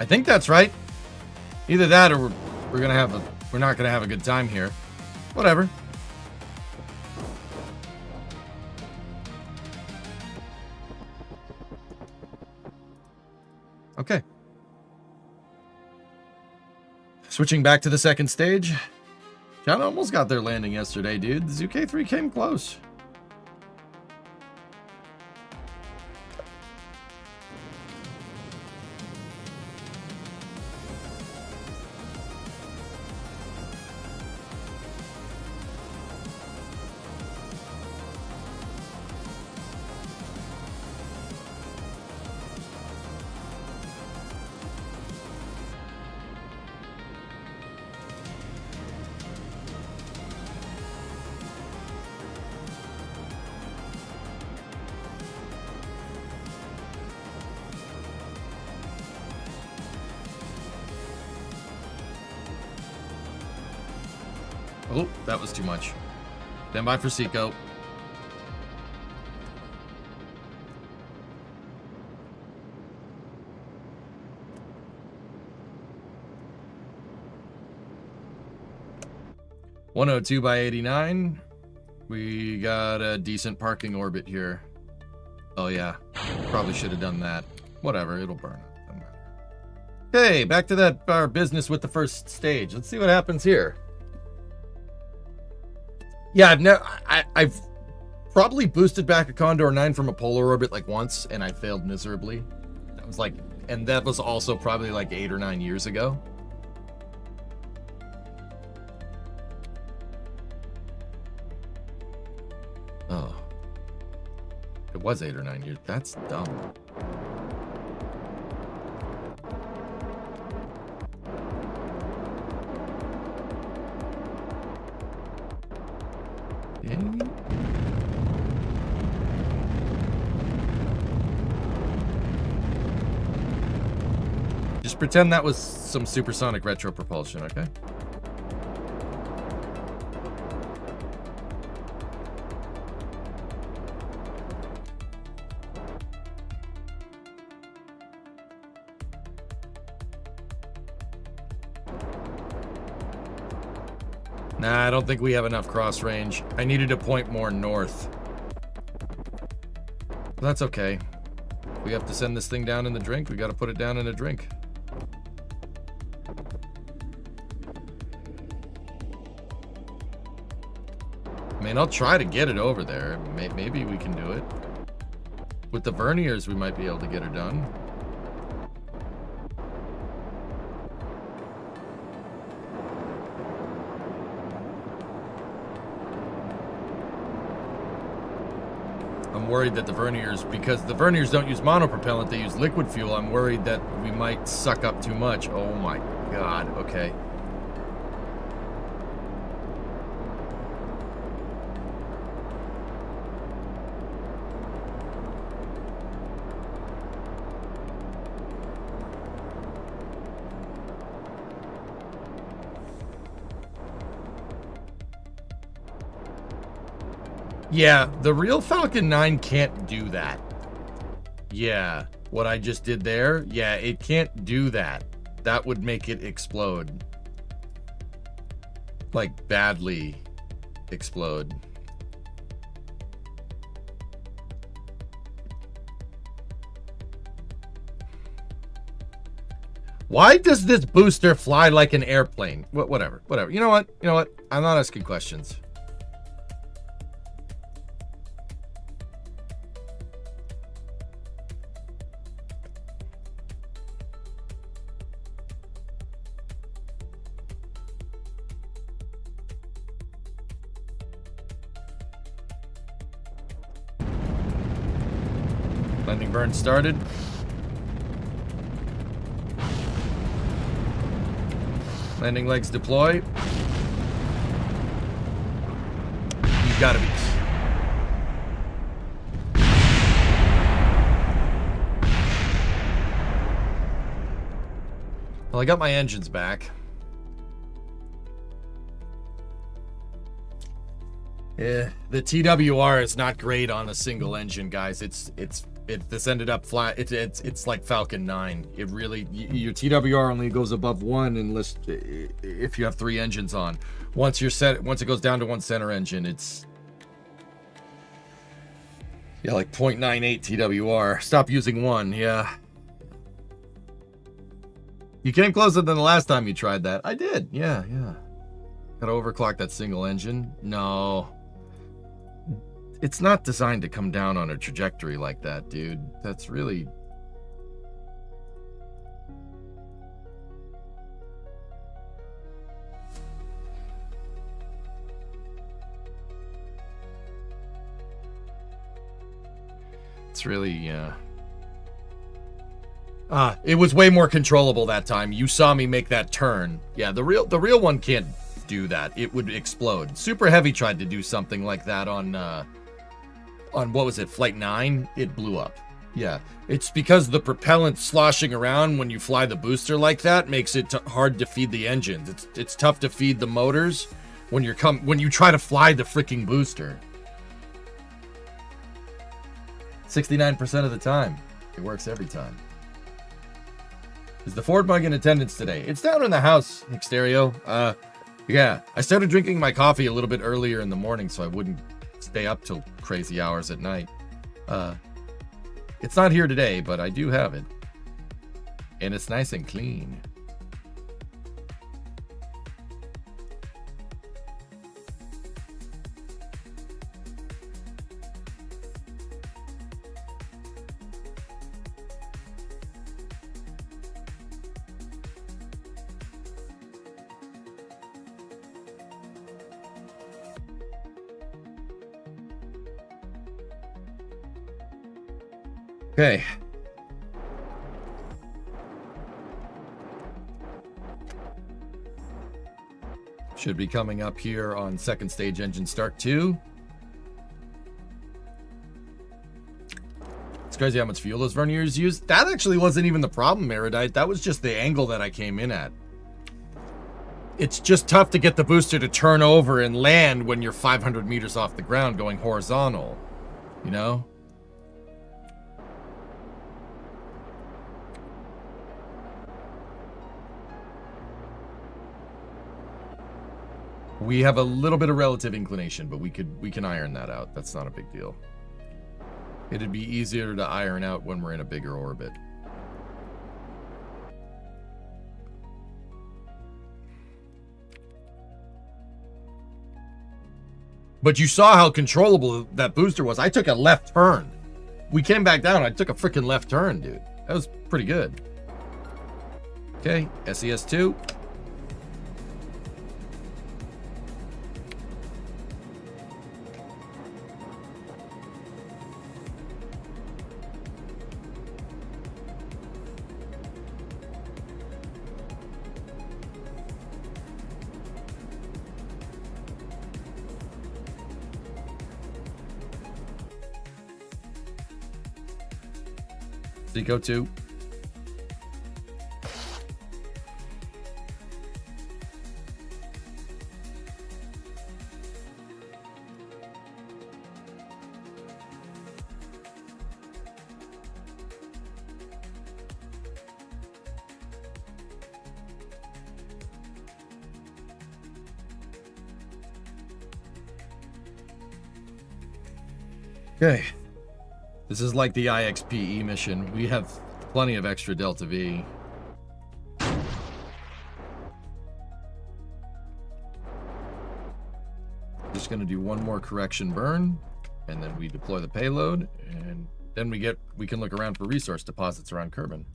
I think that's right. Either that or we're not gonna have a good time here. Whatever. Okay. Switching back to the second stage. John almost got their landing yesterday, dude. The ZK-3 came close. Oh, that was too much. Stand by for Seco. (102 by 89). We got a decent parking orbit here. Oh yeah, probably should have done that. Whatever, it'll burn. Doesn't matter. Okay, back to our business with the first stage. Let's see what happens here. Yeah, I've probably boosted back a Condor 9 from a polar orbit like once, and I failed miserably. That was like, and that was also probably like 8 or 9 years ago. Oh. It was 8 or 9 years. That's dumb. Just pretend that was some supersonic retro propulsion, okay? Nah, I don't think we have enough cross range. I needed to point more north. That's okay. We have to send this thing down in the drink. We got to put it down in a drink. I mean, I'll try to get it over there. Maybe we can do it. With the verniers, we might be able to get her done. I'm worried that the verniers, because the verniers don't use monopropellant, they use liquid fuel, I'm worried that we might suck up too much. Oh my god, okay. Yeah, the real Falcon 9 can't do that. Yeah, what I just did there, yeah, it can't do that. That would make it explode. Like, badly explode. Why does this booster fly like an airplane? Whatever. You know what? I'm not asking questions. Landing burn started. Landing legs deploy. You gotta be. Well, I got my engines back. Yeah, the TWR is not great on a single engine, guys. It's This ended up flat. It's like Falcon 9. It really, your TWR only goes above 1 unless if you have 3 engines on. Once it goes down to 1 center engine, it's like 0.98 TWR. Stop using 1. Yeah. You came closer than the last time you tried that. I did. Yeah. Gotta overclock that single engine. No. It's not designed to come down on a trajectory like that, dude. That's really... It's really, it was way more controllable that time. You saw me make that turn. Yeah, the real one can't do that. It would explode. Super Heavy tried to do something like that on what was it, Flight 9? It blew up. Yeah, it's because the propellant sloshing around when you fly the booster like that makes it hard to feed the engines. It's tough to feed the motors when you try to fly the freaking booster. 69% of the time, it works every time. Is the Ford Mug in attendance today? It's down in the house, Exterio. Yeah, I started drinking my coffee a little bit earlier in the morning so I wouldn't stay up till crazy hours at night. It's not here today, but I do have it. And it's nice and clean. Okay. Should be coming up here on second stage engine start 2. It's crazy how much fuel those verniers use. That actually wasn't even the problem, Erudite. That was just the angle that I came in at. It's just tough to get the booster to turn over and land when you're 500 meters off the ground going horizontal, you know? We have a little bit of relative inclination, but we can iron that out. That's not a big deal. It'd be easier to iron out when we're in a bigger orbit. But you saw how controllable that booster was. I took a left turn. We came back down. I took a freaking left turn, dude. That was pretty good. Okay, SES-2. Seco 2. Okay. This is like the IXPE mission. We have plenty of extra Delta V. Just going to do one more correction burn, and then we deploy the payload, and then we can look around for resource deposits around Kerbin.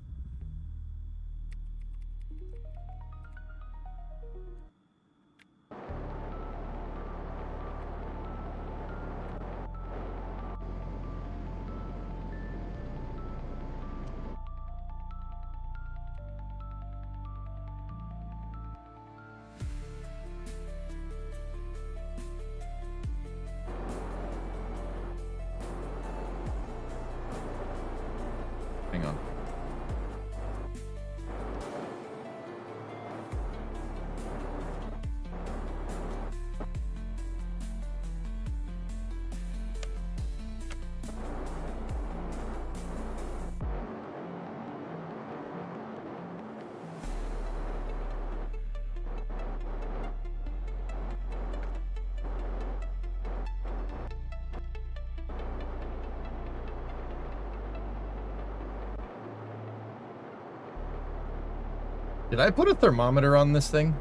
Hang on. Did I put a thermometer on this thing?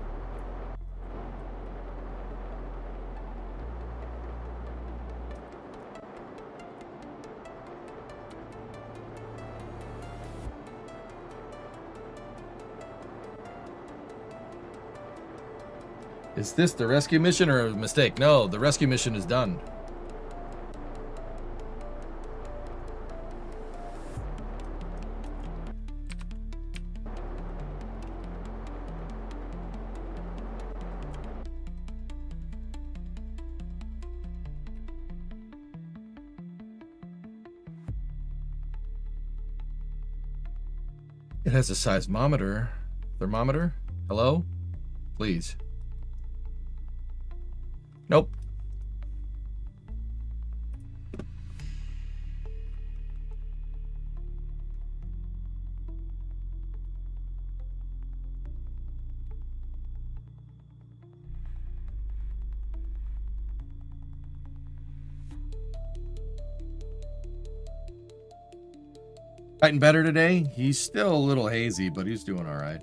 Is this the rescue mission or a mistake? No, the rescue mission is done. It has a seismometer. Thermometer? Hello? Please. Nope. Fighting better today? He's still a little hazy, but he's doing all right.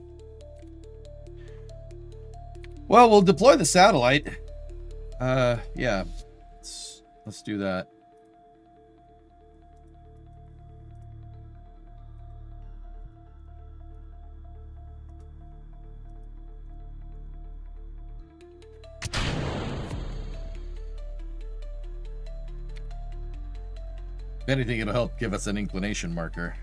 Well, we'll deploy the satellite. Yeah. Let's do that. If anything, it'll help give us an inclination marker.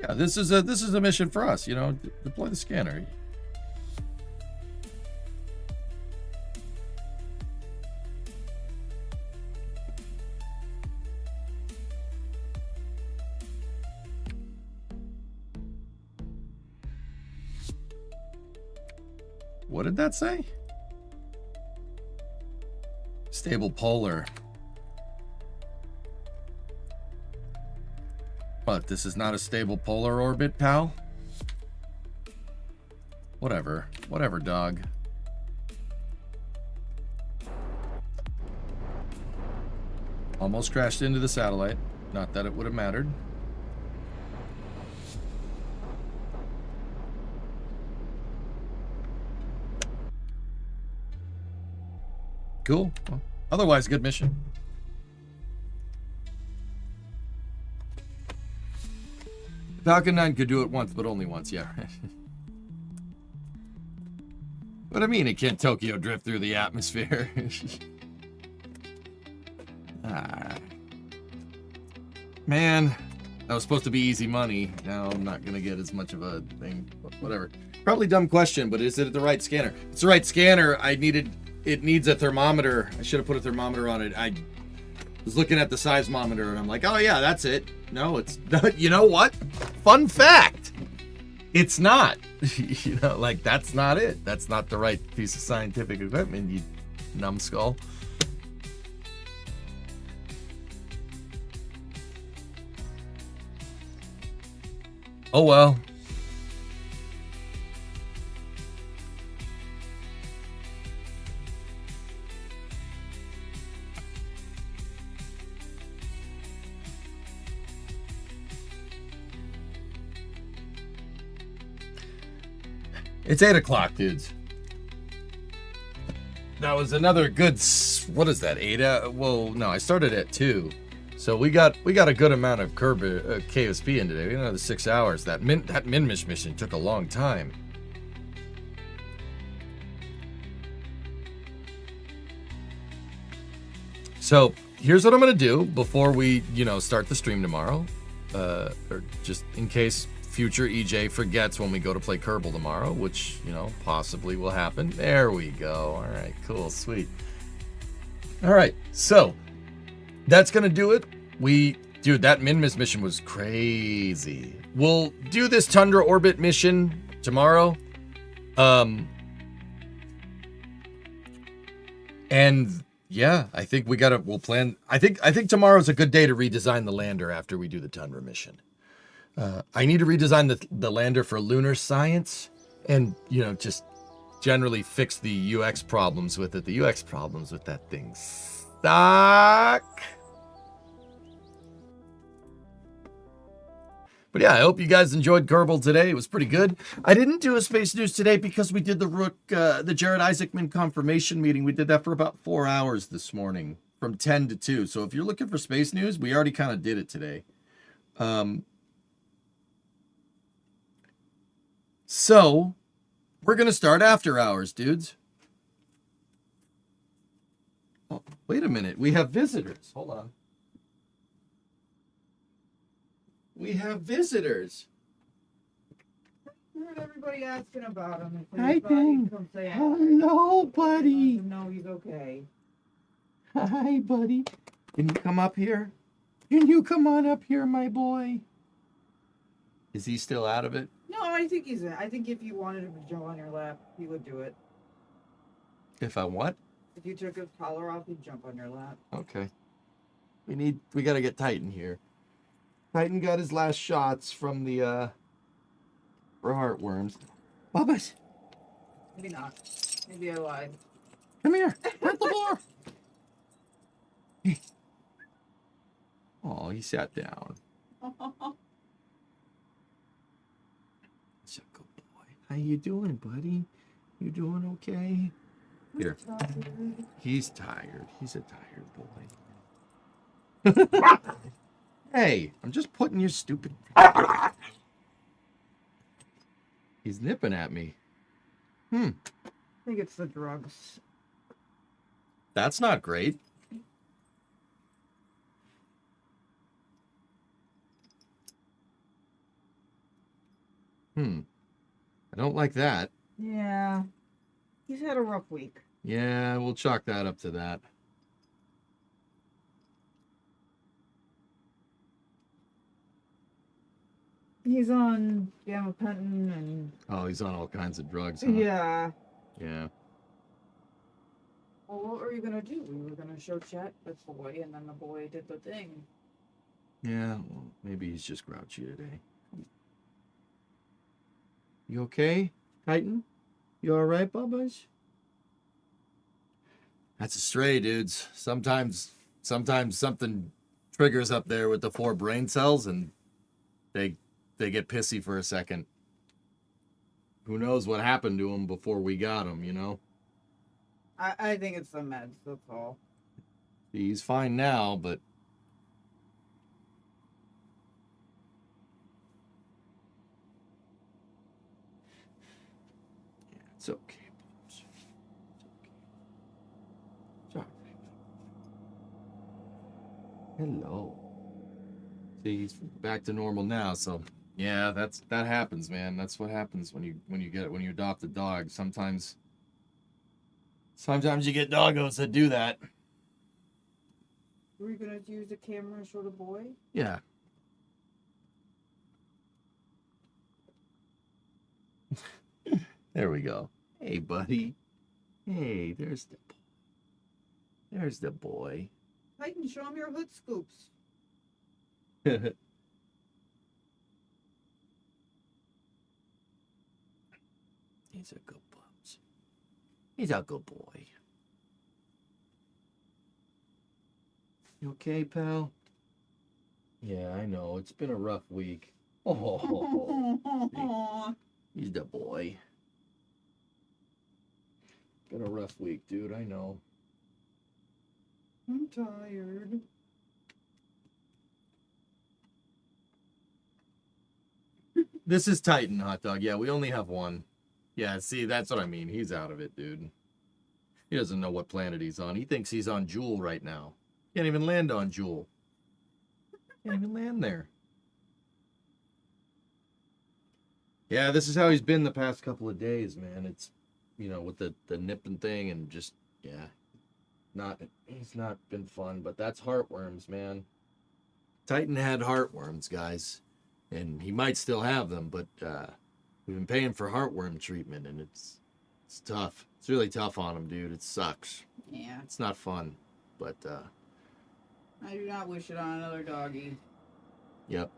Yeah, this is a mission for us, you know, deploy the scanner. What did that say? Stable polar. What, this is not a stable polar orbit, pal? Whatever. Whatever, dog. Almost crashed into the satellite. Not that it would have mattered. Cool. Well, otherwise, good mission. Falcon 9 could do it once, but only once, yeah. But I mean, it can't Tokyo drift through the atmosphere. Man, that was supposed to be easy money. Now I'm not going to get as much of a thing. But whatever. Probably dumb question, but is it the right scanner? It's the right scanner. It needs a thermometer. I should have put a thermometer on it. I was looking at the seismometer and I'm like, oh yeah, that's it. No, it's not. You know what? Fun fact. It's not. You know, like, that's not it. That's not the right piece of scientific equipment, you numbskull. Oh well. It's 8 o'clock, dudes. That was another good. What is that? 8? Well, no, I started at 2, so we got a good amount of KSP in today. We got another 6 hours. That Minmus mission took a long time. So here's what I'm gonna do before we, start the stream tomorrow, or just in case future EJ forgets when we go to play Kerbal tomorrow, which, possibly will happen. There we go. All right, cool, sweet. All right, so that's gonna do it. Dude, that Minmus mission was crazy. We'll do this Tundra orbit mission tomorrow. And yeah, I think we'll plan. I think tomorrow's a good day to redesign the lander after we do the Tundra mission. I need to redesign the lander for lunar science and, you know, just generally fix the UX problems with it. The UX problems with that thing suck. But yeah, I hope you guys enjoyed Kerbal today. It was pretty good. I didn't do a space news today because we did the Jared Isaacman confirmation meeting. We did that for about 4 hours this morning from 10 to 2. So if you're looking for space news, we already kind of did it today. So we're going to start after hours, dudes. Oh, wait a minute. We have visitors. Hold on. We have visitors. Heard everybody asking about him. Hi, Ben. Hello, buddy. No, he's okay. Hi, buddy. Can you come up here? Can you come on up here, my boy? Is he still out of it? No, I think he's in. I think if you wanted him to jump on your lap, he would do it. If I what? If you took his collar off, he'd jump on your lap. Okay. We gotta get Titan here. Titan got his last shots from the for heartworms. Bubba's. Maybe not. Maybe I lied. Come here. At the floor. Oh, he sat down. He's a good boy. How you doing, buddy? You doing okay? Here. He's tired. He's a tired boy. Hey, I'm just putting your stupid... He's nipping at me. I think it's the drugs. That's not great. I don't like that. Yeah. He's had a rough week. Yeah, we'll chalk that up to that. He's on gabapentin and... Oh, he's on all kinds of drugs, huh? Yeah. Yeah. Well, what were you going to do? We were going to show chat with the boy, and then the boy did the thing. Yeah, well, maybe he's just grouchy today. You okay, Titan? You all right, Bubbas? That's a stray, dudes. Sometimes something triggers up there with the 4 brain cells, and they get pissy for a second. Who knows what happened to him before we got him, you know? I think it's the meds, that's all. He's fine now, but... yeah, it's okay, Bubs. It's okay. It's all right. Hello. See, he's back to normal now, so... yeah, that happens, man. That's what happens when you adopt a dog. Sometimes you get doggos that do that. Were you going to use the camera and show the boy? Yeah. There we go. Hey, buddy. Hey, there's the boy. Titan, show him your hood scoops. He's a good bubs. He's a good boy. You okay, pal? Yeah, I know. It's been a rough week. Oh, he's the boy. Been a rough week, dude. I know. I'm tired. This is Titan, hot dog. Yeah, we only have one. Yeah, see, that's what I mean. He's out of it, dude. He doesn't know what planet he's on. He thinks he's on Jewel right now. Can't even land on Jewel. Can't even land there. Yeah, this is how he's been the past couple of days, man. It's, you know, with the nipping thing and just, yeah. He's not been fun, but that's heartworms, man. Titan had heartworms, guys. And he might still have them, but we've been paying for heartworm treatment, and it's tough. It's really tough on him, dude. It sucks. Yeah. It's not fun, but I do not wish it on another doggy. yep.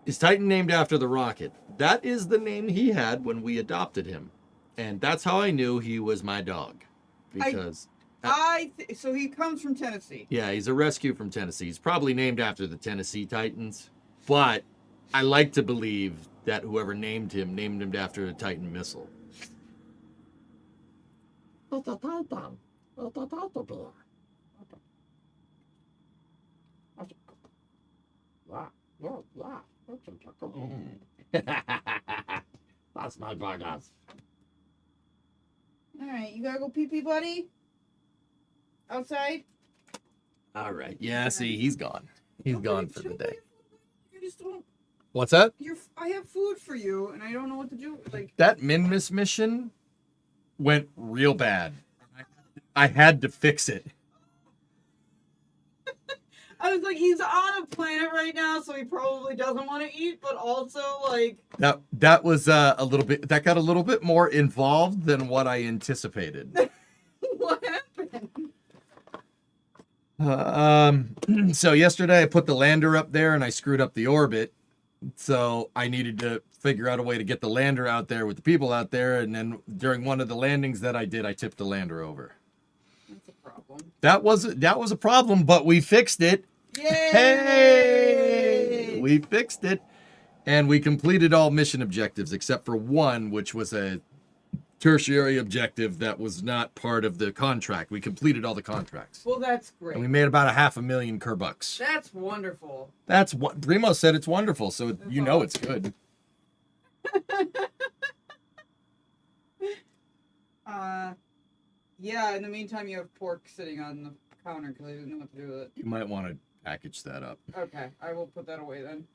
Is Titan named after the rocket? That is the name he had when we adopted him. And that's how I knew he was my dog. Because... So he comes from Tennessee. Yeah, he's a rescue from Tennessee. He's probably named after the Tennessee Titans. But I like to believe that whoever named him after a Titan missile. That's my burgers. All right, you gotta go pee, buddy. Outside. All right. Yeah, see, he's gone. He's gone for the day. I just don't. What's that? I have food for you, and I don't know what to do. Like that Minmus mission went real bad. I had to fix it. I was like, he's on a planet right now, so he probably doesn't want to eat, but also like that was a little bit. That got a little bit more involved than what I anticipated. What happened? So yesterday I put the lander up there and I screwed up the orbit. So I needed to figure out a way to get the lander out there with the people out there. And then during one of the landings that I did, I tipped the lander over. That's a problem. That was a problem, but we fixed it. Yay! Hey! We fixed it. And we completed all mission objectives except for one, which was a tertiary objective that was not part of the contract. We completed all the contracts. Well, that's great. And we made about $500,000 Kerbucks. That's wonderful. That's what Primo said. It's wonderful, so That's you know it's good. Yeah. In the meantime, you have pork sitting on the counter because I didn't know what to do with it. You might want to package that up. Okay, I will put that away then.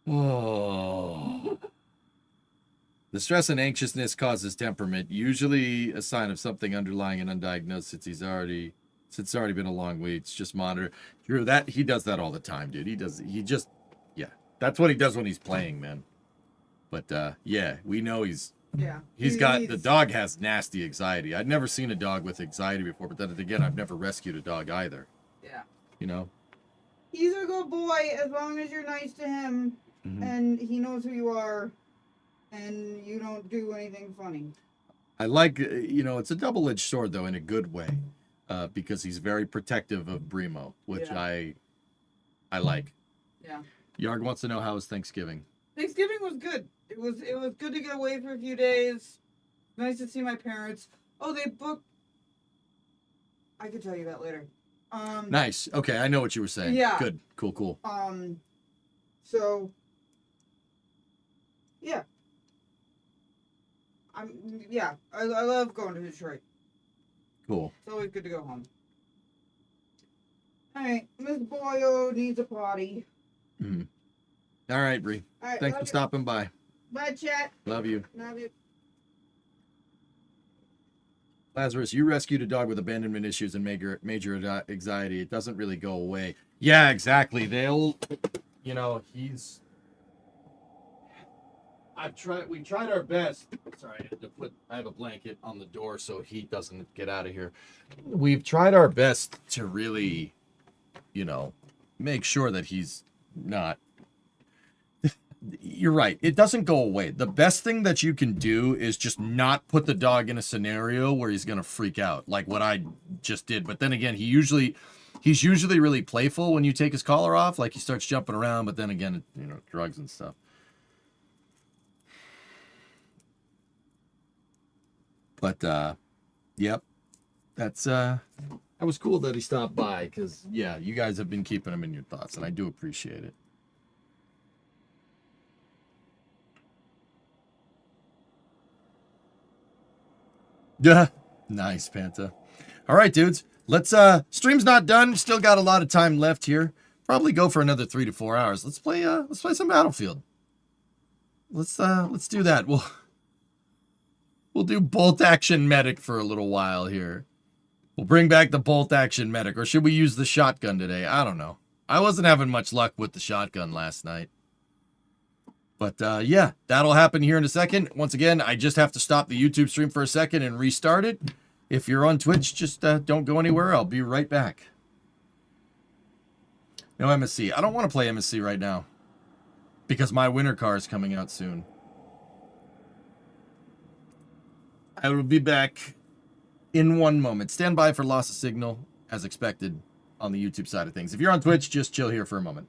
Oh. The stress and anxiousness causes temperament, usually a sign of something underlying and undiagnosed since it's already been a long week. It's just monitor. Drew, that he does that all the time, dude. That's what he does when he's playing, man. But yeah, we know he's the dog has nasty anxiety. I'd never seen a dog with anxiety before, but then again, I've never rescued a dog either. Yeah. You know? He's a good boy as long as you're nice to him and he knows who you are. And you don't do anything funny. I like, it's a double-edged sword, though, in a good way. Because he's very protective of Brimo, which I like. Yeah. Yarg wants to know how was Thanksgiving. Thanksgiving was good. It was good to get away for a few days. Nice to see my parents. Oh, they booked... I could tell you that later. Nice. Okay, I know what you were saying. Yeah. Good. Cool. So... Yeah. I love going to Detroit. Cool. It's always good to go home. Alright, Miss Boyo needs a potty. Mm-hmm. All right, Bree. All right, thanks for stopping by. Bye, chat. Love you. Love you. Lazarus, you rescued a dog with abandonment issues and major anxiety. It doesn't really go away. Yeah, exactly. We tried our best. Sorry, I have a blanket on the door so he doesn't get out of here. We've tried our best to really, make sure that he's not. You're right. It doesn't go away. The best thing that you can do is just not put the dog in a scenario where he's going to freak out, like what I just did. But then again, he's usually really playful when you take his collar off. Like he starts jumping around, but then again, drugs and stuff. But, yep, that was cool that he stopped by because, yeah, you guys have been keeping him in your thoughts, and I do appreciate it. Yeah, nice, Panta. All right, dudes, let's, stream's not done. Still got a lot of time left here. Probably go for another 3 to 4 hours. Let's play some Battlefield. Let's do that. We'll do bolt action medic for a little while here. We'll bring back the bolt action medic, or should we use the shotgun today? I don't know. I wasn't having much luck with the shotgun last night. But yeah, that'll happen here in a second. Once again, I just have to stop the YouTube stream for a second and restart it. If you're on Twitch, just don't go anywhere. I'll be right back. No MSC. I don't want to play MSC right now. because my winter car is coming out soon. I will be back in one moment. Stand by for loss of signal, as expected, on the YouTube side of things. If you're on Twitch, just chill here for a moment.